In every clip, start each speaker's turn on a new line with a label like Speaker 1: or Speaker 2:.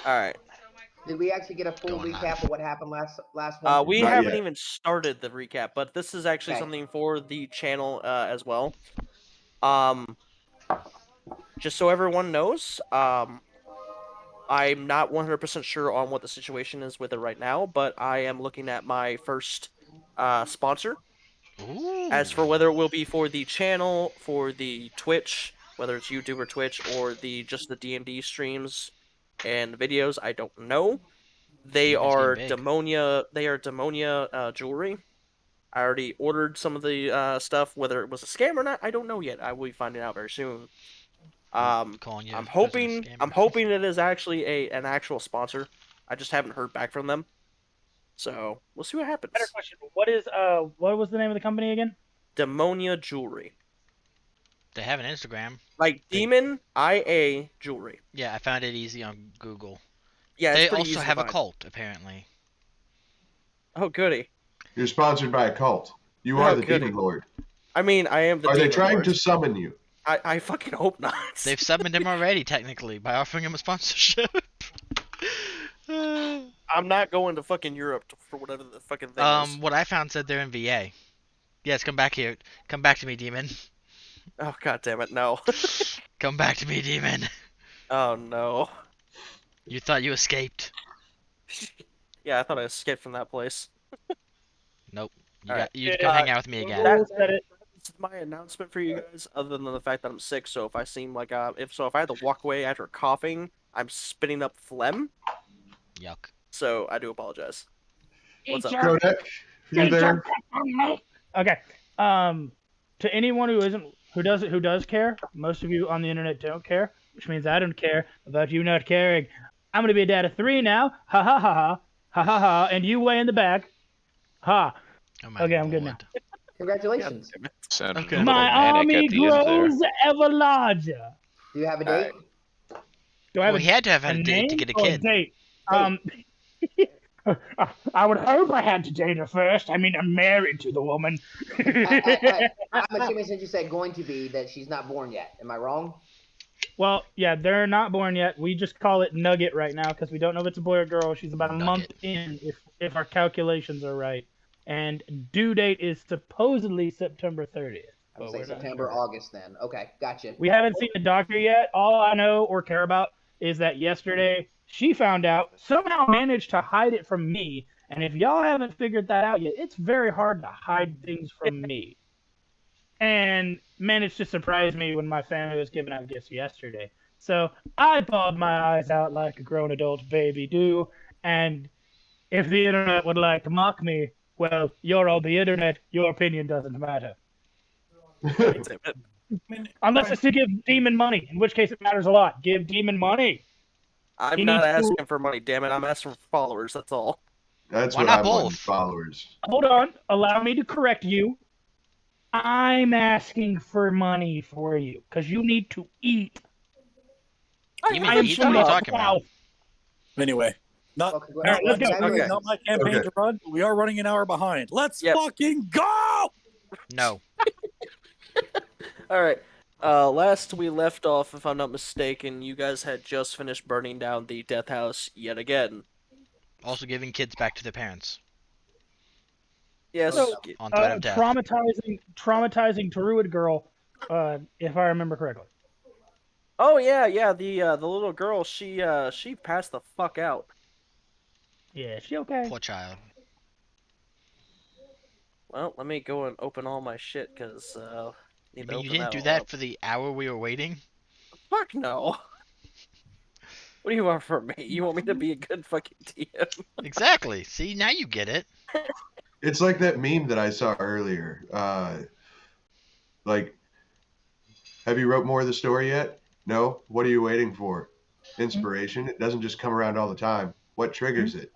Speaker 1: All right.
Speaker 2: Did we actually get a full
Speaker 3: Going
Speaker 2: recap
Speaker 3: live.
Speaker 2: of what happened last one?
Speaker 1: We
Speaker 4: Not
Speaker 1: haven't
Speaker 4: yet.
Speaker 1: even started the recap, but this is actually
Speaker 2: Okay.
Speaker 1: something for the channel as well. Um, just so everyone knows, I'm not 100% sure on what the situation is with it right now, but I am looking at my first sponsor.
Speaker 3: Ooh.
Speaker 1: As for whether it will be for the channel, for the Twitch, whether it's YouTube or Twitch, or just the D&D streams and videos, I don't know. They
Speaker 3: Demon's
Speaker 1: are
Speaker 3: getting big.
Speaker 1: Demonia. They are Demonia jewelry. I already ordered some of the stuff. Whether it was a scam or not, I don't know yet. I will be finding out very soon.
Speaker 3: Calling you
Speaker 1: I'm
Speaker 3: president
Speaker 1: hoping
Speaker 3: scammer.
Speaker 1: it is actually an actual sponsor. I just haven't heard back from them, so we'll see what happens.
Speaker 5: Better question. What was the name of the company again?
Speaker 1: Demonia jewelry,
Speaker 3: They have an Instagram.
Speaker 1: like Demon IA jewelry.
Speaker 3: Yeah, I found it easy on Google.
Speaker 1: Yeah,
Speaker 3: They
Speaker 1: it's pretty
Speaker 3: also
Speaker 1: easy
Speaker 3: have
Speaker 1: to
Speaker 3: a
Speaker 1: find.
Speaker 3: cult, apparently.
Speaker 1: Oh goody!
Speaker 4: You're sponsored by a cult. You are
Speaker 1: Oh,
Speaker 4: the
Speaker 1: goody.
Speaker 4: demon lord.
Speaker 1: I mean, I am the.
Speaker 4: Are they
Speaker 1: Demon
Speaker 4: trying
Speaker 1: Lord.
Speaker 4: to summon you?
Speaker 1: I fucking hope not.
Speaker 3: They've summoned him already, technically, by offering him a sponsorship.
Speaker 1: I'm not going to fucking Europe for whatever the fucking thing is.
Speaker 3: What I found said they're in VA. Yes, come back here. Come back to me, demon.
Speaker 1: Oh god damn it, no.
Speaker 3: Come back to me, demon.
Speaker 1: Oh no.
Speaker 3: You thought you escaped.
Speaker 1: Yeah, I thought I escaped from that place.
Speaker 3: Nope.
Speaker 1: Alright.
Speaker 3: You come hang out with me again.
Speaker 5: Google said it.
Speaker 1: This is my announcement for you guys, other than the fact that I'm sick, so if I seem like if I had to walk away after coughing, I'm spitting up phlegm,
Speaker 3: Yuck.
Speaker 1: so I do apologize. What's up?
Speaker 4: Kodak, you there?
Speaker 5: Okay. To anyone who does care, most of you on the internet don't care, which means I don't care about you not caring. I'm gonna be a dad of 3 now. Ha ha ha ha ha ha ha. And you way in the back. Ha.
Speaker 3: Oh my
Speaker 5: Okay, I'm good now.
Speaker 3: lord.
Speaker 2: Congratulations.
Speaker 6: Sounded
Speaker 3: Okay.
Speaker 6: a little
Speaker 5: My
Speaker 6: manic
Speaker 5: army
Speaker 6: at the end there.
Speaker 5: grows ever larger.
Speaker 2: Do you have a date?
Speaker 5: Do I have
Speaker 3: Well, he had to have had a date to
Speaker 5: name
Speaker 3: get a
Speaker 5: or
Speaker 3: kid.
Speaker 5: Date? I would hope I had to date her first. I mean, I'm married to the woman.
Speaker 2: I'm assuming since you said going to be that she's not born yet. Am I wrong?
Speaker 5: Well, yeah, they're not born yet. We just call it Nugget right now because we don't know if it's a boy or girl. She's about a month in, if our calculations are right. And due date is supposedly September 30th.
Speaker 2: I would
Speaker 5: but
Speaker 2: say
Speaker 5: we're not
Speaker 2: September,
Speaker 5: sure.
Speaker 2: August then. Okay, gotcha.
Speaker 5: We haven't seen the doctor yet. All I know or care about is that yesterday she found out, somehow managed to hide it from me. And if y'all haven't figured that out yet, it's very hard to hide things from me. And managed to surprise me when my family was giving out gifts yesterday. So I bawled my eyes out like a grown adult baby do. And if the internet would like to mock me, well, you're on the internet. Your opinion doesn't matter. Unless it's to give Demon money, in which case it matters a lot. Give Demon money.
Speaker 1: I'm
Speaker 5: He
Speaker 1: not
Speaker 5: needs to-
Speaker 1: asking for money, damn it. I'm asking for followers, that's all.
Speaker 4: That's
Speaker 3: Why
Speaker 4: what
Speaker 3: not
Speaker 4: I want.
Speaker 3: both?
Speaker 4: Followers.
Speaker 5: Hold on. Allow me to correct you. I'm asking for money for you because you need to eat.
Speaker 3: You mean
Speaker 5: I am
Speaker 3: eat? What are you
Speaker 5: from
Speaker 3: talking about?
Speaker 5: South.
Speaker 7: Anyway,
Speaker 2: Well,
Speaker 5: Alright, let's go.
Speaker 2: congratulations.
Speaker 7: not my campaign
Speaker 4: Okay.
Speaker 7: to run. We are running an hour behind. Let's
Speaker 1: Yep.
Speaker 7: fucking go!
Speaker 3: No.
Speaker 1: Alright. Last we left off, if I'm not mistaken, you guys had just finished burning down the death house yet again.
Speaker 3: Also giving kids back to their parents
Speaker 1: Yes.
Speaker 5: So,
Speaker 3: on threat of death.
Speaker 5: traumatizing Druid girl, if I remember correctly.
Speaker 1: Oh yeah, the little girl, she passed the fuck out.
Speaker 5: Yeah, is she okay?
Speaker 3: Poor child.
Speaker 1: Well, let me go and open all my shit, cause
Speaker 3: You
Speaker 1: need to
Speaker 3: mean you
Speaker 1: open
Speaker 3: didn't do
Speaker 1: all
Speaker 3: that
Speaker 1: up.
Speaker 3: for the hour we were waiting?
Speaker 1: Fuck no. What do you want from me? You want me to be a good fucking DM?
Speaker 3: Exactly. See, now you get it.
Speaker 4: It's like that meme that I saw earlier. Like, have you wrote more of the story yet? No? What are you waiting for? Inspiration? It doesn't just come around all the time. What triggers it?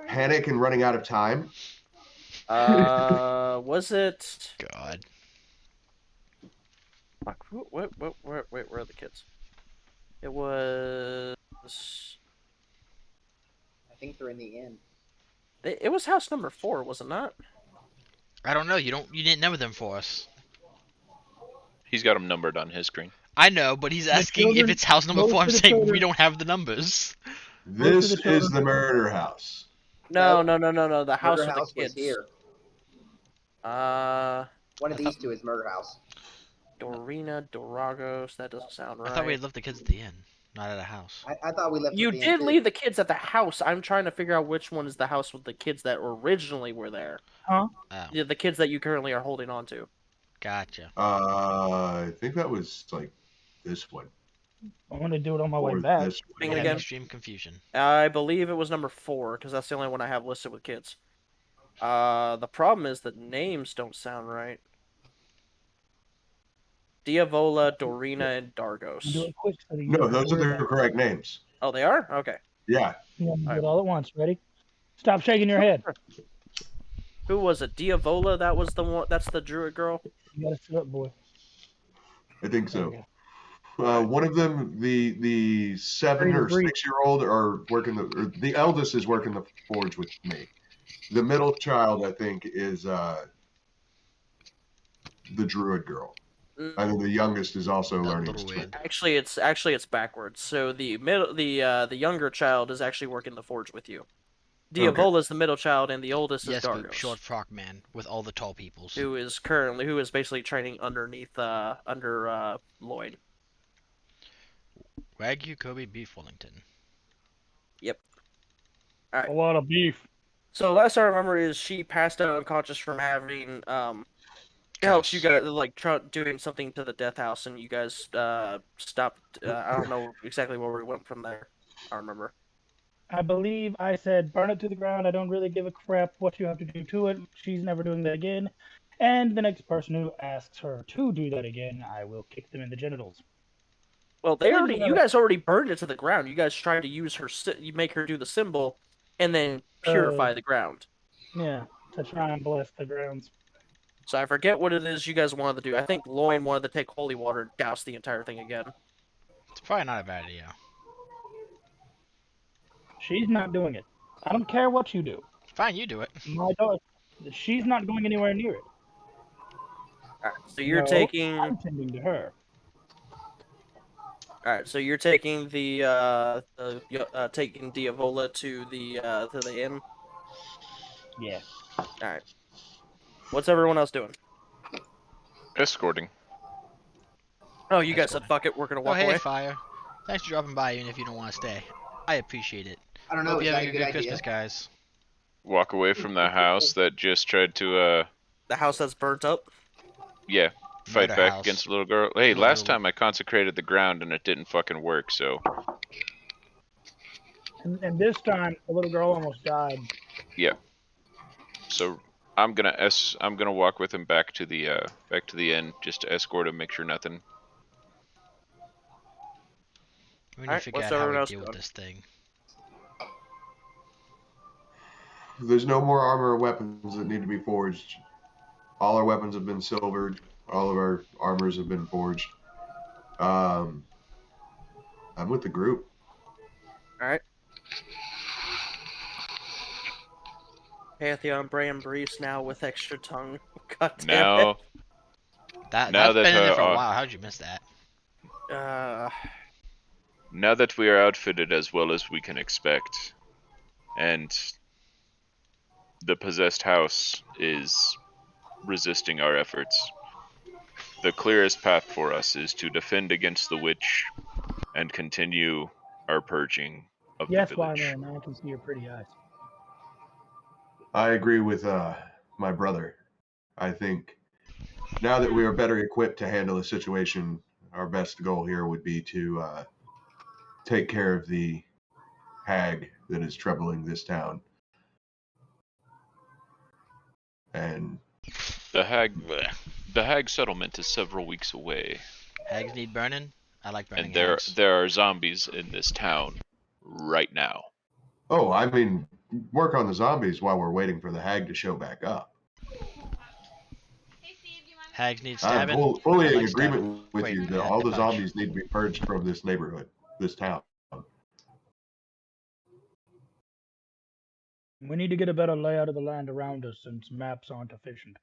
Speaker 4: Panic and running out of time?
Speaker 1: Was it?
Speaker 3: God.
Speaker 1: Fuck, where are the kids? It was.
Speaker 2: I think they're in the inn.
Speaker 1: It was house number 4, was it not?
Speaker 3: I don't know. You didn't number them for us.
Speaker 6: He's got them numbered on his screen.
Speaker 3: I know, but he's asking if
Speaker 5: children-
Speaker 3: it's house number
Speaker 5: most
Speaker 3: 4. I'm
Speaker 5: of the
Speaker 3: saying we
Speaker 5: children-
Speaker 3: don't have the numbers.
Speaker 4: This
Speaker 5: the
Speaker 4: is
Speaker 5: children-
Speaker 4: the murder house.
Speaker 1: No.
Speaker 2: No.
Speaker 1: The house
Speaker 2: Murder
Speaker 1: with the
Speaker 2: House was
Speaker 1: kids.
Speaker 2: here. One of
Speaker 1: I
Speaker 2: these
Speaker 1: thought-
Speaker 2: two is Murder House.
Speaker 1: Dorina, Doragos. That doesn't sound right.
Speaker 3: I thought we had left the kids at the inn, not at a house.
Speaker 2: I thought we left.
Speaker 1: You
Speaker 2: at the
Speaker 1: did
Speaker 2: end, too.
Speaker 1: leave the kids at the house. I'm trying to figure out which one is the house with the kids that originally were there.
Speaker 5: Huh?
Speaker 3: Oh,
Speaker 1: Yeah, the kids that you currently are holding on to.
Speaker 3: gotcha.
Speaker 4: I think that was like this one.
Speaker 5: I'm gonna do it on my
Speaker 4: Or
Speaker 5: way back.
Speaker 4: this one.
Speaker 1: Bring it
Speaker 3: Having
Speaker 1: again.
Speaker 3: extreme confusion.
Speaker 1: I believe it was number 4 because that's the only one I have listed with kids. The problem is that names don't sound right. Diavola, Dorina, and
Speaker 5: Do
Speaker 1: Dargos.
Speaker 5: it quick so that you
Speaker 4: No,
Speaker 5: don't have
Speaker 4: those
Speaker 5: to
Speaker 4: are
Speaker 5: worry
Speaker 4: the
Speaker 5: about
Speaker 4: correct names.
Speaker 1: Oh, they are? Okay.
Speaker 4: Yeah.
Speaker 5: it. Yeah, do it all at once. Ready? Stop shaking your head.
Speaker 1: Who was it? Diavola? That was the one. That's the druid girl.
Speaker 5: You gotta sit up, boy.
Speaker 4: I think
Speaker 5: There
Speaker 4: so.
Speaker 5: you go.
Speaker 4: One of them, the 7
Speaker 5: Breathe,
Speaker 4: or
Speaker 5: breathe.
Speaker 4: 6-year-old, are working the eldest is working the forge with me. The middle child, I think, is the druid girl.
Speaker 1: Mm,
Speaker 4: And then the youngest is also
Speaker 3: That
Speaker 4: learning
Speaker 3: little
Speaker 4: his
Speaker 3: weird.
Speaker 1: Actually, it's backwards. So the younger child is actually working the forge with you. Diavola is the middle child, and the oldest
Speaker 3: Yes,
Speaker 1: is
Speaker 3: but
Speaker 1: Dargos,
Speaker 3: short frock man with all the tall peoples.
Speaker 1: who is basically training underneath under Lloyd.
Speaker 3: Wagyu Kobe beef Wellington.
Speaker 1: Yep.
Speaker 5: A lot of beef.
Speaker 1: So last I remember is she passed out unconscious from having helps you guys like doing something to the death house, and you guys stopped. I don't know exactly where we went from there. I don't remember.
Speaker 5: I believe I said burn it to the ground. I don't really give a crap what you have to do to it. She's never doing that again. And the next person who asks her to do that again, I will kick them in the genitals.
Speaker 1: Well, you guys already burned it to the ground. You guys tried to use her, you make her do the symbol, and then purify the ground.
Speaker 5: Yeah, to try and bless the grounds.
Speaker 1: So I forget what it is you guys wanted to do. I think Loin wanted to take holy water and douse the entire thing again.
Speaker 3: It's probably not a bad idea.
Speaker 5: She's not doing it. I don't care what you do.
Speaker 3: Fine, you do it.
Speaker 5: My daughter, she's not going anywhere near it.
Speaker 1: All right, so you're
Speaker 5: No,
Speaker 1: taking.
Speaker 5: I'm tending to her.
Speaker 1: All right, so you're taking taking Diavola to the inn.
Speaker 5: Yeah.
Speaker 1: All right. What's everyone else doing?
Speaker 6: Escorting.
Speaker 1: Oh, you guys said fuck it, we're gonna
Speaker 3: Oh,
Speaker 1: walk
Speaker 3: hey,
Speaker 1: away.
Speaker 3: Fire. Thanks for dropping by, even if you don't want to stay. I appreciate it.
Speaker 2: I don't know.
Speaker 3: Hope
Speaker 2: Is
Speaker 3: you're
Speaker 2: that
Speaker 3: having
Speaker 2: a
Speaker 3: a
Speaker 2: good
Speaker 3: good
Speaker 2: idea?
Speaker 3: Christmas, guys.
Speaker 6: Walk away from the house that just tried to,
Speaker 1: The house that's burnt up.
Speaker 6: yeah, fight
Speaker 3: Murder
Speaker 6: back
Speaker 3: house.
Speaker 6: against the little girl. Hey,
Speaker 3: Little
Speaker 6: last
Speaker 3: girl.
Speaker 6: time I consecrated the ground and it didn't fucking work, so
Speaker 5: And this time, the little girl almost died.
Speaker 6: so I'm gonna walk with him back to the inn just to escort him, make sure nothing.
Speaker 3: We need to
Speaker 1: Alright,
Speaker 3: figure
Speaker 1: what's
Speaker 3: out how
Speaker 1: everyone
Speaker 3: we
Speaker 1: else
Speaker 3: deal with
Speaker 1: doing?
Speaker 3: this thing.
Speaker 4: There's no more armor or weapons that need to be forged. All our weapons have been silvered. All of our armors have been forged. I'm with the group.
Speaker 1: All right. Pantheon, Bram, Brees now with extra tongue. God damn
Speaker 6: Now,
Speaker 3: That's
Speaker 6: Now that,
Speaker 3: been in there for a
Speaker 6: uh,
Speaker 3: while. How'd you miss that?
Speaker 1: it.
Speaker 6: now that we are outfitted as well as we can expect, and the possessed house is resisting our efforts, the clearest path for us is to defend against the witch and continue our purging of
Speaker 5: Yes,
Speaker 6: the
Speaker 5: why
Speaker 6: village.
Speaker 5: man? Now I can see your pretty eyes.
Speaker 4: I agree with my brother. I think now that we are better equipped to handle the situation, our best goal here would be to take care of the hag that is troubling this town. And
Speaker 6: The hag settlement is several weeks away,
Speaker 3: Hags need burning? I like burning
Speaker 6: and
Speaker 3: hags.
Speaker 6: there are zombies in this town right now.
Speaker 4: oh, I mean, work on the zombies while we're waiting for the hag to show back up.
Speaker 3: Hags need
Speaker 4: I'm
Speaker 3: stabbing?
Speaker 4: fully
Speaker 3: I
Speaker 4: in
Speaker 3: like
Speaker 4: agreement
Speaker 3: stabbing.
Speaker 4: with
Speaker 3: Wait,
Speaker 4: you that
Speaker 3: I
Speaker 4: all the
Speaker 3: punch.
Speaker 4: zombies need to be purged from this neighborhood, this town.
Speaker 5: We need to get a better layout of the land around us since maps aren't efficient.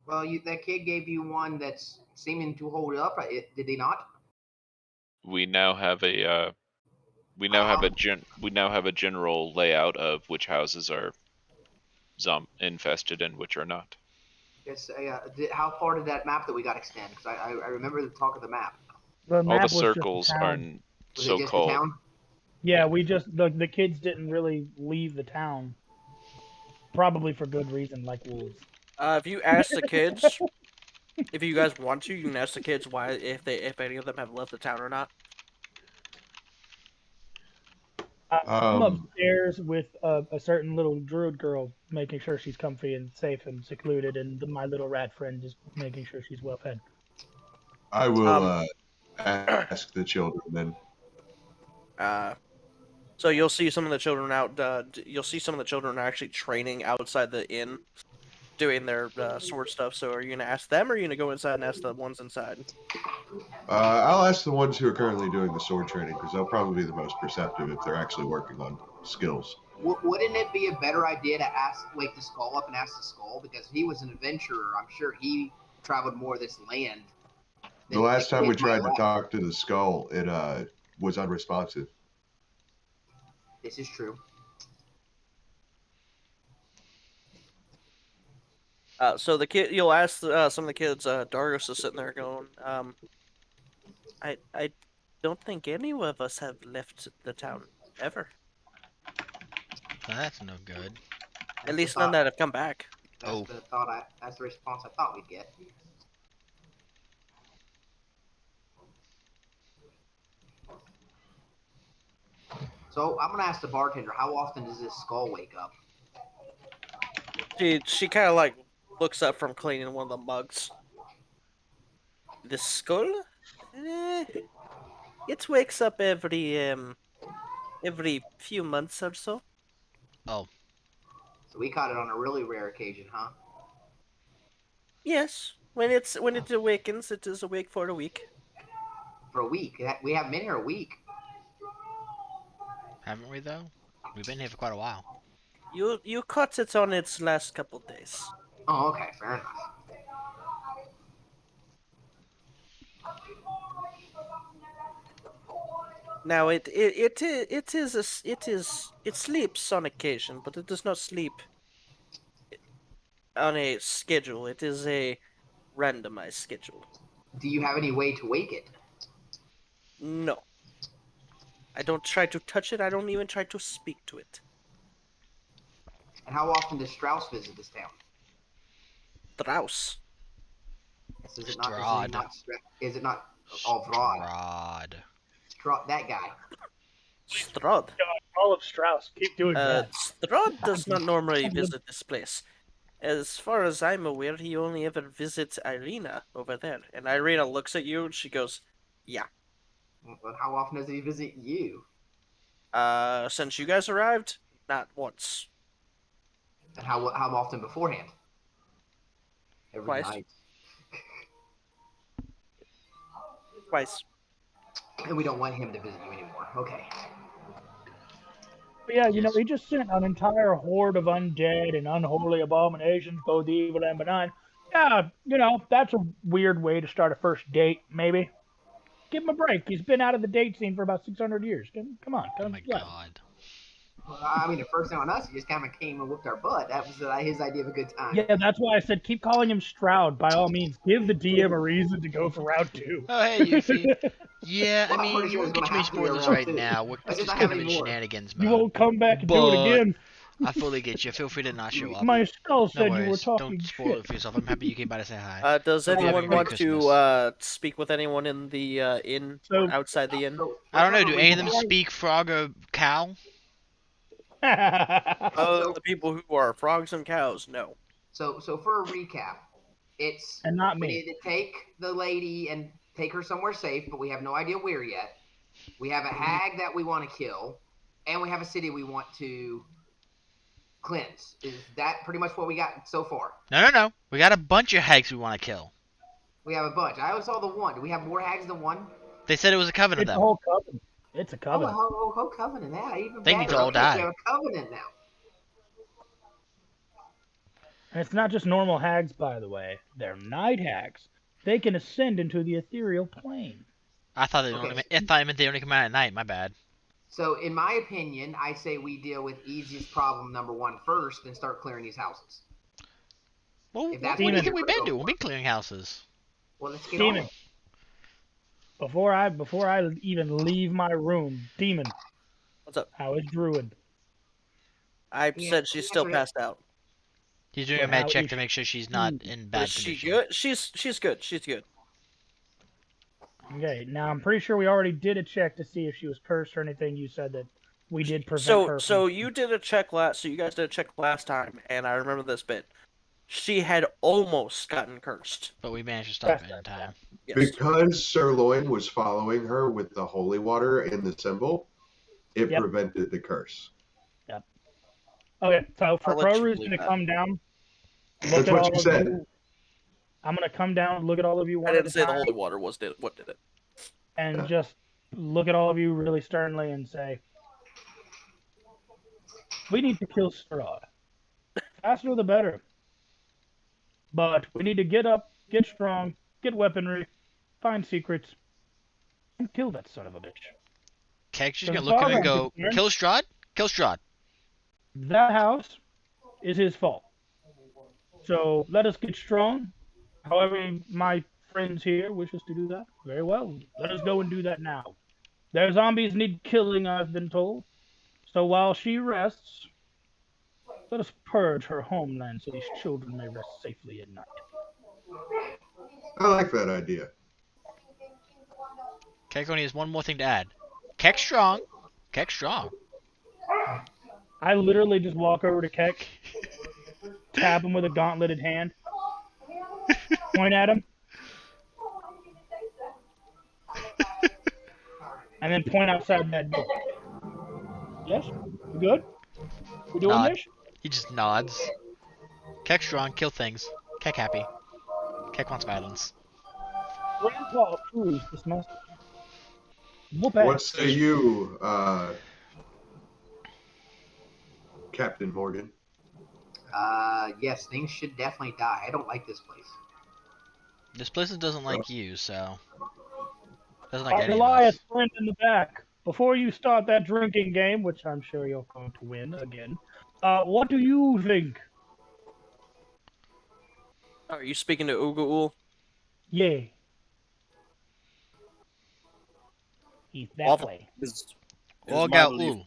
Speaker 2: Well, that kid gave you one that's seeming to hold up. Did they not?
Speaker 6: We now have a We now have a general layout of which houses are infested and which are not.
Speaker 2: Yes. How far did that map that we got extend? Because I remember the talk of the map.
Speaker 5: The
Speaker 6: All
Speaker 5: map
Speaker 6: the
Speaker 5: was just
Speaker 6: circles
Speaker 5: the
Speaker 6: are
Speaker 5: town.
Speaker 2: Was it just the
Speaker 6: so-called.
Speaker 2: town?
Speaker 5: Yeah, we just the kids didn't really leave the town. Probably for good reason, like wolves.
Speaker 1: If you ask the kids, if you guys want to, you can ask the kids why, if any of them have left the town or not.
Speaker 5: I'm
Speaker 4: Um,
Speaker 5: upstairs with a certain little druid girl, making sure she's comfy and safe and secluded, and my little rat friend just making sure she's well fed.
Speaker 4: I will
Speaker 1: Um,
Speaker 4: ask the children then.
Speaker 1: So you'll see some of the children out. You'll see some of the children are actually training outside the inn, doing their sword stuff. So are you gonna ask them, or are you gonna go inside and ask the ones inside?
Speaker 4: I'll ask the ones who are currently doing the sword training because they'll probably be the most perceptive if they're actually working on skills.
Speaker 2: Wouldn't it be a better idea to wake the skull up and ask the skull, because he was an adventurer? I'm sure he traveled more of this land.
Speaker 4: The last time we tried to talk to the skull, it was unresponsive.
Speaker 2: This is true.
Speaker 1: So you'll ask some of the kids. Darius is sitting there going, I don't think any of us have left the town ever.
Speaker 3: Well, that's no good.
Speaker 1: At least none that have come back.
Speaker 2: That's that's the response I thought we'd get. So I'm gonna ask the bartender, how often does this skull wake up?
Speaker 1: She kind of like looks up from cleaning one of the mugs. The skull? It wakes up every few months or so.
Speaker 3: Oh.
Speaker 2: So we caught it on a really rare occasion, huh?
Speaker 1: Yes. When it awakens, it is awake for a week.
Speaker 2: For a week. We haven't been here a week.
Speaker 3: Haven't we though? We've been here for quite a while.
Speaker 1: You caught it on its last couple days.
Speaker 2: Oh, okay, fair enough.
Speaker 1: Now it sleeps on occasion, but it does not sleep on a schedule. It is a randomized schedule.
Speaker 2: Do you have any way to wake it?
Speaker 1: No. I don't try to touch it. I don't even try to speak to it.
Speaker 2: And how often does Strauss visit this town?
Speaker 1: Strauss.
Speaker 2: Yes, is it
Speaker 3: Strahd.
Speaker 2: not oh, Vrod.
Speaker 3: Strahd.
Speaker 2: That guy.
Speaker 1: Strahd.
Speaker 5: All of Strauss. Keep doing that.
Speaker 1: Strahd does not normally visit this place. As far as I'm aware, he only ever visits Irina over there. And Irina looks at you and she goes, yeah.
Speaker 2: But how often does he visit you?
Speaker 1: Since you guys arrived, not once.
Speaker 2: And how often beforehand? Every
Speaker 1: Twice.
Speaker 2: night.
Speaker 1: Twice.
Speaker 2: And we don't want him to visit you anymore. Okay.
Speaker 5: But yeah, you know, he just sent an entire horde of undead and unholy abominations, both evil and benign. Yeah, you know, that's a weird way to start a first date, maybe. Give him a break. He's been out of the date scene for about 600 years. Come on.
Speaker 3: Oh my god.
Speaker 2: Well, I mean, the first thing on us, he just kind of came and whooped our butt. That was his idea of a good time.
Speaker 5: Yeah, that's why I said keep calling him Strahd. By all means, give the DM a reason to go for round 2.
Speaker 3: Oh, hey, Yuffie. Yeah,
Speaker 2: Well,
Speaker 3: I
Speaker 2: I'm
Speaker 3: mean,
Speaker 2: pretty
Speaker 3: you
Speaker 2: sure
Speaker 3: won't
Speaker 2: it's
Speaker 3: get too
Speaker 2: gonna
Speaker 3: many
Speaker 2: have to be
Speaker 3: spoilers
Speaker 2: around
Speaker 3: right
Speaker 2: two.
Speaker 3: now. We're
Speaker 2: Let's
Speaker 3: just
Speaker 2: not
Speaker 3: kind
Speaker 2: have
Speaker 3: of in
Speaker 2: any more.
Speaker 3: shenanigans
Speaker 5: You
Speaker 3: mode.
Speaker 5: won't come back and do it
Speaker 3: But
Speaker 5: again.
Speaker 3: I fully get you. Feel free to not show up.
Speaker 5: My skull
Speaker 3: No
Speaker 5: said you were
Speaker 3: worries.
Speaker 5: talking
Speaker 3: Don't spoil
Speaker 5: shit.
Speaker 3: it for yourself. I'm happy you came by to say hi.
Speaker 1: Does
Speaker 3: Hope you're having
Speaker 1: anyone
Speaker 3: a Merry
Speaker 1: want to
Speaker 3: Christmas.
Speaker 1: speak with anyone in the inn
Speaker 5: So-
Speaker 1: or outside the inn?
Speaker 2: So,
Speaker 3: I don't know.
Speaker 2: let's
Speaker 3: Do
Speaker 2: have a
Speaker 3: any of them
Speaker 2: recap.
Speaker 3: speak frog or cow?
Speaker 1: Other than the people who are frogs and cows, no.
Speaker 2: So for a recap, it's
Speaker 5: And not
Speaker 2: we
Speaker 5: me.
Speaker 2: need to take the lady and take her somewhere safe, but we have no idea where yet. We have a hag that we want to kill, and we have a city we want to cleanse. Is that pretty much what we got so far?
Speaker 3: No. We got a bunch of hags we want to kill.
Speaker 2: We have a bunch. I only saw the one. Do we have more hags than one?
Speaker 3: They said it was a coven of
Speaker 5: It's a
Speaker 3: them.
Speaker 5: whole covenant. It's a
Speaker 2: Oh,
Speaker 5: covenant.
Speaker 2: a whole covenant. Yeah, even
Speaker 3: They
Speaker 2: better.
Speaker 3: need to all
Speaker 2: Okay,
Speaker 3: die.
Speaker 2: We have a covenant now.
Speaker 5: And it's not just normal hags, by the way. They're night hags. They can ascend into the ethereal plane.
Speaker 3: I thought
Speaker 2: Okay.
Speaker 3: I thought it meant they only come out at night. My bad.
Speaker 2: So, in my opinion, I say we deal with easiest problem number 1 first, and start clearing these houses.
Speaker 3: Well,
Speaker 2: If
Speaker 3: what
Speaker 2: that's
Speaker 3: do you
Speaker 2: what
Speaker 3: think
Speaker 2: you're
Speaker 3: we've
Speaker 2: gonna
Speaker 3: been
Speaker 2: go
Speaker 3: doing? We've
Speaker 2: for.
Speaker 3: been clearing houses.
Speaker 2: Well, let's get
Speaker 5: Demon.
Speaker 2: on it.
Speaker 5: Before I even leave my room, Demon,
Speaker 1: What's up?
Speaker 5: how is Druid?
Speaker 1: I
Speaker 2: Yeah,
Speaker 1: said she's still
Speaker 2: answer it.
Speaker 1: passed out.
Speaker 3: He's doing
Speaker 5: But
Speaker 3: a med
Speaker 5: how
Speaker 3: check
Speaker 5: is
Speaker 3: to make sure she's
Speaker 5: she?
Speaker 3: not in bad
Speaker 1: Is she
Speaker 3: condition.
Speaker 1: good? She's good. She's good.
Speaker 5: Okay, now I'm pretty sure we already did a check to see if she was cursed or anything. You said that we did prevent her
Speaker 1: So
Speaker 5: from.
Speaker 1: you did a check last. So you guys did a check last time, and I remember this bit. She had almost gotten cursed.
Speaker 3: But we managed to stop
Speaker 5: Yes,
Speaker 3: it in time.
Speaker 1: Yes.
Speaker 4: Because Sirloin was following her with the holy water in the symbol, it
Speaker 5: Yep.
Speaker 4: prevented the curse.
Speaker 5: Okay, so
Speaker 1: I'll let you
Speaker 5: Proru's
Speaker 1: believe
Speaker 5: gonna
Speaker 1: that.
Speaker 5: come down. Look
Speaker 4: That's
Speaker 5: at
Speaker 4: what
Speaker 5: all
Speaker 4: you
Speaker 5: of
Speaker 4: said.
Speaker 5: you. I'm gonna come down, look at all of you
Speaker 1: I
Speaker 5: one at
Speaker 1: didn't
Speaker 5: a
Speaker 1: say the
Speaker 5: time,
Speaker 1: holy water was what did it.
Speaker 5: and just look at all of you really sternly and say, "We need to kill Strahd. Faster the better. But we need to get up, get strong, get weaponry, find secrets, and kill that son of a bitch."
Speaker 3: Keg's just
Speaker 5: As
Speaker 3: gonna look at
Speaker 5: far
Speaker 3: him
Speaker 5: as
Speaker 3: and
Speaker 5: I'm
Speaker 3: go,
Speaker 5: concerned,
Speaker 3: "Kill Strahd? Kill Strahd."
Speaker 5: that house is his fault. So let us get strong. However, my friends here wish us to do that. Very well. Let us go and do that now. Their zombies need killing, I've been told. So while she rests, let us purge her homeland so these children may rest safely at night.
Speaker 4: I like that idea.
Speaker 3: Keg only has one more thing to add. Keg strong. Keg strong.
Speaker 5: I literally just walk over to Keck, tap him with a gauntleted hand, point at him, and then point outside that door. Yes? We good? We doing
Speaker 3: Nod.
Speaker 5: this?
Speaker 3: He just nods. Keg strong. Kill things. Keg happy. Keg wants violence.
Speaker 5: Grandpa approves this message. Whoop
Speaker 4: What
Speaker 5: ass.
Speaker 4: say you, Captain Morgan?
Speaker 2: Yes, things should definitely die. I don't like this place.
Speaker 3: This place doesn't like you, so doesn't like
Speaker 5: Our
Speaker 3: any of
Speaker 5: Goliath
Speaker 3: us.
Speaker 5: friend in the back. Before you start that drinking game, which I'm sure you're going to win again, what do you think?
Speaker 1: Are you speaking to Ugaul?
Speaker 5: Yeah. He's that
Speaker 1: Awful.
Speaker 5: way.
Speaker 7: Is
Speaker 3: All
Speaker 7: my
Speaker 3: got
Speaker 7: belief,
Speaker 3: ooh.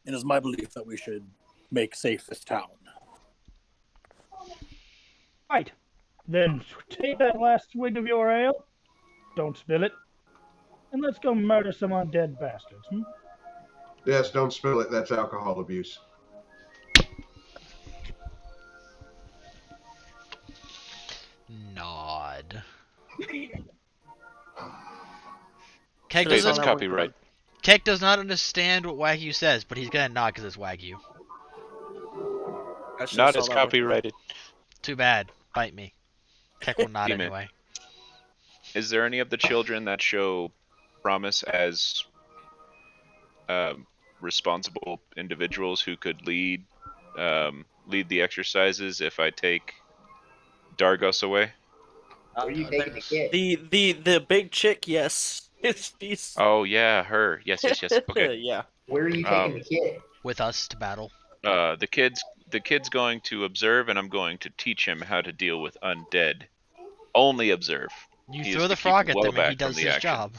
Speaker 7: it is my belief that we should make safe this town.
Speaker 5: Right. Then take that last swig of your ale. Don't spill it. And let's go murder some undead bastards.
Speaker 4: Yes, don't spill it. That's alcohol abuse.
Speaker 3: Nod.
Speaker 1: Should've
Speaker 3: Keg
Speaker 6: Hey,
Speaker 1: saw
Speaker 3: doesn't.
Speaker 6: that's
Speaker 1: that
Speaker 6: copyright.
Speaker 3: Keg does not understand what Wagyu says, but he's gonna nod because it's Wagyu.
Speaker 1: I should've
Speaker 6: Not
Speaker 1: saw
Speaker 6: as
Speaker 1: that one.
Speaker 6: copyrighted.
Speaker 3: Too bad. Bite me. Keg will nod
Speaker 6: Demon.
Speaker 3: anyway.
Speaker 6: Is there any of the children that show promise as responsible individuals who could lead the exercises if I take Dargos away?
Speaker 2: Where are you taking the kid?
Speaker 1: The big chick, yes. She's
Speaker 6: Oh yeah, her. Yes, yes, yes. Okay.
Speaker 1: yeah.
Speaker 2: Where are you taking the kid?
Speaker 3: With us to battle.
Speaker 6: The kid's going to observe, and I'm going to teach him how to deal with undead. Only observe.
Speaker 3: You
Speaker 6: He is
Speaker 3: throw
Speaker 6: to
Speaker 3: the
Speaker 6: keep
Speaker 3: frog at
Speaker 6: well
Speaker 3: them and he
Speaker 6: back from
Speaker 3: does
Speaker 6: the
Speaker 3: his
Speaker 6: action.
Speaker 3: job.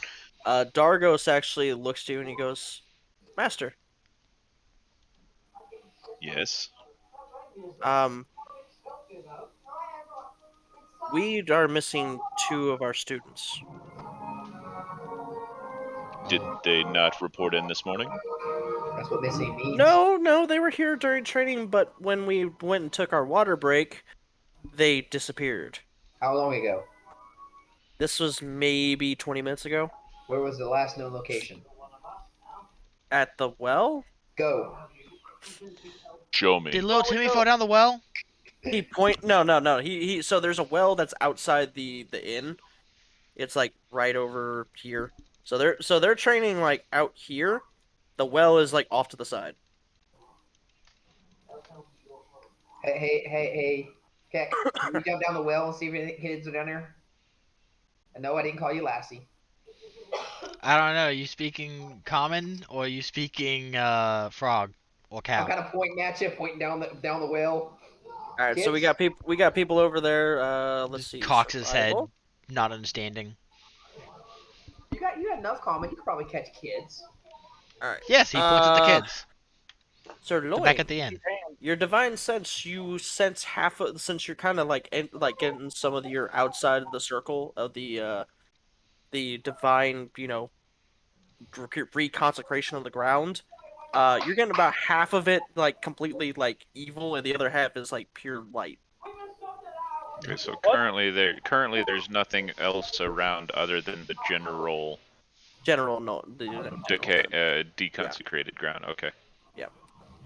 Speaker 1: Dargos actually looks to you and he goes, "Master,
Speaker 6: Yes.
Speaker 1: we are missing 2 of our students."
Speaker 6: Did they not report in this morning?
Speaker 2: That's what missing means.
Speaker 1: No, they were here during training, but when we went and took our water break, they disappeared.
Speaker 2: How long ago?
Speaker 1: This was maybe 20 minutes ago.
Speaker 2: Where was the last known location?
Speaker 1: At the well?
Speaker 2: Go.
Speaker 6: Show me.
Speaker 3: Did little Timmy fall down the well?
Speaker 1: He point no. He so there's a well that's outside the inn. It's like right over here. So they're training like out here. The well is like off to the side.
Speaker 2: Hey. Keck, can you jump down the well and see if any kids are down there? And no, I didn't call you Lassie.
Speaker 3: I don't know. Are you speaking common or are you speaking frog or
Speaker 2: I'm
Speaker 3: cow?
Speaker 2: kind of pointing at you, pointing down the well.
Speaker 1: All right, so we
Speaker 2: Kids?
Speaker 1: got people. We got people over there. Let's
Speaker 3: Just
Speaker 1: see.
Speaker 3: cocks his head,
Speaker 1: Survival.
Speaker 3: not understanding.
Speaker 2: You got enough common. You could probably catch kids.
Speaker 1: All right.
Speaker 3: Yes, he points at the kids.
Speaker 1: Sir
Speaker 3: The back at
Speaker 1: Loin,
Speaker 3: the inn.
Speaker 1: your divine sense. You sense half of since you're kind of like getting some of your outside of the circle of the divine, reconsecration of the ground. You're getting about half of it like completely like evil, and the other half is like pure light.
Speaker 6: Okay, so
Speaker 5: What?
Speaker 6: currently there's nothing else around other than the general
Speaker 1: General, no, the general
Speaker 6: decay,
Speaker 1: sense.
Speaker 6: deconsecrated ground. Okay.
Speaker 1: Yeah.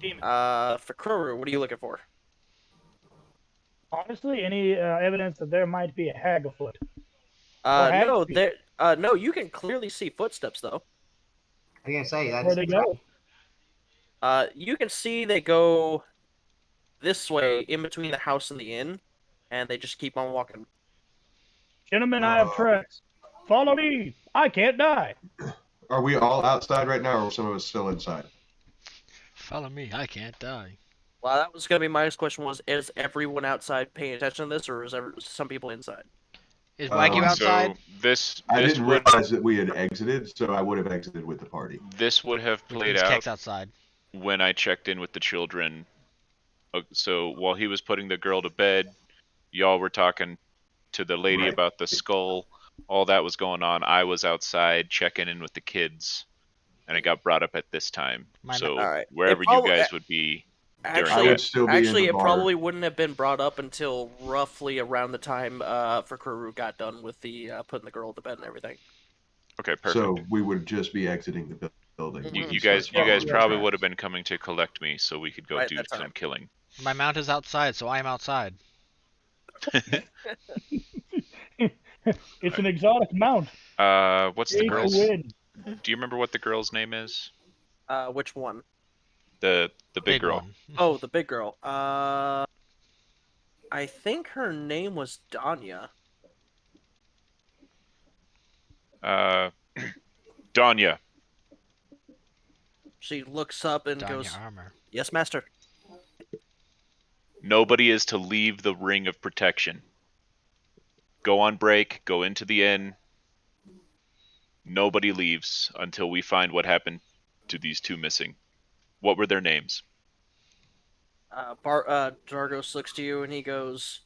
Speaker 5: Demon.
Speaker 1: For Kroru, what are you looking for?
Speaker 5: Honestly, any evidence that there might be a hag afoot? Or
Speaker 1: No,
Speaker 5: hags feet?
Speaker 1: there. No, you can clearly see footsteps though.
Speaker 2: I'm gonna say
Speaker 5: Where
Speaker 2: that's
Speaker 5: they go?
Speaker 1: You can see they go this way in between the house and the inn, and they just keep on walking.
Speaker 5: Gentlemen, I have tracks. Follow me. I can't die.
Speaker 4: Are we all outside right now, or are some of us still inside?
Speaker 3: Follow me, I can't die.
Speaker 1: Well, that was gonna be my next question: was is everyone outside paying attention to this, or is some people inside?
Speaker 3: Is Wagyu
Speaker 4: Um,
Speaker 3: outside?
Speaker 6: So this
Speaker 4: I
Speaker 6: this
Speaker 4: didn't
Speaker 6: would
Speaker 4: realize that we had exited, so I would have exited with the party.
Speaker 6: this would have
Speaker 3: Which
Speaker 6: played
Speaker 3: means
Speaker 6: out
Speaker 3: Keck's outside.
Speaker 6: when I checked in with the children. So while he was putting the girl to bed, y'all were talking to the lady
Speaker 4: Right.
Speaker 6: about the skull. All that was going on. I was outside checking in with the kids, and it got brought up at this time.
Speaker 3: My
Speaker 6: So
Speaker 1: All right.
Speaker 6: wherever you guys would be during
Speaker 4: I
Speaker 1: Actually,
Speaker 4: would
Speaker 6: that.
Speaker 4: still be in the
Speaker 1: it
Speaker 4: bar.
Speaker 1: probably wouldn't have been brought up until roughly around the time for Kuru got done with the putting the girl to bed and everything.
Speaker 6: Okay, perfect.
Speaker 4: So we would just be exiting the building.
Speaker 1: Mhm.
Speaker 6: You,
Speaker 4: and
Speaker 6: you
Speaker 4: start
Speaker 6: guys
Speaker 4: following the
Speaker 6: probably
Speaker 4: tracks.
Speaker 6: would have been coming to collect me, so we could go
Speaker 1: Right,
Speaker 6: do
Speaker 1: that
Speaker 6: some
Speaker 1: time.
Speaker 6: killing.
Speaker 3: My mount is outside, so I am outside.
Speaker 5: It's an exotic mount.
Speaker 6: What's the
Speaker 5: Pay to
Speaker 6: girl's?
Speaker 5: win.
Speaker 6: Do you remember what the girl's name is?
Speaker 1: Which one?
Speaker 6: The big girl.
Speaker 3: one.
Speaker 1: Oh, the big girl. I think her name was Danya.
Speaker 6: Danya.
Speaker 1: She looks up and
Speaker 3: Don
Speaker 1: goes,
Speaker 3: your armor.
Speaker 1: "Yes, master."
Speaker 6: Nobody is to leave the ring of protection. Go on break. Go into the inn. Nobody leaves until we find what happened to these two missing. What were their names?
Speaker 1: Dargos looks to you and he goes,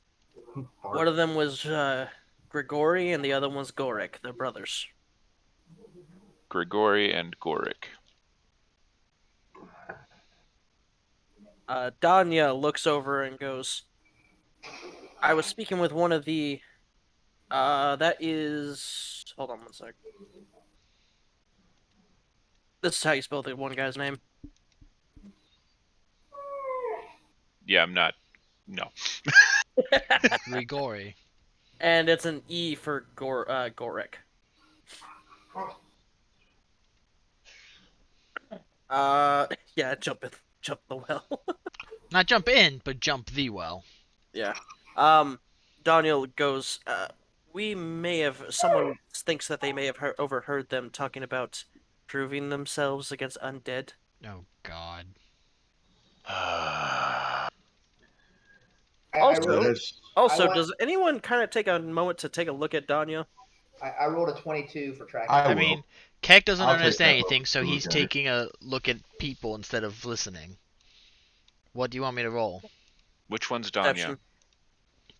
Speaker 1: "One of them was Grigori and the other one's Gorik. They're brothers."
Speaker 6: Grigori and Gorik.
Speaker 1: Danya looks over and goes, "I was speaking with one of the. That is. Hold on one sec. This is how you spell the one guy's name.
Speaker 6: Yeah, I'm not. No.
Speaker 3: Grigori.
Speaker 1: And it's an E for Gorik. Yeah, jump the well.
Speaker 3: Not jump in, but jump the well.
Speaker 1: Yeah. Daniel goes, we may have, someone thinks that they may have overheard them talking about proving themselves against undead.
Speaker 3: Oh God.
Speaker 1: Also, does anyone kind of take a moment to take a look at Danya?
Speaker 2: I rolled a 22 for tracking.
Speaker 3: I mean, Keck doesn't
Speaker 4: I'll take
Speaker 3: understand
Speaker 4: that
Speaker 3: anything,
Speaker 4: look.
Speaker 3: so he's
Speaker 4: Look at it.
Speaker 3: taking a look at people instead of listening. What do you want me to roll?
Speaker 6: Which one's
Speaker 1: Perception.
Speaker 6: Danya?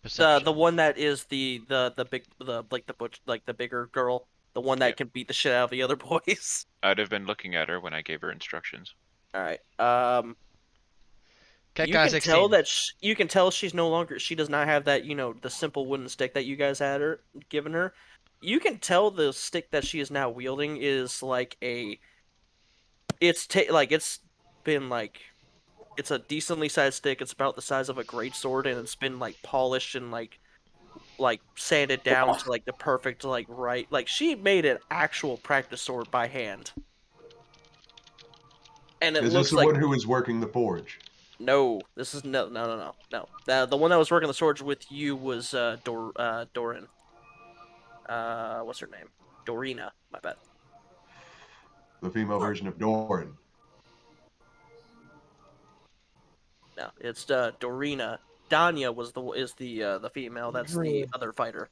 Speaker 3: Perception.
Speaker 1: The one that is the big the bigger girl, the one that
Speaker 6: Yeah.
Speaker 1: can beat the shit out of the other boys.
Speaker 6: I'd have been looking at her when I gave her instructions.
Speaker 1: All right.
Speaker 3: Keck
Speaker 1: You
Speaker 3: got
Speaker 1: can
Speaker 3: 16.
Speaker 1: tell that you can tell she's no longer. She does not have that the simple wooden stick that you guys had her given her. You can tell the stick that she is now wielding is like a. It's been like. It's a decently sized stick. It's about the size of a greatsword, and it's been like polished and like sanded down to like the perfect right. Like she made an actual practice sword by hand, and it
Speaker 4: Is this
Speaker 1: looks
Speaker 4: the
Speaker 1: like
Speaker 4: one who is working the forge?
Speaker 1: no. This is no. The one that was working the swords with you was Doran. What's her name? Dorina. My bad.
Speaker 4: the female version of Doran.
Speaker 1: No, it's Dorina. Danya is the female. That's the
Speaker 5: Druid.
Speaker 1: other fighter.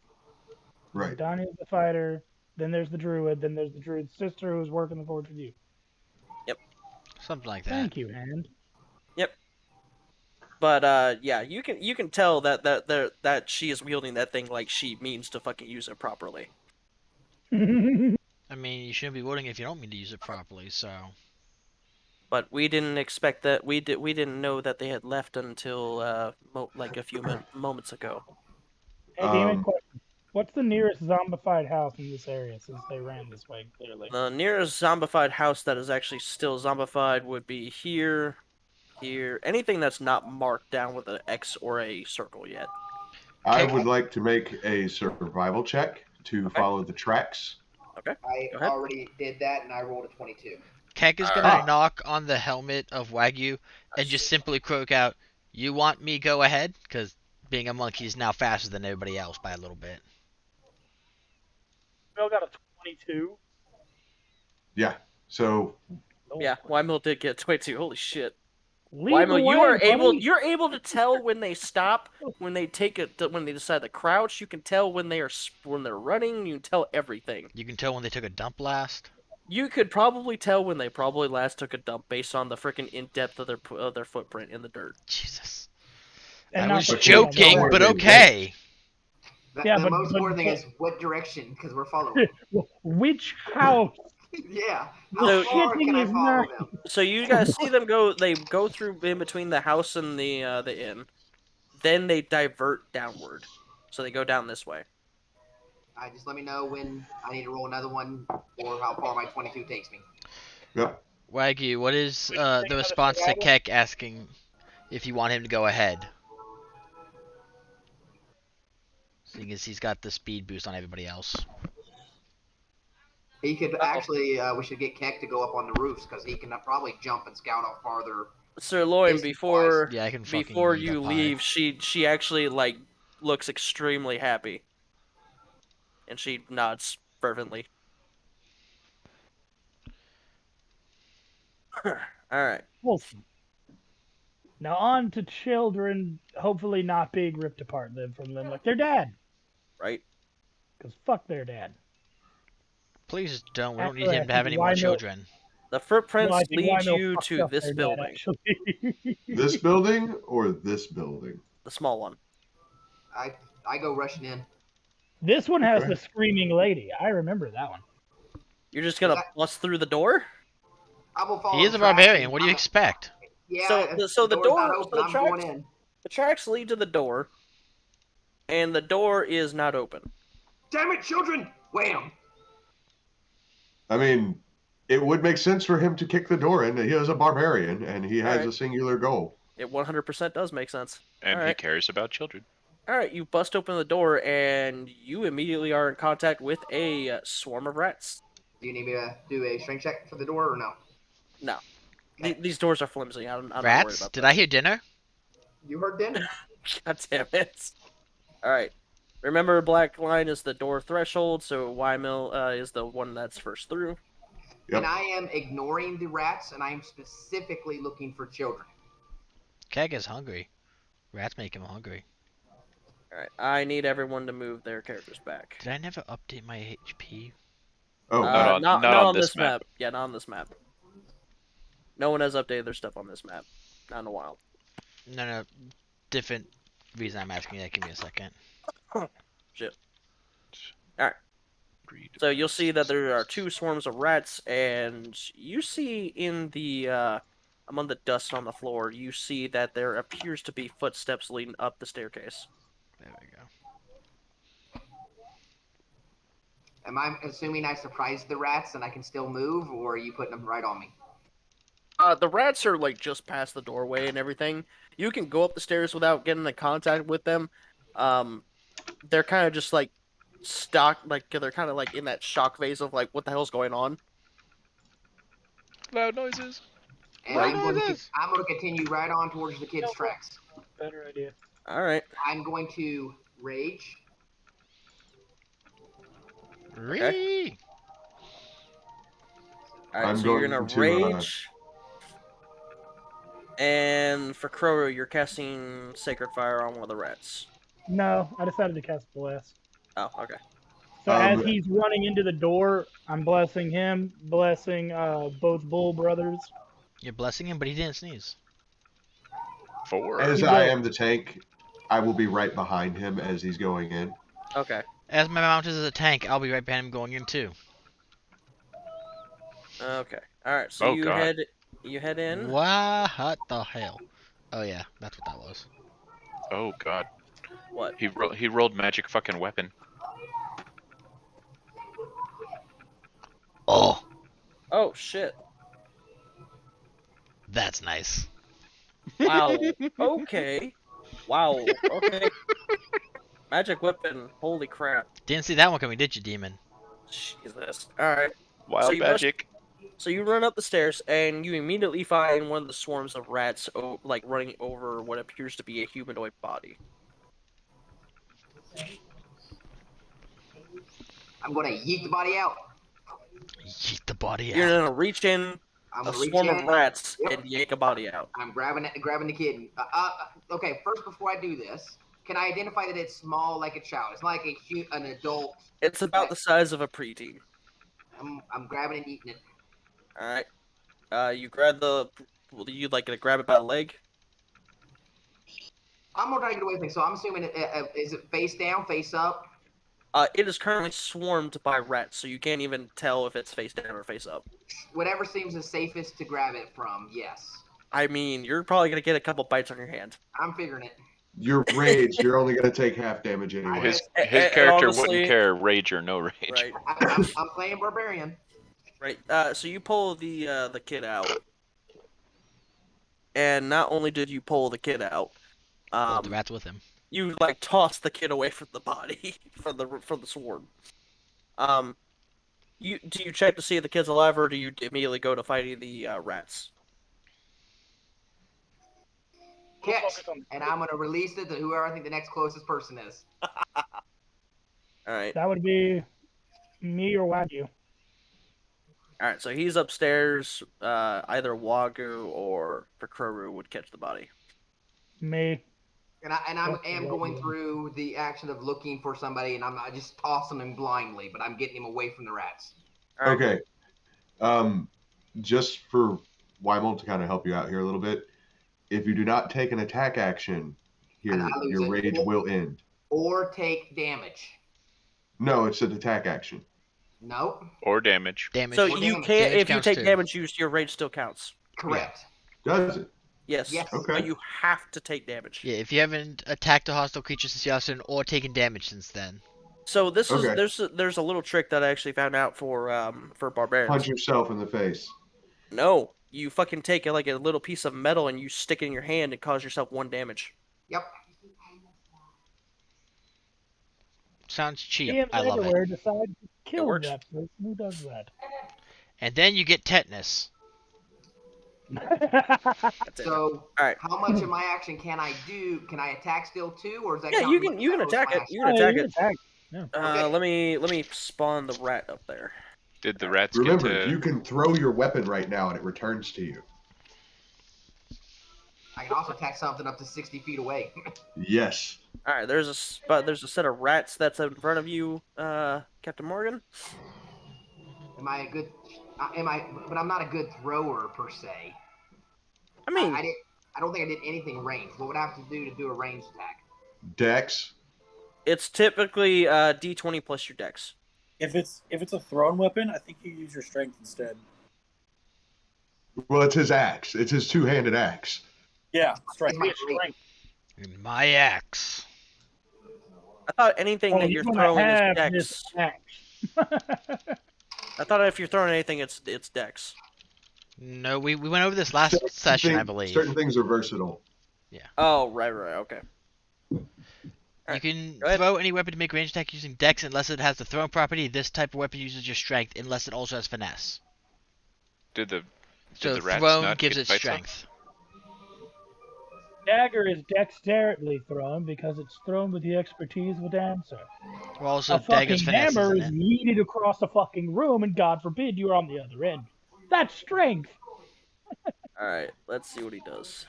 Speaker 4: Right.
Speaker 5: Donnie's the fighter. Then there's the druid. Then there's the druid's sister who's working the forge with you.
Speaker 3: Something like that.
Speaker 5: Thank you, Hand.
Speaker 1: But yeah, you can tell that she is wielding that thing like she means to fucking use it properly.
Speaker 3: I mean, you shouldn't be voting if you don't mean to use it properly. So
Speaker 1: But we didn't expect that. We didn't know that they had left until like a few moments ago.
Speaker 5: Hey, Demon,
Speaker 4: Um,
Speaker 5: question. What's the nearest zombified house in this area since they ran this way, clearly?
Speaker 1: The nearest zombified house that is actually still zombified would be here, here. Anything that's not marked down with an X or a circle yet.
Speaker 4: I
Speaker 3: Okay.
Speaker 4: would like to make a survival check to
Speaker 1: Okay.
Speaker 4: follow the tracks.
Speaker 1: Okay.
Speaker 2: I
Speaker 1: Go ahead.
Speaker 2: already did that, and I rolled a 22.
Speaker 3: Keck is gonna
Speaker 4: Alright.
Speaker 3: knock on the helmet of Wagyu and just simply croak out, "You want me go ahead?" Because being a monkey is now faster than everybody else by a little bit.
Speaker 5: Bill got a 22.
Speaker 4: Yeah. So
Speaker 5: Oh,
Speaker 1: Yeah, Wymill did get 22. Holy shit.
Speaker 5: lead the
Speaker 1: Wymill,
Speaker 5: way, buddy.
Speaker 1: you're able to tell when they stop, when they when they decide to crouch. You can tell when they're running. You can tell everything.
Speaker 3: You can tell when they took a dump last.
Speaker 1: You could probably tell when they probably last took a dump based on the freaking in depth of their footprint in the dirt.
Speaker 3: Jesus.
Speaker 5: And
Speaker 3: I
Speaker 5: not
Speaker 3: was
Speaker 5: the-
Speaker 3: joking,
Speaker 4: yeah,
Speaker 3: but
Speaker 4: yeah.
Speaker 3: okay.
Speaker 5: Yeah,
Speaker 2: The
Speaker 5: but-
Speaker 2: most
Speaker 5: but-
Speaker 2: important thing is what direction, because we're following.
Speaker 5: Which house?
Speaker 2: Yeah.
Speaker 1: So-
Speaker 2: How far
Speaker 5: Shitting
Speaker 2: can I
Speaker 5: is
Speaker 2: follow
Speaker 5: not-
Speaker 2: them?
Speaker 1: So you guys see them go. They go through in between the house and the inn. Then they divert downward. So they go down this way.
Speaker 2: Just let me know when I need to roll another one, or how far my 22 takes me.
Speaker 4: Yep.
Speaker 3: Wagyu, what is
Speaker 5: Would you take
Speaker 3: the
Speaker 5: another
Speaker 3: response to
Speaker 5: survival?
Speaker 3: Keck asking if you want him to go ahead? Seeing as he's got the speed boost on everybody else.
Speaker 2: He could actually, we should get Keck to go up on the roofs, because he can probably jump and scout out farther.
Speaker 1: Sir Loin,
Speaker 2: Distance-wise.
Speaker 1: before
Speaker 3: Yeah, I can fucking
Speaker 1: before
Speaker 3: eat
Speaker 1: you
Speaker 3: up high.
Speaker 1: leave, she actually like looks extremely happy, and she nods fervently. All right.
Speaker 5: Wholesome. Now on to children, hopefully not being ripped apart then from them like their dad.
Speaker 1: Right.
Speaker 5: Because fuck their dad.
Speaker 3: Please don't. We don't
Speaker 5: Actually,
Speaker 3: need
Speaker 5: I
Speaker 3: him to have
Speaker 5: think
Speaker 3: any more
Speaker 5: Wymill-
Speaker 3: children.
Speaker 1: The footprints
Speaker 5: Well, I think
Speaker 1: lead
Speaker 5: Wymill
Speaker 1: you
Speaker 5: fucked
Speaker 1: to
Speaker 5: up
Speaker 1: this
Speaker 5: their dad,
Speaker 1: building,
Speaker 5: actually.
Speaker 4: This building or this building?
Speaker 1: the small one.
Speaker 2: I go rushing in.
Speaker 5: This one has
Speaker 4: Okay.
Speaker 5: the screaming lady. I remember that one.
Speaker 1: You're just gonna bust through the door.
Speaker 2: I will follow
Speaker 3: He is
Speaker 2: the
Speaker 3: a
Speaker 2: tracks
Speaker 3: barbarian.
Speaker 2: and
Speaker 3: What do you
Speaker 2: I'm-
Speaker 3: expect?
Speaker 2: Yeah.
Speaker 1: So
Speaker 2: if
Speaker 1: the
Speaker 2: door's
Speaker 1: door-
Speaker 2: not
Speaker 1: so
Speaker 2: open,
Speaker 1: the
Speaker 2: I'm going
Speaker 1: tracks-
Speaker 2: in.
Speaker 1: The tracks lead to the door, and the door is not open.
Speaker 2: Damn it, children! Wham!
Speaker 4: I mean, it would make sense for him to kick the door in. He is a barbarian and he has
Speaker 1: Alright.
Speaker 4: a singular goal.
Speaker 1: It 100% does make sense.
Speaker 6: And he
Speaker 1: Alright.
Speaker 6: cares about children.
Speaker 1: All right, you bust open the door, and you immediately are in contact with a swarm of rats.
Speaker 2: Do you need me to do a strength check for the door or no?
Speaker 1: No,
Speaker 2: Okay.
Speaker 1: these doors are flimsy. I'm not worried
Speaker 3: Rats?
Speaker 1: about
Speaker 3: Did
Speaker 1: that.
Speaker 3: I hear dinner?
Speaker 2: You heard dinner.
Speaker 1: God damn it! All right, remember, black line is the door threshold, so Wymill is the one that's first through.
Speaker 4: Yep.
Speaker 2: And I am ignoring the rats, and I am specifically looking for children.
Speaker 3: Keg is hungry. Rats make him hungry.
Speaker 1: All right, I need everyone to move their characters back.
Speaker 3: Did I never update my HP?
Speaker 4: Oh,
Speaker 6: Not on- not on this map.
Speaker 1: Yeah, not on this map. No one has updated their stuff on this map. Not in a while.
Speaker 3: No. Different reason I'm asking that. Give me a second.
Speaker 1: So you'll see that there are two swarms of rats, and you see in the among the dust on the floor, you see that there appears to be footsteps leading up the staircase.
Speaker 3: There we go.
Speaker 2: Am I assuming I surprised the rats and I can still move, or are you putting them right on me?
Speaker 1: The rats are like just past the doorway and everything. You can go up the stairs without getting in contact with them. They're kind of just like stuck, like they're kind of like in that shock phase of like, what the hell's going on?
Speaker 6: Loud noises.
Speaker 2: And
Speaker 3: Right.
Speaker 2: I'm going to continue right on towards the kids'
Speaker 5: No.
Speaker 2: tracks.
Speaker 5: Better idea.
Speaker 1: All right.
Speaker 2: I'm going to rage.
Speaker 3: Ree!
Speaker 1: All right,
Speaker 4: I'm
Speaker 1: so you're
Speaker 4: going
Speaker 1: gonna
Speaker 4: to.
Speaker 1: rage, and for Crow, you're casting Sacred Fire on one of the rats.
Speaker 5: No, I decided to cast Bless.
Speaker 1: Oh, okay.
Speaker 5: So as
Speaker 4: Um,
Speaker 5: he's running into the door, I'm blessing him, blessing both Bull brothers.
Speaker 3: You're blessing him, but he didn't sneeze.
Speaker 6: 4.
Speaker 4: as
Speaker 5: He
Speaker 4: I
Speaker 5: will.
Speaker 4: am the tank, I will be right behind him as he's going in.
Speaker 1: Okay.
Speaker 3: As my mount is a tank, I'll be right behind him going in too.
Speaker 1: Okay. All right. So
Speaker 6: Oh, God.
Speaker 1: you head in.
Speaker 3: What the hell? Oh yeah, that's what that was.
Speaker 6: Oh, God.
Speaker 1: What?
Speaker 6: He rolled magic fucking weapon.
Speaker 3: Oh,
Speaker 1: Oh shit!
Speaker 3: that's nice.
Speaker 1: Wow. Okay. Wow. Okay. Magic weapon. Holy crap.
Speaker 3: Didn't see that one coming, did you, demon?
Speaker 1: Jesus. All right. So
Speaker 6: Wild
Speaker 1: you bust.
Speaker 6: magic.
Speaker 1: So you run up the stairs and you immediately find one of the swarms of rats, like running over what appears to be a humanoid body.
Speaker 2: I'm gonna yeet the body out.
Speaker 3: Yeet the body
Speaker 1: You're
Speaker 3: out.
Speaker 1: gonna reach in
Speaker 2: I'm
Speaker 1: a
Speaker 2: gonna reach
Speaker 1: swarm
Speaker 2: in.
Speaker 1: of rats
Speaker 2: Yep.
Speaker 1: and yank a body out.
Speaker 2: I'm grabbing the kid. Okay, first before I do this, can I identify that it's small like a child? It's not like an adult.
Speaker 1: It's about the size of a preteen.
Speaker 2: I'm grabbing and eating it.
Speaker 1: All right. You grab the. You'd like to grab it by the leg.
Speaker 2: I'm gonna try to get away from it. So I'm assuming is it face down, face up?
Speaker 1: It is currently swarmed by rats, so you can't even tell if it's face down or face up.
Speaker 2: Whatever seems the safest to grab it from. Yes,
Speaker 1: I mean, you're probably gonna get a couple bites on your hand.
Speaker 2: I'm figuring it.
Speaker 4: You're raged. You're only going to take half damage anyway.
Speaker 6: His
Speaker 1: And
Speaker 6: character
Speaker 1: honestly-
Speaker 6: wouldn't care, rage or no rage.
Speaker 1: Right.
Speaker 2: I'm playing barbarian.
Speaker 1: Right. So you pull the kid out, and not only did you pull the kid out,
Speaker 3: Pulled the rats with him.
Speaker 1: you like toss the kid away from the body from the sword. Do you check to see if the kid's alive, or do you immediately go to fighting the rats?
Speaker 2: Catch, and I'm gonna release it to whoever I think the next closest person is.
Speaker 1: All right.
Speaker 5: That would be me or Wagyu.
Speaker 1: All right. So he's upstairs. Either Wagyu or Fakroru would catch the body.
Speaker 5: Me.
Speaker 2: And I am going through the action of looking for somebody, and I just tossing him blindly, but I'm getting him away from the rats.
Speaker 1: All right.
Speaker 4: Okay. Just for Weimel to kind of help you out here a little bit, if you do not take an attack action here,
Speaker 2: And I lose
Speaker 4: your
Speaker 2: it.
Speaker 4: rage will end.
Speaker 2: Or take damage.
Speaker 4: No, it's an attack action.
Speaker 2: Nope.
Speaker 6: Or damage.
Speaker 3: Damage.
Speaker 1: So
Speaker 2: Or
Speaker 1: you
Speaker 2: damage.
Speaker 1: can't.
Speaker 3: Damage
Speaker 1: If you
Speaker 3: counts
Speaker 1: take
Speaker 3: too.
Speaker 1: damage, your rage still counts.
Speaker 2: Correct.
Speaker 4: Does it?
Speaker 1: Yes.
Speaker 2: Yes.
Speaker 4: Okay.
Speaker 1: But you have to take damage.
Speaker 3: Yeah, if you haven't attacked a hostile creature since Yasin or taken damage since then.
Speaker 1: So this
Speaker 4: Okay.
Speaker 1: is there's a little trick that I actually found out for barbarians.
Speaker 4: Punch yourself in the face.
Speaker 1: No, you fucking take like a little piece of metal and you stick it in your hand and cause yourself 1 damage.
Speaker 2: Yep.
Speaker 3: Sounds cheap.
Speaker 5: DMs
Speaker 3: I love it.
Speaker 5: everywhere decide to kill
Speaker 1: works.
Speaker 5: that person. Who does that?
Speaker 3: And then you get tetanus.
Speaker 1: That's it.
Speaker 2: So,
Speaker 1: All right.
Speaker 2: how much of my action can I do? Can I attack still too, or is that?
Speaker 1: Yeah,
Speaker 2: count
Speaker 1: you
Speaker 2: as
Speaker 1: can you can
Speaker 2: my
Speaker 1: attack it.
Speaker 2: action?
Speaker 1: You can attack it.
Speaker 5: Attack.
Speaker 2: Okay.
Speaker 1: Let me spawn the rat up there.
Speaker 6: Did the rats
Speaker 4: Remember,
Speaker 6: get to...
Speaker 4: you can throw your weapon right now and it returns to you.
Speaker 2: I can also attack something up to 60 feet away.
Speaker 4: Yes.
Speaker 1: All right, there's a set of rats that's in front of you, Captain Morgan.
Speaker 2: Am I a good? But I'm not a good thrower per se.
Speaker 1: I mean,
Speaker 2: I don't think I did anything ranged. What would I have to do a ranged attack?
Speaker 4: Dex.
Speaker 1: it's typically D20 plus your dex.
Speaker 7: If it's a thrown weapon, I think you use your strength instead.
Speaker 4: Well, it's his axe. It's his two-handed axe.
Speaker 7: Yeah,
Speaker 2: It's
Speaker 7: strength.
Speaker 2: my great.
Speaker 3: In my axe.
Speaker 1: I thought anything
Speaker 5: Oh,
Speaker 1: that
Speaker 5: you're
Speaker 1: you're
Speaker 5: gonna
Speaker 1: throwing is
Speaker 5: have
Speaker 1: dex.
Speaker 5: this axe.
Speaker 1: I thought if you're throwing anything, it's dex.
Speaker 3: No, we went over this last session, I believe.
Speaker 4: Certain things are versatile.
Speaker 1: Oh, right, okay.
Speaker 3: You can
Speaker 1: Go ahead.
Speaker 3: throw any weapon to make range attack using dex unless it has the thrown property. This type of weapon uses your strength unless it also has finesse.
Speaker 6: Did the
Speaker 3: So
Speaker 6: rats
Speaker 3: thrown
Speaker 6: not
Speaker 3: gives
Speaker 6: get
Speaker 3: it
Speaker 6: bites off?
Speaker 3: strength.
Speaker 5: Dagger is dexterously thrown because it's thrown with the expertise of a dancer.
Speaker 3: Well, also
Speaker 5: A fucking
Speaker 3: dagger's finesse,
Speaker 5: hammer
Speaker 3: isn't
Speaker 5: is
Speaker 3: it?
Speaker 5: yeeted across the fucking room, and God forbid you're on the other end. That's strength.
Speaker 1: All right, let's see what he does.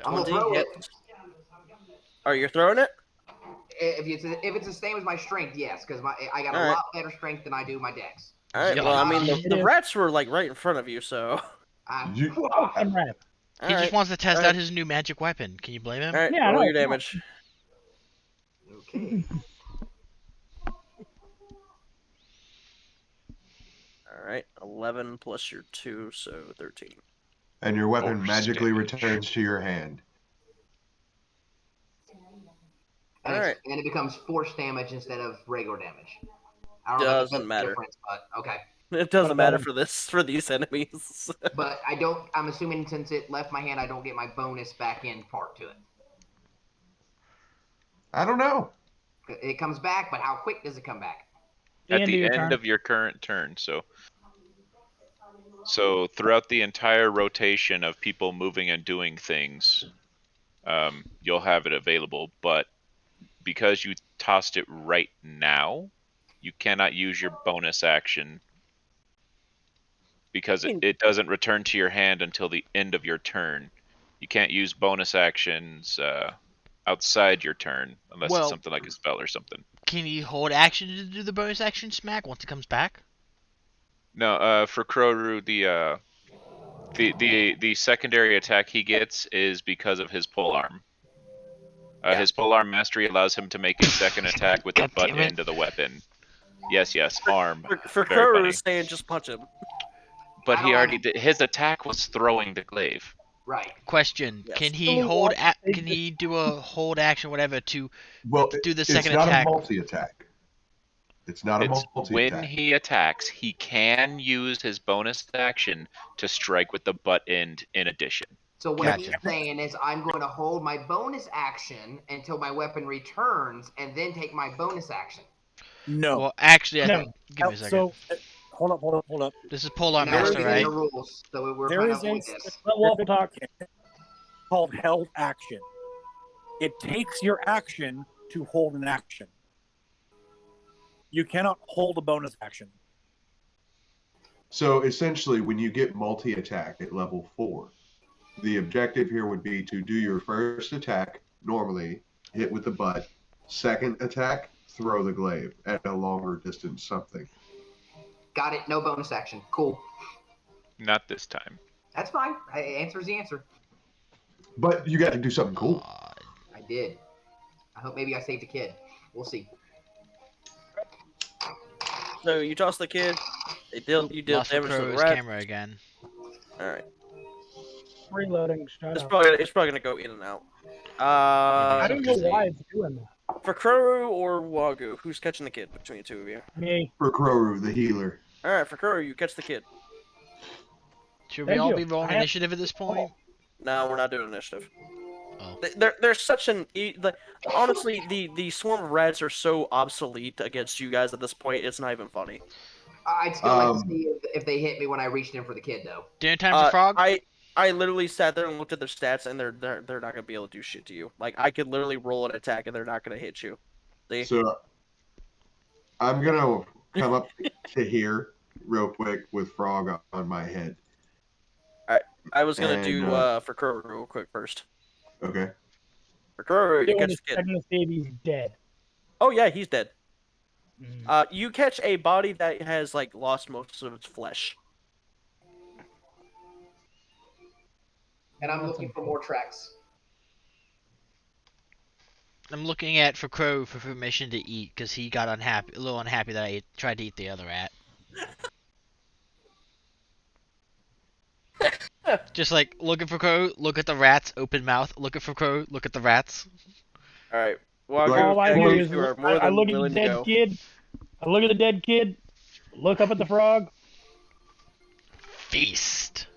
Speaker 2: I'm gonna
Speaker 1: 20
Speaker 2: throw it.
Speaker 1: hits. Oh, you're throwing it?
Speaker 2: If it's the same as my strength, yes, because I got a
Speaker 1: All right.
Speaker 2: lot better strength than I do my dex.
Speaker 1: All right.
Speaker 3: Yeah.
Speaker 1: Well, I mean,
Speaker 5: It
Speaker 1: the
Speaker 5: is.
Speaker 1: rats were like right in front of you, so.
Speaker 4: You,
Speaker 5: Fucking rat.
Speaker 1: All
Speaker 3: He
Speaker 1: right.
Speaker 3: just wants to test
Speaker 1: Go ahead.
Speaker 3: out his new magic weapon. Can you blame him?
Speaker 1: All right.
Speaker 5: Yeah,
Speaker 1: roll
Speaker 5: no,
Speaker 1: your
Speaker 5: come on.
Speaker 1: damage.
Speaker 2: Okay.
Speaker 1: All right. 11 plus your 2, so 13.
Speaker 4: and your weapon
Speaker 6: Force
Speaker 4: magically
Speaker 6: damage.
Speaker 4: returns to your hand.
Speaker 2: And,
Speaker 1: All right.
Speaker 2: and it becomes force damage instead of regular damage. I don't know if that
Speaker 1: Doesn't
Speaker 2: makes a
Speaker 1: matter.
Speaker 2: difference, but okay.
Speaker 1: It doesn't
Speaker 5: about
Speaker 1: matter
Speaker 5: him?
Speaker 1: for these enemies.
Speaker 2: But I don't. I'm assuming since it left my hand, I don't get my bonus back in part to it.
Speaker 4: I don't know.
Speaker 2: It comes back, but how quick does it come back?
Speaker 6: At
Speaker 5: of
Speaker 6: the
Speaker 5: your
Speaker 6: end
Speaker 5: turn.
Speaker 6: of your current turn. So throughout the entire rotation of people moving and doing things, you'll have it available. But because you tossed it right now, you cannot use your bonus action because it doesn't return to your hand until the end of your turn. You can't use bonus actions outside your turn unless
Speaker 3: Well-
Speaker 6: it's something like a spell or something.
Speaker 3: Can he hold action to do the bonus action smack once it comes back?
Speaker 6: No, for Kroru, the secondary attack he gets is because of his polearm.
Speaker 1: Yeah.
Speaker 6: His polearm mastery allows him to make a second attack with the
Speaker 3: God
Speaker 6: butt
Speaker 3: damn it.
Speaker 6: end of the weapon. Yes, arm.
Speaker 1: For
Speaker 6: Very
Speaker 1: Kuro
Speaker 6: funny.
Speaker 1: was saying just punch him.
Speaker 6: But
Speaker 2: I
Speaker 6: he
Speaker 2: don't
Speaker 6: already
Speaker 2: have-
Speaker 6: did. His attack was throwing the glaive.
Speaker 2: Right.
Speaker 3: Question:
Speaker 1: Yes.
Speaker 3: Can he
Speaker 5: Really
Speaker 3: hold?
Speaker 5: want to
Speaker 3: Can he do a hold action, whatever, to
Speaker 4: Well,
Speaker 3: do the
Speaker 4: it's
Speaker 3: second
Speaker 4: not
Speaker 3: attack?
Speaker 4: a multi-attack. It's not a
Speaker 6: It's when
Speaker 4: multi-attack.
Speaker 6: he attacks, he can use his bonus action to strike with the butt end in addition.
Speaker 2: So what
Speaker 3: Gotcha.
Speaker 2: he's saying is I'm going to hold my bonus action until my weapon returns and then take my bonus action.
Speaker 7: No.
Speaker 3: Well, actually, I
Speaker 5: No.
Speaker 3: think. Give me a second.
Speaker 7: So, hold up.
Speaker 3: This is polearm
Speaker 2: Now we're
Speaker 3: master,
Speaker 2: getting
Speaker 3: right?
Speaker 2: the rules, so we're
Speaker 7: There
Speaker 2: trying to
Speaker 7: is a
Speaker 2: avoid this.
Speaker 5: Let Waffle talk.
Speaker 7: called held action. It takes your action to hold an action. You cannot hold a bonus action.
Speaker 4: So essentially, when you get multi-attack at level 4, the objective here would be to do your first attack normally, hit with the butt. Second attack, throw the glaive at a longer distance, something.
Speaker 2: Got it. No bonus action. Cool.
Speaker 6: Not this time.
Speaker 2: That's fine. Answer's the answer.
Speaker 4: But you got to do something cool.
Speaker 2: I did. I hope maybe I saved a kid. We'll see.
Speaker 1: So you toss the kid. You deal
Speaker 3: Lost
Speaker 1: damage to the
Speaker 3: Crow's
Speaker 1: rat.
Speaker 3: camera again.
Speaker 1: All right.
Speaker 5: Reloading. Shut
Speaker 1: It's
Speaker 5: up.
Speaker 1: probably gonna go in and out.
Speaker 5: I
Speaker 3: Yeah,
Speaker 5: don't
Speaker 3: because
Speaker 5: know why it's doing that.
Speaker 1: For Kuro or Wagu, who's catching the kid between the two of you?
Speaker 5: Me.
Speaker 4: For Kroru, the healer.
Speaker 1: All right, for Kuro, you catch the kid.
Speaker 3: Should we
Speaker 5: Thank
Speaker 3: all
Speaker 5: you.
Speaker 3: be rolling
Speaker 5: I have-
Speaker 3: initiative at this point?
Speaker 1: No, we're not doing initiative.
Speaker 3: Oh.
Speaker 1: There's such an honestly, the swarm of rats are so obsolete against you guys at this point. It's not even funny.
Speaker 2: I'd still like to see if they hit me when I reached in for the kid, though.
Speaker 3: Dinner time for Frog?
Speaker 1: I literally sat there and looked at their stats, and they're not gonna be able to do shit to you. Like I could literally roll an attack, and they're not gonna hit you.
Speaker 4: So I'm gonna come up to here real quick with Frog on my head.
Speaker 1: I was gonna
Speaker 4: And,
Speaker 1: do for Kuro real quick first.
Speaker 4: Okay.
Speaker 1: For Kuro, you
Speaker 5: Doing
Speaker 1: catch
Speaker 5: is
Speaker 1: the kid.
Speaker 5: checking to see if he's dead.
Speaker 1: Oh yeah, he's dead.
Speaker 5: Mm.
Speaker 1: You catch a body that has like lost most of its flesh.
Speaker 2: And I'm looking for more tracks.
Speaker 3: I'm looking at for Crow for permission to eat because he got a little unhappy that I tried to eat the other rat. Just like looking for Crow, look at the rats, open mouth. Looking for Crow, look at the rats.
Speaker 1: All right.
Speaker 4: Right.
Speaker 5: All I do
Speaker 1: Wagu,
Speaker 5: is
Speaker 1: you are more
Speaker 5: I
Speaker 1: than
Speaker 5: look at the
Speaker 1: willing to
Speaker 5: dead
Speaker 1: go.
Speaker 5: kid. I look at the dead kid. Look up at the frog.
Speaker 3: Feast.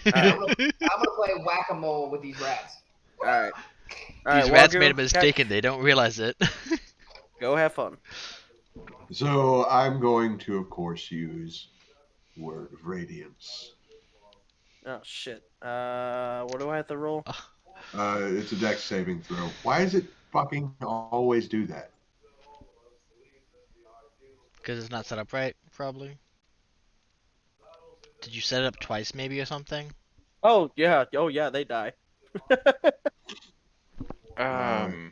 Speaker 2: I'm gonna play whack-a-mole with these rats.
Speaker 1: All right.
Speaker 3: These rats
Speaker 1: Wagu,
Speaker 3: made a mistake and they don't realize it.
Speaker 1: Go have fun.
Speaker 4: So I'm going to, of course, use Word of Radiance.
Speaker 1: Oh shit. What do I have to roll?
Speaker 4: It's a dex saving throw. Why does it fucking always do that?
Speaker 3: Because it's not set up right, probably. Did you set it up twice, maybe, or something?
Speaker 1: Oh yeah, they die. They're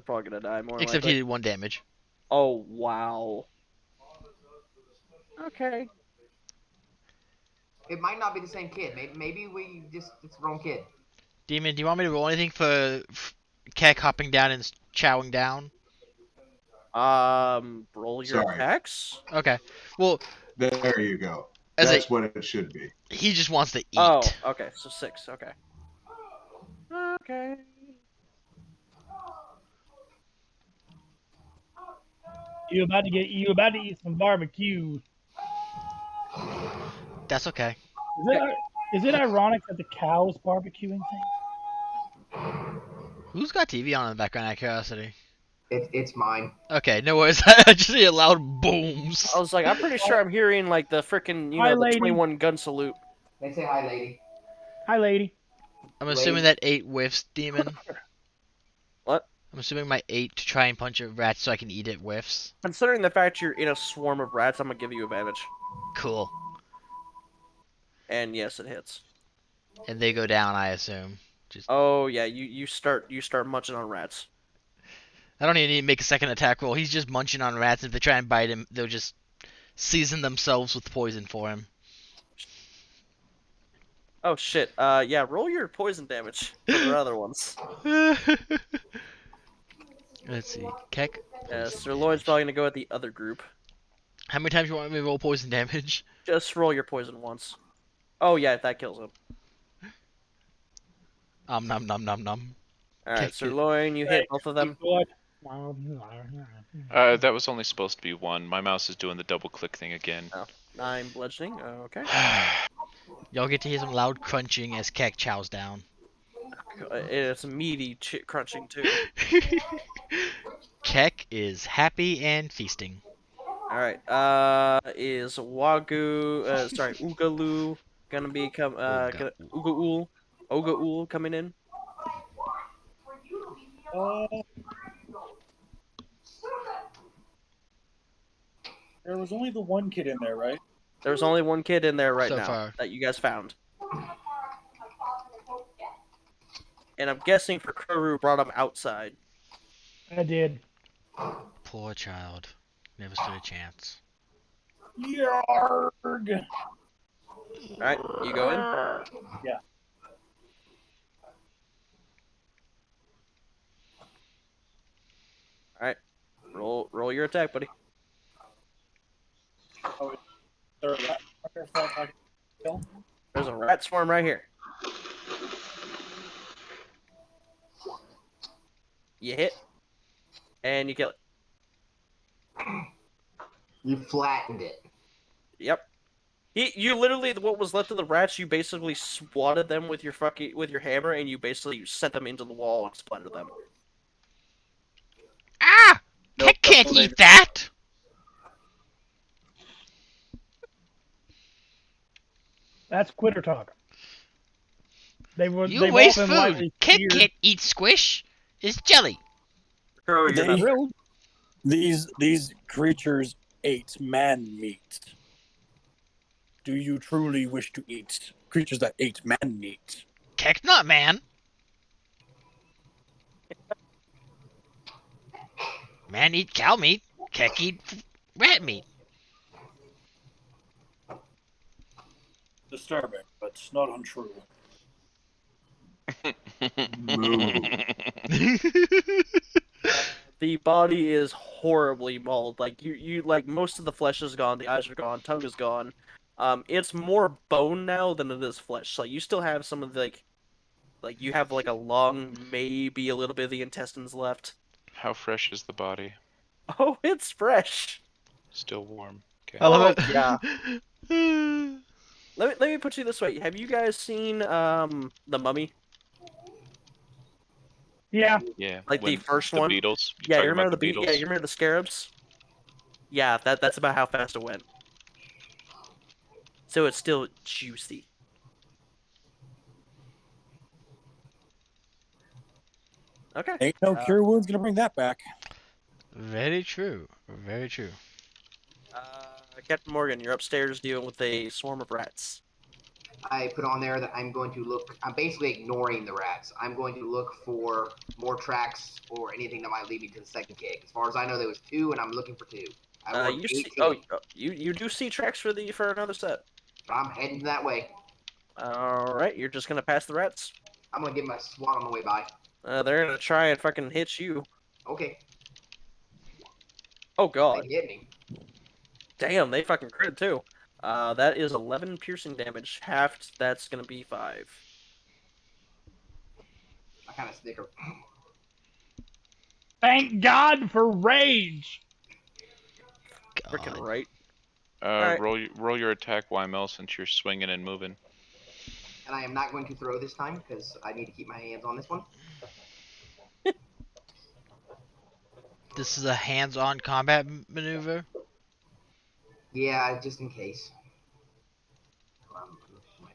Speaker 1: probably gonna die more
Speaker 3: Except
Speaker 1: likely.
Speaker 3: he did 1 damage.
Speaker 1: Oh wow. Okay.
Speaker 2: It might not be the same kid. Maybe it's the wrong kid.
Speaker 3: Demon, do you want me to roll anything for Keck hopping down and chowing down?
Speaker 1: Roll your
Speaker 4: Sorry.
Speaker 1: attacks.
Speaker 3: Okay. Well,
Speaker 4: There you go.
Speaker 3: as
Speaker 4: That's what it should be.
Speaker 3: he just wants to eat.
Speaker 1: Oh, okay. So 6. Okay. Okay.
Speaker 5: You about to eat some barbecue.
Speaker 3: That's okay.
Speaker 5: Is it ironic that the cow's barbecuing thing?
Speaker 3: Who's got TV on in the background, out of curiosity?
Speaker 2: It's mine.
Speaker 3: Okay, no worries. I just hear loud booms.
Speaker 1: I was like, I'm pretty sure I'm hearing like the freaking,
Speaker 5: Hi,
Speaker 1: the
Speaker 5: lady.
Speaker 1: 21 gun salute.
Speaker 2: They say hi, lady.
Speaker 5: Hi, lady.
Speaker 3: I'm assuming that 8 whiffs, Demon.
Speaker 1: What?
Speaker 3: I'm assuming my 8 to try and punch a rat so I can eat it whiffs.
Speaker 1: Considering the fact you're in a swarm of rats, I'm gonna give you advantage.
Speaker 3: Cool.
Speaker 1: And yes, it hits.
Speaker 3: And they go down, I assume.
Speaker 1: Oh yeah, you start munching on rats.
Speaker 3: I don't even need to make a second attack roll. He's just munching on rats. If they try and bite him, they'll just season themselves with poison for him.
Speaker 1: Oh shit. Yeah, roll your poison damage for the other ones.
Speaker 3: Let's see. Keck.
Speaker 1: Sir Lloyd's probably gonna go at the other group.
Speaker 3: How many times you want me to roll poison damage?
Speaker 1: Just roll your poison once. Oh yeah, that kills him.
Speaker 3: Nom nom nom nom.
Speaker 1: Alright, Sir Lloyd, you hit both of them.
Speaker 6: That was only supposed to be 1. My mouse is doing the double click thing again.
Speaker 1: Oh, 9 bludgeoning. Okay.
Speaker 3: Y'all get to hear some loud crunching as Keck chows down.
Speaker 1: It's meaty crunching too.
Speaker 3: Keck is happy and feasting.
Speaker 1: Alright, is Ugalu gonna be Ugaul coming in?
Speaker 7: There was only the one kid in there, right?
Speaker 1: There's only one kid in there right
Speaker 3: So
Speaker 1: now
Speaker 3: far.
Speaker 1: that you guys found. And I'm guessing for Kuru brought him outside.
Speaker 5: I did.
Speaker 3: Poor child. Never stood a chance.
Speaker 5: Yarg.
Speaker 1: Alright, you go in?
Speaker 5: Yeah.
Speaker 1: Alright. Roll your attack, buddy. There's a rat swarm right here. You hit. And you kill it.
Speaker 2: You flattened it.
Speaker 1: Yep. You literally, what was left of the rats, you basically swatted them with your hammer, and you basically sent them into the wall and splattered them.
Speaker 3: Ah!
Speaker 7: Nope,
Speaker 3: Keck can't
Speaker 7: that's
Speaker 3: eat that!
Speaker 5: That's quitter talk. They've
Speaker 3: You
Speaker 5: all
Speaker 3: waste
Speaker 5: been
Speaker 3: food!
Speaker 5: lightly
Speaker 3: Keck
Speaker 5: seared.
Speaker 3: can't eat squish! It's jelly!
Speaker 1: Kuro, you're
Speaker 7: They-
Speaker 1: not real.
Speaker 7: These creatures ate man meat. Do you truly wish to eat creatures that ate man meat?
Speaker 3: Keck not man! Man eat cow meat, Keck eat rat meat.
Speaker 7: Disturbing, but not untrue.
Speaker 4: Moo.
Speaker 1: The body is horribly mauled. Like you like most of the flesh is gone, the eyes are gone, tongue is gone. It's more bone now than it is flesh. Like you still have some of the like you have like a lung, maybe a little bit of the intestines left.
Speaker 6: How fresh is the body?
Speaker 1: Oh, it's fresh.
Speaker 6: Still warm. Okay.
Speaker 3: I love
Speaker 1: Oh,
Speaker 3: it.
Speaker 1: yeah. Let me put you this way. Have you guys seen The Mummy?
Speaker 5: Yeah.
Speaker 6: Yeah.
Speaker 1: Like the
Speaker 6: when
Speaker 1: first
Speaker 6: the
Speaker 1: one?
Speaker 6: beetles.
Speaker 1: Yeah, you
Speaker 6: talking
Speaker 1: remember
Speaker 6: about
Speaker 1: the
Speaker 6: beetles?
Speaker 1: Yeah, you remember the scarabs? Yeah, that's about how fast it went. So it's still juicy. Okay.
Speaker 7: Ain't no cure wounds gonna bring that back.
Speaker 3: Very true. Very true.
Speaker 1: Captain Morgan, you're upstairs dealing with a swarm of rats.
Speaker 2: I put on there that I'm going to look. I'm basically ignoring the rats. I'm going to look for more tracks or anything that might lead me to the second cave. As far as I know, there was 2, and I'm looking for 2. I rolled
Speaker 1: You
Speaker 2: 18.
Speaker 1: see? You do see tracks for another set.
Speaker 2: I'm heading that way.
Speaker 1: All right, you're just gonna pass the rats.
Speaker 2: I'm gonna give him a swat on the way by.
Speaker 1: They're gonna try and fucking hit you.
Speaker 2: Okay.
Speaker 1: Oh
Speaker 2: They
Speaker 1: god,
Speaker 2: hit me.
Speaker 1: damn, they fucking crit too. That is 11 piercing damage. Halved, that's gonna be 5.
Speaker 2: I kind of snicker.
Speaker 5: Thank God for rage.
Speaker 1: Freaking
Speaker 3: God.
Speaker 1: right. Alright.
Speaker 6: Roll your attack, YML, since you're swinging and moving.
Speaker 2: And I am not going to throw this time because I need to keep my hands on this one.
Speaker 3: This is a hands-on combat maneuver.
Speaker 2: Yeah, just in case.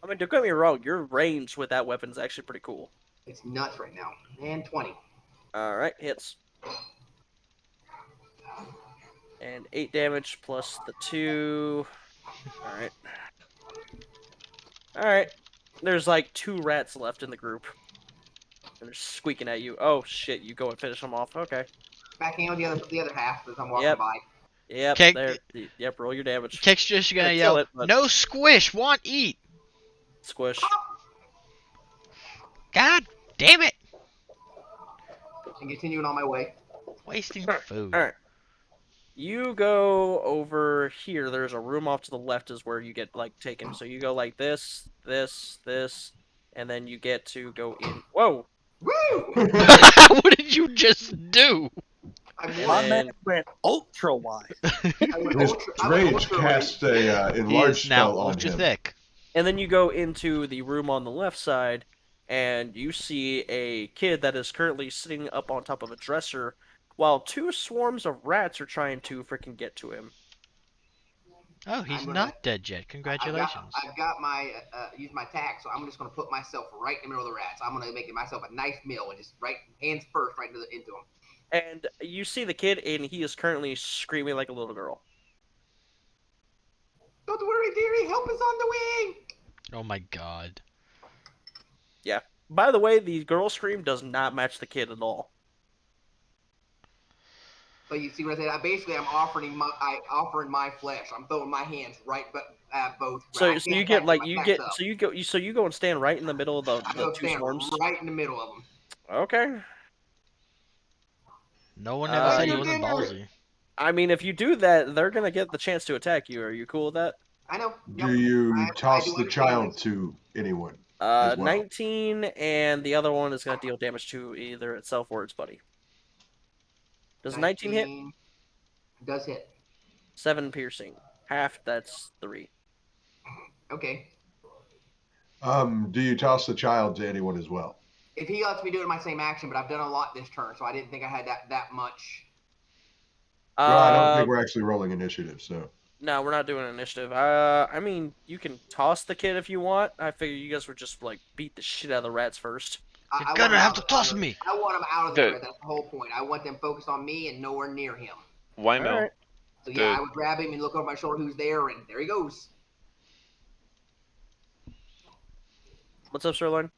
Speaker 1: I mean, don't get me wrong, your range with that weapon is actually pretty cool.
Speaker 2: It's nuts right now. And 20.
Speaker 1: Alright, hits. And 8 damage plus the 2. Alright. Alright. There's like 2 rats left in the group. And they're squeaking at you. Oh shit, you go and finish them off. Okay.
Speaker 2: Backing out the other half as I'm walking
Speaker 1: Yep.
Speaker 2: by.
Speaker 1: Yep,
Speaker 3: Okay.
Speaker 1: there. Yep, roll your damage.
Speaker 3: Kick's just gonna
Speaker 1: Kill
Speaker 3: yell,
Speaker 1: it, but-
Speaker 3: "No squish, want eat."
Speaker 1: Squish.
Speaker 3: God damn it!
Speaker 2: And continuing on my way.
Speaker 3: Wasting
Speaker 1: Alright,
Speaker 3: food.
Speaker 1: Alright. You go over here. There's a room off to the left is where you get, like, taken. So you go like this, and then you get to go in. Whoa!
Speaker 2: Woo!
Speaker 3: What did you just do?
Speaker 2: I'm
Speaker 1: And
Speaker 7: My
Speaker 1: then-
Speaker 7: man went ultra wide.
Speaker 4: His rage cast a
Speaker 3: He
Speaker 4: enlarged
Speaker 3: is now
Speaker 4: spell on
Speaker 3: ultra
Speaker 4: him.
Speaker 3: thick.
Speaker 1: And then you go into the room on the left side, and you see a kid that is currently sitting up on top of a dresser, while 2 swarms of rats are trying to freaking get to him.
Speaker 3: Oh, he's
Speaker 2: I'm gonna-
Speaker 3: not dead yet. Congratulations.
Speaker 2: I've got my use my attack, so I'm just gonna put myself right in the middle of the rats. I'm gonna make myself a nice meal and just right hands first right into them.
Speaker 1: And you see the kid, and he is currently screaming like a little girl.
Speaker 2: Don't worry, dearie. Help is on the way.
Speaker 3: Oh my god.
Speaker 1: By the way, the girl scream does not match the kid at all.
Speaker 2: So you see what I said? Basically, I'm offering my flesh. I'm throwing my hands right, both.
Speaker 1: So,
Speaker 2: rats.
Speaker 1: so you
Speaker 2: Can't
Speaker 1: get
Speaker 2: attack
Speaker 1: like
Speaker 2: my
Speaker 1: you
Speaker 2: backs
Speaker 1: get
Speaker 2: up.
Speaker 1: so you go and stand right in the middle of
Speaker 2: I
Speaker 1: the
Speaker 2: go
Speaker 1: 2
Speaker 2: stand
Speaker 1: swarms.
Speaker 2: right in the middle of them.
Speaker 1: Okay.
Speaker 3: No one ever said he
Speaker 2: you're
Speaker 3: wasn't
Speaker 2: dinner.
Speaker 3: ballsy.
Speaker 1: I mean, if you do that, they're gonna get the chance to attack you. Are you cool with that?
Speaker 2: I know.
Speaker 4: Do you
Speaker 2: I
Speaker 4: toss
Speaker 2: do
Speaker 4: the
Speaker 2: understand
Speaker 4: child
Speaker 2: this.
Speaker 4: to anyone? As well.
Speaker 1: 19, and the other one is gonna deal damage to either itself or its buddy. Does 19 hit?
Speaker 2: Does hit.
Speaker 1: 7 piercing. Half, that's 3.
Speaker 2: Okay.
Speaker 4: Do you toss the child to anyone as well?
Speaker 2: If he lets me do it in my same action, but I've done a lot this turn, so I didn't think I had that much.
Speaker 4: Well, I don't think we're actually rolling initiative, so.
Speaker 1: No, we're not doing initiative. I mean, you can toss the kid if you want. I figure you guys would just, like, beat the shit out of the rats first.
Speaker 3: You're
Speaker 2: I
Speaker 3: gonna
Speaker 2: want
Speaker 3: have
Speaker 2: him
Speaker 3: to
Speaker 2: out
Speaker 3: toss
Speaker 2: of-
Speaker 3: me.
Speaker 2: I want him out of the
Speaker 6: The-
Speaker 2: thread. That's the whole point. I want them focused on me and nowhere near him.
Speaker 6: YML.
Speaker 1: Alright.
Speaker 2: So yeah,
Speaker 6: The-
Speaker 2: I would grab him and look over my shoulder who's there, and there he goes.
Speaker 1: What's up, Sirloin?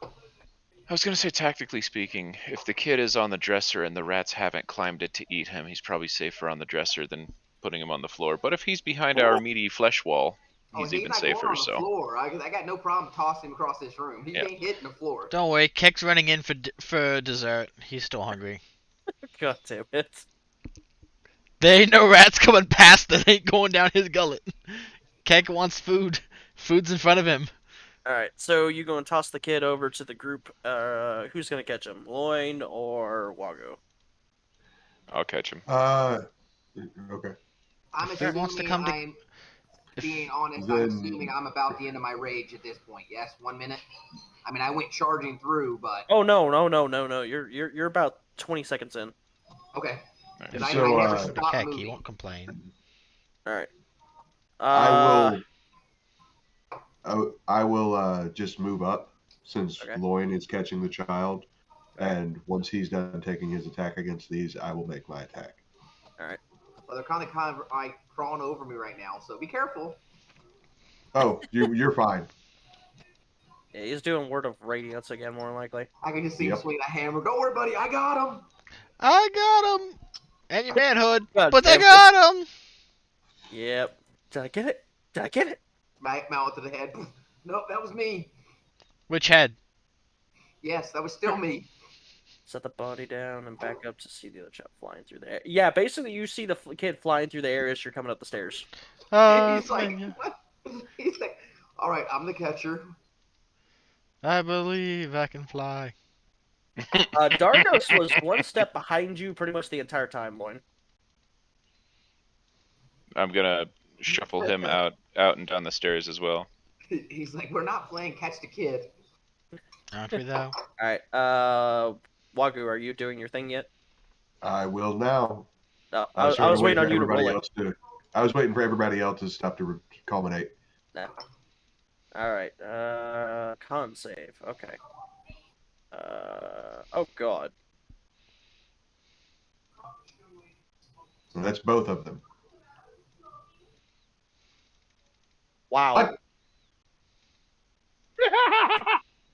Speaker 6: I was gonna say, tactically speaking, if the kid is on the dresser and the rats haven't climbed it to eat him, he's probably safer on the dresser than putting him on the floor. But if he's behind our meaty flesh wall, he's even
Speaker 2: not going
Speaker 6: safer.
Speaker 2: on the
Speaker 6: So
Speaker 2: floor. I got no problem tossing him across this room. He ain't hitting the floor.
Speaker 3: Don't worry, Kick's running in for dessert. He's still hungry.
Speaker 1: God damn it.
Speaker 3: There ain't no rats coming past that ain't going down his gullet. Keck wants food. Food's in front of him.
Speaker 1: Alright, so you go and toss the kid over to the group. Who's gonna catch him? Loin or Wago?
Speaker 6: I'll catch him.
Speaker 4: Okay.
Speaker 2: I'm
Speaker 3: If he wants to
Speaker 2: assuming
Speaker 3: come to-
Speaker 2: I'm being honest.
Speaker 4: Then-
Speaker 2: I'm assuming I'm about the end of my rage at this point. Yes, 1 minute. I mean, I went charging through, but
Speaker 1: Oh no. You're about 20 seconds in.
Speaker 2: okay.
Speaker 6: Alright.
Speaker 2: 'Cause
Speaker 4: So,
Speaker 2: I never
Speaker 3: For
Speaker 2: stopped
Speaker 3: Keck, he
Speaker 2: moving.
Speaker 3: won't complain.
Speaker 1: Alright.
Speaker 4: I will just move up since
Speaker 1: Okay.
Speaker 4: Loin is catching the child, and once he's done taking his attack against these, I will make my attack.
Speaker 2: Well, they're kind of like crawling over me right now, so be careful.
Speaker 4: Oh, you're fine.
Speaker 1: Yeah, he's doing Word of Radiance again, more than likely.
Speaker 2: I can just see him
Speaker 4: Yep.
Speaker 2: swinging a hammer. Don't worry, buddy. I got him.
Speaker 3: I got him! And your manhood,
Speaker 1: God
Speaker 3: but I
Speaker 1: damn it.
Speaker 3: got him!
Speaker 1: Yep. Did I get it? Did I get it?
Speaker 2: Mallet to the head. Nope, that was me.
Speaker 3: Which head?
Speaker 2: Yes, that was still me.
Speaker 1: Set the body down and back up to see the other child flying through the air. Yeah, basically you see the kid flying through the air as you're coming up the stairs.
Speaker 2: He's
Speaker 3: It's
Speaker 2: like,
Speaker 3: me.
Speaker 2: what? He's like, all right, I'm the catcher.
Speaker 3: I believe I can fly.
Speaker 1: Dargos was one step behind you pretty much the entire time, Loin.
Speaker 6: I'm gonna shuffle him out and down the stairs as well.
Speaker 2: He's like, we're not playing catch the kid.
Speaker 3: Aren't we though?
Speaker 1: Alright, Wagyu, are you doing your thing yet?
Speaker 4: I will now.
Speaker 1: No, I was
Speaker 4: sort of
Speaker 1: waiting on
Speaker 4: for
Speaker 1: you to roll
Speaker 4: everybody
Speaker 1: it.
Speaker 4: else I was waiting for everybody else's stuff to culminate.
Speaker 1: No. Alright, con save. Okay. Oh god.
Speaker 4: So that's both of them.
Speaker 1: Wow.
Speaker 4: What?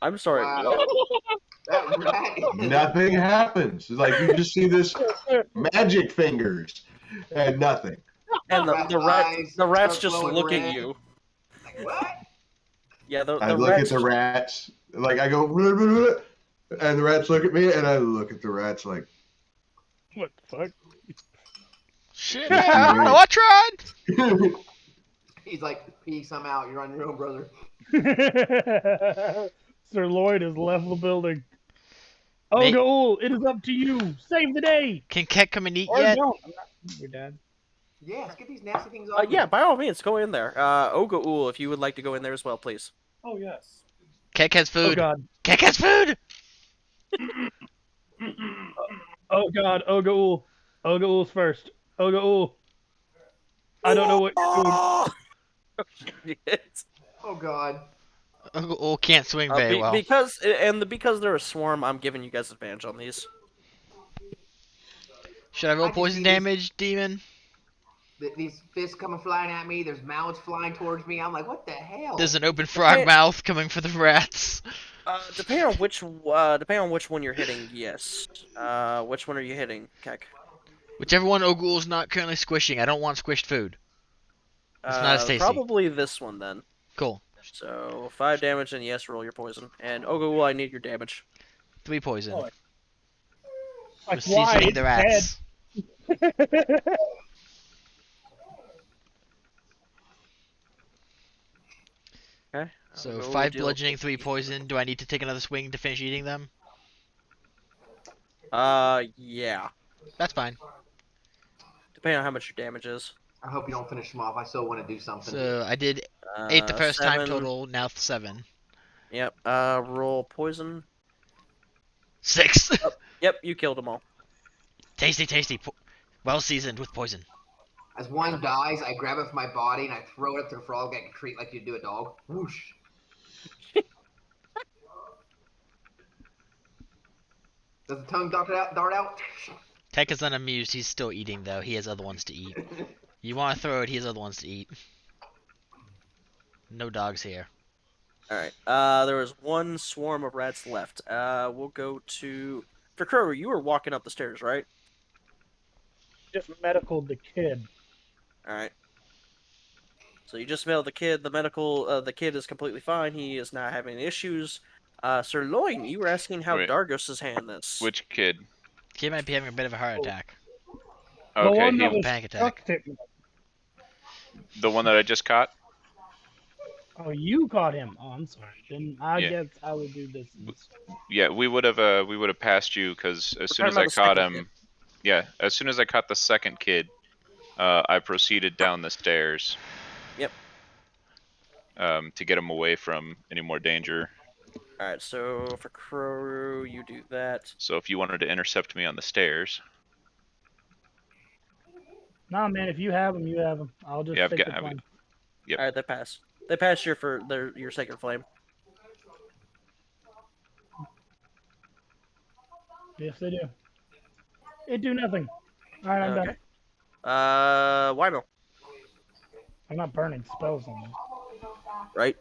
Speaker 1: I'm sorry.
Speaker 2: Wow. That rat is-
Speaker 4: Nothing happens. It's like you just see this magic fingers and nothing.
Speaker 1: And the
Speaker 2: eyes
Speaker 1: rat's
Speaker 2: start
Speaker 1: just
Speaker 2: glowing
Speaker 1: look at
Speaker 2: red.
Speaker 1: you.
Speaker 2: Like, what?
Speaker 1: Yeah, the
Speaker 4: I look
Speaker 1: rat's
Speaker 4: at the rats, like I go, "Blah, blah, blah," and the rats look at me, and I look at the rats like,
Speaker 5: What the fuck?
Speaker 3: Shit,
Speaker 4: Yeah,
Speaker 3: yeah, I don't
Speaker 4: right.
Speaker 3: know, I tried!
Speaker 2: He's like, peace, I'm out. You're on your own, brother.
Speaker 5: Sir Lloyd has left the building.
Speaker 3: Make-
Speaker 5: Ogaul, it is up to you. Save the day.
Speaker 3: Can Ket come and eat
Speaker 5: Or
Speaker 3: yet?
Speaker 5: don't. I'm not your dad.
Speaker 2: Yes, get these nasty things off.
Speaker 1: yeah,
Speaker 2: me.
Speaker 1: by all means, go in there. Ogaul, if you would like to go in there as well, please.
Speaker 7: Oh yes.
Speaker 3: Ket has
Speaker 5: Oh
Speaker 3: food.
Speaker 5: god.
Speaker 3: Ket has food!
Speaker 5: Oh god. Ogaul. Ogaul's first. Ogaul. I don't know what you're doing.
Speaker 1: Yes.
Speaker 2: Oh God.
Speaker 3: Oh, can't swing very well.
Speaker 1: Because they're a swarm, I'm giving you guys advantage on these.
Speaker 3: Should I roll
Speaker 2: I can
Speaker 3: poison
Speaker 2: see this.
Speaker 3: damage, demon?
Speaker 2: These fists coming flying at me. There's mouths flying towards me. I'm like, what the hell?
Speaker 3: There's an open frog mouth coming for the rats.
Speaker 1: Depending on which one you're hitting, yes. Which one are you hitting, Kek?
Speaker 3: Whichever one Ogul's not currently squishing. I don't want squished food. It's not as tasty.
Speaker 1: Probably this one then.
Speaker 3: Cool.
Speaker 1: So 5 damage, and yes, roll your poison. And Ogaul, I need your damage.
Speaker 3: 3 poison.
Speaker 5: Oh,
Speaker 3: For
Speaker 5: Like, why?
Speaker 3: seasoning
Speaker 5: It's
Speaker 3: the rats.
Speaker 5: dead.
Speaker 1: Okay.
Speaker 3: So
Speaker 1: Ogaul
Speaker 3: 5
Speaker 1: deal-
Speaker 3: bludgeoning, 3 poison. Do I need to take another swing to finish eating them?
Speaker 1: Yeah.
Speaker 3: That's fine.
Speaker 1: Depending on how much your damage is.
Speaker 2: I hope you don't finish them off. I still want to do something.
Speaker 3: So I did 8 the first time
Speaker 1: 7.
Speaker 3: total, now 7.
Speaker 1: Yep. Roll poison.
Speaker 3: 6!
Speaker 1: Yep, you killed them all.
Speaker 3: Tasty, tasty. Well seasoned with poison.
Speaker 2: As one dies, I grab it from my body and I throw it up to the frog like a treat, like you do a dog. Whoosh. Does the tongue dart out?
Speaker 3: Tech is unamused. He's still eating, though. He has other ones to eat. You want to throw it, he has other ones to eat. No dogs here.
Speaker 1: Alright. There was one swarm of rats left. We'll go to... For Crow, you were walking up the stairs, right?
Speaker 5: Just medicaled the kid.
Speaker 1: Alright. So you just mailed the kid. The kid is completely fine. He is not having any issues. Sir Loin, you were asking how
Speaker 6: Wait.
Speaker 1: Dargos is handling this.
Speaker 6: Which kid?
Speaker 3: Kid might be having a bit of a heart attack.
Speaker 5: The
Speaker 6: Okay,
Speaker 5: one that was
Speaker 3: panic attack.
Speaker 5: stuck to-
Speaker 6: the one that I just caught.
Speaker 5: Oh, you caught him. Oh, I'm sorry. Then I
Speaker 6: Yeah.
Speaker 5: guess I would do this.
Speaker 6: Yeah, we would have passed you because as soon
Speaker 1: talking
Speaker 6: as I
Speaker 1: about the
Speaker 6: caught
Speaker 1: second
Speaker 6: him, yeah, as soon as I caught the second kid, I proceeded down the stairs.
Speaker 1: Yep.
Speaker 6: To get him away from any more danger.
Speaker 1: Alright, so for Crow, you do that.
Speaker 6: So if you wanted to intercept me on the stairs,
Speaker 5: Nah, man. If you have him, you have him. I'll just
Speaker 6: Yeah, I've
Speaker 5: take
Speaker 6: got-
Speaker 5: the
Speaker 6: I've-
Speaker 5: plane.
Speaker 6: Yep.
Speaker 1: Alright, they pass. They pass your Sacred Flame.
Speaker 5: Yes, they do. It do nothing. All right, I'm
Speaker 1: Okay.
Speaker 5: done.
Speaker 1: Wymill,
Speaker 5: I'm not burning spells on them.
Speaker 1: right?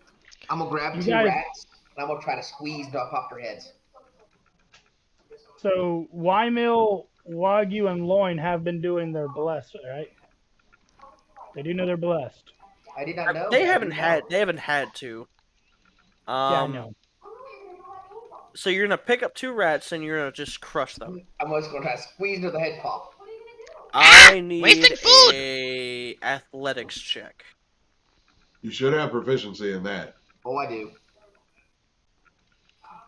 Speaker 2: I'm gonna grab
Speaker 5: You
Speaker 2: 2
Speaker 5: guys-
Speaker 2: rats and I'm gonna try to squeeze to pop their heads.
Speaker 5: So Wymill, Wagyu, and Loin have been doing their blessed, right? They do know they're blessed.
Speaker 2: I did not know.
Speaker 1: They
Speaker 2: but I
Speaker 1: haven't
Speaker 2: do
Speaker 1: had.
Speaker 2: know.
Speaker 1: They haven't had to.
Speaker 5: Yeah, I know.
Speaker 1: So you're gonna pick up 2 rats and you're gonna just crush them.
Speaker 2: I'm just gonna try to squeeze into the head pop.
Speaker 1: I need
Speaker 3: wasting food!
Speaker 1: a athletics check.
Speaker 4: You should have proficiency in that.
Speaker 2: Oh, I do.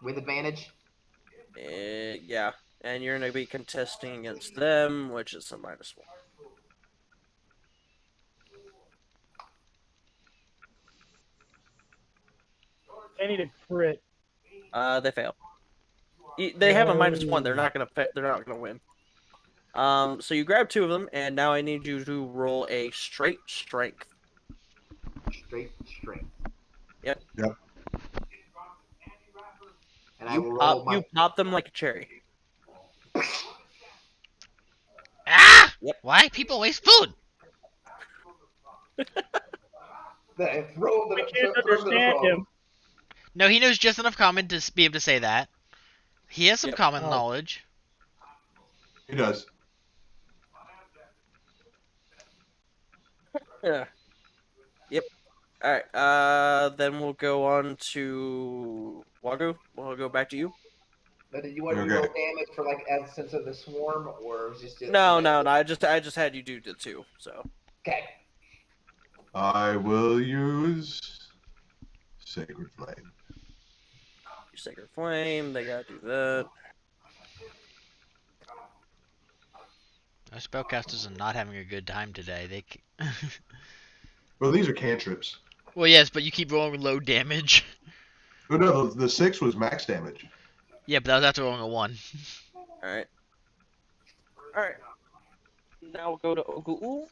Speaker 2: With advantage.
Speaker 1: Yeah, and you're gonna be contesting against them, which is a -1.
Speaker 5: They need a crit.
Speaker 1: They fail. They have a -1. They're not gonna. They're not gonna win. So you grab 2 of them, and now I need you to roll a straight strength.
Speaker 2: Straight strength.
Speaker 1: Yep.
Speaker 4: Yep.
Speaker 2: And I will roll my.
Speaker 1: You pop them like a cherry.
Speaker 3: Ah!
Speaker 1: Yep.
Speaker 3: Why people waste food?
Speaker 2: Then throw the.
Speaker 5: I can't
Speaker 2: throw the
Speaker 5: understand
Speaker 2: frog.
Speaker 5: him.
Speaker 3: No, he knows just enough common to be able to say that. He has some
Speaker 1: Yep.
Speaker 3: common
Speaker 5: Oh.
Speaker 3: knowledge.
Speaker 4: He does.
Speaker 1: Yeah. Yep. All right. Then we'll go on to Wagu. We'll go back to you.
Speaker 2: But did you want to
Speaker 4: Okay.
Speaker 2: roll damage for like essence of the swarm, or was just
Speaker 1: No. I just had you do the 2. So.
Speaker 2: Okay.
Speaker 4: I will use Sacred Flame.
Speaker 1: You Sacred Flame. They gotta do that.
Speaker 3: Our spellcasters are not having a good time today.
Speaker 4: Well, these are cantrips.
Speaker 3: Well, yes, but you keep rolling low damage.
Speaker 4: Oh no, the 6 was max damage.
Speaker 3: Yeah, but that was after rolling a 1.
Speaker 1: All right. Now we'll go to Ogu'ul,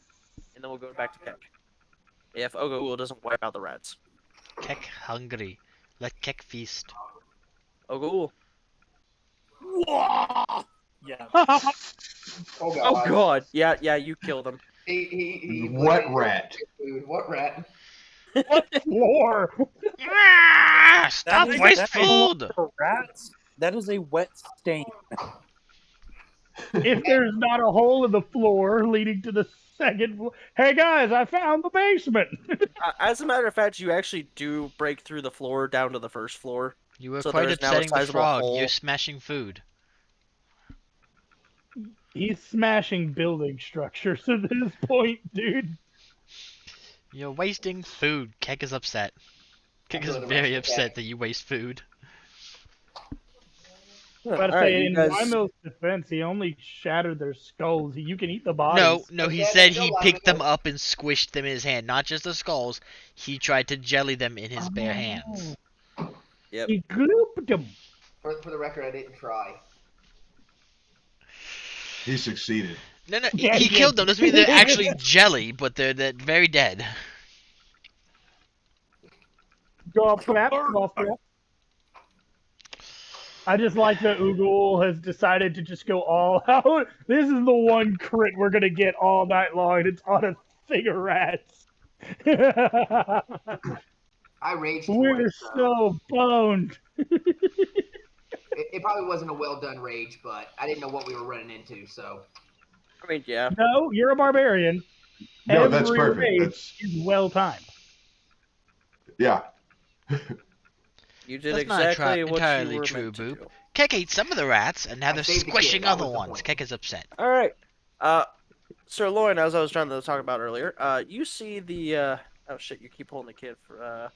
Speaker 1: and then we'll go back to Keck. If Ogu'ul doesn't wipe out the rats.
Speaker 3: Keck hungry. Let Keck feast.
Speaker 1: Ogu'ul.
Speaker 7: Yeah.
Speaker 2: Oh
Speaker 1: Oh
Speaker 2: god.
Speaker 1: god. Yeah, you killed him.
Speaker 2: He
Speaker 4: What rat?
Speaker 2: Food. What rat?
Speaker 5: Floor.
Speaker 3: Ah, stop
Speaker 7: That is-
Speaker 3: waste
Speaker 7: that is
Speaker 3: food!
Speaker 7: For rats, that is a wet stain.
Speaker 5: If there's not a hole in the floor leading to the second floor. Hey guys, I found the basement.
Speaker 1: As a matter of fact, you actually do break through the floor down to the first floor.
Speaker 3: You were
Speaker 1: So
Speaker 3: quite
Speaker 1: there's now a
Speaker 3: upsetting the
Speaker 1: sizable
Speaker 3: frog.
Speaker 1: hole.
Speaker 3: You're smashing food.
Speaker 5: He's smashing building structures at this point, dude.
Speaker 3: You're wasting food. Keck is upset. Keck is
Speaker 2: After the
Speaker 3: very
Speaker 2: rest of
Speaker 3: upset
Speaker 2: Keck.
Speaker 3: that you waste food.
Speaker 5: But
Speaker 1: Alright,
Speaker 5: say,
Speaker 1: you
Speaker 5: in
Speaker 1: guys.
Speaker 5: Wymill's defense, he only shattered their skulls. You can eat the bodies.
Speaker 3: No, he
Speaker 2: Okay,
Speaker 3: said
Speaker 2: go
Speaker 3: he
Speaker 2: on,
Speaker 3: picked
Speaker 2: go.
Speaker 3: them up and squished them in his hand. Not just the skulls. He tried to jelly them in his bare hands.
Speaker 1: Yep.
Speaker 5: He glooped them.
Speaker 2: For the record, I didn't try.
Speaker 4: He succeeded.
Speaker 3: No,
Speaker 5: Yeah,
Speaker 3: he
Speaker 5: he
Speaker 3: killed
Speaker 5: did.
Speaker 3: them. Doesn't mean they're actually jelly, but they're very dead.
Speaker 5: Go off crap. Go off crap. I just like that Ugul has decided to just go all out. This is the one crit we're gonna get all night long. It's on a thing of rats.
Speaker 2: I raged for
Speaker 5: We're
Speaker 2: it.
Speaker 5: so boned.
Speaker 2: It probably wasn't a well done rage, but I didn't know what we were running into. So
Speaker 1: I mean, yeah.
Speaker 5: No, you're a barbarian.
Speaker 4: No, that's
Speaker 5: Every
Speaker 4: perfect.
Speaker 5: rage
Speaker 4: That's
Speaker 5: is well timed.
Speaker 4: yeah.
Speaker 1: You did
Speaker 3: That's not
Speaker 1: exactly what
Speaker 3: entirely
Speaker 1: you were
Speaker 3: true,
Speaker 1: meant to
Speaker 3: Boop.
Speaker 1: do.
Speaker 3: Keck ate some of the rats, and now
Speaker 2: I
Speaker 3: they're
Speaker 2: saved the kid,
Speaker 3: squishing
Speaker 2: that
Speaker 3: other
Speaker 2: was the
Speaker 3: ones.
Speaker 2: point.
Speaker 3: Keck is upset.
Speaker 1: All right. Sir Loin, as I was trying to talk about earlier, you see the oh shit, you keep holding the kid for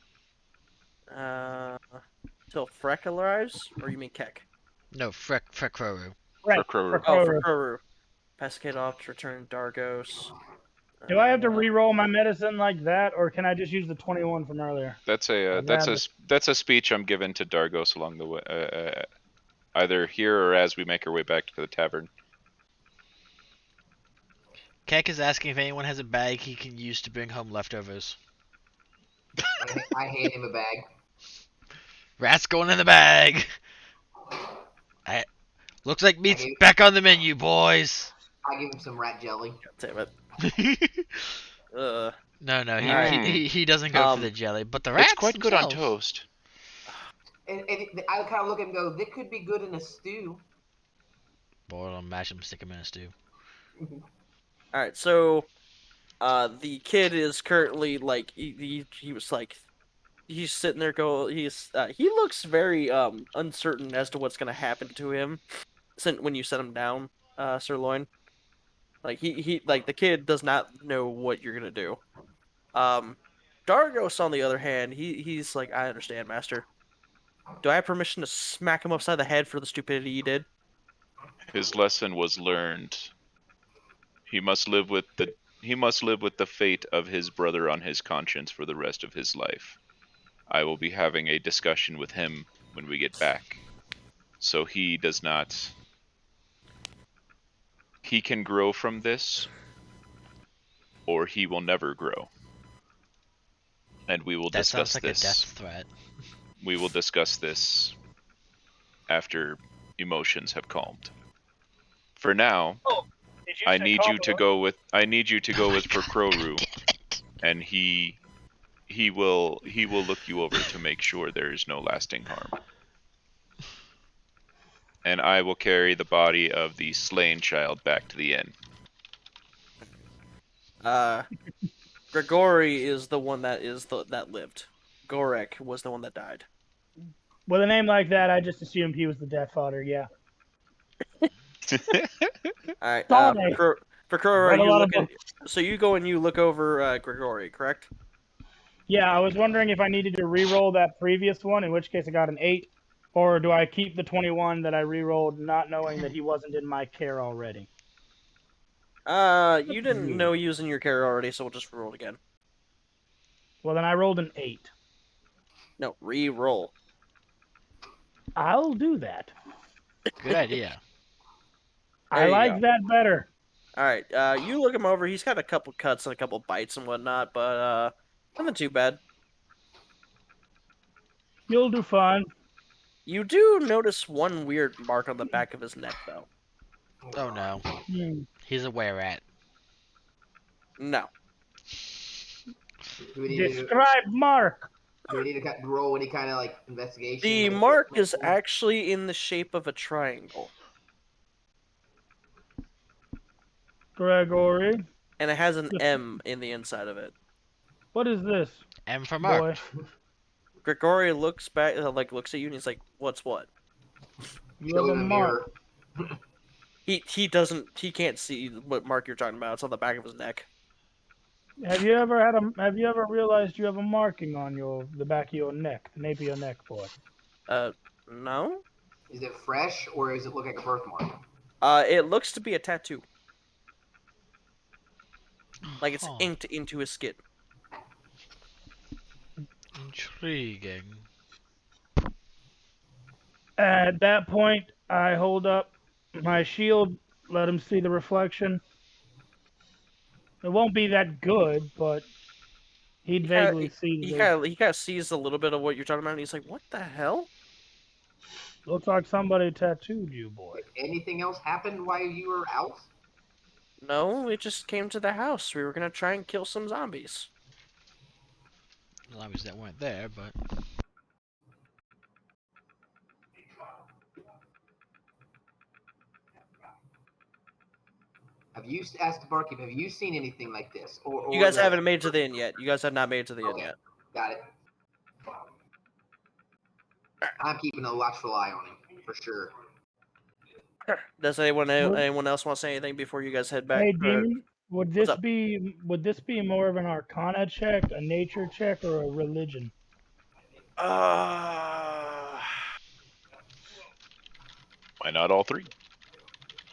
Speaker 1: till Freck arrives, or you mean Keck?
Speaker 3: No, Frekroru.
Speaker 5: Right.
Speaker 6: Frekroru.
Speaker 1: Oh,
Speaker 5: Frekroru.
Speaker 1: Frekroru. Pass the kid off to return Dargos.
Speaker 5: Do I have to re-roll my medicine like that, or can I just use the 21 from earlier?
Speaker 6: That's a
Speaker 5: I'd
Speaker 6: that's
Speaker 5: rather-
Speaker 6: that's a speech I'm given to Dargos along the way, either here or as we make our way back to the tavern.
Speaker 3: Keck is asking if anyone has a bag he can use to bring home leftovers.
Speaker 2: I hand him a bag.
Speaker 3: Rats going in the bag. Looks like meat's back on the menu, boys.
Speaker 2: I give him some rat jelly.
Speaker 1: Damn it.
Speaker 3: no, he doesn't go for the jelly, but the rats
Speaker 6: It's quite good on
Speaker 3: themselves.
Speaker 6: toast.
Speaker 2: And I kind of look at him and go, "This could be good in a stew."
Speaker 3: Boil them, mash them, stick them in a stew.
Speaker 1: All right, so the kid is currently like he was like he's sitting there he looks very uncertain as to what's gonna happen to him when you set him down, Sirloin. Like he like the kid does not know what you're gonna do. Dargos on the other hand, he's like, I understand, Master. Do I have permission to smack him upside the head for the stupidity he did?
Speaker 6: His lesson was learned. He must live with the fate of his brother on his conscience for the rest of his life. I will be having a discussion with him when we get back. So he does not. He can grow from this, or he will never grow. And we will
Speaker 3: That
Speaker 6: discuss
Speaker 3: sounds like
Speaker 6: this.
Speaker 3: a death threat.
Speaker 6: We will discuss this after emotions have calmed. For now,
Speaker 5: Did you
Speaker 6: I
Speaker 5: say
Speaker 6: need you to
Speaker 5: combo?
Speaker 6: go with for Kroru, and he will look you over to make sure there is no lasting harm. And I will carry the body of the slain child back to the inn.
Speaker 1: Grigori is the one that lived. Gorek was the one that died.
Speaker 5: With a name like that, I just assumed he was the death fodder. Yeah.
Speaker 1: All right.
Speaker 5: Sorry.
Speaker 1: For Krora,
Speaker 5: Read a
Speaker 1: you
Speaker 5: lot of
Speaker 1: look at. So you go and you look over Grigori, correct?
Speaker 5: Yeah, I was wondering if I needed to re-roll that previous one, in which case I got an 8, or do I keep the 21 that I re-rolled, not knowing that he wasn't in my care already?
Speaker 1: You didn't know he was in your care already, so we'll just roll it again.
Speaker 5: Well, then I rolled an 8.
Speaker 1: No, re-roll.
Speaker 5: I'll do that.
Speaker 3: Good idea.
Speaker 5: I like that better.
Speaker 1: All right. You look him over. He's got a couple cuts and a couple bites and whatnot, but nothing too bad.
Speaker 5: You'll do fine.
Speaker 1: You do notice one weird mark on the back of his neck, though.
Speaker 3: Oh no.
Speaker 5: Hmm.
Speaker 3: He's a were-rat.
Speaker 1: No.
Speaker 2: Do we need to,
Speaker 5: Describe Mark.
Speaker 2: do we need to roll any kind of like investigation?
Speaker 1: The mark is actually in the shape of a triangle,
Speaker 5: Gregory.
Speaker 1: and it has an M in the inside of it.
Speaker 5: What is this,
Speaker 3: M for Mark.
Speaker 5: boy?
Speaker 1: Grigori looks back, looks at you, and he's like, "What's what?"
Speaker 5: You have a mark.
Speaker 1: He can't see what mark you're talking about. It's on the back of his neck.
Speaker 5: Have you ever realized you have a marking on the back of your neck, the nape of your neck, boy?
Speaker 1: No.
Speaker 2: Is it fresh or does it look like a birthmark?
Speaker 1: It looks to be a tattoo. Like it's
Speaker 3: Huh.
Speaker 1: inked into his skin.
Speaker 3: Intriguing.
Speaker 5: At that point, I hold up my shield, let him see the reflection. It won't be that good, but he'd vaguely see.
Speaker 1: He kind of sees a little bit of what you're talking about, and he's like, "What the hell?"
Speaker 5: Looks like somebody tattooed you, boy.
Speaker 2: Anything else happened while you were out?
Speaker 1: No, we just came to the house. We were gonna try and kill some zombies.
Speaker 3: Zombies that weren't there, but
Speaker 2: Have you asked the barkeep? Have you seen anything like this? Or
Speaker 1: You guys haven't made it to the inn yet. You guys have not made it to the inn
Speaker 2: Okay.
Speaker 1: yet.
Speaker 2: Got it. I'm keeping a watchful eye on him for sure.
Speaker 1: Does anyone else want to say anything before you guys head back?
Speaker 5: Hey, Demon, would this
Speaker 1: up?
Speaker 5: be more of an Arcana check, a Nature check, or a Religion?
Speaker 6: Why not all three?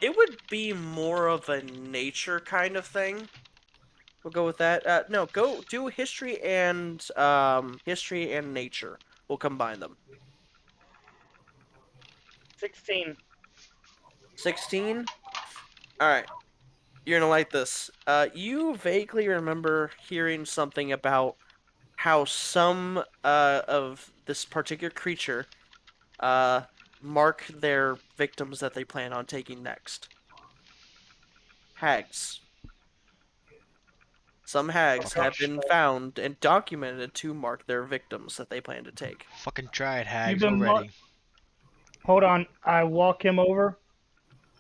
Speaker 1: It would be more of a nature kind of thing. We'll go with that. No, go do history and nature. We'll combine them.
Speaker 5: 16.
Speaker 1: 16. All right. You're gonna like this. You vaguely remember hearing something about how some of this particular creature mark their victims that they plan on taking next. hags. Some hags have been found and documented to mark their victims that they plan to take.
Speaker 3: Fucking tried
Speaker 5: You've
Speaker 3: hags
Speaker 5: been
Speaker 3: already.
Speaker 5: Hold on. I walk him over.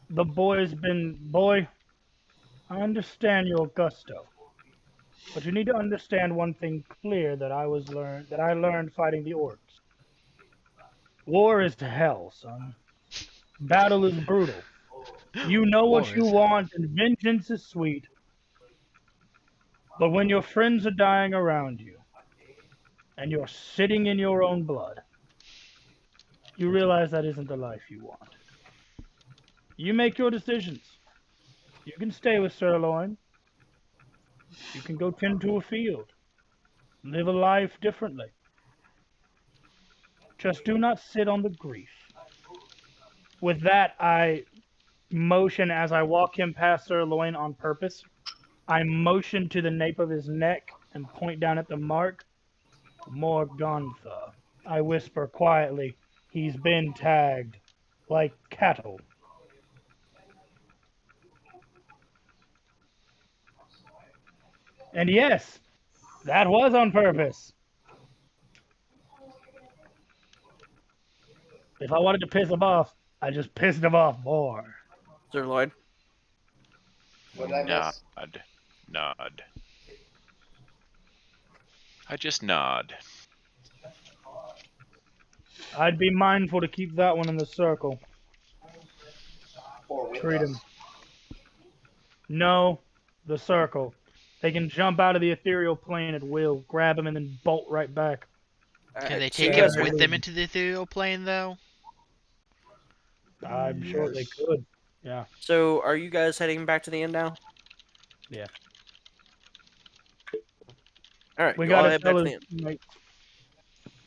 Speaker 5: The boy, I understand your gusto. But you need to understand one thing clear that I learned fighting the orcs. War is hell, son. Battle is brutal. You know what
Speaker 3: War
Speaker 5: you
Speaker 3: is
Speaker 5: want, and vengeance is sweet. But when your friends are dying around you, and you're sitting in your own blood, you realize that isn't the life you want. You make your decisions. You can stay with Sirloin. You can go tend to a field. Live a life differently. Just do not sit on the grief. With that, I motion as I walk him past Sirloin on purpose. I motion to the nape of his neck and point down at the mark. Morgantha. I whisper quietly, he's been tagged like cattle. And yes, that was on purpose. If I wanted to piss him off, I just pissed him off more.
Speaker 1: Sirloin.
Speaker 2: What did I miss?
Speaker 6: Nod. I just nod.
Speaker 5: I'd be mindful to keep that one in the circle.
Speaker 2: Or with
Speaker 5: Treat
Speaker 2: us?
Speaker 5: him. No, the circle. They can jump out of the ethereal plane at will, grab him, and then bolt right back.
Speaker 3: Can they
Speaker 1: So you
Speaker 3: take him
Speaker 1: guys are-
Speaker 3: with them into the ethereal plane, though?
Speaker 5: I'm sure they
Speaker 4: Yes.
Speaker 5: could. Yeah.
Speaker 1: So are you guys heading back to the inn now?
Speaker 5: Yeah.
Speaker 1: All right,
Speaker 5: We
Speaker 1: you all
Speaker 5: gotta
Speaker 1: head back
Speaker 5: tell
Speaker 1: to
Speaker 5: his
Speaker 1: the inn.
Speaker 5: teammates.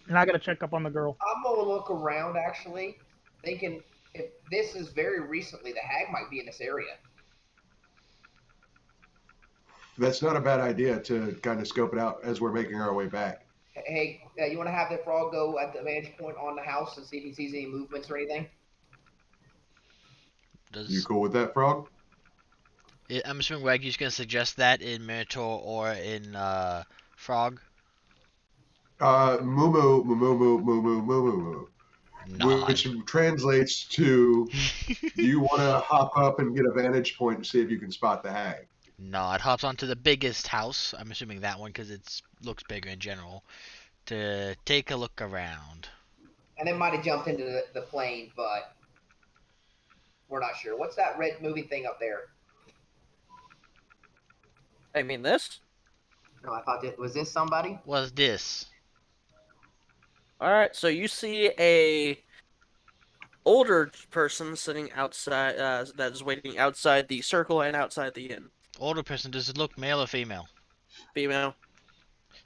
Speaker 5: And I gotta check up on the girl.
Speaker 2: I'm gonna look around actually, thinking if this is very recently, the hag might be in this area.
Speaker 4: That's not a bad idea to kind of scope it out as we're making our way back.
Speaker 2: Hey, you want to have the frog go at the vantage point on the house and see if he sees any movements or anything?
Speaker 4: You cool with that, Frog?
Speaker 3: I'm assuming Wagyu's gonna suggest that in Minotaur or in Frog.
Speaker 4: Moo moo moo moo moo moo moo moo moo.
Speaker 3: Nod.
Speaker 4: Which translates to, do you want to hop up and get a vantage point and see if you can spot the hag?
Speaker 3: Nod hops onto the biggest house. I'm assuming that one because it looks bigger in general. To take a look around.
Speaker 2: And then might have jumped into the plane, but we're not sure. What's that red moving thing up there?
Speaker 1: I mean this?
Speaker 2: No, I thought was this somebody?
Speaker 3: What's this?
Speaker 1: All right, so you see a older person sitting outside that is waiting outside the circle and outside the inn.
Speaker 3: Older person. Does it look male or female?
Speaker 1: Female.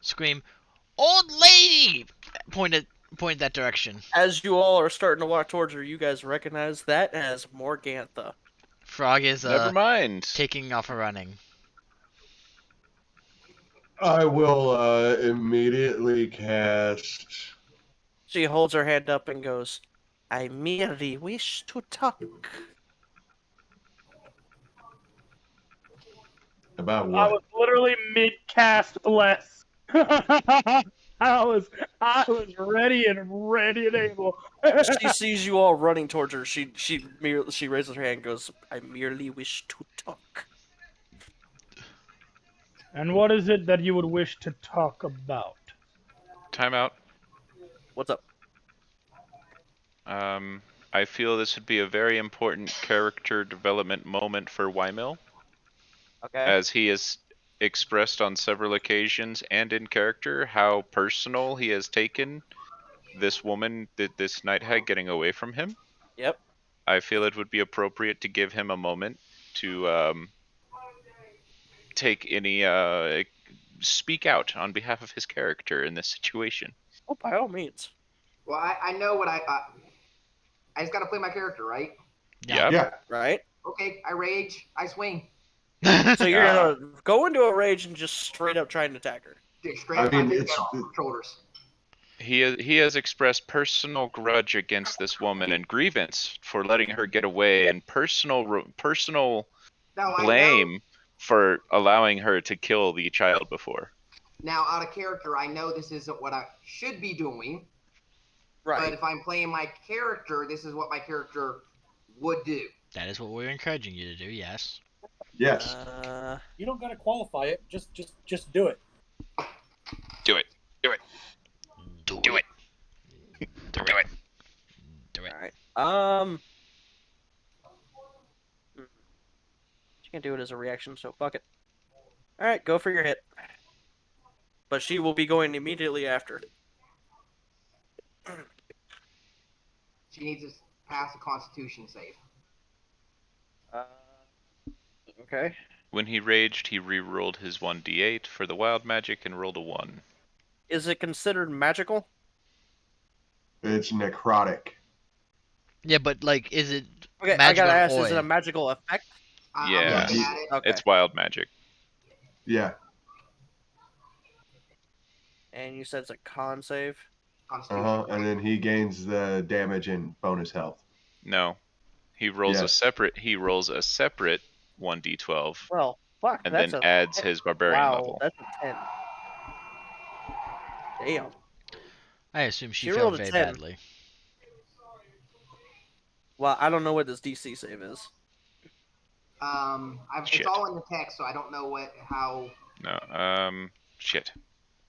Speaker 3: Scream, old lady! Point that direction.
Speaker 1: As you all are starting to walk towards her, you guys recognize that as Morgantha.
Speaker 3: Frog is
Speaker 6: Never mind.
Speaker 3: taking off and running.
Speaker 4: I will immediately cast.
Speaker 1: She holds her hand up and goes, I merely wish to talk.
Speaker 4: About
Speaker 5: I
Speaker 4: what?
Speaker 5: was literally mid-cast bless. I was ready and able.
Speaker 1: She sees you all running towards her. She raises her hand and goes, I merely wish to talk.
Speaker 5: And what is it that you would wish to talk about?
Speaker 6: Time out.
Speaker 1: What's up?
Speaker 6: I feel this would be a very important character development moment for Wymil,
Speaker 1: Okay.
Speaker 6: as he has expressed on several occasions and in character how personal he has taken this woman, this night hag, getting away from him.
Speaker 1: Yep.
Speaker 6: I feel it would be appropriate to give him a moment to take any speak out on behalf of his character in this situation.
Speaker 1: Oh, by all means.
Speaker 2: Well, I know what I just got to play my character, right?
Speaker 3: Yeah.
Speaker 4: Yeah.
Speaker 1: Right?
Speaker 2: Okay, I rage, I swing.
Speaker 1: So you're gonna go into a rage and just straight up try and attack her.
Speaker 2: Straight
Speaker 4: I
Speaker 2: up my
Speaker 4: mean,
Speaker 2: dick
Speaker 4: it's-
Speaker 2: off her shoulders.
Speaker 6: He has expressed personal grudge against this woman and grievance for letting her get away, and personal
Speaker 2: No, I know.
Speaker 6: blame for allowing her to kill the child before.
Speaker 2: Now, out of character, I know this isn't what I should be doing. But
Speaker 1: Right.
Speaker 2: if I'm playing my character, this is what my character would do.
Speaker 3: That is what we're encouraging you to do. Yes.
Speaker 4: Yes.
Speaker 7: You don't gotta qualify it. Just do it.
Speaker 6: Do it.
Speaker 3: Do it.
Speaker 6: Do it.
Speaker 3: Do
Speaker 6: Do
Speaker 3: it.
Speaker 6: it.
Speaker 3: Do it.
Speaker 1: All right. She can do it as a reaction, so fuck it. All right, go for your hit. But she will be going immediately after.
Speaker 2: She needs to pass a Constitution save.
Speaker 1: Okay.
Speaker 6: When he raged, he re-rolled his 1d8 for the wild magic and rolled a 1.
Speaker 1: Is it considered magical?
Speaker 4: It's necrotic.
Speaker 3: Yeah, but like, is it
Speaker 1: Okay, I
Speaker 3: magical
Speaker 1: gotta
Speaker 3: in
Speaker 1: ask, is it a
Speaker 3: Oi?
Speaker 1: magical effect?
Speaker 6: Yeah.
Speaker 2: I'm looking at it.
Speaker 1: Okay.
Speaker 6: It's wild magic.
Speaker 4: Yeah.
Speaker 1: And you said it's a con save?
Speaker 2: Constitution.
Speaker 4: And then he gains the damage and bonus health.
Speaker 6: No. He rolls
Speaker 4: Yes.
Speaker 6: he rolls a separate 1d12
Speaker 1: Well, fuck,
Speaker 6: and
Speaker 1: that's
Speaker 6: then
Speaker 1: a...
Speaker 6: adds his barbarian
Speaker 1: wow,
Speaker 6: level.
Speaker 1: that's a 10. Damn.
Speaker 3: I assume she
Speaker 1: She
Speaker 3: failed
Speaker 1: rolled a
Speaker 3: very
Speaker 1: 10.
Speaker 3: badly.
Speaker 1: Well, I don't know what this DC save is.
Speaker 2: It's
Speaker 6: Shit.
Speaker 2: all in the text, so I don't know how.
Speaker 6: No, shit.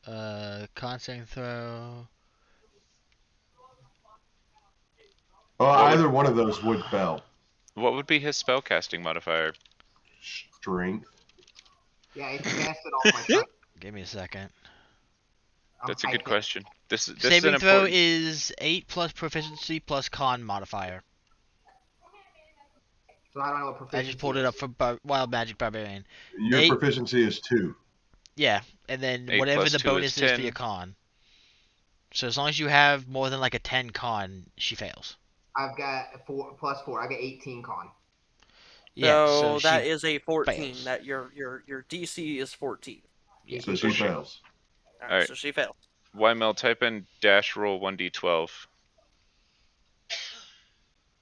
Speaker 3: Con saving throw.
Speaker 4: Well,
Speaker 6: What would-
Speaker 4: either one of those would fail.
Speaker 6: What would be his spellcasting modifier?
Speaker 4: Strength.
Speaker 2: Yeah, it's casted off my front.
Speaker 3: Give me a second.
Speaker 6: That's a good question. This is
Speaker 3: Saving
Speaker 6: an
Speaker 3: throw
Speaker 6: important...
Speaker 3: is 8 plus proficiency plus con modifier.
Speaker 2: So I don't know what
Speaker 3: I
Speaker 2: proficiency
Speaker 3: just pulled it up for Wild Magic Barbarian.
Speaker 4: Your
Speaker 3: 8.
Speaker 4: proficiency is 2.
Speaker 3: Yeah, and then
Speaker 6: 8
Speaker 3: whatever
Speaker 6: plus
Speaker 3: the
Speaker 6: 2 is
Speaker 3: bonus is for
Speaker 6: 10.
Speaker 3: your con. So as long as you have more than like a 10 con, she fails.
Speaker 2: I've got 4 plus 4. I've got 18 con.
Speaker 3: Yeah,
Speaker 1: So that
Speaker 3: she
Speaker 1: is a 14.
Speaker 3: fails.
Speaker 1: That your DC is 14.
Speaker 3: Yeah.
Speaker 4: So she fails.
Speaker 1: Alright, so she failed.
Speaker 6: YML, type in dash roll 1d12.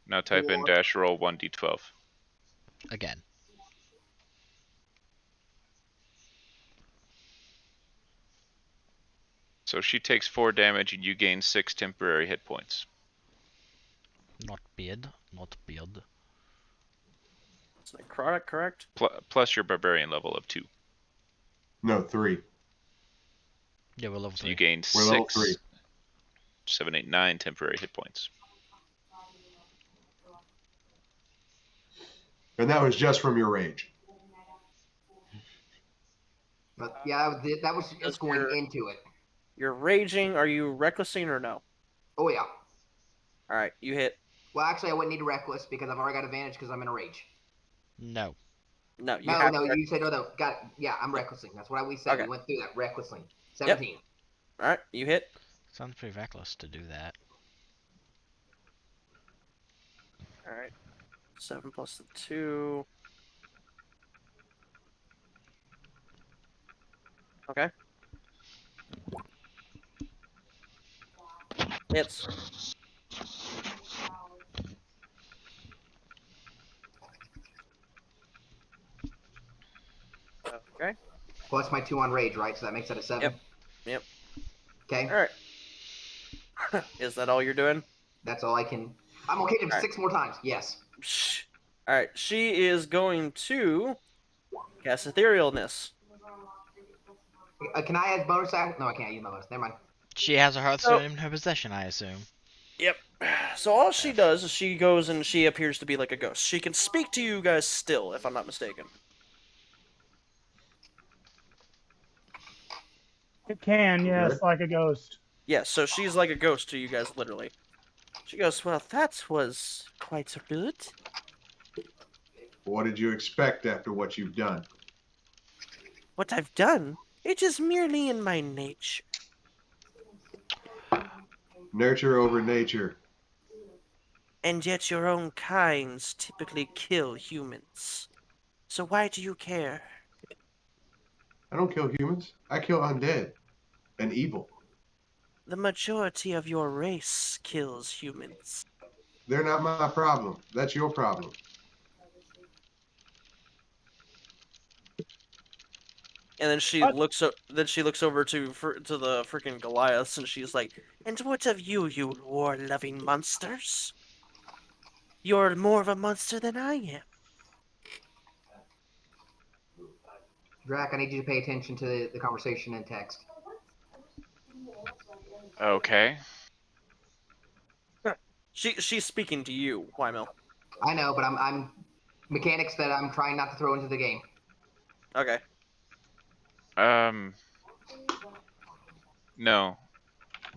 Speaker 6: Now type in
Speaker 2: Four.
Speaker 6: dash roll 1d12.
Speaker 3: Again.
Speaker 6: So she takes 4 damage and you gain 6 temporary hit points.
Speaker 3: Not bad. Not bad.
Speaker 1: It's necrotic, correct?
Speaker 6: Plus your barbarian level of 2.
Speaker 4: No, 3.
Speaker 3: Yeah, we're level
Speaker 6: So
Speaker 3: 3.
Speaker 6: you gain
Speaker 4: We're level
Speaker 6: 6,
Speaker 4: 3.
Speaker 6: 7, 8, 9 temporary hit points.
Speaker 4: And that was just from your rage.
Speaker 2: But yeah, that was
Speaker 1: Does
Speaker 2: just going
Speaker 1: your-
Speaker 2: into it.
Speaker 1: You're raging. Are you recklessing or no?
Speaker 2: Oh yeah.
Speaker 1: Alright, you hit.
Speaker 2: Well, actually, I wouldn't need reckless because I've already got advantage because I'm in a rage.
Speaker 3: No.
Speaker 1: No, you
Speaker 2: No,
Speaker 1: have
Speaker 2: no, you said no. Got it. Yeah, I'm recklessing. That's what we said.
Speaker 1: Okay.
Speaker 2: We went through that recklessing. 17.
Speaker 1: Alright, you hit.
Speaker 3: Sounds pretty reckless to do that.
Speaker 1: Alright. 7 plus the 2. Okay. Hits. Okay.
Speaker 2: Plus my 2 on rage, right? So that makes it a 7.
Speaker 1: Yep.
Speaker 2: Okay.
Speaker 1: Alright. Is that all you're doing?
Speaker 2: That's all I can. I'm okay to
Speaker 1: Alright.
Speaker 2: 6 more times. Yes.
Speaker 1: Alright, she is going to cast Etherealness.
Speaker 2: Can I add bonus action? No, I can't use my bonus. Never mind.
Speaker 3: She has a Hearthstone in her possession, I assume.
Speaker 1: Yep. So all she does is she goes and she appears to be like a ghost. She can speak to you guys still, if I'm not mistaken.
Speaker 5: It can, yes,
Speaker 4: Okay.
Speaker 5: like a ghost.
Speaker 1: Yeah, so she's like a ghost to you guys, literally. She goes, well, that was quite good.
Speaker 4: What did you expect after what you've done?
Speaker 1: What I've done, it is merely in my nature.
Speaker 4: Nurture over nature.
Speaker 1: And yet your own kinds typically kill humans. So why do you care?
Speaker 4: I don't kill humans. I kill undead and evil.
Speaker 1: The majority of your race kills humans.
Speaker 4: They're not my problem. That's your problem.
Speaker 1: And then she
Speaker 5: What?
Speaker 1: looks over to the freaking Goliaths, and she's like, "And what of you, you war-loving monsters? You're more of a monster than I am."
Speaker 2: Drac, I need you to pay attention to the conversation in text.
Speaker 6: Okay.
Speaker 1: She's speaking to you, Wymil.
Speaker 2: I know, but I'm mechanics that I'm trying not to throw into the game.
Speaker 1: Okay.
Speaker 3: No,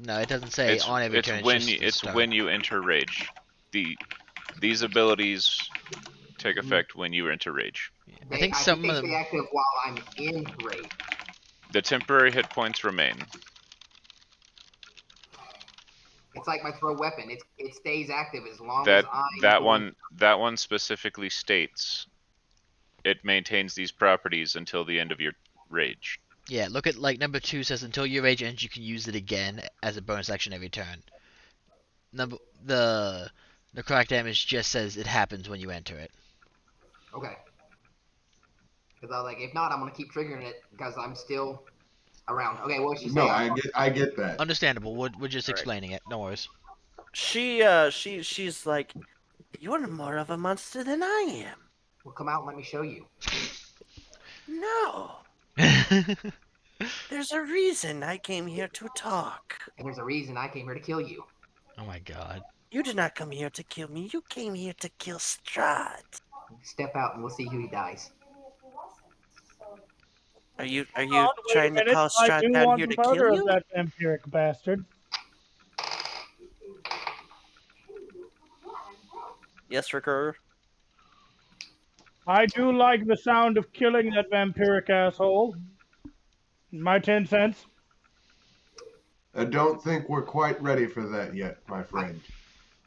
Speaker 6: No.
Speaker 3: it doesn't say on every turn.
Speaker 6: It's when you enter rage. These abilities take effect when you enter rage.
Speaker 3: I think some
Speaker 2: they
Speaker 3: of
Speaker 2: stay
Speaker 3: them.
Speaker 2: active while I'm in rage.
Speaker 6: The temporary hit points remain.
Speaker 2: It's like my throw weapon. It stays active as long
Speaker 6: That
Speaker 2: as I'm
Speaker 6: that
Speaker 2: going.
Speaker 6: one specifically states it maintains these properties until the end of your rage.
Speaker 3: Yeah, look at like number 2 says until your rage ends, you can use it again as a bonus action every turn. The necrotic damage just says it happens when you enter it.
Speaker 2: Okay. Because I was like, if not, I'm gonna keep triggering it because I'm still around. Okay, what was she
Speaker 4: No,
Speaker 2: saying?
Speaker 4: I get that.
Speaker 3: Understandable. We're just
Speaker 1: Right.
Speaker 3: explaining it. No worries.
Speaker 1: She's like, "You're more of a monster than I am."
Speaker 2: Well, come out and let me show you.
Speaker 1: No. There's a reason I came here to talk.
Speaker 2: And there's a reason I came here to kill you.
Speaker 3: Oh my god.
Speaker 1: You did not come here to kill me. You came here to kill Strahd.
Speaker 2: Step out and we'll see who dies.
Speaker 1: Are you
Speaker 5: Wait a
Speaker 1: trying to
Speaker 5: minute,
Speaker 1: call
Speaker 5: I
Speaker 1: Strahd
Speaker 5: do
Speaker 1: down
Speaker 5: want
Speaker 1: here
Speaker 5: the
Speaker 1: to kill
Speaker 5: murder of
Speaker 1: you?
Speaker 5: that vampiric bastard.
Speaker 1: Yes, Ricker.
Speaker 5: I do like the sound of killing that vampiric asshole. My 10 cents.
Speaker 4: I don't think we're quite ready for that yet, my friend.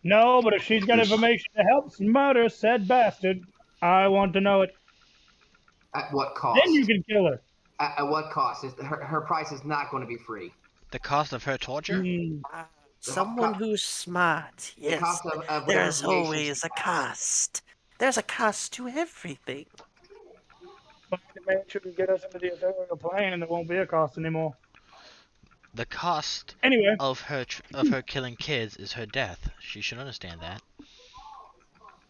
Speaker 5: No, but if she's got
Speaker 4: This-
Speaker 5: information to help murder said bastard, I want to know it.
Speaker 2: At what cost?
Speaker 5: Then you can kill her.
Speaker 2: At what cost? Her price is not going to be free.
Speaker 3: The cost of her torture?
Speaker 5: Hmm.
Speaker 1: Someone who's smart.
Speaker 2: The
Speaker 1: Yes,
Speaker 2: cost of
Speaker 1: there
Speaker 2: whatever
Speaker 1: is
Speaker 2: information
Speaker 1: always
Speaker 2: she
Speaker 1: a
Speaker 2: has.
Speaker 1: cost. There's a cost to everything.
Speaker 5: But make sure you get us into the ethereal plane and there won't be a cost anymore.
Speaker 3: The cost
Speaker 5: Anyway,
Speaker 3: of her killing kids is her death. She should understand that.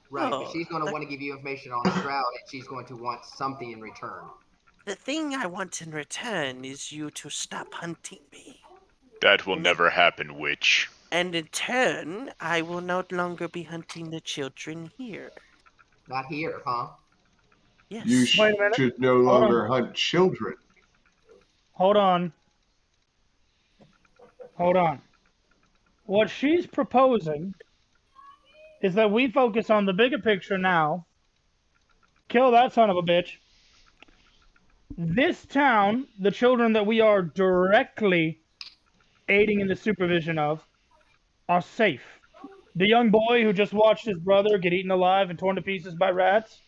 Speaker 2: Right, but
Speaker 1: Oh,
Speaker 2: she's going to
Speaker 1: the-
Speaker 2: want to give you information on Strahd, and she's going to want something in return.
Speaker 1: The thing I want in return is you to stop hunting me.
Speaker 6: That will
Speaker 1: And
Speaker 6: never happen, witch.
Speaker 1: And in turn, I will no longer be hunting the children here.
Speaker 2: Not here, huh?
Speaker 1: Yes.
Speaker 4: You
Speaker 5: Wait a minute.
Speaker 4: should no
Speaker 5: Hold
Speaker 4: longer hunt children.
Speaker 5: hold on. Hold on. What she's proposing is that we focus on the bigger picture now. Kill that son of a bitch. This town, the children that we are directly aiding in the supervision of, are safe. The young boy who just watched his brother get eaten alive and torn to pieces by rats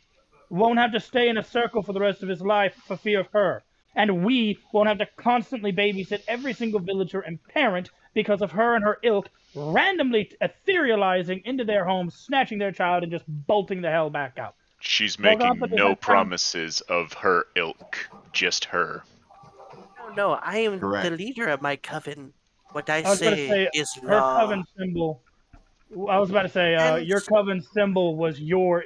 Speaker 5: won't have to stay in a circle for the rest of his life for fear of her. And we won't have to constantly babysit every single villager and parent because of her and her ilk randomly etherealizing into their homes, snatching their child, and just bolting the hell back out.
Speaker 6: She's
Speaker 5: Well,
Speaker 6: making
Speaker 5: God,
Speaker 6: no
Speaker 5: that
Speaker 6: promises of her ilk, just her.
Speaker 1: No, I am
Speaker 4: Correct.
Speaker 1: the leader of my coven. What I
Speaker 5: was going to
Speaker 1: say
Speaker 5: say,
Speaker 1: is
Speaker 5: her
Speaker 1: law.
Speaker 5: coven symbol. I was about to say,
Speaker 1: And-
Speaker 5: your coven symbol was your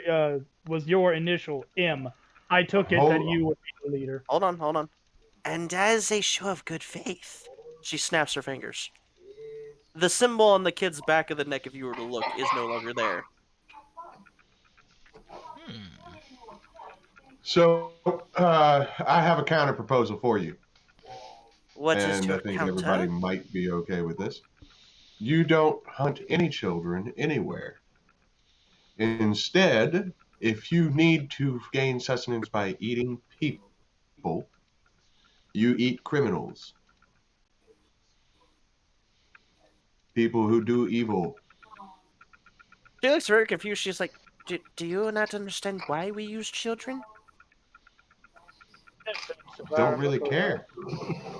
Speaker 5: initial M. I took it that you would be the leader.
Speaker 1: Hold on. And as a show of good faith, she snaps her fingers. The symbol on the kid's back of the neck, if you were to look, is no longer there.
Speaker 4: So I have a counter proposal for you.
Speaker 1: What is
Speaker 4: And
Speaker 1: your
Speaker 4: I think
Speaker 1: counter?
Speaker 4: everybody might be okay with this. You don't hunt any children anywhere. Instead, if you need to gain sustenance by eating people, you eat criminals. People who do evil.
Speaker 1: She looks very confused. She's like, do you not understand why we use children?
Speaker 4: Don't really care.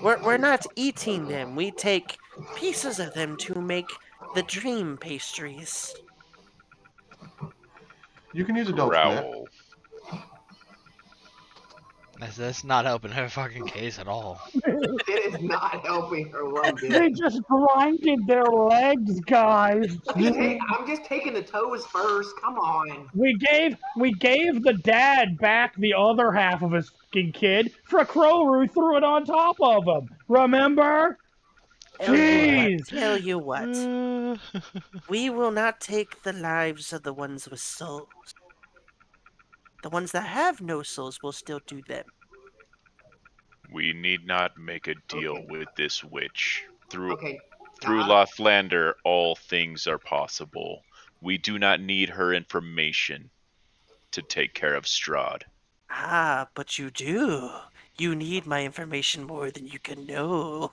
Speaker 1: We're not eating them. We take pieces of them to make the dream pastries.
Speaker 4: You can use adults for that.
Speaker 6: Growl.
Speaker 3: That's not helping her fucking case at all.
Speaker 2: It is not helping her one
Speaker 5: They
Speaker 2: bit.
Speaker 5: just grinded their legs, guys.
Speaker 2: I'm just taking the toes first. Come on.
Speaker 5: We gave the dad back the other half of his fucking kid. Fracroru threw it on top of him. Remember? Jeez.
Speaker 1: Tell you what, we will not take the lives of the ones with souls. The ones that have no souls will still do them.
Speaker 6: We need not make a deal
Speaker 2: Okay.
Speaker 6: with this witch. Through
Speaker 2: Okay.
Speaker 6: through
Speaker 2: Now,
Speaker 6: Lothlander, all things are possible. We do not need her information to take care of Strahd.
Speaker 1: Ah, but you do. You need my information more than you can know.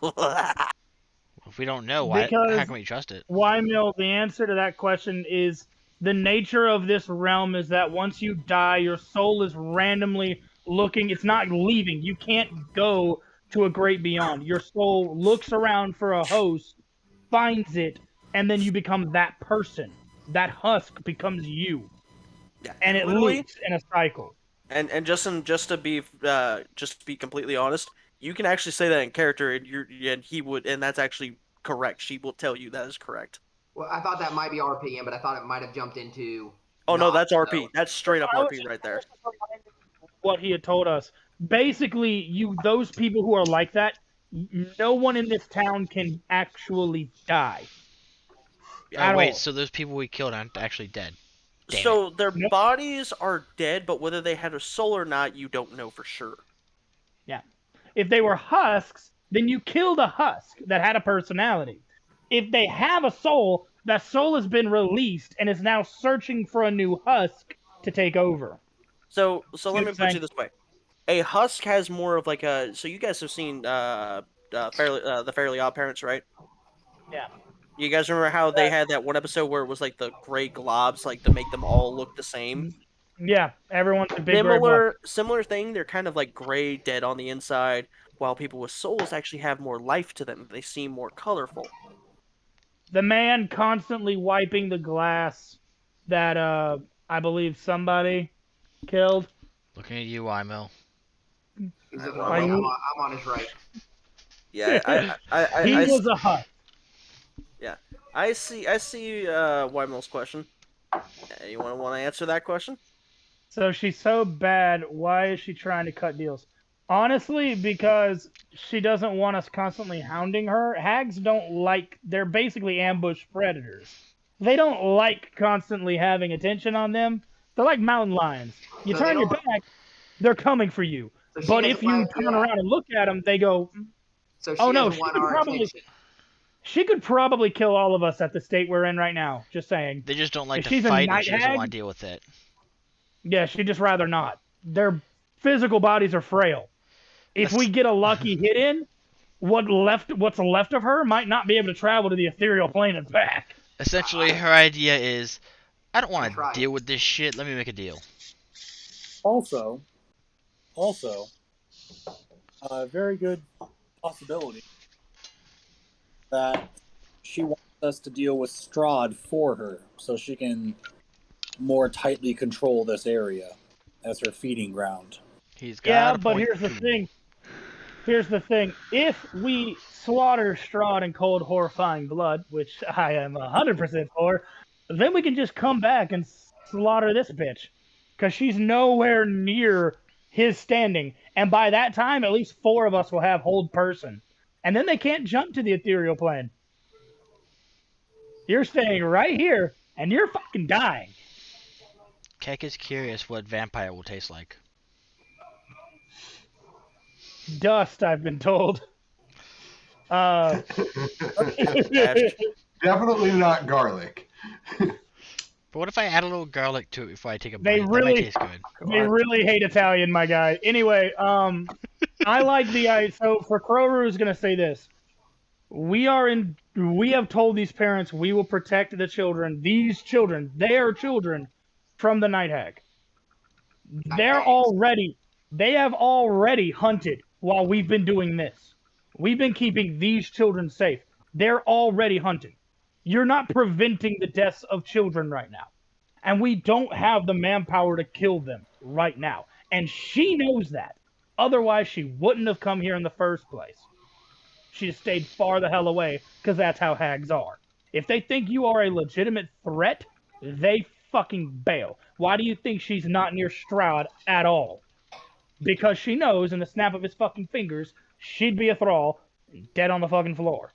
Speaker 3: If we don't know, how
Speaker 5: Because
Speaker 3: can we trust it?
Speaker 5: Wymill, the answer to that question is the nature of this realm is that once you die, your soul is randomly looking. It's not leaving. You can't go to a great beyond. Your soul looks around for a host, finds it, and then you become that person. That husk becomes you,
Speaker 1: Yeah,
Speaker 5: and it
Speaker 1: literally,
Speaker 5: loops in a cycle.
Speaker 1: and just to be completely honest, you can actually say that in character, and he would, and that's actually correct. She will tell you that is correct.
Speaker 2: well, I thought that might be RPM, but I thought it might have jumped into.
Speaker 1: Oh no,
Speaker 2: Not,
Speaker 1: that's
Speaker 2: so.
Speaker 1: RP. That's straight up
Speaker 5: I was
Speaker 1: RP
Speaker 5: just,
Speaker 1: right
Speaker 5: I
Speaker 1: there.
Speaker 5: was just reminding you what he had told us. Basically, those people who are like that, no one in this town can actually die.
Speaker 3: Oh
Speaker 5: At
Speaker 3: wait,
Speaker 5: all.
Speaker 3: so those people we killed aren't actually dead. Damn
Speaker 1: So their
Speaker 5: Nope.
Speaker 1: bodies are dead, but whether they had a soul or not, you don't know for sure.
Speaker 5: Yeah. If they were husks, then you killed a husk that had a personality. If they have a soul, that soul has been released and is now searching for a new husk to take over.
Speaker 1: So
Speaker 5: See
Speaker 1: let
Speaker 5: what
Speaker 1: me
Speaker 5: I'm
Speaker 1: put
Speaker 5: saying?
Speaker 1: you this way: a husk has more of like a. So you guys have seen the Fairly Odd Parents, right?
Speaker 5: Yeah.
Speaker 1: You guys remember how they had that one episode where it was like the gray globs, like to make them all look the same?
Speaker 5: Yeah, everyone's a big gray blob.
Speaker 1: Similar thing. They're kind of like gray, dead on the inside, while people with souls actually have more life to them. They seem more colorful.
Speaker 5: The man constantly wiping the glass that I believe somebody killed.
Speaker 3: Looking at you, Wymill.
Speaker 2: He's
Speaker 1: I
Speaker 2: looking
Speaker 1: don't
Speaker 2: at me.
Speaker 1: know.
Speaker 2: I'm on his right.
Speaker 1: Yeah,
Speaker 5: He was a husk.
Speaker 1: yeah, I see Wymill's question. You want to answer that question?
Speaker 5: So she's so bad. Why is she trying to cut deals? Honestly, because she doesn't want us constantly hounding her. Hags don't like. They're basically ambush predators. They don't like constantly having attention on them. They're like mountain lions. You
Speaker 2: So they
Speaker 5: turn your
Speaker 2: don't-
Speaker 5: back, they're coming for you.
Speaker 2: So she
Speaker 5: But
Speaker 2: doesn't
Speaker 5: if you
Speaker 2: like
Speaker 5: turn around and look at them, they go,
Speaker 2: So she
Speaker 5: "Oh no,
Speaker 2: doesn't want our attention.
Speaker 5: she could probably kill all of us at the state we're in right now." Just saying.
Speaker 3: They just don't like
Speaker 5: If
Speaker 3: to
Speaker 5: she's a
Speaker 3: fight, and
Speaker 5: night
Speaker 3: she doesn't
Speaker 5: hag,
Speaker 3: want to deal with it.
Speaker 5: yeah, she'd just rather not. Their physical bodies are frail. If we get a lucky hit in, what's left of her might not be able to travel to the ethereal plane and back.
Speaker 3: Essentially, her idea is, I don't want
Speaker 2: That's
Speaker 3: to
Speaker 2: right.
Speaker 3: deal with this shit. Let me make a deal.
Speaker 7: Also, a very good possibility that she wants us to deal with Strahd for her, so she can more tightly control this area as her feeding ground.
Speaker 3: He's got
Speaker 5: Yeah,
Speaker 3: a
Speaker 5: but
Speaker 3: point.
Speaker 5: here's the thing. If we slaughter Strahd in cold, horrifying blood, which I am 100% for, then we can just come back and slaughter this bitch. Because she's nowhere near his standing. And by that time, at least 4 of us will have hold person. And then they can't jump to the ethereal plane. You're staying right here, and you're fucking dying.
Speaker 3: Keck is curious what vampire will taste like.
Speaker 5: Dust, I've been told.
Speaker 4: Definitely not garlic.
Speaker 3: But what if I add a little garlic to it before I take a
Speaker 5: They
Speaker 3: bite? That
Speaker 5: really-
Speaker 3: might taste good.
Speaker 5: They really hate Italian, my guy. Anyway, I like the so for Kroru is gonna say this. We have told these parents we will protect the children, their children, from the Night Hag. They have already hunted while we've been doing this. We've been keeping these children safe. They're already hunted. You're not preventing the deaths of children right now. And we don't have the manpower to kill them right now. And she knows that. Otherwise, she wouldn't have come here in the first place. She'd have stayed far the hell away, because that's how hags are. If they think you are a legitimate threat, they fucking bail. Why do you think she's not near Strahd at all? Because she knows in the snap of his fucking fingers, she'd be a thrall, dead on the fucking floor.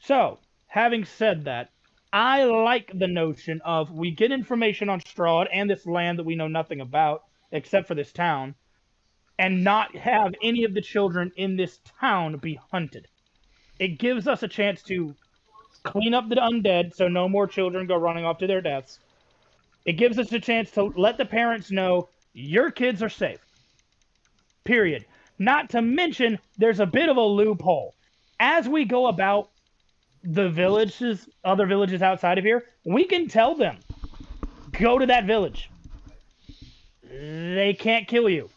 Speaker 5: So, having said that, I like the notion of we get information on Strahd and this land that we know nothing about, except for this town, and not have any of the children in this town be hunted. It gives us a chance to clean up the undead so no more children go running off to their deaths. It gives us a chance to let the parents know your kids are safe. Period. Not to mention, there's a bit of a loophole. As we go about the villages, other villages outside of here, we can tell them, go to that village. They can't kill you.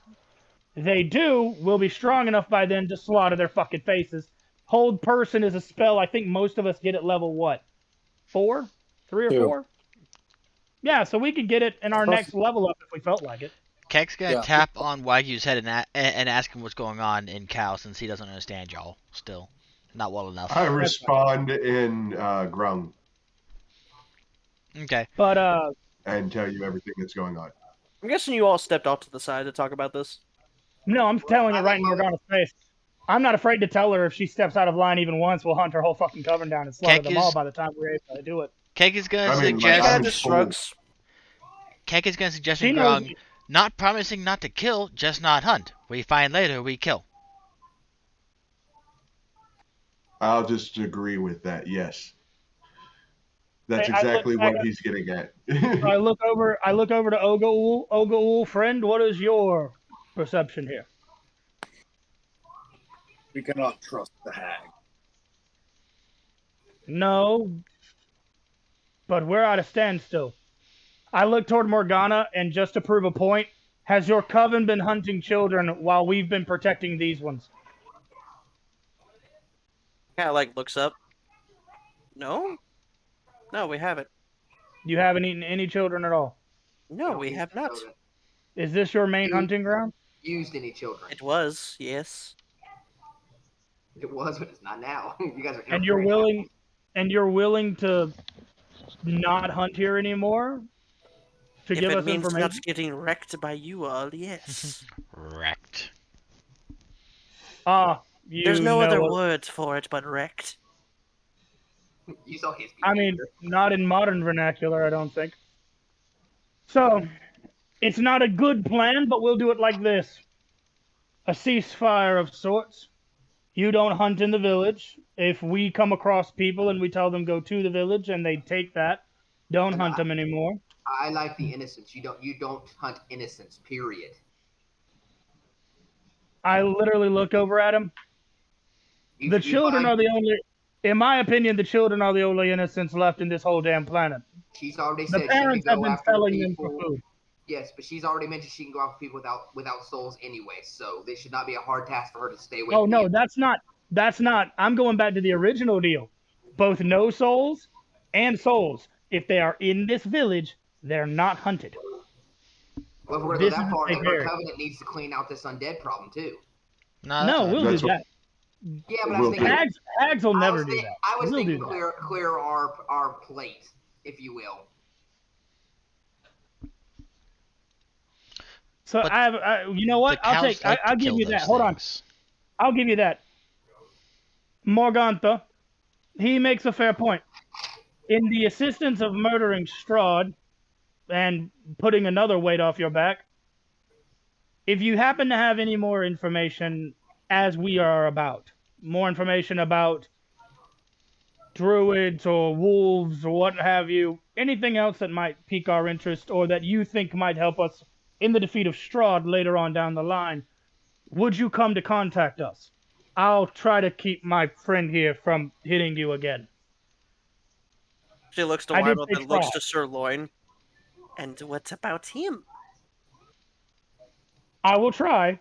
Speaker 5: They do, we'll be strong enough by then to slaughter their fucking faces. Hold person is a spell I think most of us get at level what? 4? 3 or
Speaker 7: 2.
Speaker 5: 4? Yeah, so we could get it in our next level up if we felt like it.
Speaker 3: Kek's gonna tap on Wagyu's head and ask him what's going on in Cal since he doesn't understand y'all still. Not well enough.
Speaker 4: I respond in Grung
Speaker 3: Okay.
Speaker 5: But
Speaker 4: and tell you everything that's going on.
Speaker 1: I'm guessing you all stepped off to the side to talk about this.
Speaker 5: no, I'm telling it right in Morgana's face. I'm not afraid to tell her if she steps out of line even once, we'll hunt her whole fucking coven down and slaughter them all by the time we're able to do it.
Speaker 3: Kek is gonna
Speaker 4: I mean,
Speaker 3: suggest.
Speaker 4: like, I'm
Speaker 1: just
Speaker 4: full-
Speaker 1: shrugs.
Speaker 3: Kek is gonna suggest
Speaker 5: She
Speaker 3: in
Speaker 5: knows-
Speaker 3: Grung, not promising not to kill, just not hunt. We find later, we kill.
Speaker 4: I'll just agree with that. Yes, that's
Speaker 5: Hey, I look
Speaker 4: exactly
Speaker 5: back
Speaker 4: what
Speaker 5: at-
Speaker 4: he's getting at.
Speaker 5: I look over to Ogaul. Ogaul, friend, what is your perception here?
Speaker 7: We cannot trust the hag.
Speaker 5: No, but we're at a standstill. I look toward Morgana, and just to prove a point, has your coven been hunting children while we've been protecting these ones?
Speaker 1: Kind of like looks up. No, we haven't.
Speaker 5: You haven't eaten any children at all.
Speaker 1: No, we have not.
Speaker 5: Is this your main
Speaker 2: You-
Speaker 5: hunting ground?
Speaker 2: Used any children?
Speaker 1: It was, yes.
Speaker 2: It was, but it's not now. You guys are.
Speaker 5: And you're willing to not hunt here anymore? To
Speaker 1: If
Speaker 5: give
Speaker 1: it
Speaker 5: us
Speaker 1: means
Speaker 5: information?
Speaker 1: not getting wrecked by you all, yes.
Speaker 3: Wrecked.
Speaker 1: There's no
Speaker 5: know
Speaker 1: other
Speaker 5: what-
Speaker 1: words for it but wrecked.
Speaker 2: You saw his.
Speaker 5: I mean, not in modern vernacular, I don't think. So, it's not a good plan, but we'll do it like this. A ceasefire of sorts. You don't hunt in the village. If we come across people and we tell them go to the village and they take that, don't hunt them anymore.
Speaker 2: I like the innocence. You don't hunt innocence. Period.
Speaker 5: I literally look over at him. The children are the only, in my opinion, the children are the only innocents left in this whole damn planet.
Speaker 2: She's already
Speaker 5: The
Speaker 2: said she
Speaker 5: parents
Speaker 2: can
Speaker 5: have
Speaker 2: go
Speaker 5: been
Speaker 2: after
Speaker 5: selling them for
Speaker 2: people.
Speaker 5: food.
Speaker 2: Yes, but she's already mentioned she can go after people without souls anyway. So they should not be a hard task for her to stay away.
Speaker 5: Oh
Speaker 2: from
Speaker 5: no,
Speaker 2: you.
Speaker 5: that's not. I'm going back to the original deal. Both no souls and souls. If they are in this village, they're not hunted.
Speaker 2: Well, if we're
Speaker 5: this
Speaker 2: going to go
Speaker 5: is
Speaker 2: that far,
Speaker 5: a
Speaker 2: then
Speaker 5: fair-
Speaker 2: her covenant needs to clean out this undead problem too.
Speaker 5: No, we'll
Speaker 4: That's
Speaker 5: do
Speaker 4: what-
Speaker 5: that.
Speaker 2: Yeah, but I
Speaker 4: We'll
Speaker 2: was
Speaker 4: do.
Speaker 2: thinking.
Speaker 5: Hags will
Speaker 2: I
Speaker 5: never
Speaker 2: was
Speaker 5: do
Speaker 2: thi-
Speaker 5: that.
Speaker 2: I was
Speaker 5: We'll
Speaker 2: thinking
Speaker 5: do that.
Speaker 2: clear our plate, if you will.
Speaker 5: So
Speaker 3: But
Speaker 5: you know what?
Speaker 3: The
Speaker 5: I'll
Speaker 3: cows
Speaker 5: take.
Speaker 3: like to
Speaker 5: I'll give
Speaker 3: kill
Speaker 5: you that.
Speaker 3: those
Speaker 5: Hold on.
Speaker 3: things.
Speaker 5: I'll give you that. Morgantha, he makes a fair point. In the assistance of murdering Strahd and putting another weight off your back, if you happen to have any more information as we are about, more information about druids or wolves or what have you, anything else that might pique our interest or that you think might help us in the defeat of Strahd later on down the line, would you come to contact us? I'll try to keep my friend here from hitting you again.
Speaker 1: She looks to
Speaker 5: I did
Speaker 1: Wyma
Speaker 5: say
Speaker 1: and looks
Speaker 5: try.
Speaker 1: to Sirloin. And what about him?
Speaker 5: I will try.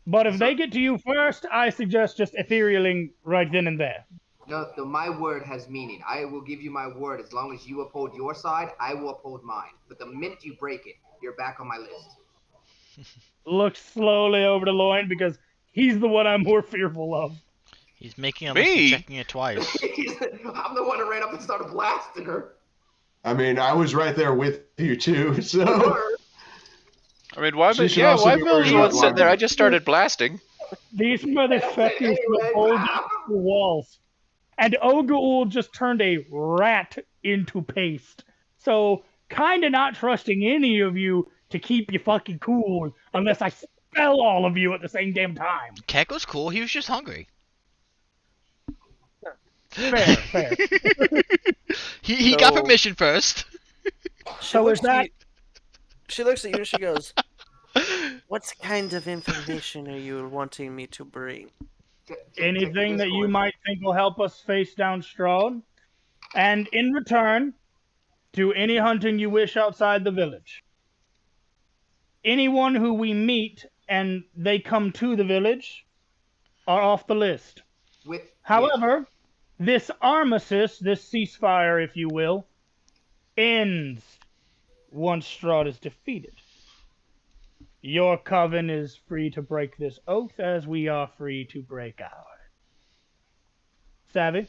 Speaker 5: But if they get to you first, I suggest just etherealing right then and there.
Speaker 2: No, my word has meaning. I will give you my word. As long as you uphold your side, I will uphold mine. But the minute you break it, you're back on my list.
Speaker 5: looks slowly over to Loin because he's the one I'm more fearful of.
Speaker 3: He's making a list and
Speaker 6: Me?
Speaker 3: checking it twice.
Speaker 2: I'm the one who ran up and started blasting her.
Speaker 4: I mean, I was right there with you too, so
Speaker 6: I mean, why?
Speaker 4: She should
Speaker 6: Yeah,
Speaker 4: also
Speaker 6: why
Speaker 4: be
Speaker 6: Mill's
Speaker 4: worried
Speaker 6: the one
Speaker 4: about
Speaker 6: sitting there? I
Speaker 4: Wagyu.
Speaker 6: just started blasting.
Speaker 5: These
Speaker 2: And
Speaker 5: motherfuckers
Speaker 2: I said,
Speaker 5: were
Speaker 2: anyway,
Speaker 5: holding
Speaker 2: bye.
Speaker 5: the walls. And Ogaul just turned a rat into paste. So, kinda not trusting any of you to keep you fucking cool unless I spell all of you at the same damn time.
Speaker 3: Keck was cool. He was just hungry.
Speaker 5: Fair.
Speaker 3: He got
Speaker 1: So-
Speaker 3: permission first.
Speaker 1: She
Speaker 5: So
Speaker 1: looks
Speaker 5: is that-
Speaker 1: at you, she looks at you and she goes, "What kind of information are you wanting me to bring?"
Speaker 2: Check
Speaker 5: Anything
Speaker 2: the
Speaker 5: that you
Speaker 2: Discord.
Speaker 5: might think will help us face down Strahd. And in return, do any hunting you wish outside the village. Anyone who we meet and they come to the village are off the list. However, this armistice, this ceasefire, if you will, ends once Strahd is defeated. Your coven is free to break this oath as we are free to break ours. Savvy?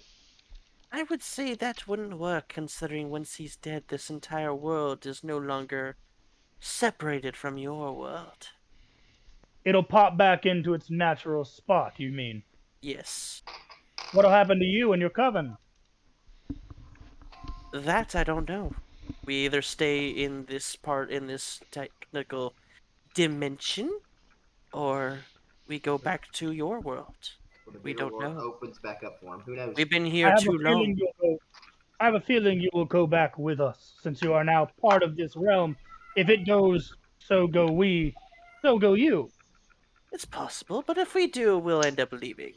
Speaker 1: I would say that wouldn't work, considering once he's dead, this entire world is no longer separated from your world.
Speaker 5: It'll pop back into its natural spot, you mean?
Speaker 1: Yes.
Speaker 5: What'll happen to you and your coven?
Speaker 1: That I don't know. We either stay in this technical dimension, or we go back to your world.
Speaker 2: Or the
Speaker 1: We
Speaker 2: bigger
Speaker 1: don't
Speaker 2: world
Speaker 1: know.
Speaker 2: opens back up for him. Who knows?
Speaker 1: We've been
Speaker 5: I
Speaker 1: here
Speaker 5: have
Speaker 1: too
Speaker 5: a feeling
Speaker 1: long.
Speaker 5: I have a feeling you will go back with us, since you are now part of this realm. If it goes, so go we, so go you.
Speaker 1: It's possible, but if we do, we'll end up leaving.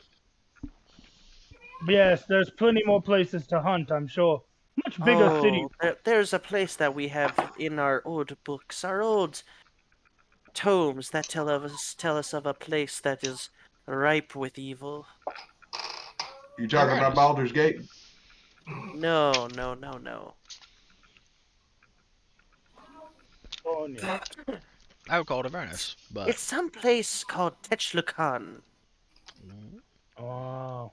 Speaker 5: Yes, there's plenty more places to hunt, I'm sure. Much bigger cities.
Speaker 1: There's a place that we have in our old books, our old tomes that tell us of a place that is ripe with evil.
Speaker 4: You talking about Baldur's Gate?
Speaker 1: No.
Speaker 5: Oh, no.
Speaker 3: I would call it Avernus, but
Speaker 1: It's some place called Techlucan.
Speaker 5: Oh.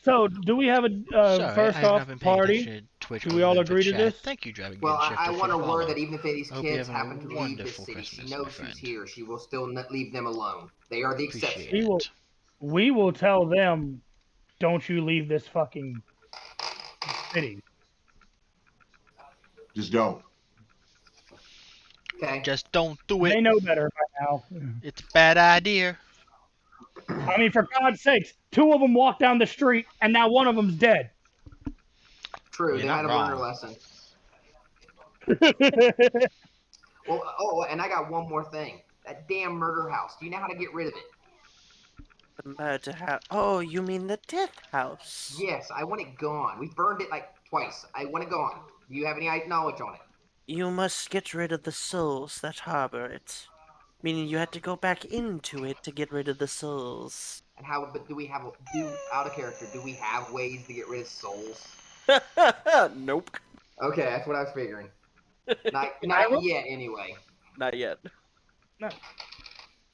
Speaker 5: So, do we have a
Speaker 3: sorry,
Speaker 5: first
Speaker 3: I have
Speaker 5: off
Speaker 3: not been paying
Speaker 5: party?
Speaker 3: attention to Twitch.
Speaker 5: Do we
Speaker 3: other
Speaker 5: all
Speaker 3: than
Speaker 5: agree to
Speaker 3: chat.
Speaker 5: this?
Speaker 3: Thank you, Dragon
Speaker 2: Well,
Speaker 3: Shifter,
Speaker 2: I
Speaker 3: for
Speaker 2: want
Speaker 3: the
Speaker 2: to
Speaker 3: follow.
Speaker 2: word that even if these
Speaker 3: I hope you
Speaker 2: kids
Speaker 3: have a
Speaker 2: happen to leave this
Speaker 3: wonderful
Speaker 2: city, she
Speaker 3: Christmas, my
Speaker 2: knows she's
Speaker 3: friend.
Speaker 2: here. She will still not leave them alone. They are the exception.
Speaker 3: Appreciate
Speaker 5: We
Speaker 3: it.
Speaker 5: will tell them, don't you leave this fucking city.
Speaker 4: Just don't.
Speaker 2: Okay.
Speaker 3: Just don't do
Speaker 5: They
Speaker 3: it.
Speaker 5: know better by now.
Speaker 3: It's a bad idea.
Speaker 5: I mean, for God's sakes, 2 of them walked down the street, and now 1 of them's dead.
Speaker 2: True.
Speaker 3: You're
Speaker 2: They
Speaker 3: not
Speaker 2: might have learned
Speaker 3: wrong.
Speaker 2: her lesson. Well, and I got one more thing. That damn murder house. Do you know how to get rid of it?
Speaker 1: The murder house. Oh, you mean the death house?
Speaker 2: Yes, I want it gone. We burned it like twice. I want it gone. Do you have any knowledge on it?
Speaker 1: You must get rid of the souls that harbor it. Meaning you had to go back into it to get rid of the souls.
Speaker 2: And how? But do we have? Out of character? Do we have ways to get rid of souls?
Speaker 1: Nope.
Speaker 2: Okay, that's what I was figuring. Not yet, anyway.
Speaker 1: Not yet.
Speaker 2: Can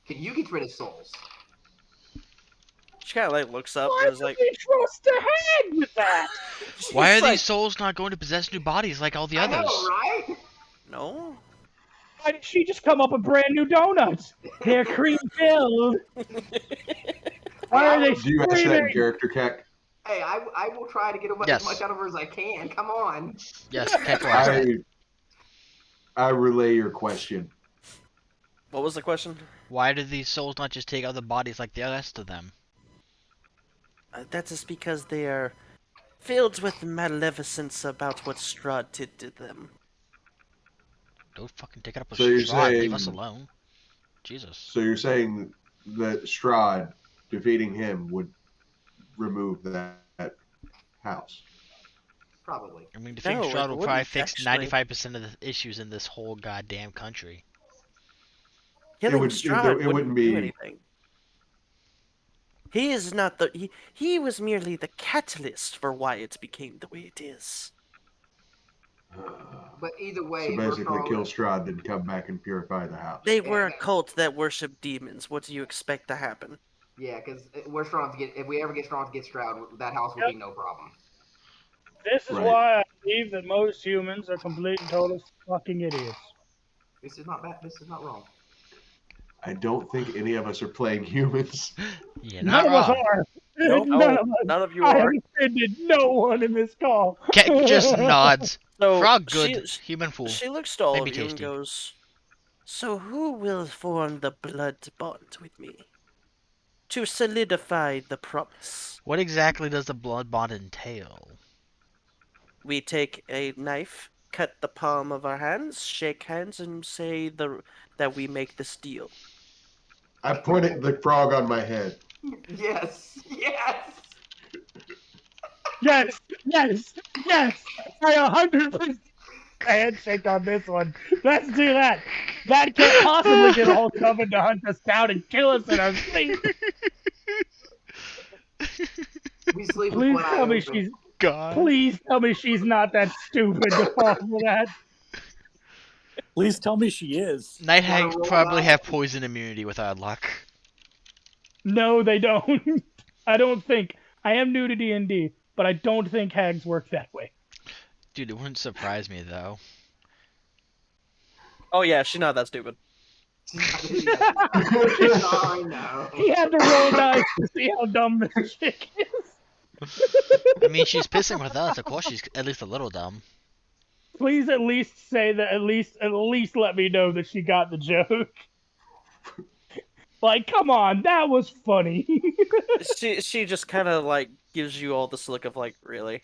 Speaker 2: you get rid of souls?
Speaker 1: She kind of like looks up
Speaker 5: Why
Speaker 1: and is
Speaker 5: do
Speaker 1: like,
Speaker 5: we trust the head with that?
Speaker 3: Why are
Speaker 1: like,
Speaker 3: these souls not going to possess new bodies like all the
Speaker 2: I
Speaker 3: others?
Speaker 2: know, right?
Speaker 1: No.
Speaker 5: Why did she just come up with brand new donuts? They're cream filled. Why are they
Speaker 4: Do you ask that in
Speaker 5: screaming?
Speaker 4: character, Keck?
Speaker 2: Hey, I will try to get as
Speaker 3: Yes.
Speaker 2: much out of her as I can. Come on.
Speaker 3: Yes, Keck will ask that.
Speaker 4: I relay your question.
Speaker 1: What was the question?
Speaker 3: Why do these souls not just take other bodies like the rest of them?
Speaker 1: That is because they are filled with maleficence about what Strahd did to them.
Speaker 3: Don't fucking take it up with
Speaker 4: So you're
Speaker 3: Strahd. Leave
Speaker 4: saying-
Speaker 3: us alone. Jesus.
Speaker 4: So you're saying that Strahd defeating him would remove that house?
Speaker 2: Probably.
Speaker 3: I mean, defeating
Speaker 1: No,
Speaker 3: Strahd
Speaker 1: it
Speaker 3: will probably
Speaker 1: wouldn't,
Speaker 3: fix
Speaker 1: actually.
Speaker 3: 95% of the issues in this whole goddamn country.
Speaker 1: Killing
Speaker 4: would-
Speaker 1: Strahd
Speaker 4: it wouldn't
Speaker 1: do
Speaker 4: be-
Speaker 1: anything. He is not the. He was merely the catalyst for why it became the way it is.
Speaker 2: But either way,
Speaker 4: So
Speaker 2: if we're
Speaker 4: basically,
Speaker 2: throwing,
Speaker 4: kill Strahd, then come back and purify the house.
Speaker 1: They
Speaker 2: Yeah,
Speaker 1: were a
Speaker 2: that-
Speaker 1: cult that worship demons. What do you expect to happen?
Speaker 2: yeah, because we're strong to get. If we ever get strong to get Stroud, that house will be no problem.
Speaker 5: This is
Speaker 4: Right.
Speaker 5: why I believe that most humans are complete and total fucking idiots.
Speaker 2: This is not bad. This is not wrong.
Speaker 4: I don't think any of us are playing humans.
Speaker 3: You're
Speaker 5: None
Speaker 3: not
Speaker 5: of us
Speaker 3: wrong.
Speaker 5: are.
Speaker 7: Nope.
Speaker 5: None of us.
Speaker 1: None of you
Speaker 5: I
Speaker 1: are.
Speaker 5: have offended no one in this call.
Speaker 3: Keck just nods.
Speaker 1: So
Speaker 3: Frog good,
Speaker 1: she
Speaker 3: human fool.
Speaker 1: she looks to all
Speaker 3: Maybe
Speaker 1: of you and
Speaker 3: tasty.
Speaker 1: goes, "So who will form the blood bond with me to solidify the promise?"
Speaker 3: What exactly does the blood bond entail?
Speaker 1: We take a knife, cut the palm of our hands, shake hands, and say that we make this deal.
Speaker 4: I pointed the frog on my head.
Speaker 2: Yes, yes.
Speaker 5: Yes, yes, yes. I 100% handshake on this one. Let's do that. That can't possibly get a whole coven to hunt us down and kill us in our sleep.
Speaker 2: We sleep with
Speaker 5: Please
Speaker 2: one eye
Speaker 5: tell me
Speaker 2: open.
Speaker 5: she's.
Speaker 3: God.
Speaker 5: Please tell me she's not that stupid to fall for that.
Speaker 7: Please tell me she is.
Speaker 3: Night
Speaker 2: Gotta
Speaker 3: hags
Speaker 2: roll
Speaker 3: probably
Speaker 2: out.
Speaker 3: have poison immunity with our luck.
Speaker 5: No, they don't. I don't think. I am new to D&D, but I don't think hags work that way.
Speaker 3: Dude, it wouldn't surprise me though.
Speaker 1: Oh yeah, she's not that stupid.
Speaker 2: Sorry, no.
Speaker 5: He had to roll dice to see how dumb this chick is.
Speaker 3: I mean, she's pissing with us. Of course, she's at least a little dumb.
Speaker 5: Please at least say that. At least let me know that she got the joke. Like, come on, that was funny.
Speaker 1: She just kind of like gives you all this look of like, really.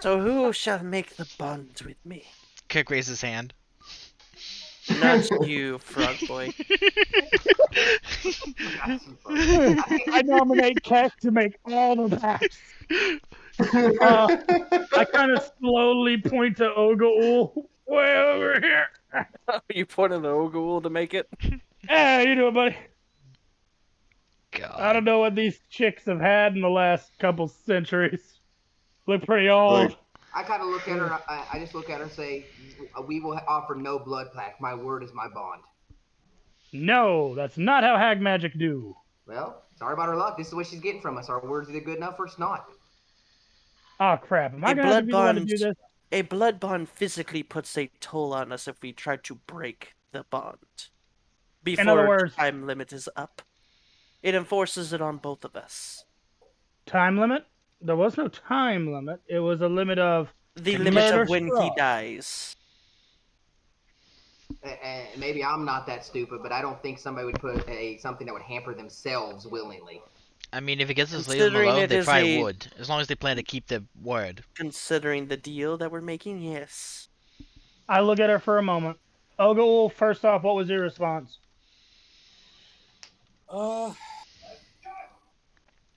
Speaker 1: So who shall make the bond with me?
Speaker 3: Kick raises his hand.
Speaker 1: Not you, frog boy.
Speaker 5: I nominate Keck to make all the packs. I kind of slowly point to Ogaul. Way over here.
Speaker 1: You pointed the Ogul to make it?
Speaker 5: Hey, how you doing, buddy?
Speaker 3: God.
Speaker 5: I don't know what these chicks have had in the last couple centuries. Look pretty old.
Speaker 4: Like,
Speaker 2: I kind of look at her. I just look at her and say, "We will offer no blood pact. My word is my bond."
Speaker 5: No, that's not how hag magic do.
Speaker 2: Well, sorry about her luck. This is what she's getting from us. Our word's either good enough or it's not.
Speaker 5: Oh crap! Am I
Speaker 1: A
Speaker 5: gonna have to
Speaker 1: blood
Speaker 5: be the one to
Speaker 1: bond.
Speaker 5: do this?
Speaker 1: A blood bond physically puts a toll on us if we try to break the bond before
Speaker 5: other words-
Speaker 1: the time limit is up. It enforces it on both of us.
Speaker 5: Time limit? There was no time limit. It was a limit of
Speaker 1: The
Speaker 5: Can
Speaker 1: limit
Speaker 5: murder
Speaker 1: of when he
Speaker 5: Strahd.
Speaker 1: dies.
Speaker 2: And maybe I'm not that stupid, but I don't think somebody would put something that would hamper themselves willingly.
Speaker 3: I mean, if it gets us leave them
Speaker 1: Considering
Speaker 3: alone,
Speaker 1: it
Speaker 3: they
Speaker 1: is
Speaker 3: probably
Speaker 1: a-
Speaker 3: would. As long as they plan to keep their word.
Speaker 1: Considering the deal that we're making, yes.
Speaker 5: I look at her for a moment. Ogaul, first off, what was your response?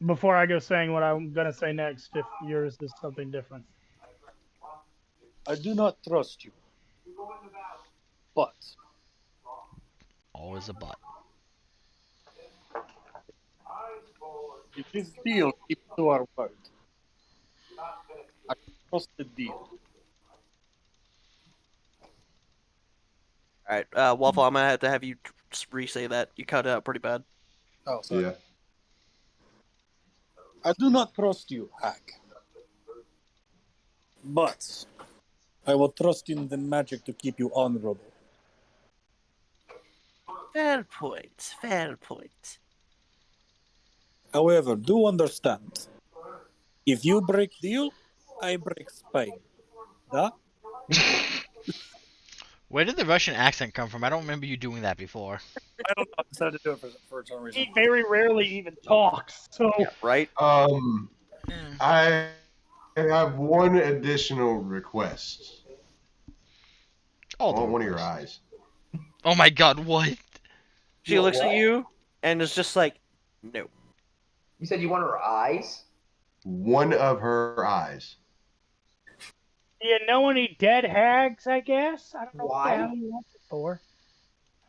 Speaker 5: Before I go saying what I'm gonna say next, if yours is something different.
Speaker 7: I do not trust you. But
Speaker 3: Always a butt.
Speaker 7: if this deal keeps to our word, I trust the deal.
Speaker 1: Alright, Waffle, I'm gonna have you re-say that. You cut it out pretty bad.
Speaker 7: Oh, sorry.
Speaker 4: yeah.
Speaker 7: I do not trust you, Hack. But I will trust in the magic to keep you honorable.
Speaker 1: Fair point, fair point.
Speaker 7: However, do understand. If you break deal, I break Spain. Huh?
Speaker 3: Where did the Russian accent come from? I don't remember you doing that before.
Speaker 7: I don't know. I decided to do it for some reason.
Speaker 5: He very rarely even talks, so
Speaker 1: Right?
Speaker 4: I have one additional request. I
Speaker 3: All the
Speaker 4: want one of your
Speaker 3: rules.
Speaker 4: eyes.
Speaker 3: Oh my god, what?
Speaker 1: She looks at you and is just like, no.
Speaker 2: You said you want her eyes?
Speaker 4: One of her eyes.
Speaker 5: do you know any dead hags? I guess I don't know
Speaker 2: Why?
Speaker 5: what the hell you want it for.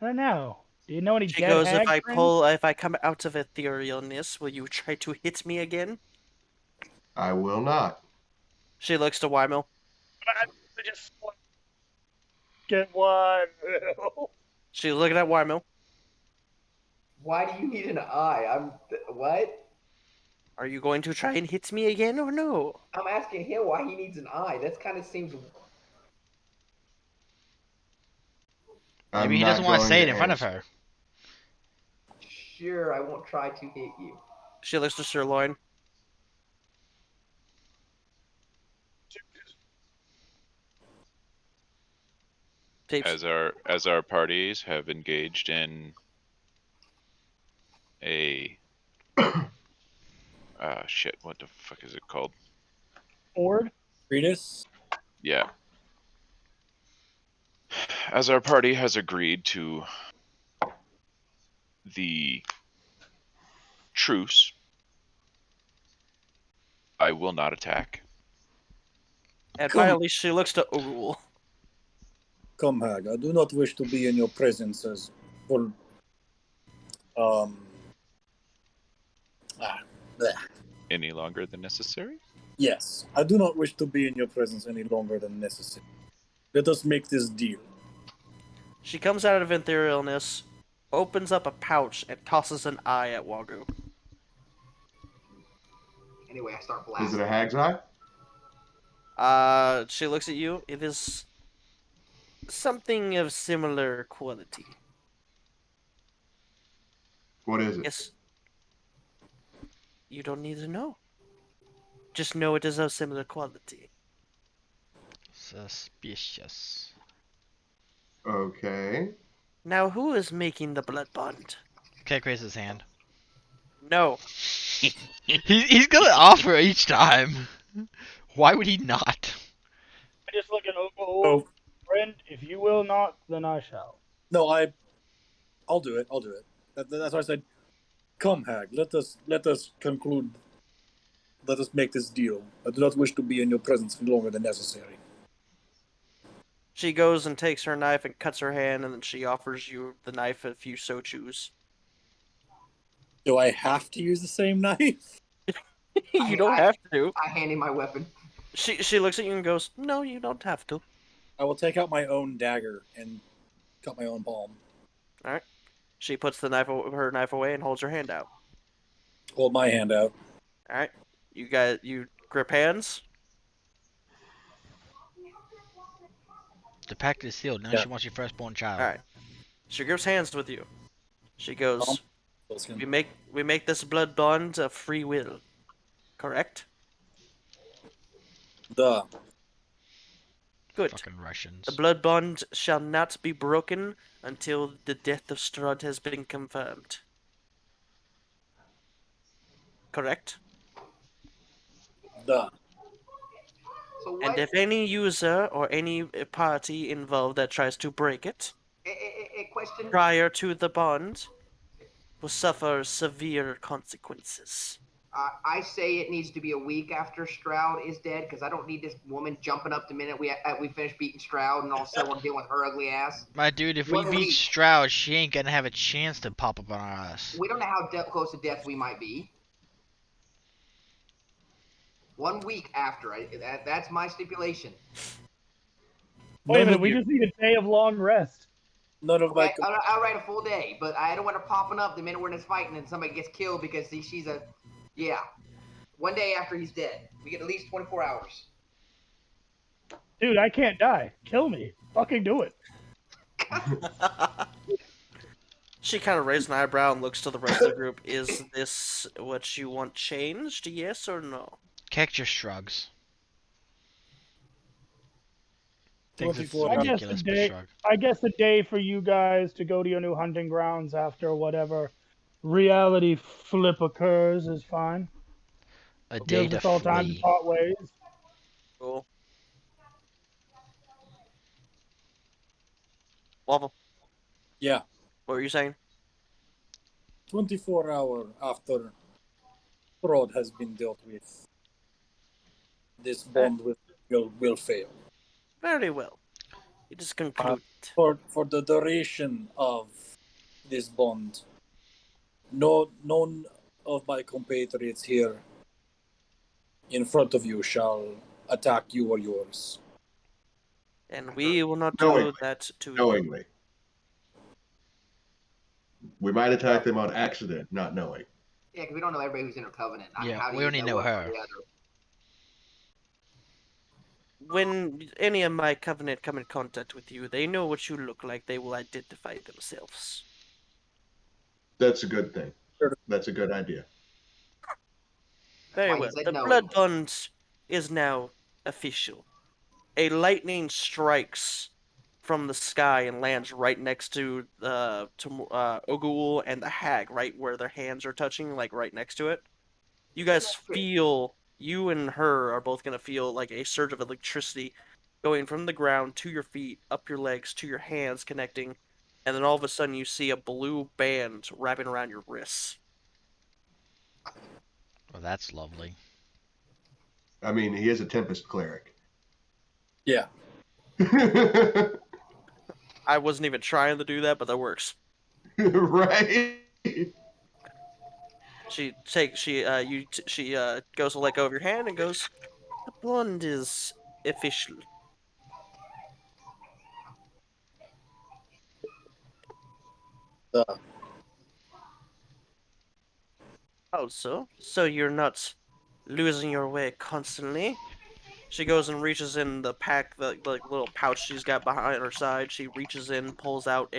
Speaker 5: I don't know. Do you know any
Speaker 1: She
Speaker 5: dead
Speaker 1: goes,
Speaker 5: hags?
Speaker 1: if I come out of etherealness, will you try to hit me again?
Speaker 4: I will not.
Speaker 1: She looks to Wymil.
Speaker 5: I just get one.
Speaker 1: She's looking at Wymill.
Speaker 2: Why do you need an eye? What?
Speaker 1: Are you going to try and hit me again or no?
Speaker 2: I'm asking him why he needs an eye. That kind of seems.
Speaker 3: Maybe
Speaker 4: I'm
Speaker 3: he
Speaker 4: not
Speaker 3: doesn't want to
Speaker 4: going
Speaker 3: say it in front of
Speaker 4: answer.
Speaker 3: her.
Speaker 2: Sure, I won't try to hit you.
Speaker 1: She looks to Sirloin. Tapes.
Speaker 6: As our parties have engaged in a shit, what the fuck is it called?
Speaker 5: Ford?
Speaker 7: Treatise?
Speaker 6: Yeah. As our party has agreed to the truce, I will not attack.
Speaker 1: And
Speaker 7: Come.
Speaker 1: finally, she looks to Ogul.
Speaker 7: Come, Hag. I do not wish to be in your presence as for bleh.
Speaker 6: Any longer than necessary?
Speaker 7: Yes, I do not wish to be in your presence any longer than necessary. Let us make this deal.
Speaker 1: She comes out of etherealness, opens up a pouch, and tosses an eye at Wagu.
Speaker 2: Anyway, I start
Speaker 4: Is
Speaker 2: blasting.
Speaker 4: it a hag's eye?
Speaker 1: She looks at you. It is something of similar quality.
Speaker 4: What is it?
Speaker 1: Yes. You don't need to know. Just know it is of similar quality.
Speaker 3: Suspicious.
Speaker 4: Okay.
Speaker 1: Now, who is making the blood bond?
Speaker 3: Keck raises his hand.
Speaker 1: No.
Speaker 3: He's gonna offer each time. Why would he not?
Speaker 5: I just look at Ogul.
Speaker 7: Oh,
Speaker 5: Friend, if you will not, then I shall.
Speaker 7: no, I'll do it. I'll do it. That's why I said, come, Hag. Let us conclude. Let us make this deal. I do not wish to be in your presence any longer than necessary.
Speaker 1: She goes and takes her knife and cuts her hand, and then she offers you the knife if you so choose.
Speaker 7: Do I have to use the same knife?
Speaker 1: You don't have to.
Speaker 2: I hand him my weapon.
Speaker 1: She looks at you and goes, "No, you don't have to."
Speaker 7: I will take out my own dagger and cut my own palm.
Speaker 1: All right. She puts her knife away and holds her hand out.
Speaker 7: Hold my hand out.
Speaker 1: All right. You grip hands.
Speaker 3: The pact is sealed. Now
Speaker 7: Yeah.
Speaker 3: she wants your firstborn child.
Speaker 1: All right. She grips hands with you. She goes, "We make this blood bond of free will, correct?"
Speaker 7: Duh.
Speaker 1: Good.
Speaker 3: Fucking Russians.
Speaker 1: The blood bond shall not be broken until the death of Strahd has been confirmed. Correct?
Speaker 7: Duh.
Speaker 2: So what?
Speaker 1: And if any user or any party involved that tries to break it
Speaker 2: A question.
Speaker 1: prior to the bond will suffer severe consequences.
Speaker 2: I say it needs to be a week after Strahd is dead because I don't need this woman jumping up the minute we finish beating Strahd and all of a sudden we're dealing with her ugly ass.
Speaker 3: My dude, if we
Speaker 2: 1
Speaker 3: beat
Speaker 2: week.
Speaker 3: Strahd, she ain't gonna have a chance to pop up on our ass.
Speaker 2: We don't know how close to death we might be. 1 week after. That's my stipulation.
Speaker 5: Wait a
Speaker 7: None
Speaker 5: minute,
Speaker 7: of
Speaker 5: we
Speaker 7: you-
Speaker 5: just need a day of long rest.
Speaker 7: None of my.
Speaker 2: Okay, I'll write a full day, but I don't want her popping up the minute we're in this fighting and somebody gets killed because she's a. Yeah. 1 day after he's dead. We get at least 24 hours.
Speaker 5: Dude, I can't die. Kill me. Fucking do it.
Speaker 1: She kind of raises an eyebrow and looks to the rest of the group. Is this what you want changed? Yes or no?
Speaker 3: Keck just shrugs. Thinks it's
Speaker 7: 24
Speaker 5: I guess
Speaker 3: ridiculous,
Speaker 5: the
Speaker 3: but
Speaker 5: day-
Speaker 3: shrug.
Speaker 5: I guess a day for you guys to go to your new hunting grounds after whatever reality flip occurs is fine.
Speaker 3: A day
Speaker 5: Gives
Speaker 3: to
Speaker 5: us all time to
Speaker 3: flee.
Speaker 5: part ways.
Speaker 1: Cool. Waffle,
Speaker 7: Yeah.
Speaker 1: what were you saying?
Speaker 7: 24 hours after fraud has been dealt with, this bond will fail.
Speaker 1: Very well. It is concluded.
Speaker 7: For the duration of this bond, none of my compatriots here in front of you shall attack you or yours.
Speaker 1: And we will not
Speaker 4: Knowingly.
Speaker 1: do that to you.
Speaker 4: Knowingly. We might attack them on accident, not knowing.
Speaker 2: Yeah, because we don't know everybody who's in her covenant. I mean,
Speaker 3: Yeah,
Speaker 2: how do
Speaker 3: we
Speaker 2: you
Speaker 3: only know
Speaker 2: one from
Speaker 3: her.
Speaker 2: the other?
Speaker 1: When any of my covenant come in contact with you, they know what you look like. They will identify themselves.
Speaker 4: That's a good thing. That's a good idea.
Speaker 1: Very
Speaker 2: why he
Speaker 1: well.
Speaker 2: said
Speaker 1: The
Speaker 2: no.
Speaker 1: blood bond is now official. A lightning strikes from the sky and lands right next to Ogul and the hag, right where their hands are touching, like right next to it. You guys feel, you and her are both gonna feel like a surge of electricity going from the ground to your feet, up your legs, to your hands connecting, and then all of a sudden you see a blue band wrapping around your wrists.
Speaker 3: Well, that's lovely.
Speaker 4: I mean, he is a Tempest cleric.
Speaker 7: Yeah.
Speaker 1: I wasn't even trying to do that, but that works.
Speaker 4: Right?
Speaker 1: She goes to let go of your hand and goes, "The bond is official."
Speaker 7: Uh,
Speaker 1: Also, so you're not losing your way constantly. She goes and reaches in the pack, the little pouch she's got behind her side. She reaches in, pulls out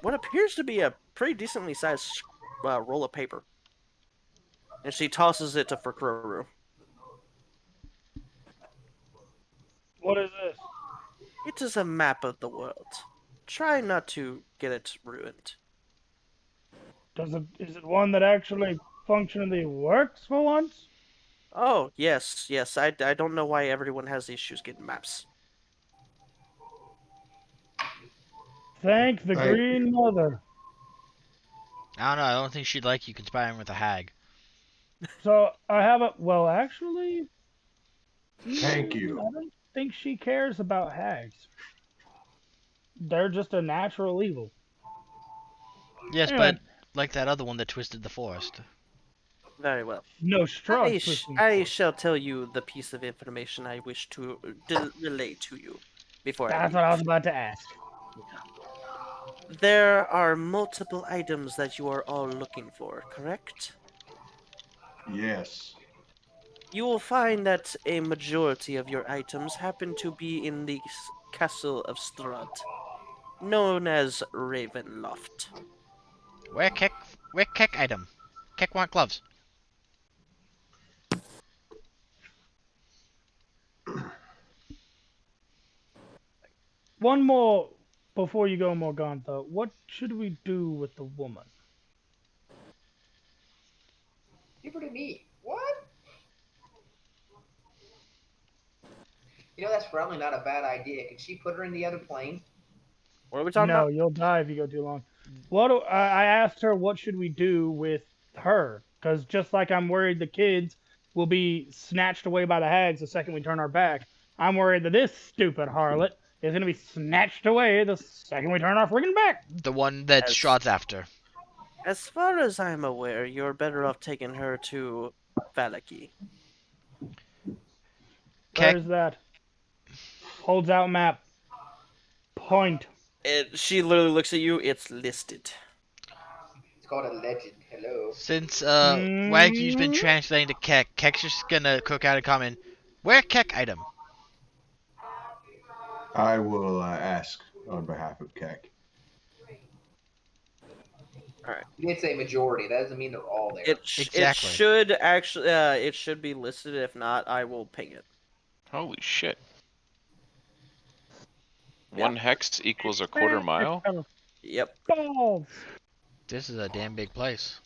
Speaker 1: what appears to be a pretty decently sized roll of paper, and she tosses it to Furkuru.
Speaker 5: What is this?
Speaker 1: It is a map of the world. Try not to get it ruined.
Speaker 5: Is it one that actually functionally works for once?
Speaker 1: Oh, yes, yes. I don't know why everyone has issues getting maps.
Speaker 5: Thank the
Speaker 4: Thank
Speaker 5: Green Mother.
Speaker 3: I don't know. I don't think she'd like you conspiring with a hag.
Speaker 5: So I have a. Well, actually,
Speaker 4: Thank you.
Speaker 5: I don't think she cares about hags. They're just a natural evil.
Speaker 3: Yes,
Speaker 5: Anyway,
Speaker 3: but like that other one that twisted the forest.
Speaker 1: Very well.
Speaker 5: no straw twisting.
Speaker 1: I shall tell you the piece of information I wish to relay to you before I
Speaker 5: That's
Speaker 1: leave.
Speaker 5: what I was about to ask.
Speaker 1: There are multiple items that you are all looking for, correct?
Speaker 4: Yes.
Speaker 1: You will find that a majority of your items happen to be in the castle of Strahd, known as Ravenloft.
Speaker 3: Where Keck? Where Keck item? Keck want gloves.
Speaker 5: One more before you go, Morgantha. What should we do with the woman?
Speaker 2: Give her to me. What? You know, that's probably not a bad idea. Could she put her in the other plane?
Speaker 1: What are we talking
Speaker 5: No,
Speaker 1: about?
Speaker 5: you'll die if you go too long. I asked her what should we do with her? Because just like I'm worried the kids will be snatched away by the hags the second we turn our back, I'm worried that this stupid harlot is going to be snatched away the second we turn our freaking back.
Speaker 3: The one that
Speaker 1: As-
Speaker 3: Strahd's after.
Speaker 1: As far as I'm aware, you're better off taking her to Valaki.
Speaker 5: Where
Speaker 3: Keck.
Speaker 5: is that? Holds out map. Point.
Speaker 1: She literally looks at you. It's listed.
Speaker 2: It's called a legend. Hello.
Speaker 3: Since Wagyu's been translating to Keck, Keck's just gonna cook out a comment. Where Keck item?
Speaker 4: I will ask on behalf of Keck.
Speaker 1: All right.
Speaker 2: You did say majority. That doesn't mean they're all there.
Speaker 1: It
Speaker 3: Exactly.
Speaker 1: should actually it should be listed. If not, I will ping it.
Speaker 6: Holy shit.
Speaker 1: Yeah.
Speaker 6: 1 hex equals a quarter mile?
Speaker 1: Yep.
Speaker 5: Balls.
Speaker 3: This is a damn big place.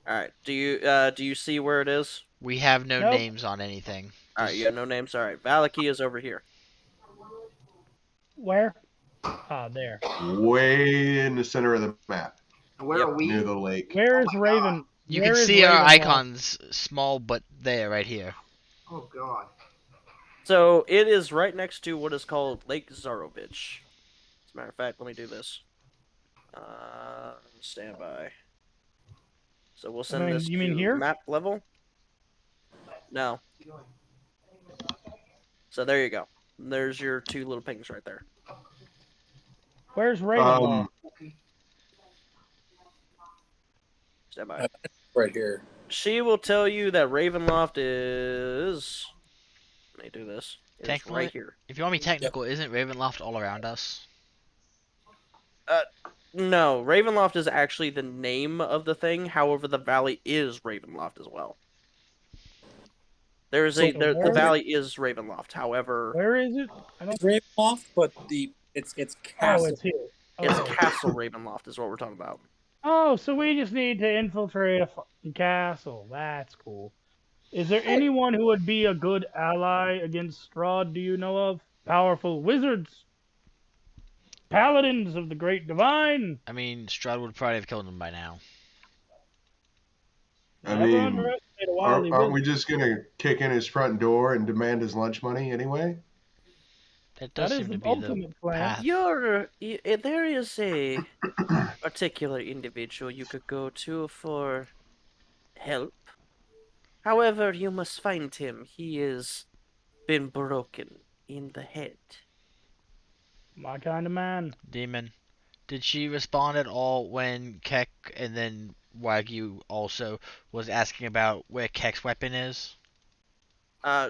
Speaker 1: All right. Do you see where it is?
Speaker 3: We have no
Speaker 5: Nope.
Speaker 3: names on anything.
Speaker 1: All right. You have no names. All right. Valaki is over here.
Speaker 5: Where? Ah, there.
Speaker 4: Way in the center of the map,
Speaker 2: Where
Speaker 1: Yep.
Speaker 2: are we?
Speaker 4: near the lake.
Speaker 5: Where is
Speaker 2: my
Speaker 5: Raven?
Speaker 3: You
Speaker 5: where
Speaker 3: can
Speaker 5: is
Speaker 3: see our
Speaker 5: Ravenloft?
Speaker 3: icons small, but there, right here.
Speaker 2: Oh god.
Speaker 1: So it is right next to what is called Lake Zarovich. As a matter of fact, let me do this. Stand by. So we'll send this
Speaker 5: you mean
Speaker 1: to
Speaker 5: here?
Speaker 1: map level. No. So there you go. There's your two little pings right there.
Speaker 5: Where's Ravenloft?
Speaker 1: Stand by.
Speaker 7: Right here.
Speaker 1: She will tell you that Ravenloft is. Let me do this. It's
Speaker 3: Technically,
Speaker 1: right here.
Speaker 3: if you want to be technical, isn't Ravenloft all around us?
Speaker 1: No, Ravenloft is actually the name of the thing. However, the valley is Ravenloft as well. There's
Speaker 7: So
Speaker 1: the
Speaker 5: where-
Speaker 1: valley is Ravenloft. However,
Speaker 5: Where is it? I don't.
Speaker 7: It's Ravenloft, but it's
Speaker 5: Oh,
Speaker 7: castle.
Speaker 5: it's here.
Speaker 1: it's
Speaker 5: Okay.
Speaker 1: Castle Ravenloft is what we're talking about.
Speaker 5: Oh, so we just need to infiltrate a fucking castle. That's cool. Is there anyone who would be a good ally against Strahd? Do you know of powerful wizards, paladins of the Great Divine?
Speaker 3: I mean, Strahd would probably have killed him by now.
Speaker 4: I
Speaker 5: Never
Speaker 4: mean,
Speaker 5: underestimate a wily
Speaker 4: aren't we
Speaker 5: wizard.
Speaker 4: just gonna kick in his front door and demand his lunch money anyway?
Speaker 3: That does
Speaker 5: That is
Speaker 3: seem to
Speaker 5: the
Speaker 3: be the
Speaker 5: ultimate plan.
Speaker 3: path.
Speaker 1: There is a particular individual you could go to for help. However, you must find him. He has been broken in the head.
Speaker 5: My kind of man.
Speaker 3: Demon. Did she respond at all when Keck and then Wagyu also was asking about where Keck's weapon is?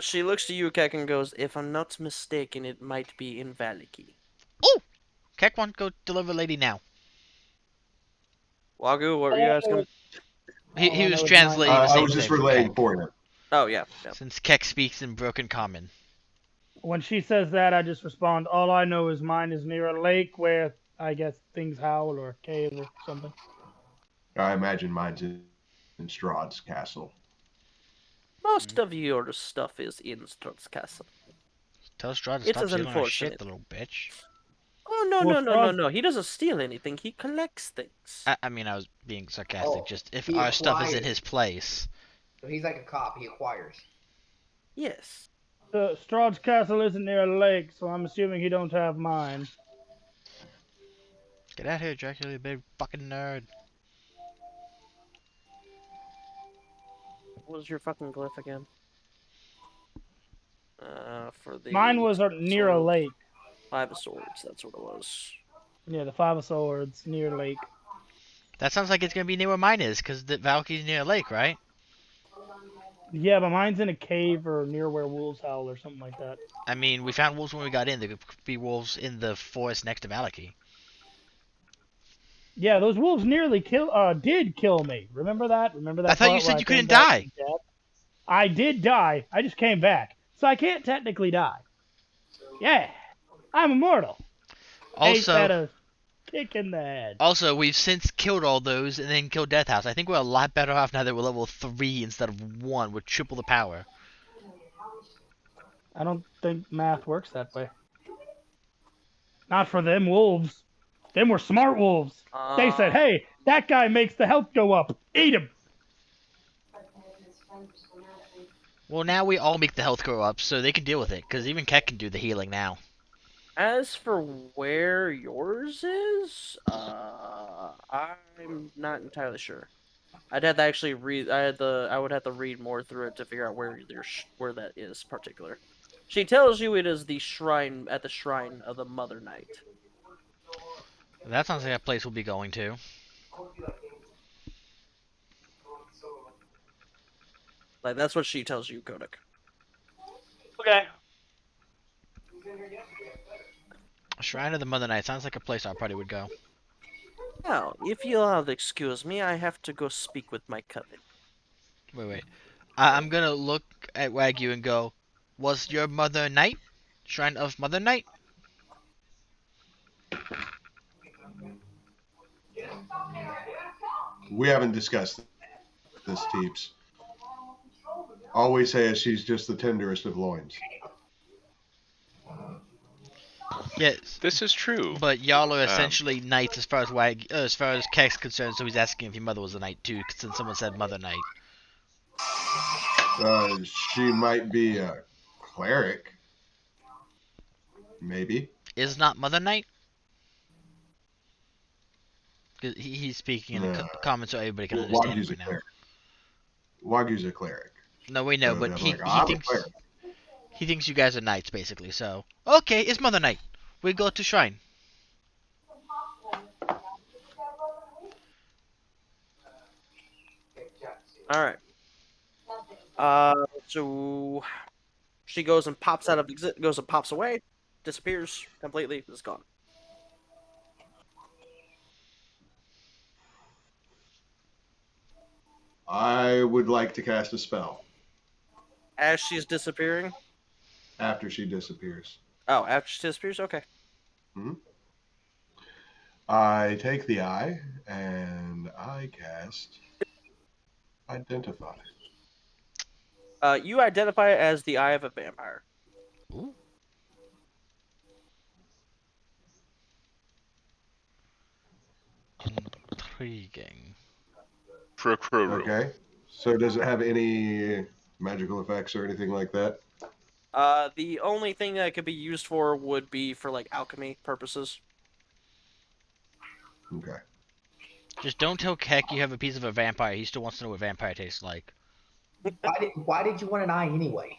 Speaker 1: She looks to you, Keck, and goes, "If I'm not mistaken, it might be in Valiki."
Speaker 3: Oh! Keck wants to go deliver lady now.
Speaker 1: Wagyu, what were you asking?
Speaker 3: He
Speaker 5: I
Speaker 3: was
Speaker 5: know it's
Speaker 3: translating the
Speaker 4: I
Speaker 3: same
Speaker 4: was just
Speaker 3: thing for
Speaker 4: relaying
Speaker 3: Keck,
Speaker 4: for him.
Speaker 1: Oh, yeah.
Speaker 3: since Keck speaks in broken common.
Speaker 5: When she says that, I just respond, all I know is mine is near a lake where I guess things howl or a cave or something.
Speaker 4: I imagine mine's in Strahd's castle.
Speaker 1: Most of your stuff is in Strutt's castle.
Speaker 3: Tell Strahd to
Speaker 1: It
Speaker 3: stop
Speaker 1: is
Speaker 3: stealing our shit,
Speaker 1: unfortunate.
Speaker 3: the little bitch.
Speaker 1: Oh, no,
Speaker 5: Well,
Speaker 1: no, no, no,
Speaker 5: Strahd-
Speaker 1: no. He doesn't steal anything. He collects things.
Speaker 3: I mean, I was being sarcastic.
Speaker 2: Oh,
Speaker 3: Just if
Speaker 2: he
Speaker 3: our stuff is in
Speaker 2: acquired.
Speaker 3: his place.
Speaker 2: So he's like a cop. He acquires.
Speaker 1: Yes.
Speaker 5: Strahd's castle isn't near a lake, so I'm assuming he don't have mine.
Speaker 3: Get out here, Dracula, you big fucking nerd.
Speaker 1: What was your fucking glyph again? For the
Speaker 5: Mine was near a
Speaker 1: sword.
Speaker 5: lake.
Speaker 1: 5 of Swords, that's what it was.
Speaker 5: Yeah, the Five of Swords, near lake.
Speaker 3: That sounds like it's gonna be near where mine is, because the Valky's near a lake, right?
Speaker 5: Yeah, but mine's in a cave or near where wolves howl or something like that.
Speaker 3: I mean, we found wolves when we got in. There could be wolves in the forest next to Valaki.
Speaker 5: Yeah, those wolves nearly did kill me. Remember that? Remember that?
Speaker 3: I thought you
Speaker 5: part
Speaker 3: said
Speaker 5: where
Speaker 3: you
Speaker 5: came
Speaker 3: couldn't
Speaker 5: back
Speaker 3: die.
Speaker 5: from death? I did die. I just came back, so I can't technically die. Yeah, I'm immortal. Ain't that
Speaker 3: Also,
Speaker 5: a kick in the head?
Speaker 3: we've since killed all those and then killed Death House. I think we're a lot better off now that we're level 3 instead of 1 with triple the power.
Speaker 5: I don't think math works that way. Not for them wolves. Them were smart wolves. They said, "Hey, that guy makes the health go up. Eat him."
Speaker 3: Well, now we all make the health go up, so they can deal with it, because even Keck can do the healing now.
Speaker 1: As for where yours is, I'm not entirely sure. I'd have to actually read. I would have to read more through it to figure out where that is particular. She tells you it is the shrine at the shrine of the Mother Knight.
Speaker 3: That sounds like a place we'll be going to.
Speaker 1: Like that's what she tells you, Kodak.
Speaker 5: Okay.
Speaker 3: Shrine of the Mother Knight sounds like a place our party would go.
Speaker 1: Now, if you'll excuse me, I have to go speak with my coven.
Speaker 3: Wait. I'm gonna look at Wagyu and go, was your mother knight? Shrine of Mother Knight?
Speaker 4: We haven't discussed this, Teeps. All we say is she's just the tenderest of loins.
Speaker 3: Yes.
Speaker 6: This is true.
Speaker 3: But y'all are essentially knights as far as Keck's concerned, so he's asking if your mother was a knight too, since someone said Mother Knight.
Speaker 4: She might be a cleric. Maybe.
Speaker 3: Is not Mother Knight? 'Cause he's speaking in a common so everybody can understand
Speaker 4: Wagyu's
Speaker 3: right
Speaker 4: a
Speaker 3: now.
Speaker 4: cleric. Wagyu's a cleric.
Speaker 3: No, we know,
Speaker 4: So
Speaker 3: but
Speaker 4: I'm
Speaker 3: he
Speaker 4: like, I'm a
Speaker 3: thinks
Speaker 4: cleric.
Speaker 3: He thinks you guys are knights, basically. So, okay, it's Mother Knight. We go to shrine.
Speaker 1: All right. So she goes and pops out of goes and pops away, disappears completely, is gone.
Speaker 4: I would like to cast a spell
Speaker 1: As she's disappearing.
Speaker 4: after she disappears.
Speaker 1: Oh, after she disappears. Okay.
Speaker 4: I take the eye and I cast Identify.
Speaker 1: You identify it as the eye of a vampire.
Speaker 3: Ooh. Intriguing.
Speaker 6: For a crow roll.
Speaker 4: Okay. So does it have any magical effects or anything like that?
Speaker 1: The only thing that it could be used for would be for like alchemy purposes.
Speaker 4: Okay.
Speaker 3: Just don't tell Keck you have a piece of a vampire. He still wants to know what vampire tastes like.
Speaker 2: Why did you want an eye anyway?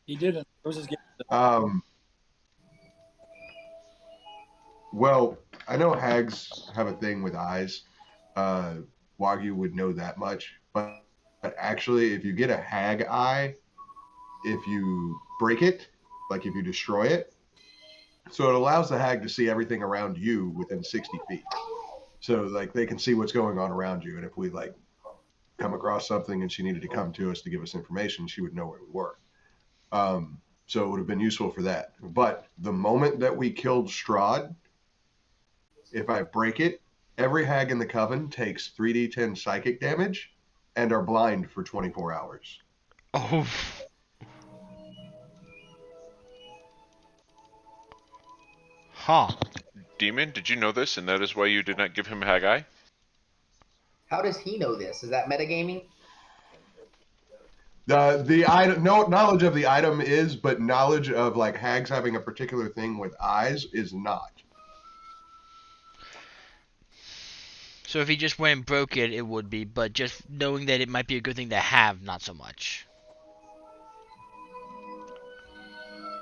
Speaker 7: He didn't. It was his game.
Speaker 4: Well, I know hags have a thing with eyes. Wagyu would know that much. But actually, if you get a hag eye, if you break it, like if you destroy it, so it allows the hag to see everything around you within 60 feet. So, like, they can see what's going on around you. And if we, like, come across something and she needed to come to us to give us information, she would know where we were. So it would have been useful for that. But the moment that we killed Strahd, if I break it, every hag in the coven takes 3d10 psychic damage and are blind for 24 hours.
Speaker 3: Oh. Huh.
Speaker 6: Demon, did you know this, and that is why you did not give him Haggai?
Speaker 2: How does he know this? Is that metagaming?
Speaker 4: The item, no knowledge of the item is, but knowledge of like hags having a particular thing with eyes is not.
Speaker 3: So if he just went and broke it, it would be, but just knowing that it might be a good thing to have, not so much.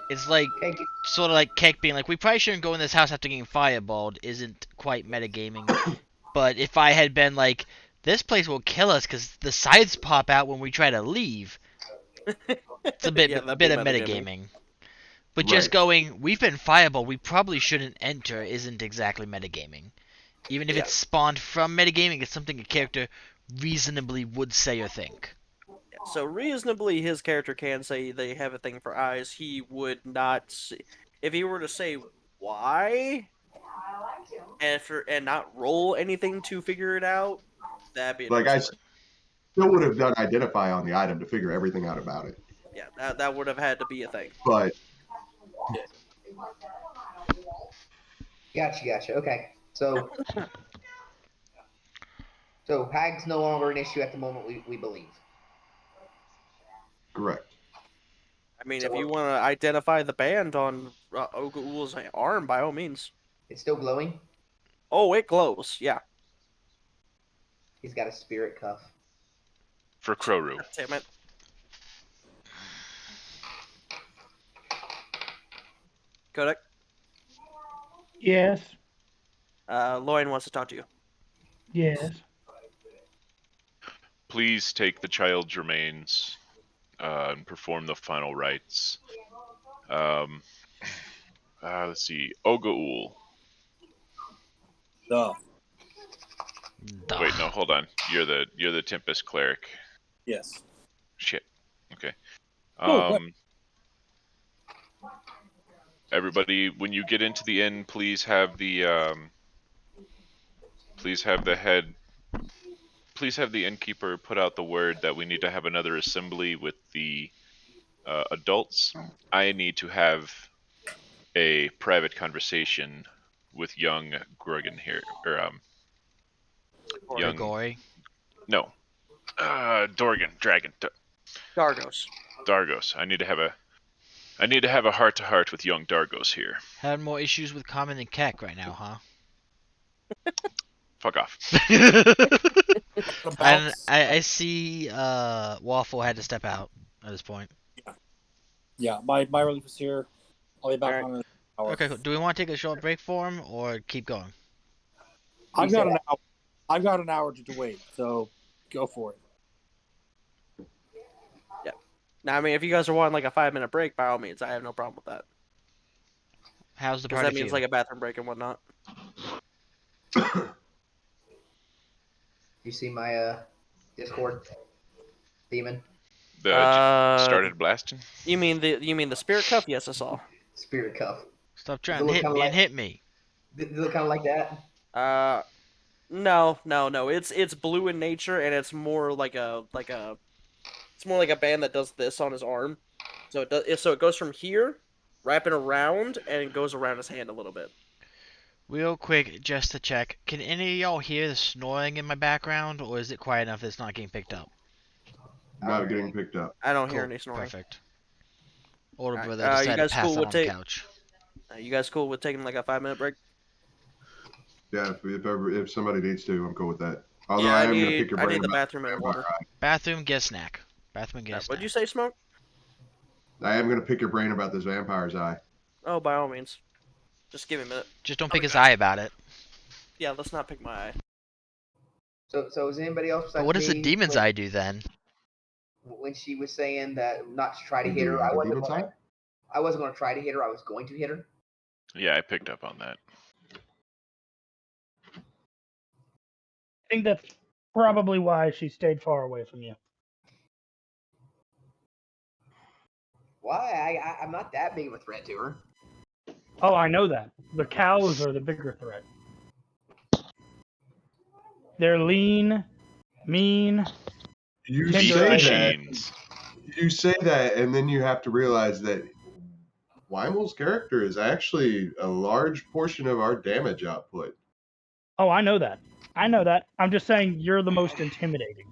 Speaker 3: It's like,
Speaker 2: Thank you.
Speaker 3: sort of like Keck being like, we probably shouldn't go in this house after getting fireballed, isn't quite metagaming. But if I had been like, this place will kill us because the sides pop out when we try to leave, it's a bit,
Speaker 1: Yeah, that'd
Speaker 3: bit
Speaker 1: be
Speaker 3: of
Speaker 1: metagaming.
Speaker 3: metagaming. But just
Speaker 4: Right.
Speaker 3: going, we've been fireballed, we probably shouldn't enter, isn't exactly metagaming. Even if
Speaker 1: Yeah.
Speaker 3: it's spawned from metagaming, it's something a character reasonably would say or think.
Speaker 1: So reasonably, his character can say they have a thing for eyes. He would not say, if he were to say why, and not roll anything to figure it out. That'd be a
Speaker 4: Like
Speaker 1: different
Speaker 4: I
Speaker 1: story.
Speaker 4: still would have done identify on the item to figure everything out about it.
Speaker 1: Yeah, that would have had to be a thing.
Speaker 4: But
Speaker 2: Gotcha. Okay. So hag's no longer an issue at the moment, we believe.
Speaker 4: correct.
Speaker 1: I mean,
Speaker 2: So
Speaker 1: if you want to identify the band on Ogaul's arm, by all means.
Speaker 2: it's still glowing.
Speaker 1: Oh, it glows. Yeah.
Speaker 2: He's got a spirit cuff.
Speaker 6: For Croru.
Speaker 1: Damn it. Kodak.
Speaker 5: Yes.
Speaker 1: Loin wants to talk to you.
Speaker 5: Yes.
Speaker 6: Please take the child's remains and perform the final rites. Let's see. Ogaul.
Speaker 7: Duh.
Speaker 3: Duh.
Speaker 6: Wait, no, hold on. You're the Tempest cleric.
Speaker 7: Yes.
Speaker 6: Shit. Okay.
Speaker 7: Oh, what?
Speaker 6: Everybody, when you get into the inn, please have the innkeeper put out the word that we need to have another assembly with the adults. I need to have a private conversation with young Gorgon here, or young
Speaker 3: Gregory.
Speaker 6: no, Dorgan, Dragon,
Speaker 1: Dargos.
Speaker 6: Dargos. I need to have a heart to heart with young Dargos here.
Speaker 3: Having more issues with Common than Keck right now, huh?
Speaker 6: Fuck off.
Speaker 3: And I see Waffle had to step out. at this point.
Speaker 7: Yeah, my relief is here. I'll be back
Speaker 1: Alright.
Speaker 7: on an hour.
Speaker 3: Okay, cool. Do we want to take a short break for him or keep going?
Speaker 7: I've got an hour. I've got an hour to wait, so go for it.
Speaker 1: Now, I mean, if you guys are wanting like a 5-minute break, by all means, I have no problem with that.
Speaker 3: How's the
Speaker 1: Because
Speaker 3: party
Speaker 1: that means
Speaker 3: feel?
Speaker 1: like a bathroom break and whatnot.
Speaker 2: You see my Discord demon
Speaker 6: Started blasting.
Speaker 1: You mean the spirit cuff? Yes, I saw.
Speaker 2: spirit cuff?
Speaker 3: Stop
Speaker 2: Does it
Speaker 3: trying to
Speaker 2: look
Speaker 3: hit
Speaker 2: kinda
Speaker 3: me
Speaker 2: like-
Speaker 3: and hit me.
Speaker 2: Does it look kind of like that?
Speaker 1: No. It's blue in nature, and it's more like a band that does this on his arm. So it goes from here, wrapping around, and it goes around his hand a little bit.
Speaker 3: Real quick, just to check, can any of y'all hear the snoring in my background, or is it quiet enough that it's not getting picked up?
Speaker 4: Not getting picked up.
Speaker 1: I don't hear
Speaker 3: Cool,
Speaker 1: any snoring.
Speaker 3: perfect. Older
Speaker 1: Alright,
Speaker 3: brother
Speaker 1: you
Speaker 3: decided to
Speaker 1: guys
Speaker 3: pass
Speaker 1: cool
Speaker 3: out
Speaker 1: with
Speaker 3: on the
Speaker 1: take-
Speaker 3: couch.
Speaker 1: You guys cool with taking like a 5-minute break?
Speaker 4: Yeah, if somebody needs to, I'm cool with that. Although
Speaker 1: Yeah,
Speaker 4: I
Speaker 1: I
Speaker 4: am gonna
Speaker 1: need
Speaker 4: pick your
Speaker 1: I
Speaker 4: brain
Speaker 1: need the
Speaker 4: about
Speaker 1: bathroom and
Speaker 4: vampire
Speaker 1: water.
Speaker 4: eye.
Speaker 3: Bathroom, get a snack. Bathroom, get a snack.
Speaker 1: What'd you say, Smoke?
Speaker 4: I am gonna pick your brain about this vampire's eye.
Speaker 1: Oh, by all means. Just give me a minute.
Speaker 3: Just don't pick his eye about it.
Speaker 1: Yeah, let's not pick my eye.
Speaker 2: So is anybody else
Speaker 3: But
Speaker 2: besides
Speaker 3: what does the
Speaker 2: me
Speaker 3: demon's eye do then?
Speaker 2: when she was saying that not to try to
Speaker 4: You
Speaker 2: hit
Speaker 4: do
Speaker 2: her?
Speaker 4: have a demon's eye?
Speaker 2: I wasn't going to try to hit her. I was going to hit her.
Speaker 6: Yeah, I picked up on that.
Speaker 5: I think that's probably why she stayed far away from you.
Speaker 2: Why? I'm not that big of a threat to her.
Speaker 5: Oh, I know that. The cows are the bigger threat. They're lean, mean.
Speaker 4: You
Speaker 5: Tender
Speaker 4: say
Speaker 5: eyes.
Speaker 4: that.
Speaker 6: Machines.
Speaker 4: You say that, and then you have to realize that Weimel's character is actually a large portion of our damage output.
Speaker 5: Oh, I know that. I'm just saying you're the most intimidating.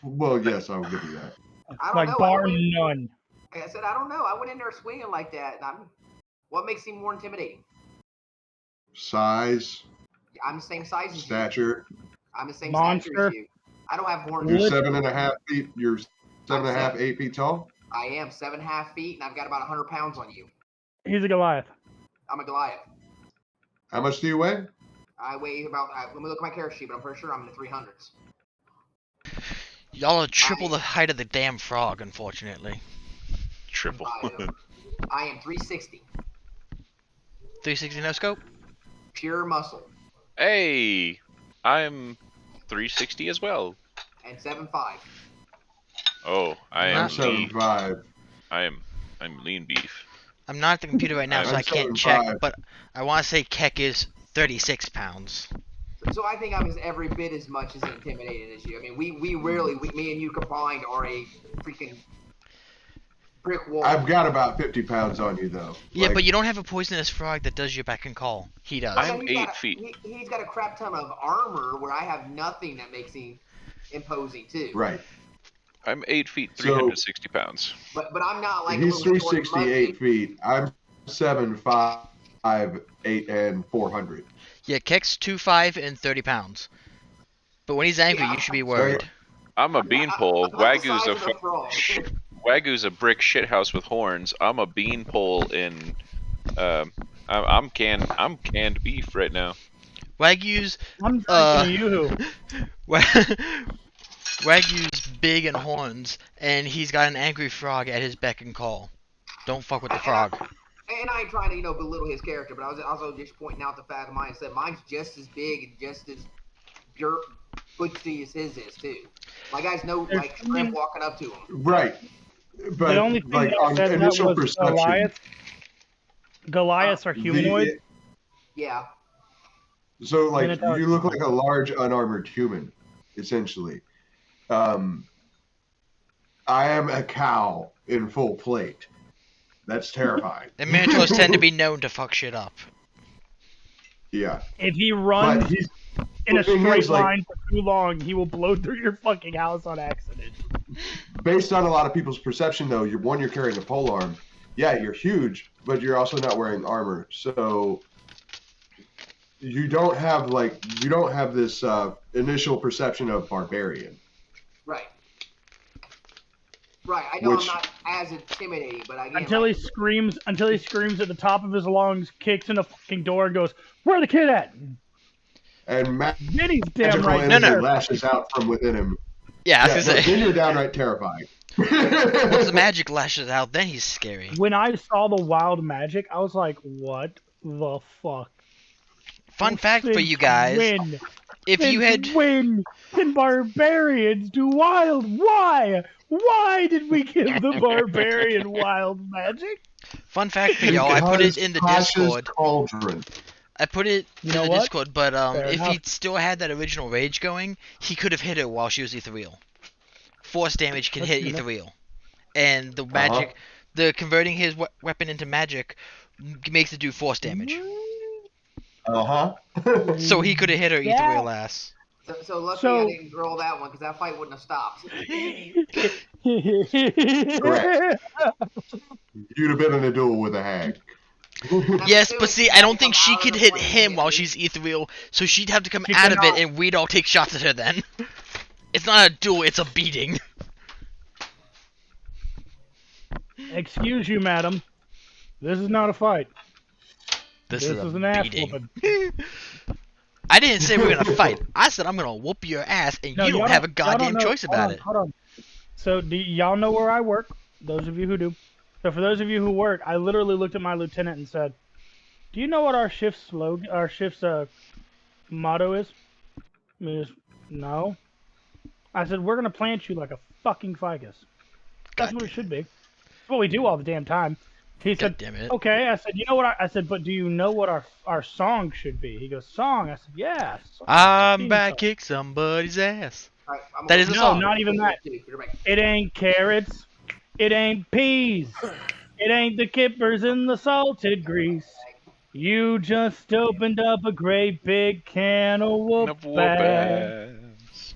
Speaker 4: Well, yes, I'll give you that.
Speaker 2: I don't
Speaker 5: Like,
Speaker 2: know.
Speaker 5: bar none.
Speaker 2: Like I said, I don't know. I went in there swinging like that. What makes him more intimidating?
Speaker 4: Size,
Speaker 2: I'm the same size as you.
Speaker 4: stature.
Speaker 2: I'm the same
Speaker 5: Monster.
Speaker 2: stature as you. I don't have horns.
Speaker 4: You're
Speaker 5: Lit-
Speaker 4: 7.5 feet. You're 7.5, 8 feet tall.
Speaker 2: I am 7.5 feet, and I've got about 100 pounds on you.
Speaker 5: He's a Goliath.
Speaker 2: I'm a Goliath.
Speaker 4: How much do you weigh?
Speaker 2: I weigh about. Let me look at my character sheet, but I'm pretty sure I'm in the 300s.
Speaker 3: Y'all are triple the height of the damn frog, unfortunately.
Speaker 6: Triple.
Speaker 2: I am 360.
Speaker 3: 360 no scope?
Speaker 2: Pure muscle.
Speaker 6: Hey, I'm 360 as well.
Speaker 2: And 7'5".
Speaker 6: Oh, I
Speaker 4: I'm
Speaker 6: am lean.
Speaker 4: 7'5".
Speaker 6: I'm lean beef.
Speaker 3: I'm not at the computer right now, so
Speaker 4: I'm
Speaker 3: I can't
Speaker 4: 7'5".
Speaker 3: check, but I want to say Keck is 36 pounds.
Speaker 2: So I think I'm every bit as much as intimidating as you. I mean, we rarely, me and you combined are a freaking brick wall.
Speaker 4: I've got about 50 pounds on you, though.
Speaker 3: Yeah,
Speaker 4: Like,
Speaker 3: but you don't have a poisonous frog that does your beck and call. He does.
Speaker 6: I'm
Speaker 2: He's
Speaker 6: 8
Speaker 2: got
Speaker 6: feet.
Speaker 2: He's got a crap ton of armor where I have nothing that makes him imposing too.
Speaker 4: Right.
Speaker 6: I'm 8 feet,
Speaker 4: So-
Speaker 6: 360 pounds.
Speaker 2: But I'm not like
Speaker 4: He's
Speaker 2: a little short
Speaker 4: 368 feet. I'm 7'5", 8, and 400.
Speaker 3: Yeah, Keck's 2'5" and 30 pounds. But when he's angry,
Speaker 2: Yeah,
Speaker 3: you should be worried.
Speaker 6: I'm a beanpole.
Speaker 2: I'm like the
Speaker 6: Wagyu's
Speaker 2: size
Speaker 6: a
Speaker 2: of the frog.
Speaker 6: Wagyu's a brick shithouse with horns. I'm a beanpole in. I'm canned beef right now.
Speaker 3: Wagyu's
Speaker 5: I'm
Speaker 3: Uh,
Speaker 5: drinking you.
Speaker 3: Wagyu's big and horns, and he's got an angry frog at his beck and call. Don't fuck with the frog.
Speaker 2: And I ain't trying to, belittle his character, but I was also just pointing out the fact of mine. Said mine's just as big and just as butchy as his is too. My guy's no
Speaker 5: There's
Speaker 2: like shrimp walking up to him.
Speaker 4: Right. But
Speaker 5: The only thing
Speaker 4: like
Speaker 5: that
Speaker 4: on
Speaker 5: said that
Speaker 4: initial
Speaker 5: was
Speaker 4: perception,
Speaker 5: Goliath. Goliaths are humanoid.
Speaker 2: Yeah.
Speaker 4: So like
Speaker 5: Minotaur.
Speaker 4: you look like a large unarmored human, essentially. I am a cow in full plate. That's terrifying.
Speaker 3: And Minotaurs tend to be known to fuck shit up.
Speaker 4: Yeah.
Speaker 5: If he
Speaker 4: But
Speaker 5: runs
Speaker 4: he's
Speaker 5: in a
Speaker 4: the thing
Speaker 5: straight
Speaker 4: is, like-
Speaker 5: line for too long, he will blow through your fucking house on accident.
Speaker 4: based on a lot of people's perception though, you're carrying a polearm. Yeah, you're huge, but you're also not wearing armor. So you don't have this initial perception of barbarian.
Speaker 2: Right. Right. I know
Speaker 4: Which-
Speaker 2: I'm not as intimidating, but again,
Speaker 5: Until he screams at the top of his lungs, kicks in the fucking door, and goes, "Where the kid at?"
Speaker 4: And
Speaker 5: Then he's damn
Speaker 4: magical
Speaker 5: right.
Speaker 4: energy
Speaker 3: No.
Speaker 4: lashes out from within him.
Speaker 3: Yeah, I was
Speaker 4: no,
Speaker 3: gonna
Speaker 4: then
Speaker 3: say.
Speaker 4: you're downright terrifying.
Speaker 3: Once the magic lashes out, then he's scary.
Speaker 5: When I saw the wild magic, I was like, "What the fuck?"
Speaker 3: Fun fact for
Speaker 5: Since
Speaker 3: you guys:
Speaker 5: when?
Speaker 3: if you had
Speaker 5: Since when can barbarians do wild? Why? Why did we give the barbarian wild magic?
Speaker 3: fun fact for y'all, I put it in the
Speaker 4: Tasha's
Speaker 3: Discord.
Speaker 4: Cauldron.
Speaker 3: I put it
Speaker 5: You
Speaker 3: in
Speaker 5: know
Speaker 3: the
Speaker 5: what?
Speaker 3: Discord, but
Speaker 5: Fair
Speaker 3: if
Speaker 5: enough.
Speaker 3: he still had that original rage going, he could have hit her while she was ethereal. Force damage can
Speaker 5: That's
Speaker 3: hit
Speaker 5: true.
Speaker 3: ethereal, and the magic, the converting his weapon into magic, makes it do force damage. So he could have hit her
Speaker 5: Yeah.
Speaker 3: ethereal ass.
Speaker 2: So lucky
Speaker 5: So-
Speaker 2: I didn't roll that one because that fight wouldn't have stopped.
Speaker 4: Correct. You'd have been in a duel with a hag.
Speaker 3: Yes, but see, I don't think she could hit him while she's ethereal, so she'd have to come
Speaker 5: She
Speaker 3: out of it,
Speaker 5: cannot.
Speaker 3: and we'd all take shots at her then. It's not a duel, it's a beating.
Speaker 5: Excuse you, madam. This is not a fight.
Speaker 3: This
Speaker 5: This
Speaker 3: is
Speaker 5: is
Speaker 3: a
Speaker 5: an ass
Speaker 3: beating.
Speaker 5: whooping.
Speaker 3: I didn't say we're gonna fight. I said I'm gonna whoop your ass, and
Speaker 5: No,
Speaker 3: you
Speaker 5: y'all
Speaker 3: don't have a
Speaker 5: y'all don't
Speaker 3: goddamn
Speaker 5: know-
Speaker 3: choice about it.
Speaker 5: Hold on. So, do y'all know where I work? Those of you who do. So, for those of you who work, I literally looked at my lieutenant and said, "Do you know what our shift's slogan, our shift's motto is?" He goes, "No." I said, "We're gonna plant you like a fucking ficus." That's what it should be. It's what we do all the damn time. He said,
Speaker 3: God damn it.
Speaker 5: "Okay." I said, "You know what?" I said, "But do you know what our song should be?" He goes, "Song." I said, "Yeah." Song.
Speaker 3: I'm
Speaker 5: Theme
Speaker 3: back,
Speaker 5: song."
Speaker 3: kick somebody's ass.
Speaker 2: All right, I'm
Speaker 3: That
Speaker 2: gonna-
Speaker 3: is a
Speaker 5: No,
Speaker 3: song.
Speaker 5: not even that. It ain't carrots. It ain't peas. It ain't the kippers in the salted grease. You just opened up a great big can of whoop ass.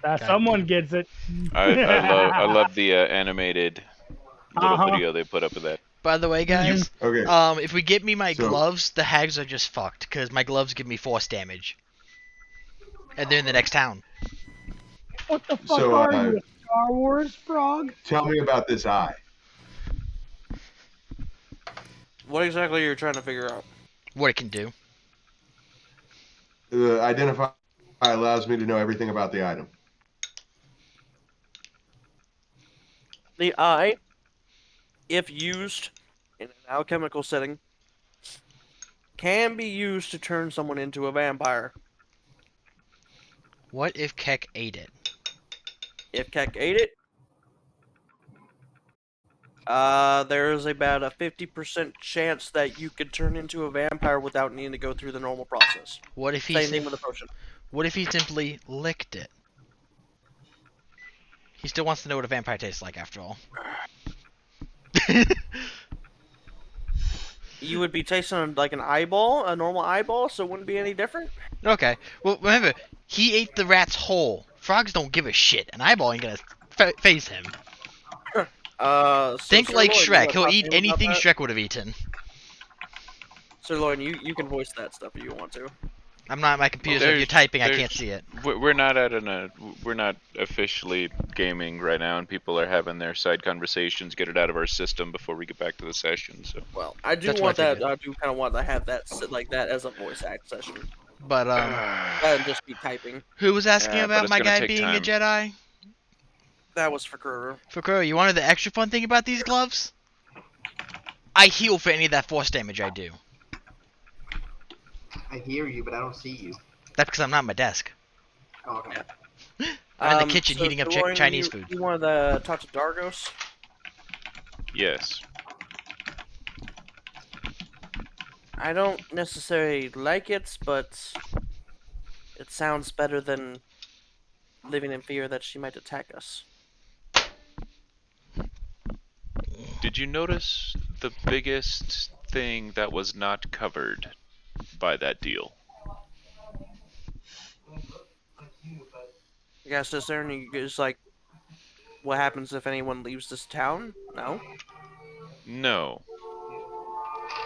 Speaker 3: God
Speaker 5: Someone
Speaker 3: damn.
Speaker 5: gets it.
Speaker 6: I love the animated little
Speaker 5: Uh-huh.
Speaker 6: video they put up of that.
Speaker 3: By the way, guys,
Speaker 4: Okay.
Speaker 3: if we get me my
Speaker 4: So-
Speaker 3: gloves, the hags are just fucked, because my gloves give me force damage. And they're in the next town.
Speaker 5: What the fuck
Speaker 4: So,
Speaker 5: are you, a Star Wars frog?
Speaker 4: Tell me about this eye.
Speaker 1: What exactly you're trying to figure out?
Speaker 3: What it can do.
Speaker 4: Identify allows me to know everything about the item.
Speaker 1: The eye, if used in an alchemical setting, can be used to turn someone into a vampire.
Speaker 3: What if Keck ate it?
Speaker 1: If Keck ate it, there is about a 50% chance that you could turn into a vampire without needing to go through the normal process.
Speaker 3: What if he
Speaker 1: Same thing with the potion.
Speaker 3: What if he simply licked it? He still wants to know what a vampire tastes like, after all.
Speaker 1: You would be tasting like an eyeball, a normal eyeball, so it wouldn't be any different.
Speaker 3: Okay. Well, remember, he ate the rat's whole. Frogs don't give a shit. An eyeball ain't gonna phase him.
Speaker 1: So
Speaker 3: Think
Speaker 1: Sir
Speaker 3: like
Speaker 1: Lloyd, you
Speaker 3: Shrek.
Speaker 1: wanna
Speaker 3: He'll
Speaker 1: talk
Speaker 3: eat
Speaker 1: to him about
Speaker 3: anything
Speaker 1: that?
Speaker 3: Shrek would have eaten.
Speaker 1: Sir Lloyd, you can voice that stuff if you want to.
Speaker 3: I'm not at my computer, so if you're typing, I can't see it.
Speaker 6: We're not we're not officially gaming right now, and people are having their side conversations. Get it out of our system before we get back to the session. So
Speaker 1: Well, I do
Speaker 3: That's
Speaker 1: want
Speaker 3: what I
Speaker 1: that.
Speaker 3: figured.
Speaker 1: I do kind of want to have that like that as a voice act session,
Speaker 3: But,
Speaker 1: rather than just be typing.
Speaker 3: who was asking
Speaker 6: Yeah, but
Speaker 3: about
Speaker 6: it's
Speaker 3: my
Speaker 6: gonna
Speaker 3: guy
Speaker 6: take
Speaker 3: being a
Speaker 6: time.
Speaker 3: Jedi?
Speaker 1: That was for Kuro.
Speaker 3: Fukuro, you wanted the extra fun thing about these gloves? I heal for any of that force damage I do.
Speaker 2: I hear you, but I don't see you.
Speaker 3: That's because I'm not at my desk.
Speaker 2: Oh, okay.
Speaker 3: I'm in the kitchen
Speaker 1: so
Speaker 3: heating up
Speaker 1: Sir Lloyd,
Speaker 3: Chinese
Speaker 1: you,
Speaker 3: food.
Speaker 1: You wanted to talk to Dargos?
Speaker 6: yes,
Speaker 1: I don't necessarily like it, but it sounds better than living in fear that she might attack us.
Speaker 6: did you notice the biggest thing that was not covered by that deal?
Speaker 1: You guys is there any is like what happens if anyone leaves this town? No?
Speaker 6: No.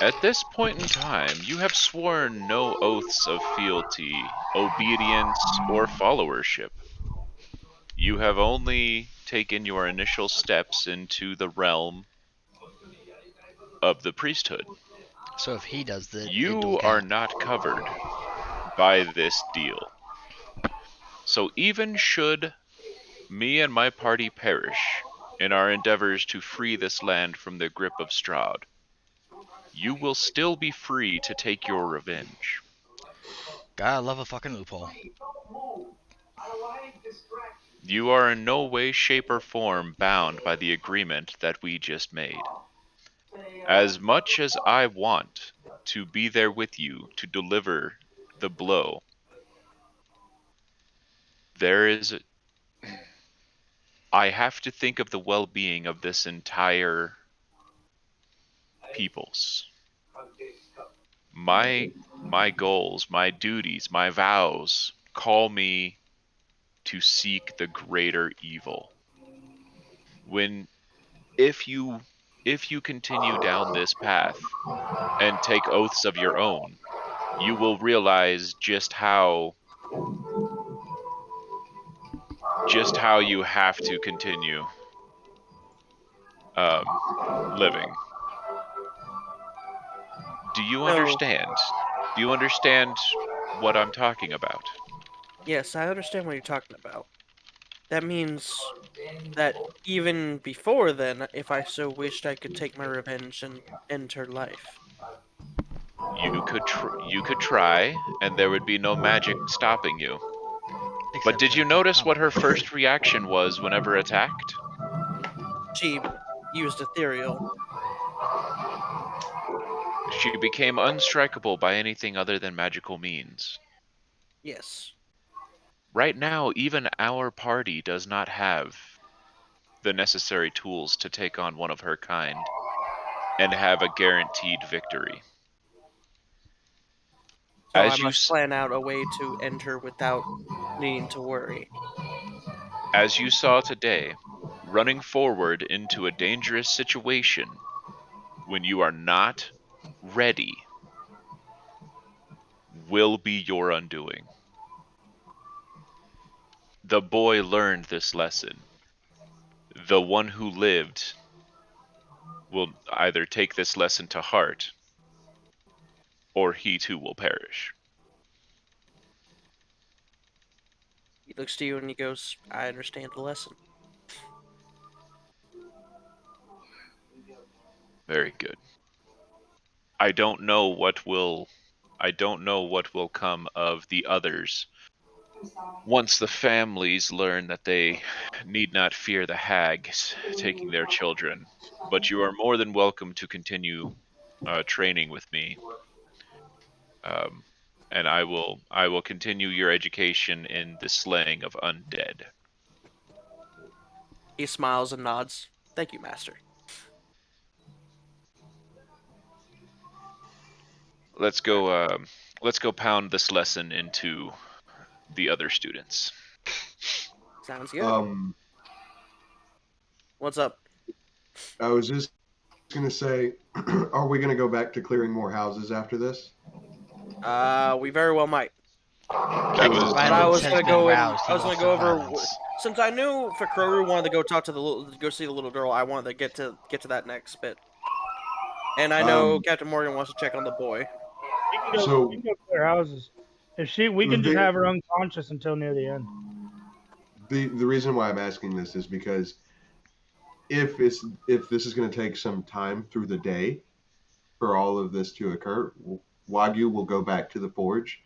Speaker 6: At this point in time, you have sworn no oaths of fealty, obedience, or followership. You have only taken your initial steps into the realm of the priesthood.
Speaker 3: So if he does it will
Speaker 6: You are
Speaker 3: count.
Speaker 6: not covered by this deal. So even should me and my party perish in our endeavors to free this land from the grip of Strahd, you will still be free to take your revenge.
Speaker 3: Gotta love a fucking loophole.
Speaker 6: You are in no way, shape, or form bound by the agreement that we just made. As much as I want to be there with you to deliver the blow, there is. I have to think of the well-being of this entire peoples. My goals, my duties, my vows call me to seek the greater evil. When if you continue down this path and take oaths of your own, you will realize just how you have to continue living. Do you
Speaker 1: No.
Speaker 6: understand? Do you understand what I'm talking about?
Speaker 1: Yes, I understand what you're talking about. That means that even before then, if I so wished, I could take my revenge and end her life.
Speaker 6: You could try, and there would be no magic stopping you. But
Speaker 3: Except
Speaker 6: did
Speaker 3: for
Speaker 6: you
Speaker 3: a cup
Speaker 6: notice what her
Speaker 3: combo.
Speaker 6: first reaction was whenever attacked?
Speaker 1: She used ethereal.
Speaker 6: She became unstrikable by anything other than magical means.
Speaker 1: Yes.
Speaker 6: Right now, even our party does not have the necessary tools to take on one of her kind and have a guaranteed victory.
Speaker 1: So I
Speaker 6: As you
Speaker 1: must
Speaker 6: s-
Speaker 1: plan out a way to end her without needing to worry.
Speaker 6: as you saw today, running forward into a dangerous situation when you are not ready will be your undoing. The boy learned this lesson. The one who lived will either take this lesson to heart or he too will perish.
Speaker 1: He looks to you and he goes, I understand the lesson.
Speaker 6: Very good. I don't know what will I don't know what will come of the others once the families learn that they need not fear the hags taking their children. But you are more than welcome to continue training with me, um, and I will continue your education in the slaying of undead.
Speaker 1: He smiles and nods. Thank you, master.
Speaker 6: Let's go. Let's go pound this lesson into the other students.
Speaker 1: Sounds good.
Speaker 4: Um,
Speaker 1: What's up?
Speaker 4: I was just gonna say, are we gonna go back to clearing more houses after this?
Speaker 1: We very well might.
Speaker 6: That was
Speaker 1: But I
Speaker 3: Violence
Speaker 1: was
Speaker 3: has
Speaker 1: gonna
Speaker 3: been
Speaker 1: go and
Speaker 3: roused. He
Speaker 1: I was gonna
Speaker 3: wants some
Speaker 1: go over
Speaker 3: violence.
Speaker 1: since I knew Fakroru wanted to go talk to go see the little girl. I wanted to get to that next bit, and I know
Speaker 4: Um,
Speaker 1: Captain Morgan wants to check on the boy.
Speaker 5: We
Speaker 4: so
Speaker 5: can go clear houses. We can just have her unconscious until near the end.
Speaker 4: the reason why I'm asking this is because if this is going to take some time through the day for all of this to occur, Wagyu will go back to the forge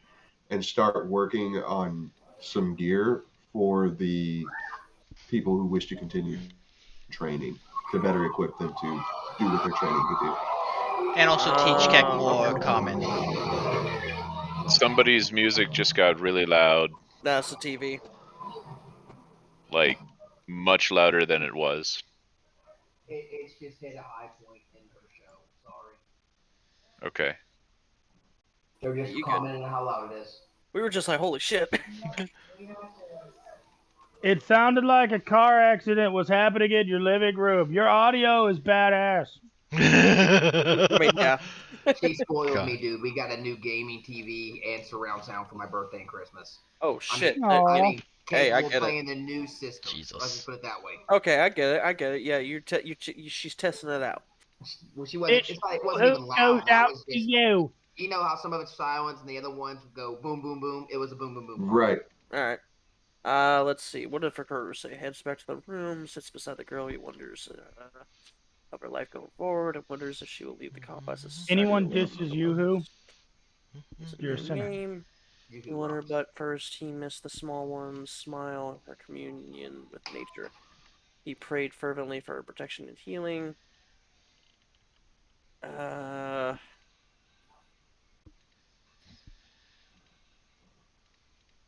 Speaker 4: and start working on some gear for the people who wish to continue training to better equip them to do what their training could do.
Speaker 3: And also teach Keck more
Speaker 1: Okay.
Speaker 3: common.
Speaker 6: somebody's music just got really loud,
Speaker 1: That's the TV.
Speaker 6: like much louder than it was.
Speaker 2: It's just hit a high point in her show. Sorry.
Speaker 6: Okay.
Speaker 2: They're just
Speaker 1: You good?
Speaker 2: commenting on how loud it is.
Speaker 1: We were just like, holy shit.
Speaker 5: It sounded like a car accident was happening in your living room. Your audio is badass.
Speaker 1: I mean, yeah.
Speaker 2: She spoiled
Speaker 3: God.
Speaker 2: me, dude. We got a new gaming TV and surround sound for my birthday and Christmas.
Speaker 1: Oh
Speaker 2: I
Speaker 1: shit.
Speaker 2: mean,
Speaker 1: That-
Speaker 2: I
Speaker 5: Aw.
Speaker 2: mean,
Speaker 1: Hey, I
Speaker 2: capable of
Speaker 1: get it.
Speaker 2: playing the new systems.
Speaker 3: Jesus.
Speaker 2: Let's just put it that way.
Speaker 1: Okay, I get it. Yeah, she's testing it out.
Speaker 2: Well, she wasn't.
Speaker 5: It's
Speaker 2: It wasn't
Speaker 5: who
Speaker 2: even
Speaker 5: goes
Speaker 2: loud. That
Speaker 5: out
Speaker 2: was
Speaker 5: to
Speaker 2: just.
Speaker 5: you.
Speaker 2: You know how some of it's silence and the other ones go boom, boom, boom. It was a boom, boom, boom.
Speaker 4: Right.
Speaker 1: All right. Let's see. What did Fakuru say? Heads back to the room, sits beside the girl. He wonders of her life going forward, and wonders if she will leave the confines of society.
Speaker 5: Anyone
Speaker 1: or love
Speaker 5: disses
Speaker 1: the
Speaker 5: you, who?
Speaker 1: ones. Is it
Speaker 5: You're a
Speaker 1: new
Speaker 5: sinner.
Speaker 1: name?
Speaker 2: You
Speaker 1: He
Speaker 2: who
Speaker 1: wondered,
Speaker 2: rocks.
Speaker 1: but first he missed the small one's smile, her communion with nature. He prayed fervently for her protection and healing.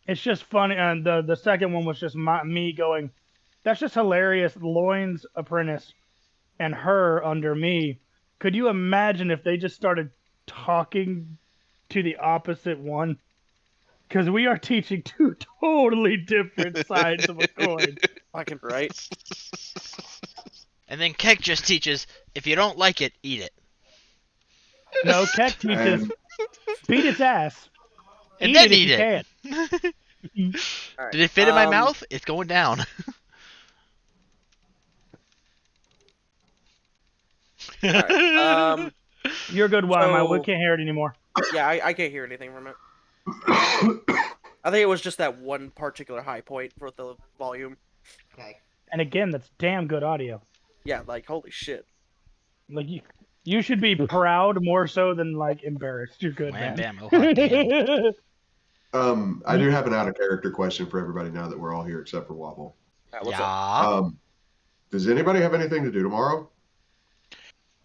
Speaker 5: It's just funny, and the second one was just me going, "That's just hilarious." Loin's apprentice and her under me. Could you imagine if they just started talking to the opposite one? Because we are teaching two totally different sides of a coin.
Speaker 1: Fucking right.
Speaker 3: And then Keck just teaches, if you don't like it, eat it.
Speaker 5: No, Keck teaches,
Speaker 4: And
Speaker 5: beat its ass.
Speaker 3: And
Speaker 5: Eat
Speaker 3: then
Speaker 5: it if
Speaker 3: eat
Speaker 5: you
Speaker 3: it.
Speaker 5: can.
Speaker 1: All right.
Speaker 3: Did it fit in my mouth? It's going down.
Speaker 1: All right.
Speaker 5: You're good, Why? We
Speaker 1: So-
Speaker 5: can't hear it anymore.
Speaker 1: Yeah, I can't hear anything from it. I think it was just that one particular high point for the volume.
Speaker 2: Okay.
Speaker 5: And again, that's damn good audio.
Speaker 1: Yeah, like holy shit.
Speaker 5: Like you should be proud more so than like embarrassed. You're good,
Speaker 3: Wham,
Speaker 5: man.
Speaker 3: bam, oh, hot damn.
Speaker 4: I do have an out of character question for everybody now that we're all here except for Waffle.
Speaker 1: What's up?
Speaker 3: Yeah.
Speaker 4: Does anybody have anything to do tomorrow?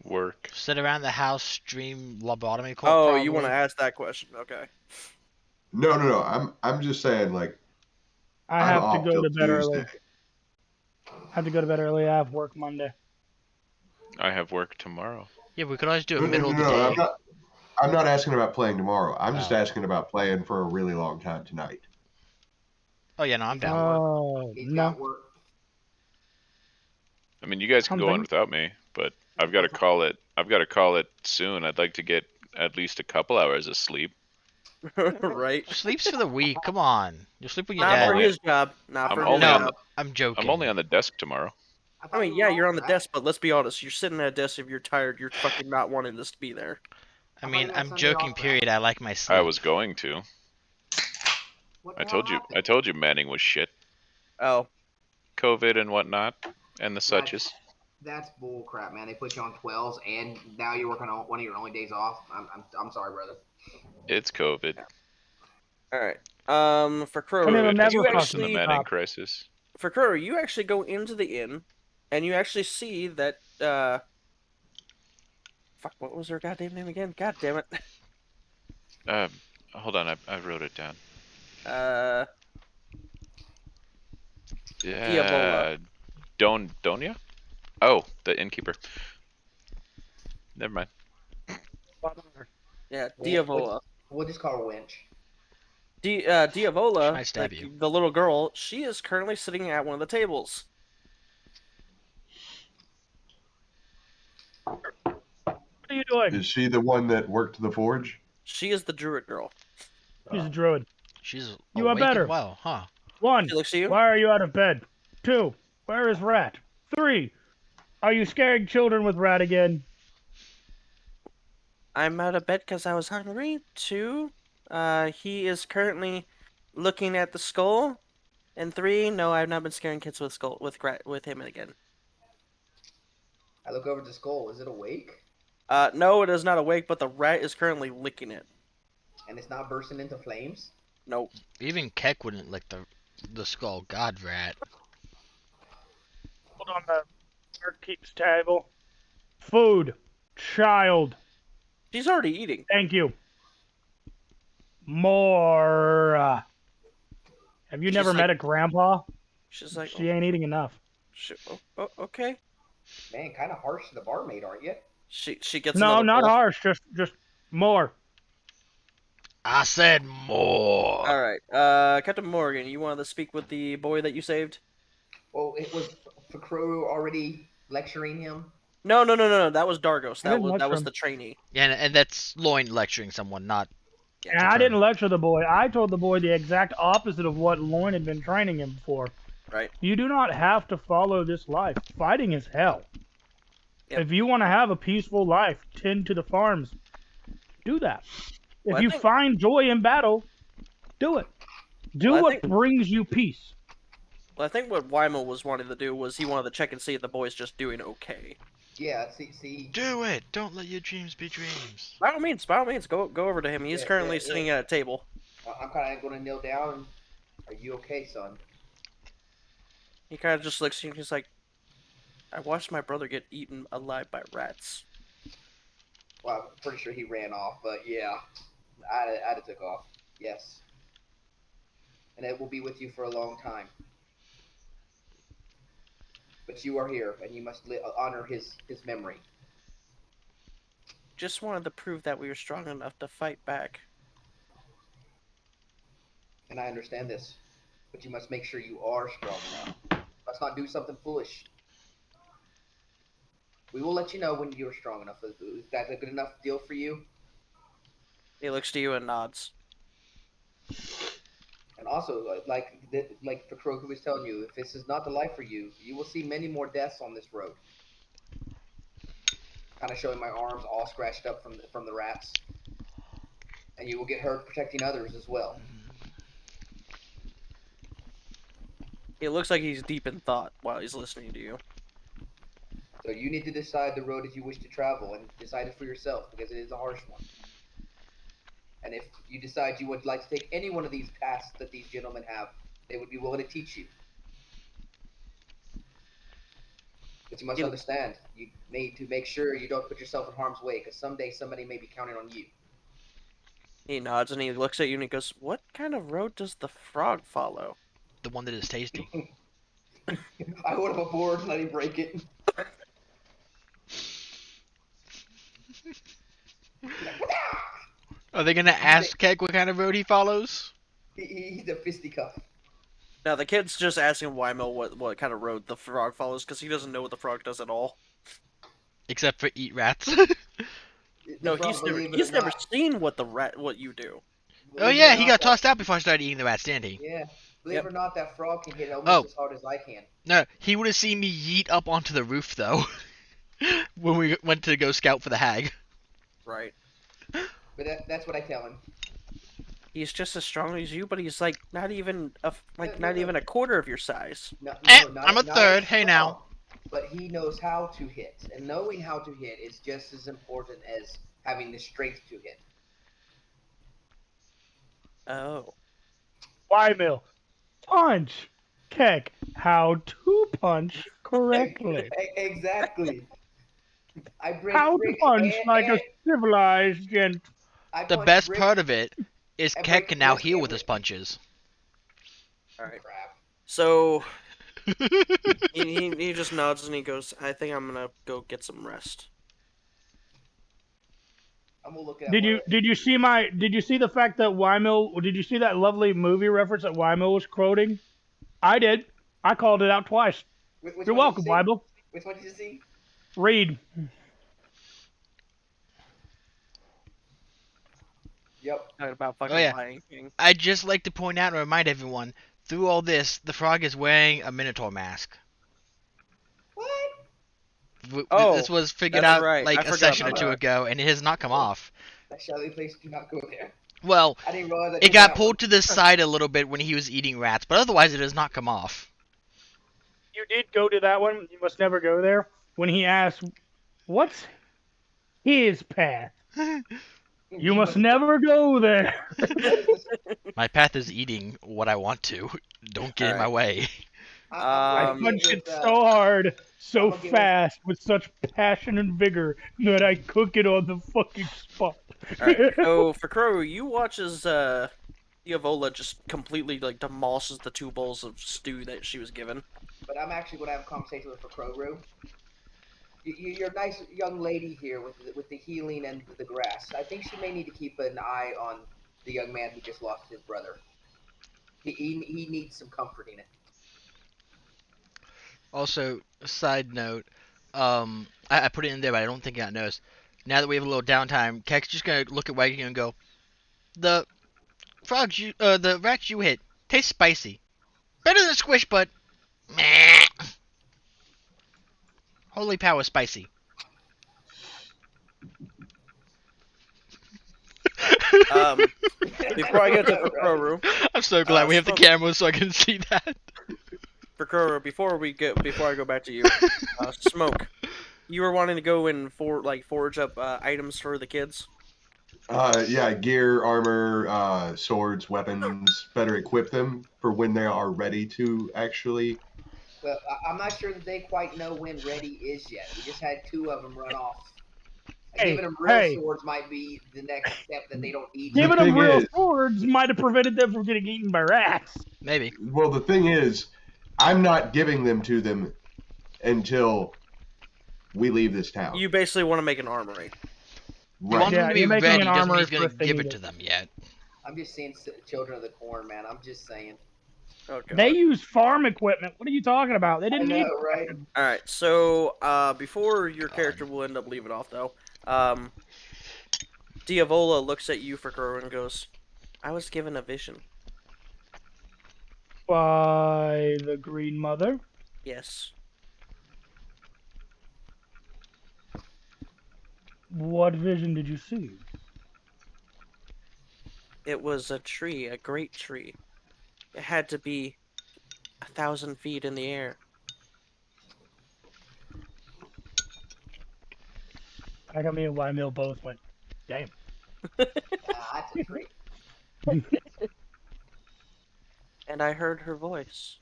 Speaker 6: Work.
Speaker 3: Sit around the house, stream lobotomy cult.
Speaker 1: Oh,
Speaker 3: probably.
Speaker 1: you want to ask that question? Okay.
Speaker 4: No. I'm just saying, like,
Speaker 5: I
Speaker 4: I'm
Speaker 5: have to
Speaker 4: off
Speaker 5: go
Speaker 4: till
Speaker 5: to bed early.
Speaker 4: Tuesday.
Speaker 5: I have to go to bed early. I have work Monday.
Speaker 6: I have work tomorrow.
Speaker 3: Yeah, we could always do it
Speaker 4: No,
Speaker 3: middle of the day.
Speaker 4: I'm not asking about playing tomorrow. I'm just
Speaker 3: Oh.
Speaker 4: asking about playing for a really long time tonight.
Speaker 3: Oh yeah, no, I'm down.
Speaker 5: Oh
Speaker 2: He's
Speaker 5: no.
Speaker 2: got work.
Speaker 6: I mean, you guys can go on without me, but I've got to call it. I've got to call it soon. I'd like to get at least a couple hours of sleep.
Speaker 1: Right.
Speaker 3: Sleeps for the week. Come on, you'll sleep when you're
Speaker 1: Not
Speaker 3: dead.
Speaker 1: for his job. Not
Speaker 6: I'm
Speaker 1: for
Speaker 6: only
Speaker 1: his
Speaker 6: on
Speaker 1: job.
Speaker 3: I'm joking.
Speaker 6: I'm only on the desk tomorrow.
Speaker 1: I mean, yeah, you're on the desk, but let's be honest. You're sitting at a desk. If you're tired, you're fucking not wanting this to be there.
Speaker 3: I
Speaker 2: I
Speaker 3: mean,
Speaker 2: thought you had
Speaker 3: I'm
Speaker 2: Sunday
Speaker 3: joking.
Speaker 2: off,
Speaker 3: Period. I like my sleep.
Speaker 6: I was going to.
Speaker 2: What
Speaker 6: I
Speaker 2: the
Speaker 6: told
Speaker 2: hell
Speaker 6: you.
Speaker 2: happened?
Speaker 6: I told you Manning was shit.
Speaker 1: Oh,
Speaker 6: COVID and whatnot, and the suches.
Speaker 2: That's bull crap, man. They put you on 12s, and now you're working on one of your only days off. I'm sorry, brother.
Speaker 6: It's COVID.
Speaker 1: all right. For Crow,
Speaker 5: I mean, it'll
Speaker 6: COVID
Speaker 5: never
Speaker 6: has
Speaker 1: you
Speaker 6: caused the
Speaker 1: actually
Speaker 6: Manning crisis.
Speaker 1: for Crow, you actually go into the inn, and you actually see that. Fuck, what was her goddamn name again? God damn it.
Speaker 6: Hold on, I wrote it down.
Speaker 1: Diavola.
Speaker 6: Donia? Oh, the innkeeper. Never mind.
Speaker 1: Yeah, Diavola.
Speaker 2: We'll just call her Winch.
Speaker 1: Diavola,
Speaker 3: Might stab
Speaker 1: like,
Speaker 3: you.
Speaker 1: the little girl, she is currently sitting at one of the tables.
Speaker 5: What are you doing?
Speaker 4: Is she the one that worked the forge?
Speaker 1: She is the druid girl.
Speaker 5: She's a druid.
Speaker 3: She's
Speaker 5: You are
Speaker 3: awake and
Speaker 5: better.
Speaker 3: well, huh?
Speaker 5: 1.
Speaker 1: She looks at you.
Speaker 5: Why are you out of bed? 2. Where is Rat? 3. Are you scaring children with Rat again?
Speaker 1: I'm out of bed because I was hungry. 2, he is currently looking at the skull. And 3, no, I've not been scaring kids with with him again.
Speaker 2: I look over at the skull. Is it awake?
Speaker 1: No, it is not awake, but the rat is currently licking it.
Speaker 2: And it's not bursting into flames?
Speaker 1: Nope.
Speaker 3: Even Keck wouldn't lick the skull. God, Rat.
Speaker 5: Hold on the barkeep's table. Food. Child.
Speaker 1: She's already eating.
Speaker 5: Thank you. More. Have you
Speaker 1: She's
Speaker 5: never
Speaker 1: like-
Speaker 5: met a grandpa?
Speaker 1: She's like,
Speaker 5: She ain't eating enough.
Speaker 1: okay.
Speaker 2: Man, kind of harsh to the barmaid, aren't you?
Speaker 1: She gets
Speaker 5: No,
Speaker 1: another
Speaker 5: not
Speaker 1: bowl.
Speaker 5: harsh. Just more.
Speaker 3: I said more.
Speaker 1: All right, Captain Morgan, you wanted to speak with the boy that you saved?
Speaker 2: Well, it was Fakro already lecturing him.
Speaker 1: No. That was Dargos.
Speaker 5: I
Speaker 1: That
Speaker 5: didn't
Speaker 1: was
Speaker 5: lecture him.
Speaker 1: the trainee.
Speaker 3: Yeah, and that's Loin lecturing someone, not
Speaker 1: get
Speaker 5: And
Speaker 1: to
Speaker 5: I
Speaker 1: turn.
Speaker 5: didn't lecture the boy. I told the boy the exact opposite of what Lauren had been training him for.
Speaker 1: Right.
Speaker 5: You do not have to follow this life. Fighting is hell.
Speaker 1: Yep.
Speaker 5: If you want to have a peaceful life, tend to the farms. Do that. If
Speaker 1: Well, I
Speaker 5: you
Speaker 1: think-
Speaker 5: find joy in battle, do it. Do
Speaker 1: Well, I
Speaker 5: what
Speaker 1: think-
Speaker 5: brings you peace.
Speaker 1: Well, I think what Weimel was wanting to do was he wanted to check and see if the boy's just doing okay.
Speaker 2: Yeah, see.
Speaker 3: Do it. Don't let your dreams be dreams.
Speaker 1: By all means, go over to him. He's
Speaker 2: Yeah,
Speaker 1: currently
Speaker 2: yeah,
Speaker 1: sitting
Speaker 2: yeah.
Speaker 1: at a table.
Speaker 2: I'm kind of going to kneel down. Are you okay, son?
Speaker 1: He kind of just looks at you and he's like, I watched my brother get eaten alive by rats.
Speaker 2: Well, I'm pretty sure he ran off, but yeah, I'd have took off. Yes. And it will be with you for a long time. But you are here, and you must honor his memory.
Speaker 1: Just wanted to prove that we were strong enough to fight back.
Speaker 2: And I understand this, but you must make sure you are strong enough. Let's not do something foolish. We will let you know when you're strong enough. Is that a good enough deal for you?
Speaker 1: He looks to you and nods.
Speaker 2: And also, like the Kroku was telling you, if this is not the life for you, you will see many more deaths on this road. Kind of showing my arms all scratched up from the rats, and you will get hurt protecting others as well.
Speaker 1: It looks like he's deep in thought while he's listening to you.
Speaker 2: So you need to decide the road that you wish to travel, and decide it for yourself, because it is a harsh one. And if you decide you would like to take any one of these paths that these gentlemen have, they would be willing to teach you. But you must understand, you need to make sure you don't put yourself in harm's way, because someday somebody may be counting on you.
Speaker 1: He nods and he looks at you and he goes, what kind of road does the frog follow?
Speaker 3: The one that is tasty.
Speaker 2: I hold up a board and let him break it.
Speaker 3: Are they gonna ask Keg what kind of road he follows?
Speaker 2: He's a fisticuff.
Speaker 1: Now, the kid's just asking Weimel what kind of road the frog follows because he doesn't know what the frog does at all.
Speaker 3: Except for eat rats.
Speaker 1: No,
Speaker 2: The frog,
Speaker 1: he's
Speaker 2: believe it
Speaker 1: he's
Speaker 2: or
Speaker 1: never
Speaker 2: not-
Speaker 1: seen what you do.
Speaker 3: Oh
Speaker 2: believe it
Speaker 3: yeah,
Speaker 2: or
Speaker 3: he
Speaker 2: not,
Speaker 3: got
Speaker 2: that-
Speaker 3: tossed out before I started eating the rats, didn't he?
Speaker 2: Yeah. Believe
Speaker 1: Yep.
Speaker 2: it or not, that frog can hit almost
Speaker 3: Oh.
Speaker 2: as hard as I can.
Speaker 3: No, he would have seen me yeet up onto the roof though. When we went to go scout for the hag.
Speaker 1: Right.
Speaker 2: But that's what I tell him.
Speaker 1: He's just as strong as you, but he's like not even
Speaker 2: No,
Speaker 1: not
Speaker 2: no.
Speaker 1: even a quarter of your size.
Speaker 2: No,
Speaker 3: I'm a third. Hey, now.
Speaker 2: strong, But he knows how to hit, and knowing how to hit is just as important as having the strength to hit.
Speaker 1: Oh.
Speaker 5: Weimel, punch. Keck, how to punch correctly.
Speaker 2: Exactly. I break
Speaker 5: How to
Speaker 2: bricks
Speaker 5: punch
Speaker 2: and-
Speaker 5: like a
Speaker 2: and
Speaker 5: civilized gent.
Speaker 2: I
Speaker 3: The
Speaker 2: punch
Speaker 3: best
Speaker 2: bricks
Speaker 3: part of it is
Speaker 2: and
Speaker 3: Keg
Speaker 2: break
Speaker 3: can now
Speaker 2: bricks
Speaker 3: heal
Speaker 2: and
Speaker 3: with his
Speaker 2: brick.
Speaker 3: punches.
Speaker 1: All right.
Speaker 2: Crap.
Speaker 1: So he just nods and he goes, "I think I'm gonna go get some rest."
Speaker 2: I'm gonna look at.
Speaker 5: Did you see the fact that Weimel? Did you see that lovely movie reference that Weimel was quoting? I did. I called it out twice.
Speaker 2: Which
Speaker 5: You're
Speaker 2: one
Speaker 5: welcome,
Speaker 2: did you see?
Speaker 5: Weimel.
Speaker 2: Which one did you see?
Speaker 5: Read.
Speaker 2: Yep.
Speaker 1: Talking about fucking
Speaker 3: Oh, yeah.
Speaker 1: Lion King.
Speaker 3: I'd just like to point out and remind everyone, through all this, the frog is wearing a Minotaur mask.
Speaker 2: What?
Speaker 1: Oh,
Speaker 3: This was figured
Speaker 1: that's
Speaker 3: out
Speaker 1: right. I
Speaker 3: like a
Speaker 1: forgot
Speaker 3: session or
Speaker 1: about
Speaker 3: two
Speaker 1: that.
Speaker 3: ago, and it has not come off.
Speaker 2: That Shelly place, do not go there.
Speaker 3: Well,
Speaker 2: I didn't realize I
Speaker 3: it
Speaker 2: did
Speaker 3: got
Speaker 2: that
Speaker 3: pulled to the side a little bit when he was eating rats, but otherwise it has not come off.
Speaker 5: You did go to that one. You must never go there. When he asked, "What's his path?"
Speaker 2: one.
Speaker 5: You must never go there.
Speaker 3: My path is eating what I want to. Don't get in my way.
Speaker 5: I
Speaker 1: Um,
Speaker 5: punched it so hard, so
Speaker 2: I'm gonna get
Speaker 5: fast, with such passion and vigor that I cook it on the fucking spot.
Speaker 1: Alright, so for Crow, you watch as Yavola just completely like demolishes the 2 bowls of stew that she was given.
Speaker 2: But I'm actually going to have a conversation with Fakroru. You're a nice young lady here with the healing and the grass. I think she may need to keep an eye on the young man who just lost his brother. He needs some comforting.
Speaker 3: Also, side note, I put it in there, but I don't think I got noticed. Now that we have a little downtime, Kek's just gonna look at Wagon and go, the the rats you hit taste spicy. Better than squish, but meh. Holy power, spicy.
Speaker 1: Before I get to Fukuroru,
Speaker 3: I'm so glad we have the
Speaker 1: Smoke.
Speaker 3: camera so I can see that.
Speaker 1: Fukuroru, before I go back to you, Smoke. You were wanting to go and forge up items for the kids.
Speaker 4: Yeah, gear, armor, swords, weapons. Better equip them for when they are ready to actually.
Speaker 2: Well, I'm not sure that they quite know when ready is yet. We just had 2 of them run off. Giving them real swords might be the next step that they don't need.
Speaker 5: Giving them
Speaker 4: thing
Speaker 5: real
Speaker 4: is-
Speaker 5: swords might have prevented them from getting eaten by rats.
Speaker 3: Maybe.
Speaker 4: Well, the thing is, I'm not giving them to them until we leave this town.
Speaker 1: You basically want to make an armory.
Speaker 3: You want them to be
Speaker 5: you're making
Speaker 3: ready,
Speaker 5: an
Speaker 3: doesn't mean
Speaker 5: armory
Speaker 3: he's gonna
Speaker 5: for if they
Speaker 3: give
Speaker 5: need
Speaker 3: it to
Speaker 5: it.
Speaker 3: them yet.
Speaker 2: I'm just seeing Children of the Corn, man. I'm just saying.
Speaker 1: Okay.
Speaker 5: They use farm equipment. What are you talking about? They didn't
Speaker 2: I
Speaker 5: need
Speaker 2: know, right?
Speaker 1: All right. So before your character will end up leaving off though, Diavola looks at you, Fukuroru, and goes, "I was given a vision."
Speaker 5: by the Green Mother.
Speaker 1: Yes.
Speaker 5: What vision did you see?
Speaker 1: It was a tree, a great tree. It had to be 1,000 feet in the air.
Speaker 5: I got me and Wymill both went, damn.
Speaker 2: That's a tree.
Speaker 1: And I heard her voice.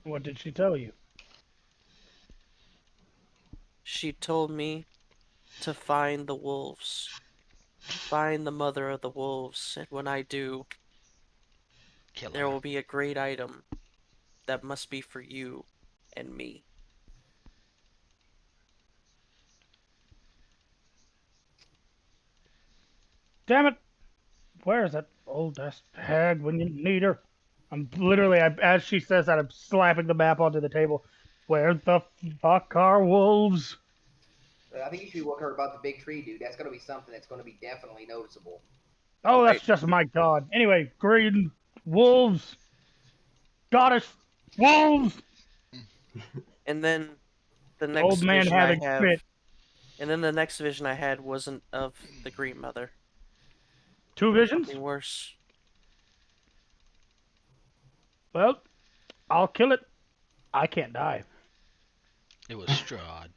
Speaker 5: What did she tell you?
Speaker 1: She told me to find the wolves. Find the mother of the wolves, and when I do,
Speaker 3: Kill
Speaker 1: there
Speaker 3: her.
Speaker 1: will be a great item that must be for you and me.
Speaker 5: Damn it! Where is that old ass hag when you need her? I'm literally, as she says that, I'm slapping the map onto the table. Where the fuck are wolves?
Speaker 2: I think you should be working about the big tree, dude. That's going to be something that's going to be definitely noticeable.
Speaker 5: Oh, that's
Speaker 1: Right.
Speaker 5: just my god. Anyway, green wolves. Goddess wolves.
Speaker 1: And then the next
Speaker 5: Old man
Speaker 1: vision I
Speaker 5: having
Speaker 1: have,
Speaker 5: fit.
Speaker 1: and then the next vision I had wasn't of the Green Mother.
Speaker 5: 2 visions?
Speaker 1: Something worse.
Speaker 5: Well, I'll kill it. I can't die.
Speaker 3: It was Strahd.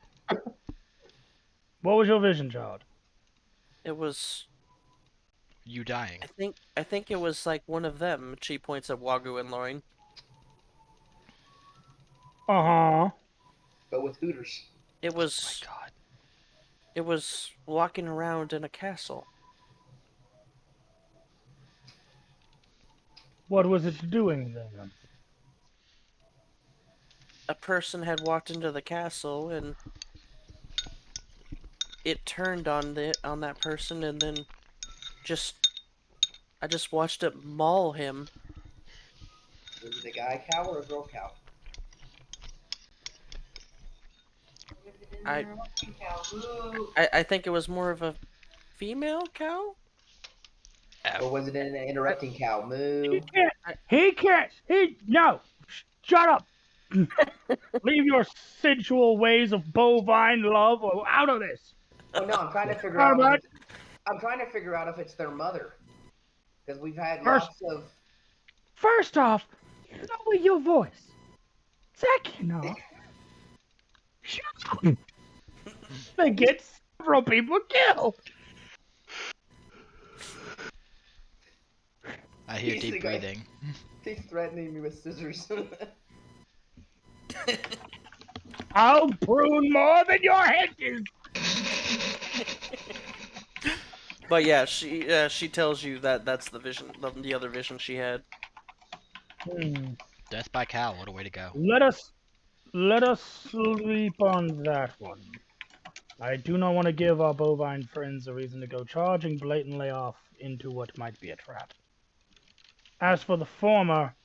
Speaker 5: What was your vision, child?
Speaker 1: It was,
Speaker 3: You dying.
Speaker 1: I think it was like one of them. She points at Wagyu and Loin.
Speaker 5: Uh-huh.
Speaker 2: But with Hooters.
Speaker 1: It
Speaker 3: Oh
Speaker 1: was,
Speaker 3: my god.
Speaker 1: it was walking around in a castle.
Speaker 5: What was it doing then?
Speaker 1: A person had walked into the castle and it turned on that person, and then I just watched it maul him.
Speaker 2: Was it a guy cow or a girl cow?
Speaker 1: I think it was more of a female cow.
Speaker 2: Or was it an interrupting cow? Moo.
Speaker 5: No! Shut up! Leave your sensual ways of bovine love out of this!
Speaker 2: Oh no, I'm trying to figure out. I'm trying to figure out if it's their mother, because we've had lots of.
Speaker 5: First off, lower your voice. Second off, shut up. They get several people killed.
Speaker 3: I hear
Speaker 2: He's
Speaker 3: deep
Speaker 2: the guy-
Speaker 3: breathing.
Speaker 2: He's threatening me with scissors.
Speaker 5: I'll prune more than your hedges.
Speaker 1: But yeah, she tells you that that's the vision, the other vision she had.
Speaker 3: Death by cow, what a way to go.
Speaker 5: Let us sleep on that one. I do not want to give our bovine friends a reason to go charging blatantly off into what might be a trap. As for the former,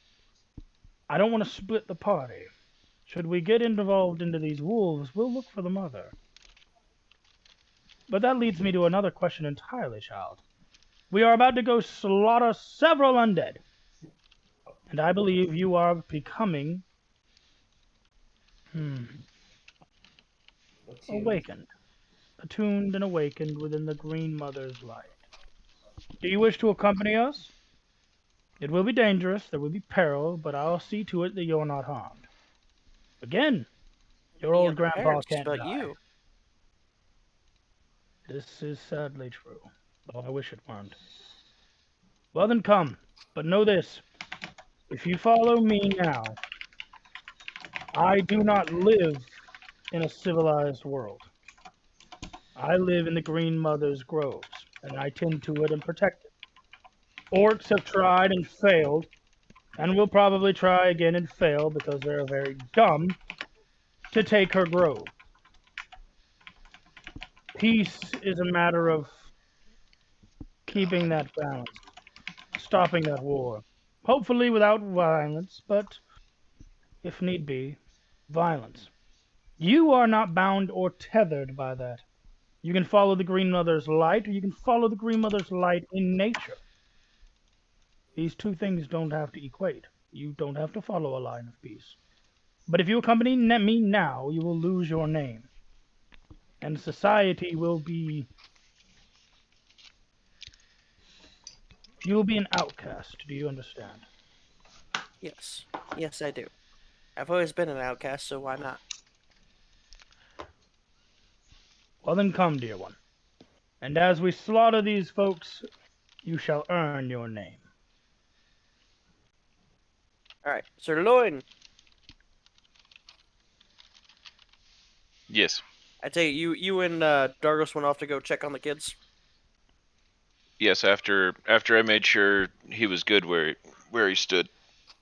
Speaker 5: I don't want to split the party. Should we get involved into these wolves, we'll look for the mother. But that leads me to another question entirely, child. We are about to go slaughter several undead. And I believe you are becoming awakened. Attuned and awakened within the Green Mother's light. Do you wish to accompany us? It will be dangerous, there will be peril, but I'll see to it that you're not harmed. Again, your
Speaker 1: Any
Speaker 5: old
Speaker 1: other
Speaker 5: grandpa
Speaker 1: parents
Speaker 5: can't
Speaker 1: but
Speaker 5: die.
Speaker 1: you?
Speaker 5: This is sadly true, though I wish it weren't. Well then come, but know this. If you follow me now, I do not live in a civilized world. I live in the Green Mother's groves, and I tend to it and protect it. Orcs have tried and failed, and will probably try again and fail because they're very dumb to take her grove. Peace is a matter of keeping that balance, stopping that war. Hopefully without violence, but if need be, violence. You are not bound or tethered by that. You can follow the Green Mother's light, or you can follow the Green Mother's light in nature. These two things don't have to equate. You don't have to follow a line of peace. But if you accompany me now, you will lose your name. And society will be... You will be an outcast. Do you understand?
Speaker 1: Yes. Yes, I do. I've always been an outcast, so why not?
Speaker 5: Well then come, dear one. And as we slaughter these folks, you shall earn your name.
Speaker 1: Alright, Sir Loin,
Speaker 6: Yes.
Speaker 1: I tell you and Dargos went off to go check on the kids.
Speaker 6: Yes, after I made sure he was good where he stood,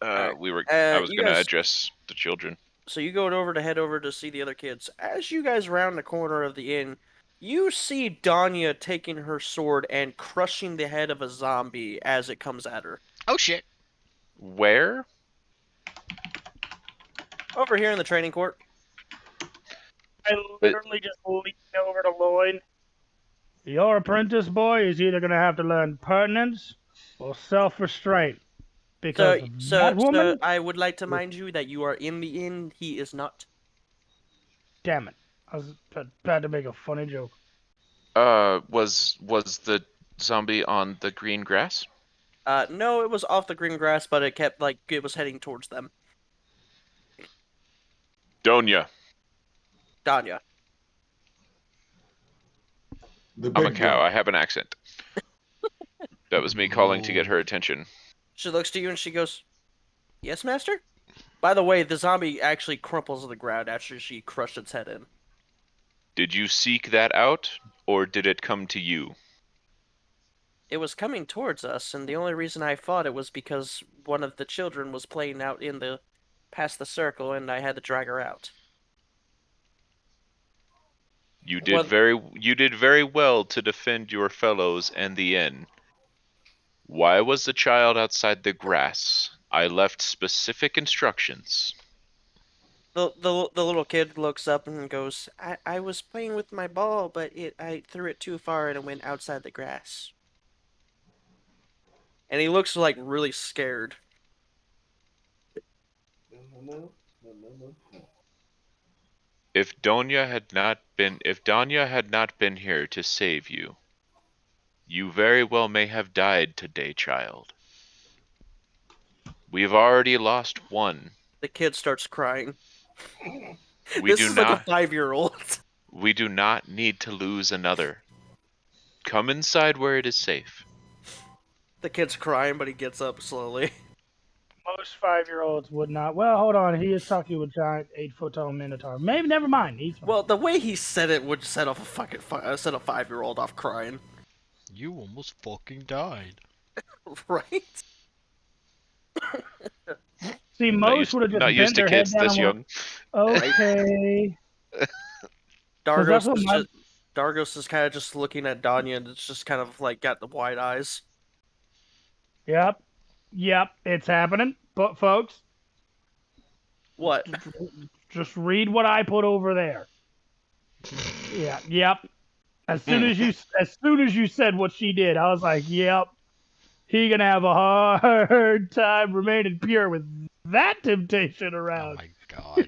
Speaker 1: Alright.
Speaker 6: I was
Speaker 1: You
Speaker 6: gonna
Speaker 1: guys,
Speaker 6: address the children.
Speaker 1: so you go over to head over to see the other kids. As you guys round the corner of the inn, you see Danya taking her sword and crushing the head of a zombie as it comes at her.
Speaker 3: Oh shit.
Speaker 6: Where?
Speaker 1: Over here in the training court.
Speaker 5: I literally just leaned over to Lloyd. Your apprentice boy is either going to have to learn pertinence or self-restraint. Because that woman...
Speaker 1: So I would like to mind you that you are in the inn. He is not.
Speaker 5: Damn it. I was about to make a funny joke.
Speaker 6: Was the zombie on the green grass?
Speaker 1: No, it was off the green grass, but it kept it was heading towards them.
Speaker 6: Donya.
Speaker 1: Danya.
Speaker 4: The
Speaker 6: I'm a
Speaker 4: big
Speaker 6: cow.
Speaker 4: girl.
Speaker 6: I have an accent. That was me calling to get her attention.
Speaker 1: She looks to you and she goes, "Yes, master?" By the way, the zombie actually crumples to the ground after she crushed its head in.
Speaker 6: Did you seek that out, or did it come to you?
Speaker 1: It was coming towards us, and the only reason I fought it was because one of the children was playing out past the circle, and I had to drag her out.
Speaker 6: You did very well to defend your fellows and the inn. Why was the child outside the grass? I left specific instructions.
Speaker 1: The little kid looks up and goes, I was playing with my ball, but I threw it too far and it went outside the grass. And he looks really scared.
Speaker 6: If Donya had not been here to save you, you very well may have died today, child. We've already lost one.
Speaker 1: The kid starts crying.
Speaker 6: We
Speaker 1: This
Speaker 6: do
Speaker 1: is
Speaker 6: not,
Speaker 1: like a 5-year-old.
Speaker 6: We do not need to lose another. Come inside where it is safe.
Speaker 1: The kid's crying, but he gets up slowly.
Speaker 5: Most 5-year-olds would not. Well, hold on. He is talking to a giant 8-foot-tall minotaur. Maybe, never mind. He's fine.
Speaker 1: Well, the way he said it would set a 5-year-old off crying.
Speaker 3: You almost fucking died.
Speaker 1: Right?
Speaker 5: See, most would have just
Speaker 6: not
Speaker 5: bent
Speaker 6: used to
Speaker 5: their head
Speaker 6: kids
Speaker 5: down
Speaker 6: this
Speaker 5: and
Speaker 6: young.
Speaker 5: went, okay.
Speaker 1: Dargos
Speaker 5: what
Speaker 1: is
Speaker 5: my-
Speaker 1: Dargos is kind of just looking at Danya, and it's just kind of got the wide eyes.
Speaker 5: Yep, it's happening. But folks,
Speaker 1: What?
Speaker 5: just read what I put over there. Yep. As soon as you said what she did, I was like, "Yep, he gonna have a hard time remaining pure with that temptation
Speaker 3: Oh
Speaker 5: around."
Speaker 3: my god.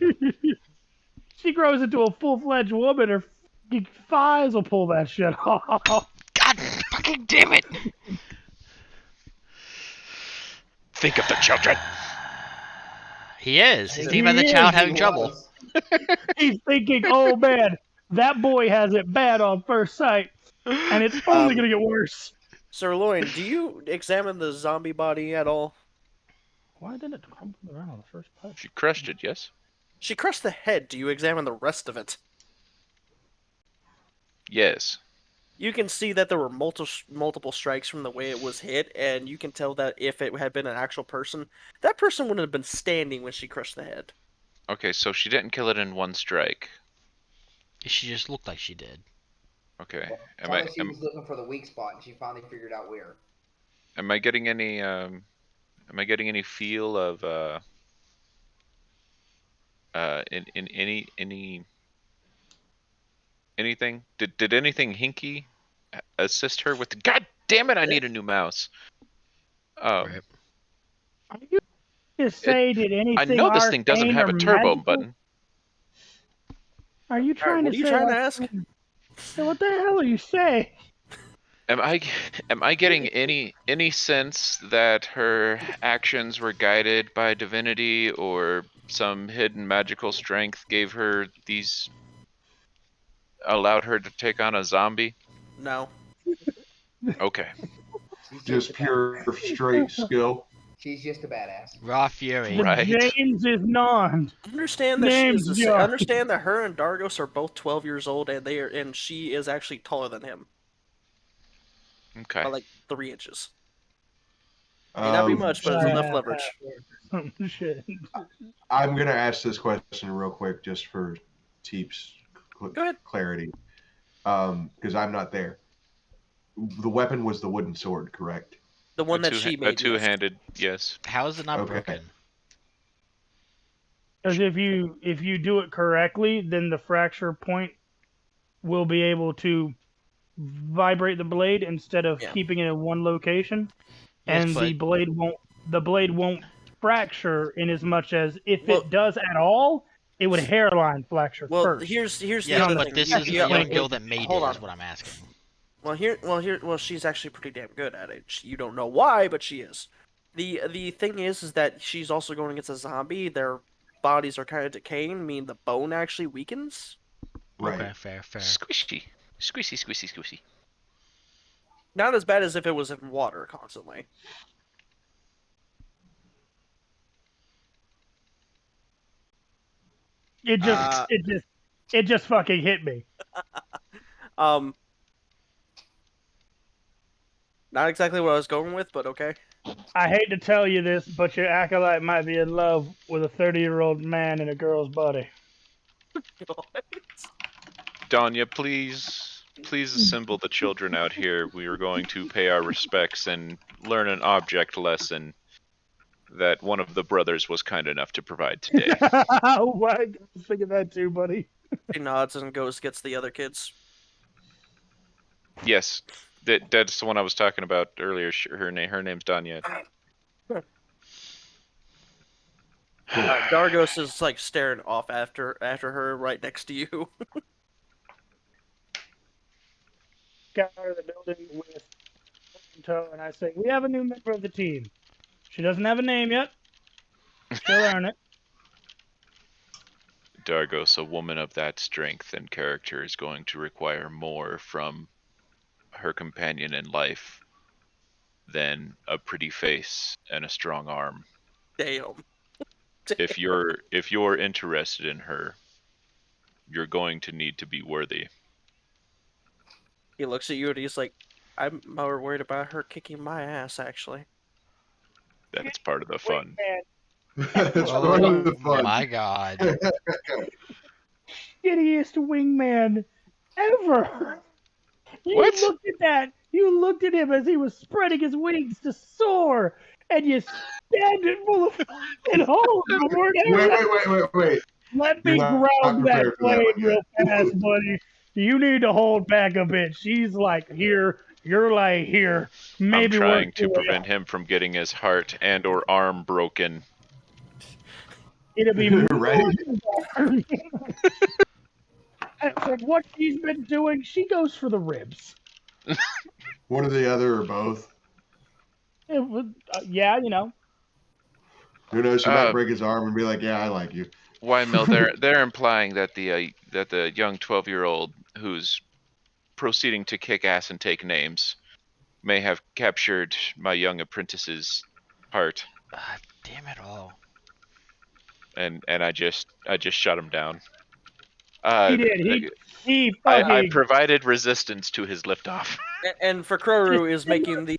Speaker 5: She grows into a full-fledged woman, her thighs will pull that shit off.
Speaker 3: God fucking damn it!
Speaker 6: Think of the children.
Speaker 3: He is. He's
Speaker 2: He
Speaker 3: thinking about the
Speaker 5: is,
Speaker 3: child
Speaker 2: he
Speaker 3: having trouble.
Speaker 2: was.
Speaker 5: He's thinking, "Oh man, that boy has it bad on first sight, and it's only gonna get worse."
Speaker 1: Sirloin, do you examine the zombie body at all?
Speaker 5: Why didn't it crumble around in the first place?
Speaker 6: She crushed it, yes?
Speaker 1: She crushed the head. Do you examine the rest of it?
Speaker 6: Yes.
Speaker 1: You can see that there were multiple strikes from the way it was hit, and you can tell that if it had been an actual person, that person wouldn't have been standing when she crushed the head.
Speaker 6: Okay, so she didn't kill it in one strike.
Speaker 3: She just looked like she did.
Speaker 6: Okay.
Speaker 2: Probably she was looking for the weak spot, and she finally figured out where.
Speaker 6: Am I getting any feel of in anything? Did anything hinky assist her with the, God damn it, I need a new mouse.
Speaker 3: Right.
Speaker 5: Are you to say did anything
Speaker 6: I know this thing doesn't
Speaker 5: arcane
Speaker 6: have
Speaker 5: or
Speaker 6: a turbo
Speaker 5: magical?
Speaker 6: button.
Speaker 5: Are you trying
Speaker 1: what
Speaker 5: to
Speaker 1: are you
Speaker 5: say?
Speaker 1: trying to
Speaker 5: like,
Speaker 1: ask?
Speaker 5: So what the hell are you saying?
Speaker 6: Am I getting any sense that her actions were guided by divinity, or some hidden magical strength allowed her to take on a zombie?
Speaker 1: No.
Speaker 6: Okay.
Speaker 2: She's
Speaker 4: Just
Speaker 2: a
Speaker 4: pure, straight skill.
Speaker 2: She's just a badass.
Speaker 3: Raw fury.
Speaker 5: The
Speaker 6: Right.
Speaker 5: James is non.
Speaker 1: Understand that
Speaker 5: Name's John.
Speaker 1: understand that her and Dargos are both 12 years old, and she is actually taller than him
Speaker 6: Okay.
Speaker 1: by like 3 inches. May not be much, but it's enough leverage.
Speaker 5: Shit.
Speaker 4: I'm gonna ask this question real quick, just for Teep's
Speaker 1: Go ahead.
Speaker 4: clarity, because I'm not there. The weapon was the wooden sword, correct?
Speaker 1: The one that she
Speaker 6: A
Speaker 1: made.
Speaker 6: two-handed, yes.
Speaker 3: How is it not
Speaker 4: Okay.
Speaker 3: broken?
Speaker 5: Because if you do it correctly, then the fracture point will be able to vibrate the blade instead of
Speaker 1: Yeah.
Speaker 5: keeping it in one location,
Speaker 3: Yes,
Speaker 5: and
Speaker 3: but-
Speaker 5: the blade won't fracture in as much as if
Speaker 1: Well-
Speaker 5: it does at all, it would hairline fracture
Speaker 1: Well,
Speaker 5: first.
Speaker 1: here's the
Speaker 3: Yeah,
Speaker 1: other
Speaker 3: but
Speaker 1: thing.
Speaker 3: this
Speaker 1: You-
Speaker 3: is the
Speaker 1: you-
Speaker 3: young girl that made
Speaker 1: hold
Speaker 3: it,
Speaker 1: on.
Speaker 3: is what I'm asking.
Speaker 1: Well, she's actually pretty damn good at it. You don't know why, but she is. The thing is that she's also going against a zombie. Their bodies are kind of decaying, meaning the bone actually weakens.
Speaker 4: Right.
Speaker 3: Okay, fair.
Speaker 6: Squishy. Squishy.
Speaker 1: Not as bad as if it was in water constantly.
Speaker 5: It just fucking hit me.
Speaker 1: Not exactly what I was going with, but okay.
Speaker 5: I hate to tell you this, but your acolyte might be in love with a 30-year-old man in a girl's body.
Speaker 6: Danya, please assemble the children out here. We are going to pay our respects and learn an object lesson that one of the brothers was kind enough to provide today.
Speaker 5: Oh my God, I was thinking that too, buddy.
Speaker 1: She nods and goes gets the other kids.
Speaker 6: Yes, that's the one I was talking about earlier. Her name's Danya.
Speaker 1: Dargos is like staring off after her, right next to you.
Speaker 5: Got out of the building with toe, and I say, "We have a new member of the team. She doesn't have a name yet. She'll earn it."
Speaker 6: Dargos, a woman of that strength and character, is going to require more from her companion in life than a pretty face and a strong arm.
Speaker 1: Damn.
Speaker 6: If you're interested in her, you're going to need to be worthy.
Speaker 1: He looks at you and he's like, "I'm more worried about her kicking my ass, actually."
Speaker 6: That's part of the fun.
Speaker 4: That's part of the
Speaker 3: Oh
Speaker 4: fun.
Speaker 3: my god.
Speaker 5: Shittiest wingman ever. You
Speaker 6: What?
Speaker 5: looked at that. You looked at him as he was spreading his wings to soar, and you stabbed it full of fucking holes before it ever.
Speaker 4: Wait.
Speaker 5: Let me
Speaker 4: You're not
Speaker 5: ground that
Speaker 4: prepared for that
Speaker 5: blade
Speaker 4: one
Speaker 5: real
Speaker 4: yet.
Speaker 5: fast, buddy. You need to hold back a bit. She's like here, you're like here.
Speaker 6: I'm
Speaker 5: Maybe
Speaker 6: trying
Speaker 5: work
Speaker 6: to
Speaker 5: your way
Speaker 6: prevent
Speaker 5: up.
Speaker 6: him from getting his heart and or arm broken.
Speaker 5: It'll be
Speaker 4: Right?
Speaker 5: From what she's been doing, she goes for the ribs.
Speaker 4: One or the other or both.
Speaker 5: It was, yeah, you know.
Speaker 4: Who knows? She might break his arm and be like, "Yeah, I like you."
Speaker 6: Why, Mel? They're implying that the young 12-year-old who's proceeding to kick ass and take names may have captured my young apprentice's heart,
Speaker 3: Damn it all.
Speaker 6: and I just shut him down.
Speaker 5: He did. He
Speaker 6: I
Speaker 5: fucking
Speaker 6: provided resistance to his liftoff.
Speaker 1: And for Kroru is making the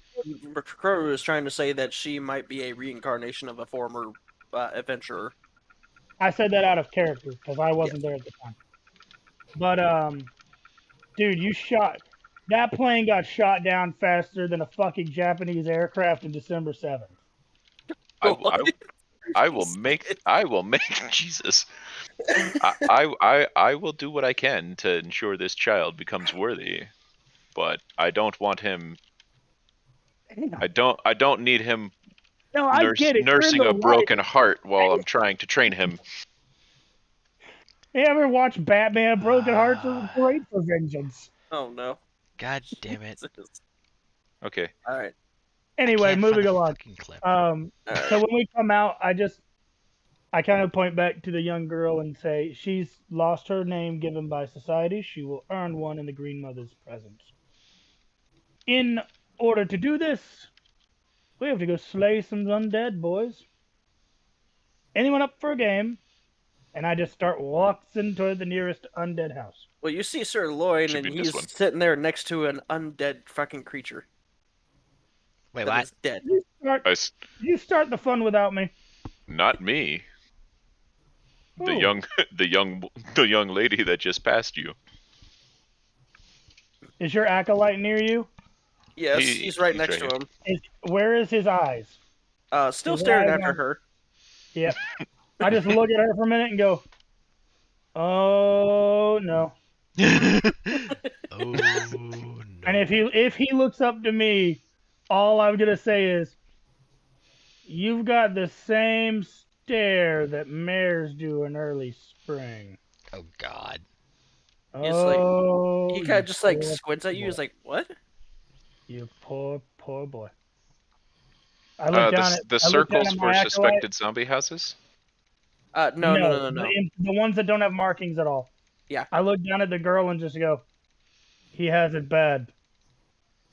Speaker 1: Kroru is trying to say that she might be a reincarnation of a former adventurer.
Speaker 5: I said that out of character because I wasn't there at the time. But dude, that plane got shot down faster than a fucking Japanese aircraft on December 7th.
Speaker 6: I will make Jesus. I will do what I can to ensure this child becomes worthy, but I don't want him. I don't need him
Speaker 5: No, I get it. You're in
Speaker 6: nursing
Speaker 5: the
Speaker 6: a broken
Speaker 5: right.
Speaker 6: heart while I'm trying to train him.
Speaker 5: You ever watch Batman? Broken Hearts are great for vengeance.
Speaker 1: Oh no.
Speaker 3: God damn it.
Speaker 6: Okay.
Speaker 1: All right.
Speaker 5: Anyway,
Speaker 3: Can't find
Speaker 5: moving
Speaker 3: the
Speaker 5: along.
Speaker 3: fucking clip.
Speaker 5: So when we come out, I kind of point back to the young girl and say, she's lost her name given by society. She will earn one in the Green Mother's presence. In order to do this, we have to go slay some undead, boys. Anyone up for a game? And I just start walking toward the nearest undead house.
Speaker 1: Well, you see Sir Lloyd,
Speaker 6: Should
Speaker 1: and
Speaker 6: be this
Speaker 1: he's
Speaker 6: one.
Speaker 1: sitting there next to an undead fucking creature
Speaker 3: Wait,
Speaker 1: that
Speaker 3: what?
Speaker 1: is dead.
Speaker 5: You start the fun without me.
Speaker 6: Not me. The
Speaker 5: Ooh.
Speaker 6: the young lady that just passed you.
Speaker 5: Is your acolyte near you?
Speaker 1: Yes, he's right next to him.
Speaker 5: Where is his eyes?
Speaker 1: Still
Speaker 5: His
Speaker 1: staring
Speaker 5: eyes
Speaker 1: after
Speaker 5: on-
Speaker 1: her.
Speaker 5: Yep. I just look at her for a minute and go, "Oh no."
Speaker 3: Oh no.
Speaker 5: And if he looks up to me, all I'm gonna say is, "You've got the same stare that mares do in early spring."
Speaker 3: Oh god.
Speaker 1: He's like,
Speaker 5: Oh,
Speaker 1: he kind of just like
Speaker 5: poor
Speaker 1: squints at you.
Speaker 5: boy.
Speaker 1: He's like, "What?"
Speaker 5: You poor boy. I look down
Speaker 6: The
Speaker 5: I look down
Speaker 6: circles
Speaker 5: at
Speaker 6: for
Speaker 5: my acolyte.
Speaker 6: suspected zombie houses.
Speaker 1: No.
Speaker 5: The ones that don't have markings at all.
Speaker 1: Yeah.
Speaker 5: I look down at the girl and just go, "He has it bad.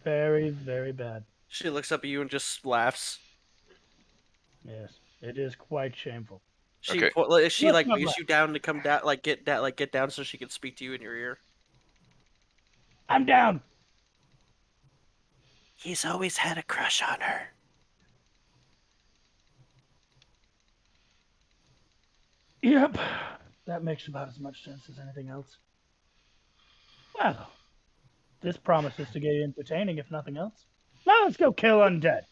Speaker 5: Very, very bad."
Speaker 1: She looks up at you and just laughs.
Speaker 5: Yes, it is quite shameful.
Speaker 1: She
Speaker 6: Okay.
Speaker 1: she like
Speaker 5: Let's not
Speaker 1: moves
Speaker 5: laugh.
Speaker 1: you down to come down, like get down so she can speak to you in your ear.
Speaker 5: I'm down.
Speaker 1: He's always had a crush on her.
Speaker 5: Yep. That makes about as much sense as anything else. Well, this promises to get entertaining, if nothing else. Now let's go kill undead.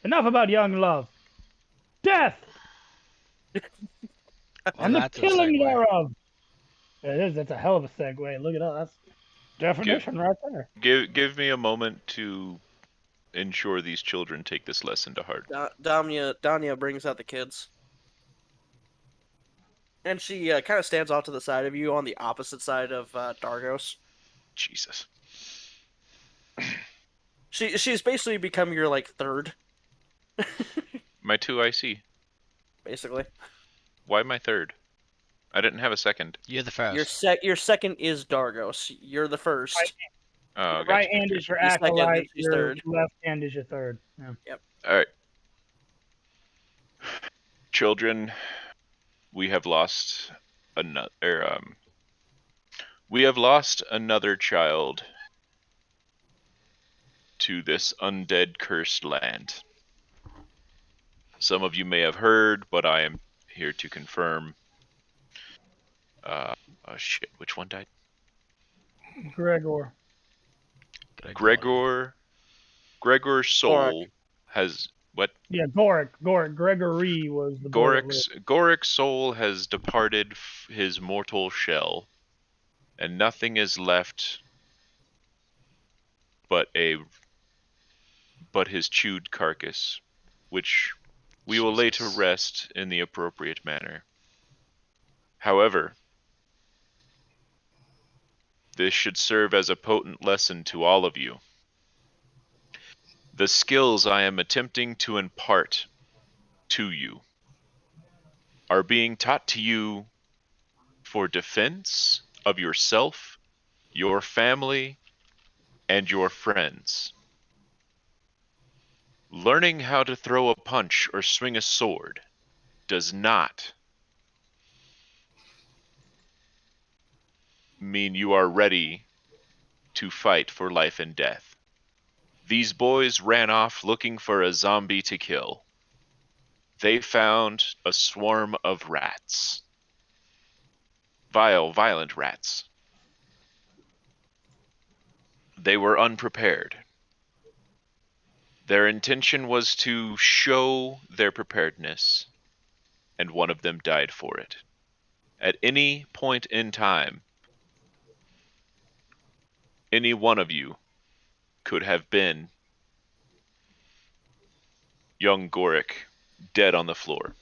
Speaker 5: Enough about young love. Death!
Speaker 3: Well,
Speaker 5: And the
Speaker 3: that's a
Speaker 5: killing
Speaker 3: segue.
Speaker 5: thereof. It is. That's a hell of a segue. Look at that. That's definition right there.
Speaker 6: Give me a moment to ensure these children take this lesson to heart.
Speaker 1: Danya brings out the kids. And she kind of stands off to the side of you on the opposite side of Dargos.
Speaker 6: Jesus.
Speaker 1: She's basically become your like third,
Speaker 6: My 2 IC.
Speaker 1: basically.
Speaker 6: Why my third? I didn't have a second.
Speaker 3: You're the first.
Speaker 1: Your second is Dargos. You're the first.
Speaker 6: Oh,
Speaker 5: Your
Speaker 6: gotcha.
Speaker 5: right hand is your
Speaker 1: He's second,
Speaker 5: acolyte.
Speaker 1: and she's
Speaker 5: Your
Speaker 1: third.
Speaker 5: left hand is your third. Yeah.
Speaker 6: All right. Children, we have lost another child to this undead cursed land. Some of you may have heard, but I am here to confirm. Oh shit, which one died?
Speaker 5: Gregor.
Speaker 6: Gregor's soul has what?
Speaker 5: Yeah, Goric. Gregory was the boy that lived.
Speaker 6: Gorik's soul has departed his mortal shell, and nothing is left but his chewed carcass, which we will lay to
Speaker 3: Jesus.
Speaker 6: rest in the appropriate manner. However, this should serve as a potent lesson to all of you. The skills I am attempting to impart to you are being taught to you for defense of yourself, your family, and your friends. Learning how to throw a punch or swing a sword does not mean you are ready to fight for life and death. These boys ran off looking for a zombie to kill. They found a swarm of rats. Vile, violent rats. They were unprepared. Their intention was to show their preparedness, and one of them died for it. At any point in time, any one of you could have been young Gorick, dead on the floor.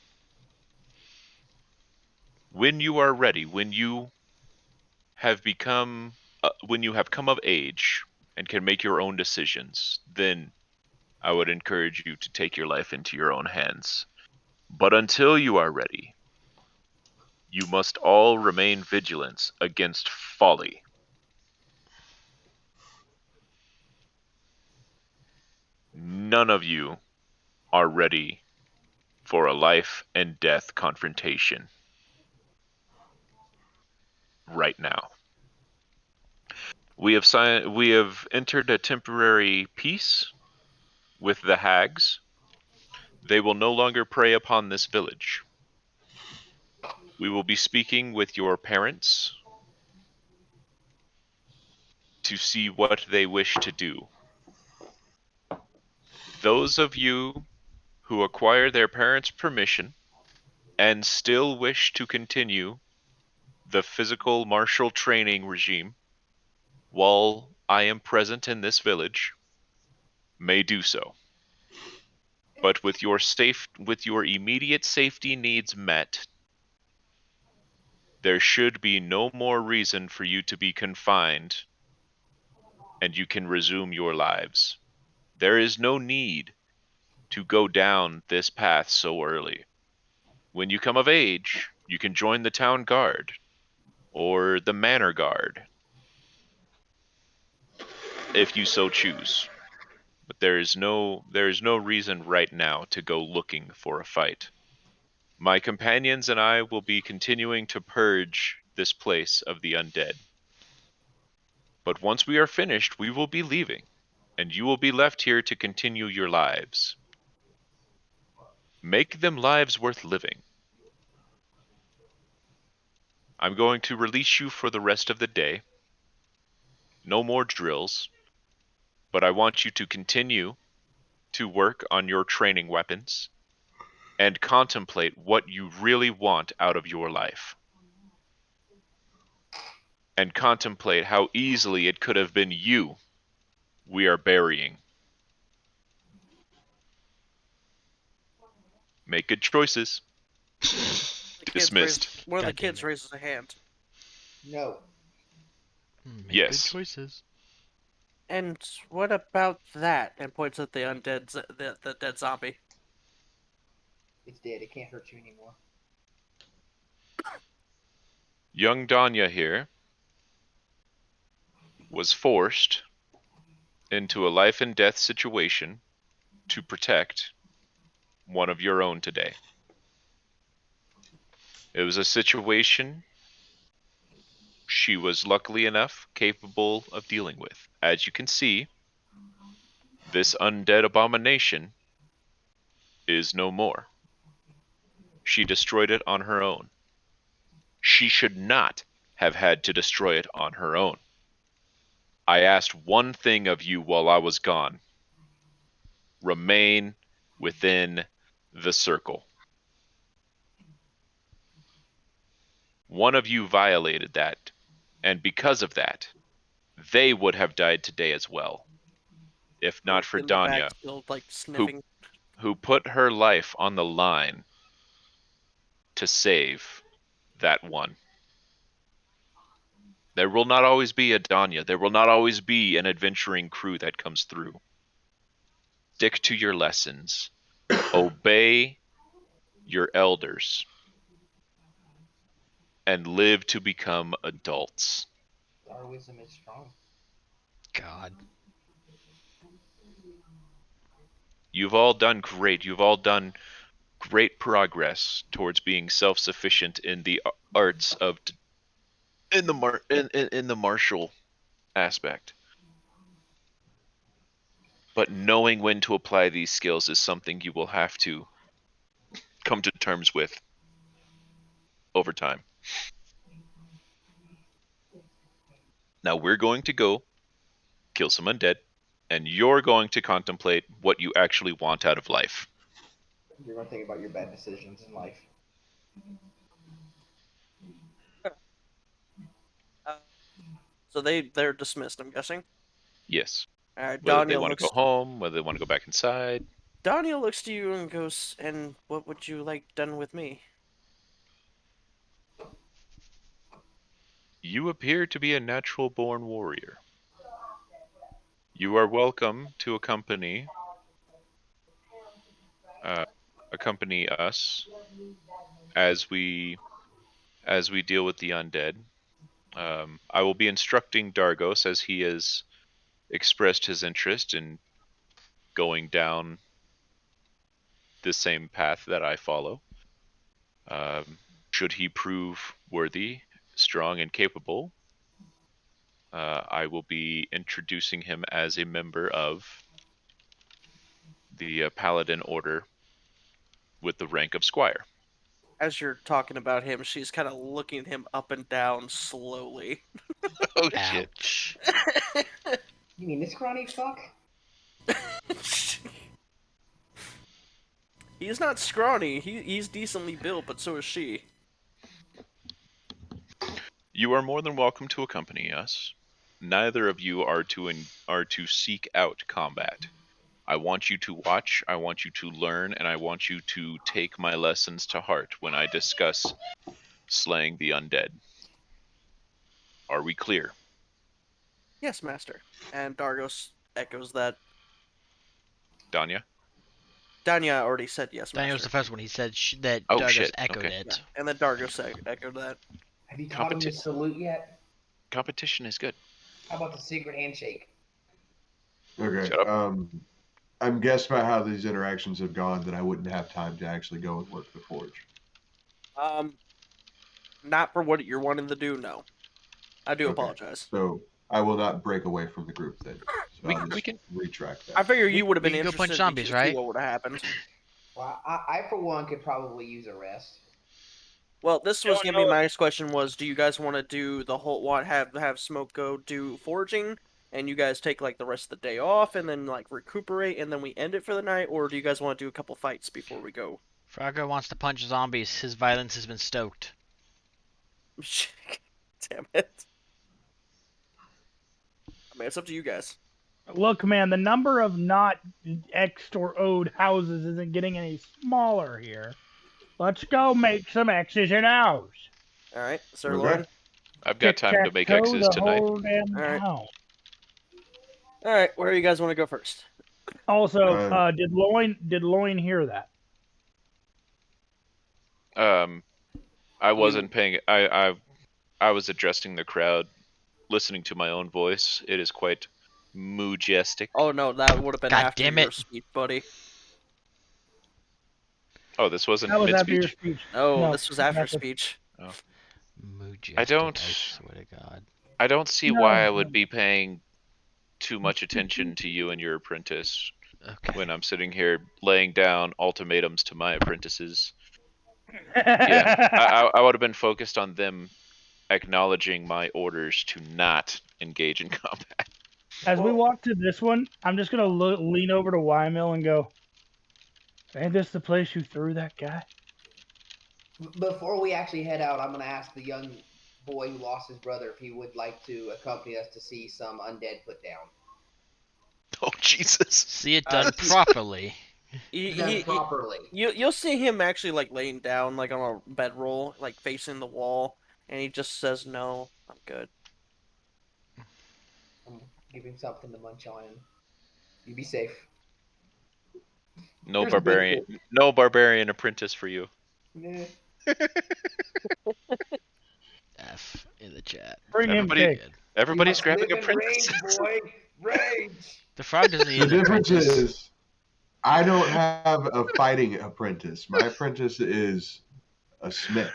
Speaker 6: When you are ready, when you have come of age and can make your own decisions, then I would encourage you to take your life into your own hands. But until you are ready, you must all remain vigilant against folly. None of you are ready for a life and death confrontation right now. We have entered a temporary peace with the hags. They will no longer prey upon this village. We will be speaking with your parents to see what they wish to do. Those of you who acquire their parents' permission and still wish to continue the physical martial training regime while I am present in this village may do so. But with your immediate safety needs met, there should be no more reason for you to be confined, and you can resume your lives. There is no need to go down this path so early. When you come of age, you can join the town guard or the manor guard if you so choose. But there is no reason right now to go looking for a fight. My companions and I will be continuing to purge this place of the undead. But once we are finished, we will be leaving, and you will be left here to continue your lives. Make them lives worth living. I'm going to release you for the rest of the day. No more drills, but I want you to continue to work on your training weapons and contemplate what you really want out of your life. And contemplate how easily it could have been you we are burying. Make good choices. Dismissed.
Speaker 1: One of the
Speaker 3: God damn
Speaker 1: kids
Speaker 3: it.
Speaker 1: raises a hand.
Speaker 2: No.
Speaker 3: Make
Speaker 6: Yes.
Speaker 3: good choices.
Speaker 1: And what about that? And points at the undead, the dead zombie.
Speaker 2: It's dead. It can't hurt you anymore.
Speaker 6: Young Danya here was forced into a life and death situation to protect one of your own today. It was a situation she was luckily enough capable of dealing with. As you can see, this undead abomination is no more. She destroyed it on her own. She should not have had to destroy it on her own. I asked one thing of you while I was gone. Remain within the circle. One of you violated that, And because of that, they would have died today as well, if not for
Speaker 1: In the back,
Speaker 6: Danya,
Speaker 1: still like sniffing.
Speaker 6: who put her life on the line to save that one. There will not always be a Danya. There will not always be an adventuring crew that comes through. Stick to your lessons. Obey your elders. And live to become adults.
Speaker 2: Our wisdom is strong.
Speaker 3: God.
Speaker 6: You've all done great. You've all done great progress towards being self-sufficient in the arts of in the martial aspect. But knowing when to apply these skills is something you will have to come to terms with over time. Now we're going to go kill some undead, and you're going to contemplate what you actually want out of life.
Speaker 2: You're going to think about your bad decisions in life.
Speaker 1: So they're dismissed, I'm guessing.
Speaker 6: Yes.
Speaker 1: All right,
Speaker 6: Whether they
Speaker 1: Daniel
Speaker 6: want
Speaker 1: looks.
Speaker 6: to go home, whether they want to go back inside.
Speaker 1: Daniel looks to you and goes, "And what would you like done with me?"
Speaker 6: You appear to be a natural-born warrior. You are welcome to accompany us as we deal with the undead. I will be instructing Dargos as he has expressed his interest in going down the same path that I follow. Should he prove worthy, strong, and capable, I will be introducing him as a member of the Paladin Order with the rank of Squire.
Speaker 1: As you're talking about him, she's kind of looking him up and down slowly.
Speaker 6: Oh shit.
Speaker 3: Ouch.
Speaker 2: You mean this scrawny fuck?
Speaker 1: He's not scrawny. He's decently built, but so is she.
Speaker 6: You are more than welcome to accompany us. Neither of you are to seek out combat. I want you to watch, I want you to learn, and I want you to take my lessons to heart when I discuss slaying the undead. Are we clear?
Speaker 1: Yes, master. And Dargos echoes that.
Speaker 6: Danya?
Speaker 1: Danya already said yes,
Speaker 3: Daniel was
Speaker 1: master.
Speaker 3: the first one. He said that
Speaker 6: Oh,
Speaker 3: Dargos
Speaker 6: shit.
Speaker 3: echoed
Speaker 6: Okay.
Speaker 3: it.
Speaker 1: Yeah. And then Dargos echoed that.
Speaker 2: Have you taught him the salute yet?
Speaker 6: Competition is good.
Speaker 2: How about the secret handshake?
Speaker 4: Okay.
Speaker 6: Shut up.
Speaker 4: I'm guessed by how these interactions have gone that I wouldn't have time to actually go and work the forge.
Speaker 1: Not for what you're wanting to do. No, I do
Speaker 4: Okay.
Speaker 1: apologize.
Speaker 4: So I will not break away from the group then. So
Speaker 6: We
Speaker 4: I'll just
Speaker 6: can-
Speaker 4: retract that.
Speaker 1: I figure you would have been
Speaker 3: we can go
Speaker 1: interested
Speaker 3: punch zombies,
Speaker 1: to see
Speaker 3: right?
Speaker 1: what would have happened.
Speaker 2: Well, I for one could probably use a rest.
Speaker 1: Well, this was gonna be my next question: was do you guys want to do the whole have Smoke go do foraging, and you guys take like the rest of the day off, and then like recuperate, and then we end it for the night, or do you guys want to do a couple fights before we go?
Speaker 3: Frogger wants to punch zombies. His violence has been stoked.
Speaker 1: Damn it! I mean, it's up to you guys.
Speaker 5: Look, man, the number of not X'd or O'd houses isn't getting any smaller here. Let's go make some X's and O's.
Speaker 1: All right, Sir Lauren.
Speaker 4: Okay.
Speaker 6: I've got time to make
Speaker 5: Tic-tac-toe
Speaker 6: X's
Speaker 5: the
Speaker 6: tonight.
Speaker 5: whole damn
Speaker 1: All right.
Speaker 5: town.
Speaker 1: All right, where do you guys want to go first?
Speaker 5: Also, did Loin hear that?
Speaker 6: I wasn't paying. I was addressing the crowd, listening to my own voice. It is quite majestic.
Speaker 1: Oh no, that would have been
Speaker 3: God
Speaker 1: after
Speaker 3: damn
Speaker 1: your
Speaker 3: it.
Speaker 1: speech, buddy.
Speaker 6: Oh, this wasn't
Speaker 5: That was
Speaker 6: mid
Speaker 5: after your
Speaker 6: speech.
Speaker 5: speech.
Speaker 1: No,
Speaker 5: No,
Speaker 1: this was after
Speaker 5: after-
Speaker 1: speech.
Speaker 3: Majestic,
Speaker 6: I don't-
Speaker 3: I swear to God.
Speaker 6: I don't see
Speaker 5: No.
Speaker 6: why I would be paying too much attention to you and your apprentice
Speaker 3: Okay.
Speaker 6: when I'm sitting here laying down ultimatums to my apprentices. Yeah, I would have been focused on them acknowledging my orders to not engage in combat.
Speaker 5: As we walk to this one, I'm just gonna lean over to Wymill and go, "Ain't this the place you threw that guy?"
Speaker 2: Before we actually head out, I'm gonna ask the young boy who lost his brother if he would like to accompany us to see some undead put down.
Speaker 6: Oh Jesus!
Speaker 3: See it done properly.
Speaker 2: Done properly.
Speaker 1: You'll see him actually like laying down like on a bedroll, like facing the wall, and he just says, "No, I'm good."
Speaker 2: Give him something to munch on. You be safe.
Speaker 6: No
Speaker 2: Here's the
Speaker 6: barbarian,
Speaker 2: benefit.
Speaker 6: no barbarian apprentice for you.
Speaker 2: Nah.
Speaker 3: F in the chat.
Speaker 5: Bring him
Speaker 6: Everybody,
Speaker 5: cake.
Speaker 6: everybody's
Speaker 2: Must
Speaker 6: grabbing
Speaker 2: live in
Speaker 6: apprentices.
Speaker 2: rage, boy. Rage.
Speaker 3: The frog doesn't need
Speaker 4: The
Speaker 3: an
Speaker 4: difference
Speaker 3: apprentice.
Speaker 4: is, I don't have a fighting apprentice. My apprentice is a smith.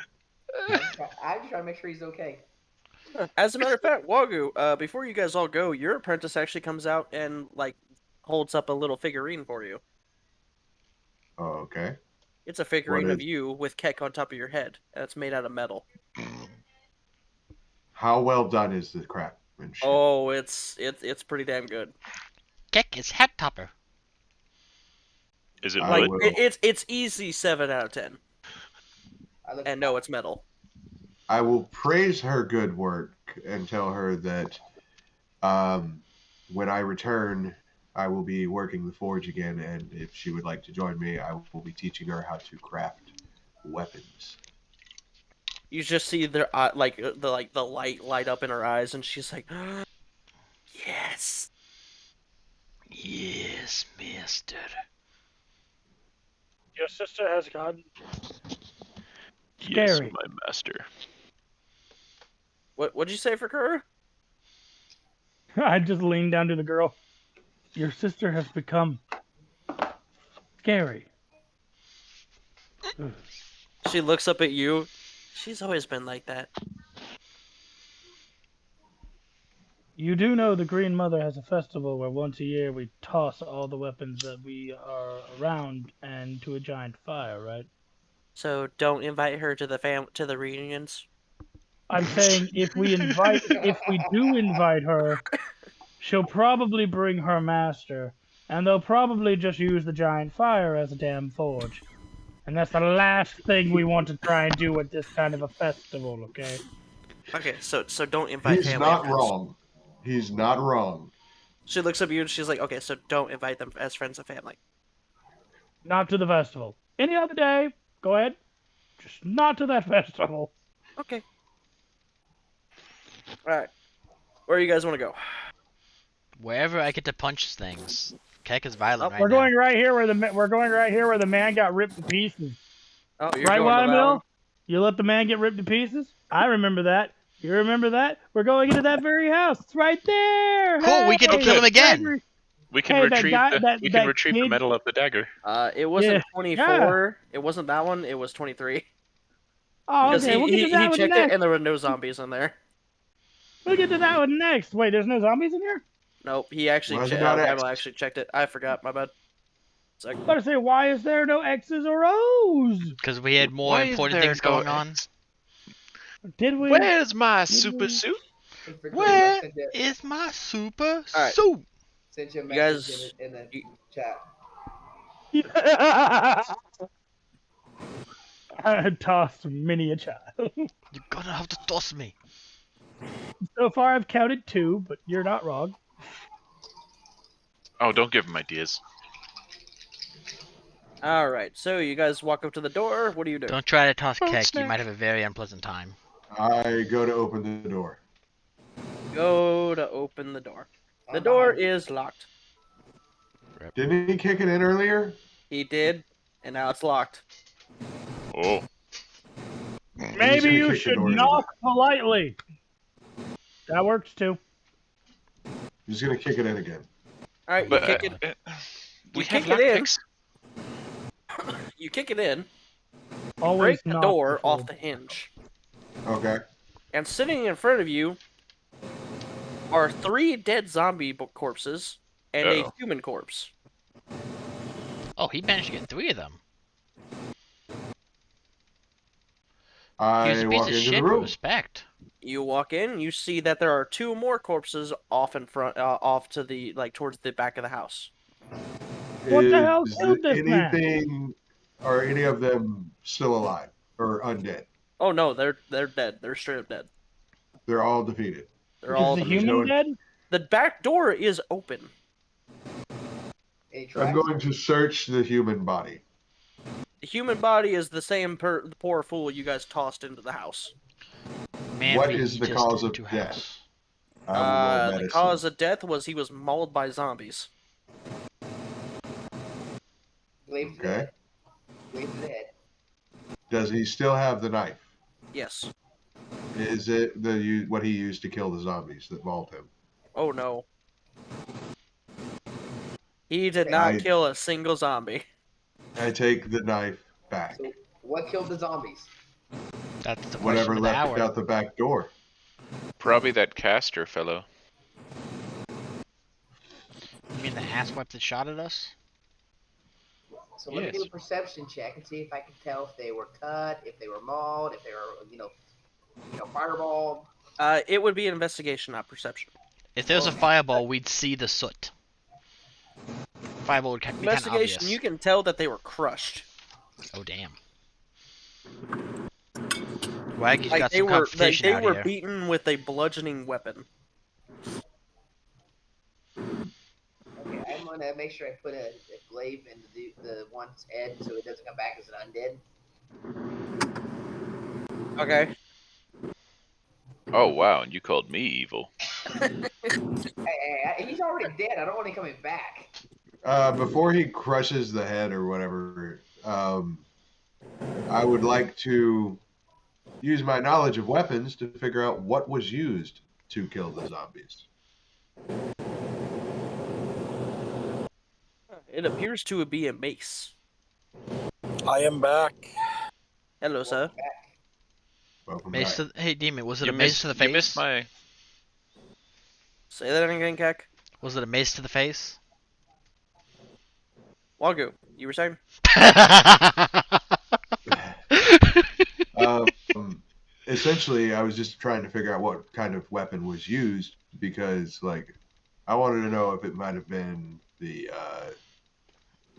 Speaker 2: I'm just trying to make sure he's okay.
Speaker 1: As a matter of fact, Wagu, before you guys all go, your apprentice actually comes out and like holds up a little figurine for you.
Speaker 4: Oh, okay.
Speaker 1: It's a figurine
Speaker 4: What
Speaker 1: of
Speaker 4: is-
Speaker 1: you with Keck on top of your head, and it's made out of metal.
Speaker 4: How well done is the craftsmanship?
Speaker 1: Oh, it's pretty damn good.
Speaker 3: Keck is hat topper.
Speaker 6: Is it
Speaker 4: I
Speaker 6: wood?
Speaker 4: will.
Speaker 1: It's easy 7 out of 10. And no, it's metal.
Speaker 4: I will praise her good work and tell her that when I return, I will be working the forge again, and if she would like to join me, I will be teaching her how to craft weapons.
Speaker 1: You just see their the light light up in her eyes, and she's like, "Yes."
Speaker 3: Yes, mister.
Speaker 5: Your sister has gotten
Speaker 6: Yes,
Speaker 5: scary.
Speaker 6: my master.
Speaker 1: What'd you say for Kura?
Speaker 5: I just leaned down to the girl. Your sister has become scary.
Speaker 1: She looks up at you. She's always been like that.
Speaker 5: You do know the Green Mother has a festival where once a year we toss all the weapons that we are around and to a giant fire, right?
Speaker 1: So don't invite her to the reunions.
Speaker 5: I'm saying if we do invite her, she'll probably bring her master, and they'll probably just use the giant fire as a damn forge. And that's the last thing we want to try and do at this kind of a festival, okay?
Speaker 1: Okay, so don't invite
Speaker 4: He's
Speaker 1: family.
Speaker 4: not
Speaker 1: and friends.
Speaker 4: wrong. He's not wrong.
Speaker 1: She looks up at you and she's like, "Okay, so don't invite them as friends and family."
Speaker 5: Not to the festival. Any other day, go ahead. Just not to that festival.
Speaker 1: Okay. All right. Where do you guys want to go?
Speaker 3: Wherever I get to punch things. Keck is violent right
Speaker 5: We're
Speaker 3: now.
Speaker 5: going right here where the man got ripped to pieces.
Speaker 1: Oh, you're
Speaker 5: Right,
Speaker 1: going to that
Speaker 5: Watermill?
Speaker 1: one?
Speaker 5: You let the man get ripped to pieces? I remember that. You remember that? We're going into that very house. It's right there.
Speaker 3: Cool, we get to
Speaker 5: Hey,
Speaker 3: kill him again.
Speaker 5: Gregory.
Speaker 6: We can
Speaker 5: Hey, that
Speaker 6: retrieve
Speaker 5: guy-
Speaker 6: the
Speaker 5: that-
Speaker 6: we can
Speaker 5: that
Speaker 6: retrieve the
Speaker 5: kid-
Speaker 6: metal of the dagger.
Speaker 1: It wasn't
Speaker 5: Yeah.
Speaker 1: 24. It wasn't that one. It was 23.
Speaker 5: Oh,
Speaker 1: Because
Speaker 5: okay. We'll get to that
Speaker 1: he
Speaker 5: one
Speaker 1: checked
Speaker 5: next.
Speaker 1: it and there were no zombies in there.
Speaker 5: We'll get to that one next. Wait, there's no zombies in here?
Speaker 1: Nope, he actually
Speaker 4: Why is it not X?
Speaker 1: actually checked it. I forgot. My bad.
Speaker 5: I was about to say, why is there no X's or O's?
Speaker 3: Because we had more
Speaker 6: Why is
Speaker 3: important
Speaker 6: there
Speaker 3: things
Speaker 6: no
Speaker 3: going on.
Speaker 5: Did we?
Speaker 6: Where's my super suit?
Speaker 3: Where is my super
Speaker 1: Alright.
Speaker 3: suit?
Speaker 2: Send you a
Speaker 1: You
Speaker 2: message
Speaker 1: guys-
Speaker 2: in the chat.
Speaker 5: I tossed many a child.
Speaker 3: You're gonna have to toss me.
Speaker 5: So far, I've counted 2, but you're not wrong.
Speaker 6: Oh, don't give him ideas.
Speaker 1: All right, so you guys walk up to the door. What do you do?
Speaker 3: Don't try to toss
Speaker 6: Oh,
Speaker 3: Keck. You
Speaker 6: snap.
Speaker 3: might have a very unpleasant time.
Speaker 4: I go to open the door.
Speaker 1: Go to open the door. The
Speaker 2: I'm
Speaker 1: door
Speaker 2: behind.
Speaker 1: is locked.
Speaker 4: Didn't he kick it in earlier?
Speaker 1: He did, and now it's locked.
Speaker 6: Oh,
Speaker 5: Maybe
Speaker 4: gonna
Speaker 5: you
Speaker 4: kick the
Speaker 5: should
Speaker 4: door in.
Speaker 5: knock politely. That works too.
Speaker 4: He's gonna kick it in again.
Speaker 1: All right, you
Speaker 6: but
Speaker 1: kick it.
Speaker 6: we
Speaker 1: you
Speaker 6: have
Speaker 1: kick it in.
Speaker 6: lockpicks.
Speaker 1: You kick it in.
Speaker 5: Always
Speaker 1: Break the
Speaker 5: knock
Speaker 1: door
Speaker 5: before.
Speaker 1: off the hinge,
Speaker 4: Okay.
Speaker 1: and sitting in front of you are 3 dead zombie corpses and a
Speaker 6: Uh-oh.
Speaker 1: human corpse.
Speaker 3: Oh, he managed to get 3 of them. He was
Speaker 4: I
Speaker 3: a piece
Speaker 4: walk
Speaker 3: of
Speaker 4: into
Speaker 3: shit,
Speaker 4: the
Speaker 3: but
Speaker 4: room.
Speaker 3: respect.
Speaker 1: You walk in. You see that there are 2 more corpses off in front, off to the towards the back of the house.
Speaker 5: What the hell
Speaker 4: Is
Speaker 5: killed this man?
Speaker 4: anything, are any of them still alive or undead?
Speaker 1: Oh no, they're dead. They're straight up dead.
Speaker 4: They're all defeated.
Speaker 1: They're
Speaker 5: Is
Speaker 1: all
Speaker 5: the
Speaker 4: I'm just
Speaker 5: human
Speaker 4: going.
Speaker 5: dead?
Speaker 1: The back door is open.
Speaker 2: Any
Speaker 4: I'm
Speaker 2: tracks?
Speaker 4: going to search the human body.
Speaker 1: The human body is the same the poor fool you guys tossed into the house.
Speaker 3: Man
Speaker 4: What
Speaker 3: being
Speaker 4: is the
Speaker 3: just
Speaker 4: cause of
Speaker 3: into
Speaker 4: death?
Speaker 3: house.
Speaker 4: I will roll
Speaker 1: The
Speaker 4: medicine.
Speaker 1: cause of death was he was mauled by zombies.
Speaker 2: Glaive to the
Speaker 4: Okay.
Speaker 2: head. Glaive to the head.
Speaker 4: Does he still have the knife?
Speaker 1: Yes.
Speaker 4: Is it what he used to kill the zombies that mauled him?
Speaker 1: Oh no. He did not
Speaker 4: I
Speaker 1: kill a single zombie.
Speaker 4: take the knife back.
Speaker 2: So what killed the zombies?
Speaker 3: That's the question
Speaker 4: Whatever
Speaker 3: of the
Speaker 4: left
Speaker 3: hour.
Speaker 4: out the back door.
Speaker 6: Probably that caster fellow.
Speaker 3: You mean the asswipe that shot at us?
Speaker 2: So let me do
Speaker 6: Yes.
Speaker 2: a perception check and see if I can tell if they were cut, if they were mauled, if they were, fireballed.
Speaker 1: It would be an investigation, not perception.
Speaker 3: If there's a
Speaker 2: Okay.
Speaker 3: fireball, we'd see the soot. Fireball would be kind of
Speaker 1: Investigation,
Speaker 3: obvious.
Speaker 1: you can tell that they were crushed.
Speaker 3: Oh damn. Waggy's
Speaker 1: Like
Speaker 3: got
Speaker 1: they
Speaker 3: some
Speaker 1: were,
Speaker 3: competition
Speaker 1: they
Speaker 3: out
Speaker 1: were
Speaker 3: here.
Speaker 1: beaten with a bludgeoning weapon.
Speaker 2: Okay, I'm gonna make sure I put a glaive into the one's head so it doesn't come back as an undead.
Speaker 1: Okay.
Speaker 6: Oh wow, and you called me evil.
Speaker 2: Hey, he's already dead. I don't want him coming back.
Speaker 4: Before he crushes the head or whatever, I would like to use my knowledge of weapons to figure out what was used to kill the zombies.
Speaker 1: It appears to be a mace.
Speaker 7: I am back.
Speaker 1: Hello, sir.
Speaker 4: Welcome
Speaker 3: Mace
Speaker 4: back.
Speaker 3: to hey demon, was it
Speaker 6: You
Speaker 3: a mace
Speaker 6: missed,
Speaker 3: to the
Speaker 6: you
Speaker 3: face?
Speaker 6: missed my.
Speaker 1: Say that again, Kek.
Speaker 3: Was it a mace to the face?
Speaker 1: Wagyu, you were saying?
Speaker 4: Essentially, I was just trying to figure out what kind of weapon was used because, like, I wanted to know if it might have been the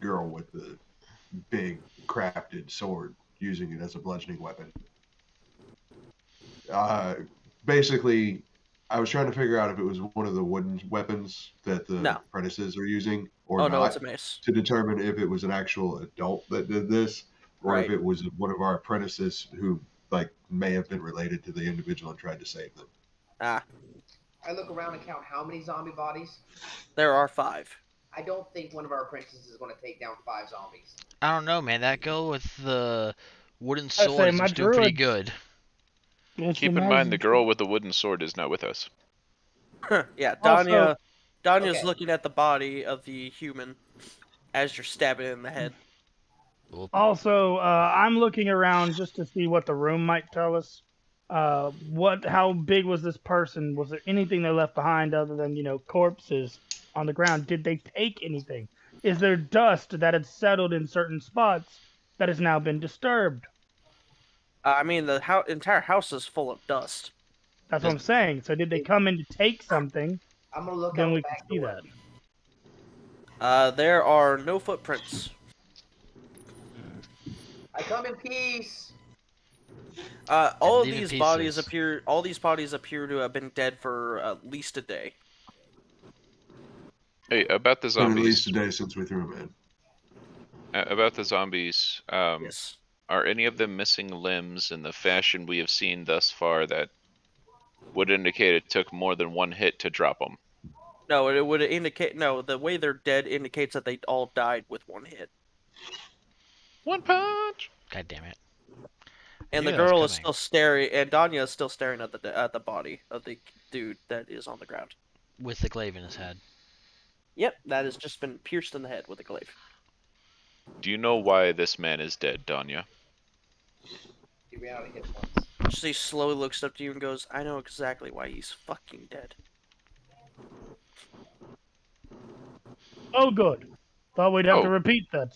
Speaker 4: girl with the big crafted sword using it as a bludgeoning weapon. Basically, I was trying to figure out if it was one of the wooden weapons that the
Speaker 1: No.
Speaker 4: apprentices are using or
Speaker 1: Oh
Speaker 4: not
Speaker 1: no, it's a mace.
Speaker 4: to determine if it was an actual adult that did this or if
Speaker 1: Right.
Speaker 4: it was one of our apprentices who may have been related to the individual and tried to save them.
Speaker 1: Ah,
Speaker 2: I look around and count how many zombie bodies.
Speaker 1: there are 5.
Speaker 2: I don't think one of our apprentices is going to take down 5 zombies.
Speaker 3: I don't know, man. That girl with the wooden
Speaker 5: I say
Speaker 3: sword
Speaker 5: my
Speaker 3: is doing pretty
Speaker 5: druid-
Speaker 3: good.
Speaker 5: It's
Speaker 6: Keep in mind, the girl with the wooden sword is not with us.
Speaker 1: Yeah,
Speaker 5: Also-
Speaker 1: Danya's
Speaker 2: Okay.
Speaker 1: looking at the body of the human as you're stabbing it in the head.
Speaker 5: Also, I'm looking around just to see what the room might tell us. How big was this person? Was there anything they left behind other than, corpses on the ground? Did they take anything? Is there dust that had settled in certain spots that has now been disturbed?
Speaker 1: I mean, the entire house is full of dust.
Speaker 5: That's what I'm saying. So did they come in to take something?
Speaker 2: I'm going to look
Speaker 5: Then
Speaker 2: out
Speaker 5: we
Speaker 2: the
Speaker 5: can
Speaker 2: back
Speaker 5: see
Speaker 2: door.
Speaker 5: that.
Speaker 1: There are no footprints.
Speaker 2: I come in peace.
Speaker 1: All of
Speaker 3: leave in
Speaker 1: these bodies
Speaker 3: pieces.
Speaker 1: appear to have been dead for at least a day.
Speaker 6: Hey, about the
Speaker 4: It's been at least
Speaker 6: zombies.
Speaker 4: a day since we threw them in.
Speaker 6: About the zombies.
Speaker 1: Yes.
Speaker 6: Are any of them missing limbs in the fashion we have seen thus far that would indicate it took more than one hit to drop them?
Speaker 1: No, it would indicate. No, the way they're dead indicates that they all died with one hit.
Speaker 6: One punch.
Speaker 3: God damn it.
Speaker 1: And
Speaker 3: Knew
Speaker 1: the
Speaker 3: that was
Speaker 1: girl is
Speaker 3: coming.
Speaker 1: still staring, and Danya is still staring at the body of the dude that is on the ground.
Speaker 3: With the glaive in his head.
Speaker 1: Yep, that has just been pierced in the head with a glaive.
Speaker 6: Do you know why this man is dead, Danya?
Speaker 2: He ran out of hit points.
Speaker 1: She slowly looks up to you and goes, "I know exactly why he's fucking dead."
Speaker 5: Oh, good. Thought we'd have to
Speaker 6: Oh.
Speaker 5: repeat that.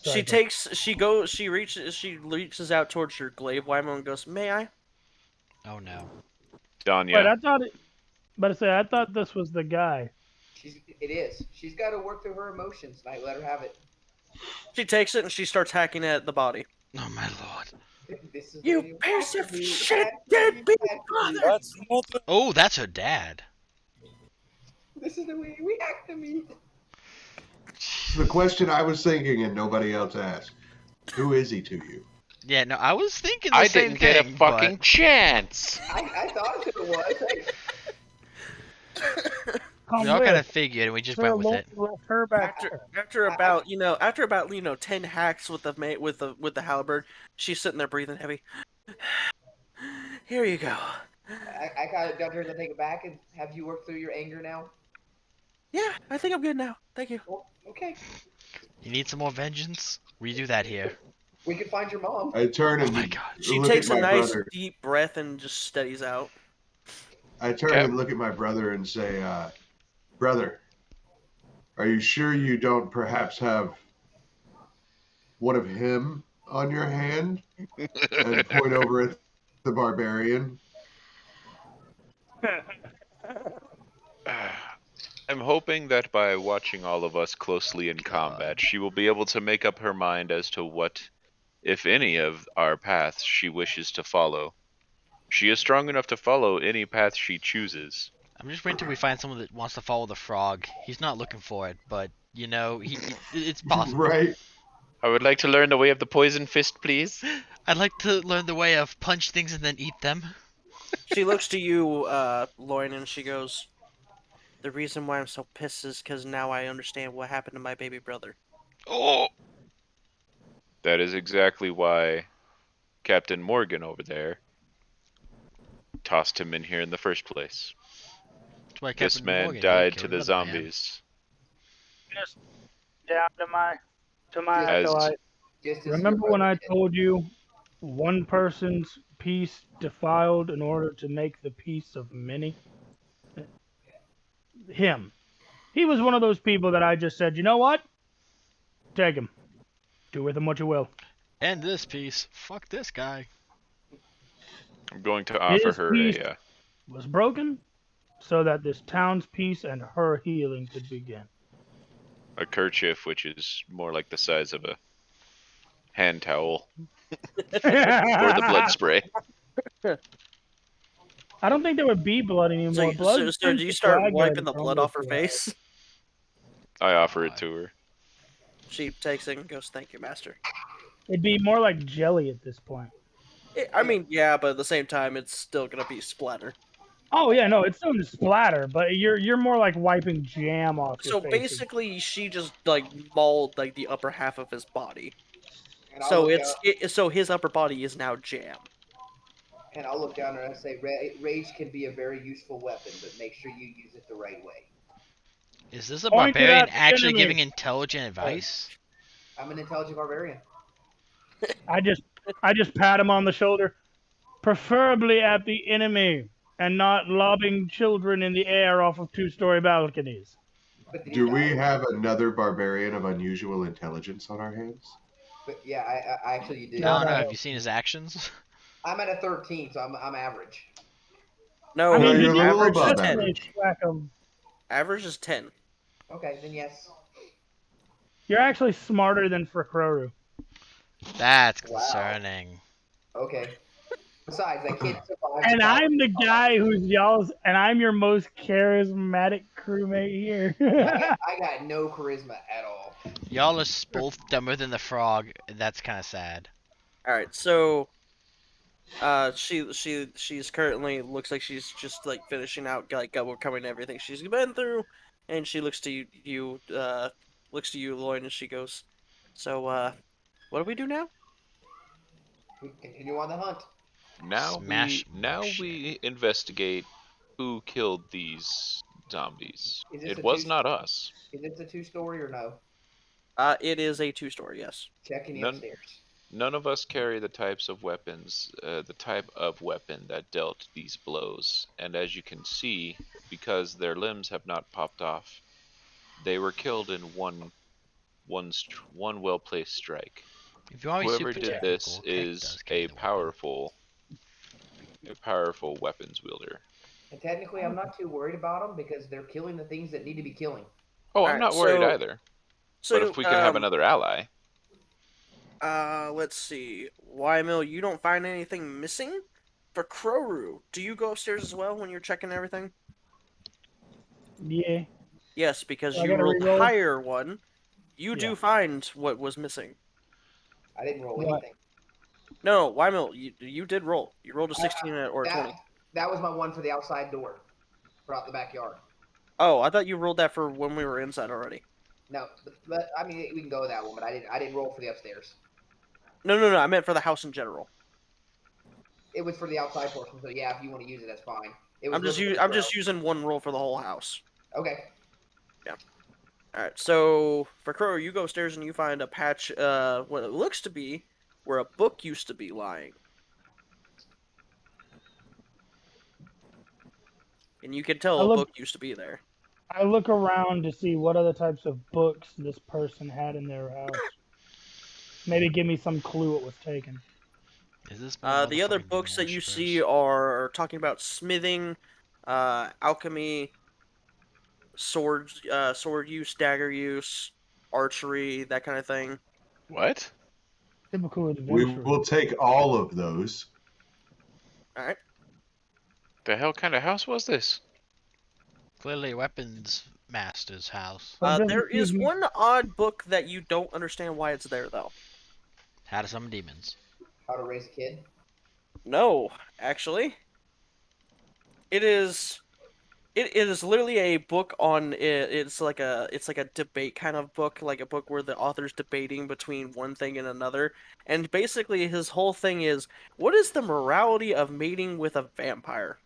Speaker 1: She reaches out towards your glaive, Wyman, and goes, "May I?"
Speaker 3: Oh no.
Speaker 6: Danya.
Speaker 5: Wait, I thought this was the guy.
Speaker 2: It is. She's got to work through her emotions, and I let her have it.
Speaker 1: She takes it and she starts hacking at the body.
Speaker 3: Oh my lord.
Speaker 2: This is the
Speaker 1: You
Speaker 2: way
Speaker 1: piece of
Speaker 2: have to be.
Speaker 1: shit,
Speaker 2: Have to be,
Speaker 1: deadbeat
Speaker 2: have to be.
Speaker 1: brother!
Speaker 7: That's not a
Speaker 3: Oh, that's her dad.
Speaker 2: This is the way we have to meet.
Speaker 4: So the question I was thinking and nobody else asked: Who is he to you?
Speaker 3: Yeah, no, I was thinking the
Speaker 6: I
Speaker 3: same
Speaker 6: didn't get a
Speaker 3: thing,
Speaker 6: fucking chance.
Speaker 2: I thought it was. Hey,
Speaker 3: but
Speaker 5: Come
Speaker 3: we all kind of
Speaker 5: with.
Speaker 3: figured, and we just
Speaker 5: Sir
Speaker 3: went with
Speaker 5: Lord
Speaker 3: it.
Speaker 5: left her back
Speaker 1: After
Speaker 5: there.
Speaker 1: after about 10 hacks with the halberd, she's sitting there breathing heavy. Here you go.
Speaker 2: I kind of got her to take it back and have you work through your anger now.
Speaker 1: Yeah, I think I'm good now. Thank you.
Speaker 2: Well, okay.
Speaker 3: You need some more vengeance? We do that here.
Speaker 2: We can find your mom.
Speaker 4: I turn
Speaker 3: Oh
Speaker 4: and
Speaker 3: my god.
Speaker 1: She
Speaker 4: look
Speaker 1: takes
Speaker 4: at
Speaker 1: a
Speaker 4: my
Speaker 1: nice
Speaker 4: brother.
Speaker 1: deep breath and just steadies out.
Speaker 4: I turn
Speaker 6: Cap-
Speaker 4: and look at my brother and say, "Brother, are you sure you don't perhaps have one of him on your hand?" And point over at the barbarian.
Speaker 6: I'm hoping that by watching all of us closely in combat, she will be able to make up her mind as to what, if any, of our paths she wishes to follow. She is strong enough to follow any path she chooses.
Speaker 3: I'm just waiting till we find someone that wants to follow the frog. He's not looking for it, but you know, it's possible.
Speaker 4: Right?
Speaker 6: I would like to learn the way of the poison fist, please.
Speaker 3: I'd like to learn the way of punch things and then eat them.
Speaker 1: She looks to you, Lauren, and she goes, "The reason why I'm so pissed is because now I understand what happened to my baby brother."
Speaker 6: Oh! That is exactly why Captain Morgan over there tossed him in here in the first place.
Speaker 3: That's why
Speaker 6: This
Speaker 3: Captain
Speaker 6: man
Speaker 3: Morgan here
Speaker 6: died to
Speaker 3: killed
Speaker 6: the
Speaker 3: another man.
Speaker 6: zombies.
Speaker 5: Just down to my
Speaker 6: As
Speaker 5: acolyte.
Speaker 2: Just as
Speaker 5: Remember when I told you one person's peace defiled in order to make the peace of many? Him. He was one of those people that I just said, you know what? Take him. Do with him what you will.
Speaker 3: And this piece. Fuck this guy.
Speaker 6: I'm going to offer
Speaker 5: His
Speaker 6: her
Speaker 5: peace
Speaker 6: a
Speaker 5: was broken so that this town's peace and her healing could begin.
Speaker 6: kerchief, which is more like the size of a hand towel for the blood spray.
Speaker 5: I don't think there would be blood anymore. Blood.
Speaker 1: So do you start wiping the blood off her
Speaker 5: Yeah.
Speaker 1: face?
Speaker 6: I offer it to her.
Speaker 1: She takes it and goes, "Thank you, master."
Speaker 5: It'd be more like jelly at this point.
Speaker 1: I mean, yeah, but at the same time, it's still gonna be splatter.
Speaker 5: Oh yeah, no, it's still splatter, but you're more like wiping jam off your
Speaker 1: So
Speaker 5: face.
Speaker 1: basically, she just like mauled like the upper half of his body.
Speaker 2: And I'll
Speaker 1: So
Speaker 2: look
Speaker 1: so his upper body is now jam.
Speaker 2: and I'll look down and I say, rage can be a very useful weapon, but make sure you use it the right way.
Speaker 3: Is this a
Speaker 5: Point it
Speaker 3: barbarian
Speaker 5: at the
Speaker 3: actually
Speaker 5: enemy.
Speaker 3: giving intelligent advice?
Speaker 2: I'm an intelligent barbarian.
Speaker 5: I just pat him on the shoulder, preferably at the enemy, and not lobbing children in the air off of two-story balconies.
Speaker 2: But did he
Speaker 4: Do we
Speaker 2: die?
Speaker 4: have another barbarian of unusual intelligence on our hands?
Speaker 2: But yeah, I actually do.
Speaker 3: I
Speaker 5: No,
Speaker 3: don't know.
Speaker 5: no.
Speaker 3: Have you seen his actions?
Speaker 2: I'm at a 13, so I'm average.
Speaker 1: No,
Speaker 5: I mean,
Speaker 4: you're a little
Speaker 1: average is
Speaker 4: above
Speaker 1: 10.
Speaker 4: average.
Speaker 5: Whack 'em.
Speaker 1: Average is 10.
Speaker 2: Okay, then yes.
Speaker 5: You're actually smarter than Frikroru.
Speaker 3: That's
Speaker 2: Wow.
Speaker 3: concerning.
Speaker 2: Okay. Besides, that kid survived.
Speaker 5: And I'm the guy who's y'all's, and I'm your most charismatic crewmate here.
Speaker 2: I got no charisma at all.
Speaker 3: Y'all are both dumber than the frog. That's kind of sad.
Speaker 1: All right, so she's currently looks like she's just like finishing out like overcoming everything she's been through, and she looks to looks to you, Lloyd, and she goes, "So what do we do now?"
Speaker 2: We continue on the hunt.
Speaker 6: Now
Speaker 3: Smash
Speaker 6: we investigate who killed these zombies.
Speaker 2: Is this
Speaker 6: It
Speaker 2: a
Speaker 6: was
Speaker 2: two-
Speaker 6: not us.
Speaker 2: Is it a 2-story or no?
Speaker 1: It is a 2-story, yes.
Speaker 2: Checking the
Speaker 6: None-
Speaker 2: upstairs.
Speaker 6: None of us carry the types of weapons, the type of weapon that dealt these blows. And as you can see, because their limbs have not popped off, they were killed in one well-placed strike.
Speaker 3: If you want to be
Speaker 6: Whoever
Speaker 3: super
Speaker 6: did
Speaker 3: technical,
Speaker 6: this
Speaker 3: Keck
Speaker 6: is
Speaker 3: does carry
Speaker 6: a
Speaker 3: the weapon.
Speaker 6: powerful weapons wielder.
Speaker 2: And technically, I'm not too worried about them because they're killing the things that need to be killing.
Speaker 6: Oh, I'm
Speaker 1: Alright,
Speaker 6: not worried
Speaker 1: so-
Speaker 6: either.
Speaker 1: So
Speaker 6: But if we can have another ally,
Speaker 1: Let's see. Wymill, you don't find anything missing? For Kroru, do you go upstairs as well when you're checking everything?
Speaker 5: Yeah.
Speaker 1: Yes, because
Speaker 5: So I
Speaker 1: you
Speaker 5: gotta
Speaker 1: rolled the
Speaker 5: re-roll?
Speaker 1: higher one. You do
Speaker 5: Yeah.
Speaker 1: find what was missing.
Speaker 2: I didn't roll
Speaker 5: What?
Speaker 2: anything.
Speaker 1: No, Wymill, you did roll. You rolled a
Speaker 2: I-
Speaker 1: 16 or a 20.
Speaker 2: That was my one for the outside door, for out the backyard.
Speaker 1: Oh, I thought you rolled that for when we were inside already.
Speaker 2: No, but I mean we can go with that one, but I didn't roll for the upstairs.
Speaker 1: No. I meant for the house in general.
Speaker 2: It was for the outside portion, so yeah, if you want to use it, that's fine. It was
Speaker 1: I'm just
Speaker 2: looking for the
Speaker 1: I'm
Speaker 2: crow.
Speaker 1: just using one roll for the whole house.
Speaker 2: Okay.
Speaker 1: Yeah. All right. So for Crow, you go upstairs and you find a patch, what it looks to be where a book used to be lying, and you can tell
Speaker 5: I
Speaker 1: a
Speaker 5: look
Speaker 1: book used to be there.
Speaker 5: I look around to see what other types of books this person had in their house. Maybe give me some clue what was taken.
Speaker 3: Is this more
Speaker 1: The other
Speaker 3: motherfucking
Speaker 1: books that you see
Speaker 3: monstrous?
Speaker 1: are talking about smithing, alchemy, sword use, dagger use, archery, that kind of thing.
Speaker 6: What?
Speaker 5: Typical
Speaker 4: We
Speaker 5: adventurer.
Speaker 4: will take all of those.
Speaker 1: All right.
Speaker 6: The hell kind of house was this?
Speaker 3: Clearly a weapons master's house.
Speaker 5: But it
Speaker 1: There
Speaker 5: doesn't give
Speaker 1: is
Speaker 5: me.
Speaker 1: one odd book that you don't understand why it's there, though.
Speaker 3: How to summon demons.
Speaker 2: How to raise a kid.
Speaker 1: No, actually, it is. It is literally a book on it. It's like a debate kind of book, like a book where the author's debating between one thing and another. And basically, his whole thing is, what is the morality of mating with a vampire?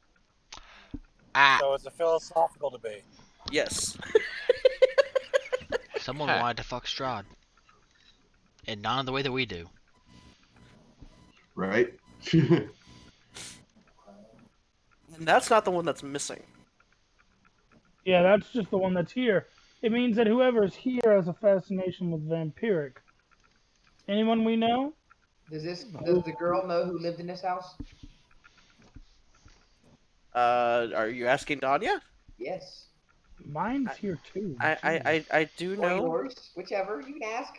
Speaker 3: Ah,
Speaker 7: So it's a philosophical debate.
Speaker 1: Yes.
Speaker 3: someone
Speaker 6: Huh.
Speaker 3: wanted to fuck Strahd. And not in the way that we do.
Speaker 4: Right?
Speaker 1: And that's not the one that's missing.
Speaker 5: Yeah, that's just the one that's here. It means that whoever's here has a fascination with vampiric. Anyone we know?
Speaker 2: Does the girl know who lived in this house?
Speaker 1: Are you asking Danya?
Speaker 2: Yes.
Speaker 5: Mine's here too.
Speaker 1: I do
Speaker 2: Or
Speaker 1: know.
Speaker 2: yours, whichever. You can ask.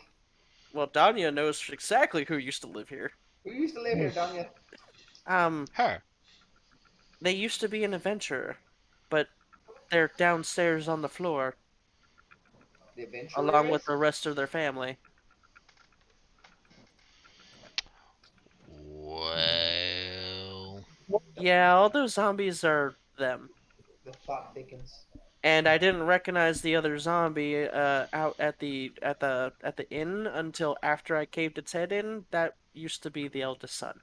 Speaker 1: Well, Danya knows exactly who used to live here.
Speaker 2: Who used to live here, Danya?
Speaker 3: Her.
Speaker 1: They used to be an adventurer, but they're downstairs on the floor,
Speaker 2: The adventurer
Speaker 1: along
Speaker 2: is?
Speaker 1: with the rest of their family.
Speaker 3: Well.
Speaker 1: Yeah, all those zombies are them.
Speaker 2: The plot thickens.
Speaker 1: And I didn't recognize the other zombie out at the inn until after I caved its head in. That used to be the eldest son.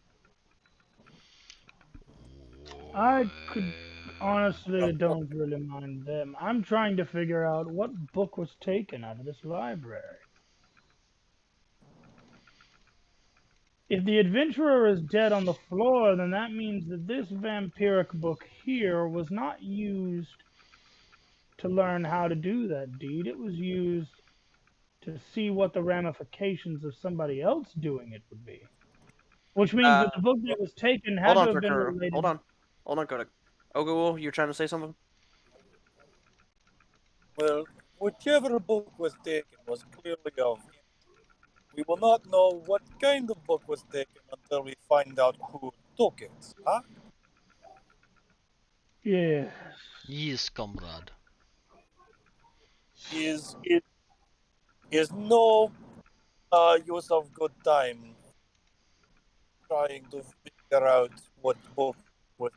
Speaker 5: I could honestly don't really mind them. I'm trying to figure out what book was taken out of this library. If the adventurer is dead on the floor, then that means that this vampiric book here was not used to learn how to do that deed. It was used to see what the ramifications of somebody else doing it would be. Which means that the book that was taken
Speaker 1: Hold
Speaker 5: had to
Speaker 1: on,
Speaker 5: have been
Speaker 1: Fakura.
Speaker 5: related.
Speaker 1: Hold on, Kodak. Ogul, you're trying to say something?
Speaker 7: Well, whichever book was taken was clearly of interest. We will not know what kind of book was taken until we find out who took it, huh?
Speaker 5: Yes.
Speaker 3: Yes, comrade.
Speaker 7: Is no use of good time trying to figure out what book was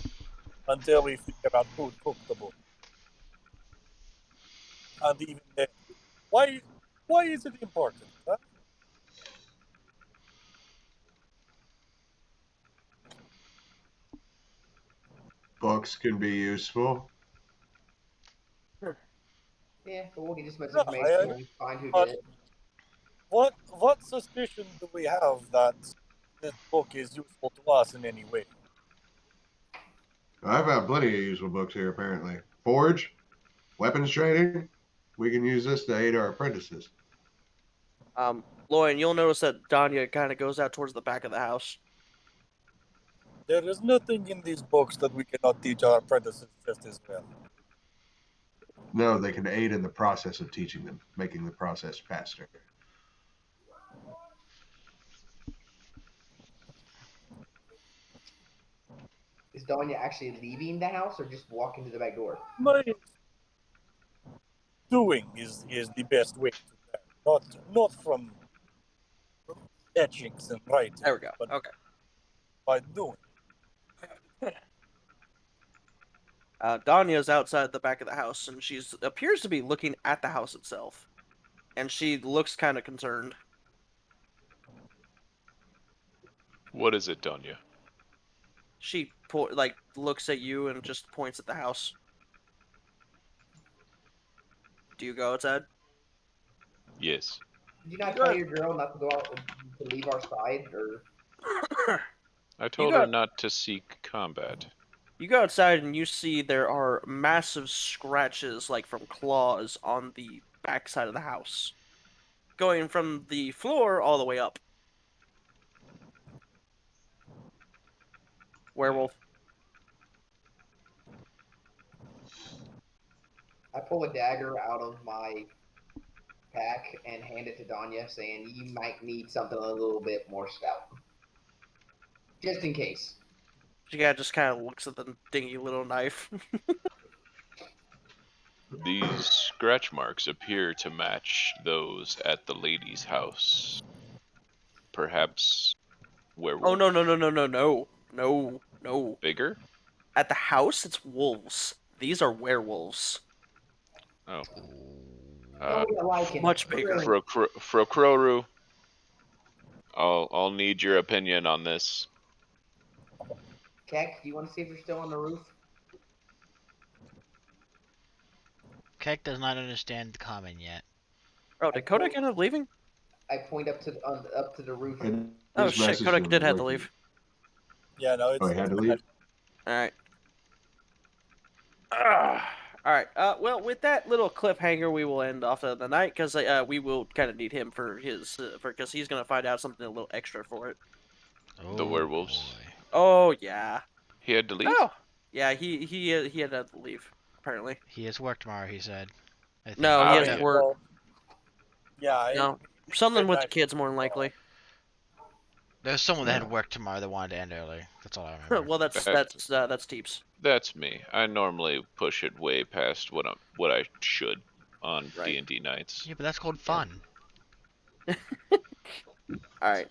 Speaker 7: taken until we figure out who took the book. And even then, why is it important? Huh?
Speaker 4: Books can be useful.
Speaker 2: Yeah, but we'll get as much
Speaker 7: No,
Speaker 2: information when we find who
Speaker 7: but
Speaker 2: did it.
Speaker 7: what suspicion do we have that this book is useful to us in any way?
Speaker 4: I've had plenty of useful books here, apparently. Forge, weapons training. We can use this to aid our apprentices.
Speaker 1: Lauren, you'll notice that Danya kind of goes out towards the back of the house.
Speaker 7: There is nothing in these books that we cannot teach our apprentices just as well.
Speaker 4: No, they can aid in the process of teaching them, making the process faster.
Speaker 2: Is Danya actually leaving the house or just walking to the back door?
Speaker 7: My doing is the best way to learn. Not from etchings and writing,
Speaker 1: There we go.
Speaker 7: but
Speaker 1: Okay.
Speaker 7: by doing.
Speaker 1: Danya's outside the back of the house, and she appears to be looking at the house itself, and she looks kind of concerned.
Speaker 6: What is it, Donya?
Speaker 1: She looks at you and just points at the house. Do you go outside?
Speaker 6: Yes.
Speaker 2: Did you not tell your girl not to go out to leave our side or?
Speaker 6: I told her not to seek combat.
Speaker 1: You go outside and you see there are massive scratches, like from claws, on the backside of the house, going from the floor all the way up. Werewolf.
Speaker 2: I pull a dagger out of my pack and hand it to Danya, saying, "You might need something a little bit more stout, just in case."
Speaker 1: She just kind of looks at the dingy little knife.
Speaker 6: These scratch marks appear to match those at the lady's house. Perhaps werewolf?
Speaker 1: Oh, no.
Speaker 6: Bigger?
Speaker 1: At the house, it's wolves. These are werewolves.
Speaker 6: Oh.
Speaker 1: Much bigger.
Speaker 6: Frokroru, I'll need your opinion on this.
Speaker 2: Keck, do you want to see if they're still on the roof?
Speaker 3: Keck does not understand the comment yet.
Speaker 1: Oh, did Kodak end up leaving?
Speaker 2: I point up to the roof.
Speaker 1: Oh shit, Kodak did have to leave.
Speaker 7: Yeah, no, it's.
Speaker 4: Oh, he had to leave?
Speaker 1: Alright. Alright, well, with that little cliffhanger, we will end off of the night, because we will kind of need him for his, because he's going to find out something a little extra for it.
Speaker 3: Oh,
Speaker 6: The werewolves.
Speaker 3: boy.
Speaker 1: Oh, yeah.
Speaker 6: He had to leave?
Speaker 1: Oh! Yeah, he had to leave, apparently.
Speaker 3: He has work tomorrow, he said.
Speaker 1: No, he has
Speaker 6: yeah.
Speaker 1: to work.
Speaker 7: Well, yeah.
Speaker 1: No, something with the kids, more than likely.
Speaker 3: There's someone that had work tomorrow that wanted to end early. That's all I remember.
Speaker 1: Well, that's Teeps.
Speaker 6: That's me. I normally push it way past what I should on D&D nights.
Speaker 3: Yeah, but that's called fun.
Speaker 1: Alright.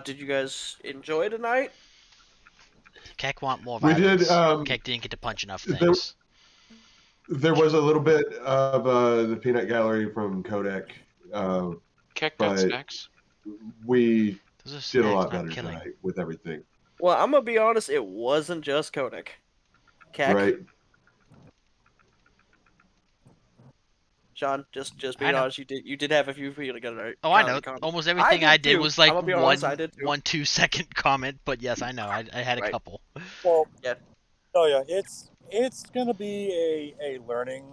Speaker 1: Did you guys enjoy tonight?
Speaker 3: Keck want more
Speaker 4: We
Speaker 3: violence.
Speaker 4: did,
Speaker 3: Keck didn't get to punch enough things.
Speaker 4: There was a little bit of the peanut gallery from Kodak.
Speaker 6: Keck got
Speaker 4: but
Speaker 6: snacks?
Speaker 4: We
Speaker 3: Those are
Speaker 4: did
Speaker 3: snacks,
Speaker 4: a lot
Speaker 3: not
Speaker 4: better
Speaker 3: killing.
Speaker 4: tonight with everything.
Speaker 1: Well, I'm gonna be honest, it wasn't just Kodak. Keck.
Speaker 4: Right?
Speaker 1: Sean, just being honest, you did have a few people to get it.
Speaker 3: Oh, I know. Almost everything I did was like 1-2 second comment, but yes, I know. I had a couple.
Speaker 7: Well,
Speaker 1: yeah.
Speaker 7: Oh yeah, it's gonna be a learning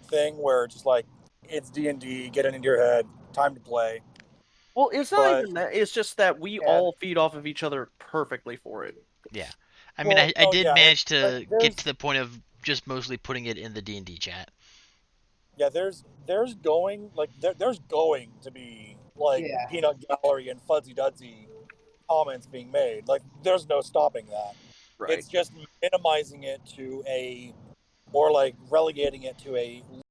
Speaker 7: thing where just like it's D&D, get it into your head, time to play.
Speaker 1: Well, it's not even that. It's just that we all feed off of each other perfectly for it.
Speaker 3: Yeah. I mean, I did manage to get to the point of just mostly putting it in the D&D chat.
Speaker 7: Yeah, there's going to be like peanut gallery and fuzzy dudsy comments being made. Like there's no stopping that.
Speaker 1: Right.
Speaker 7: It's just minimizing it to a, or like relegating it to a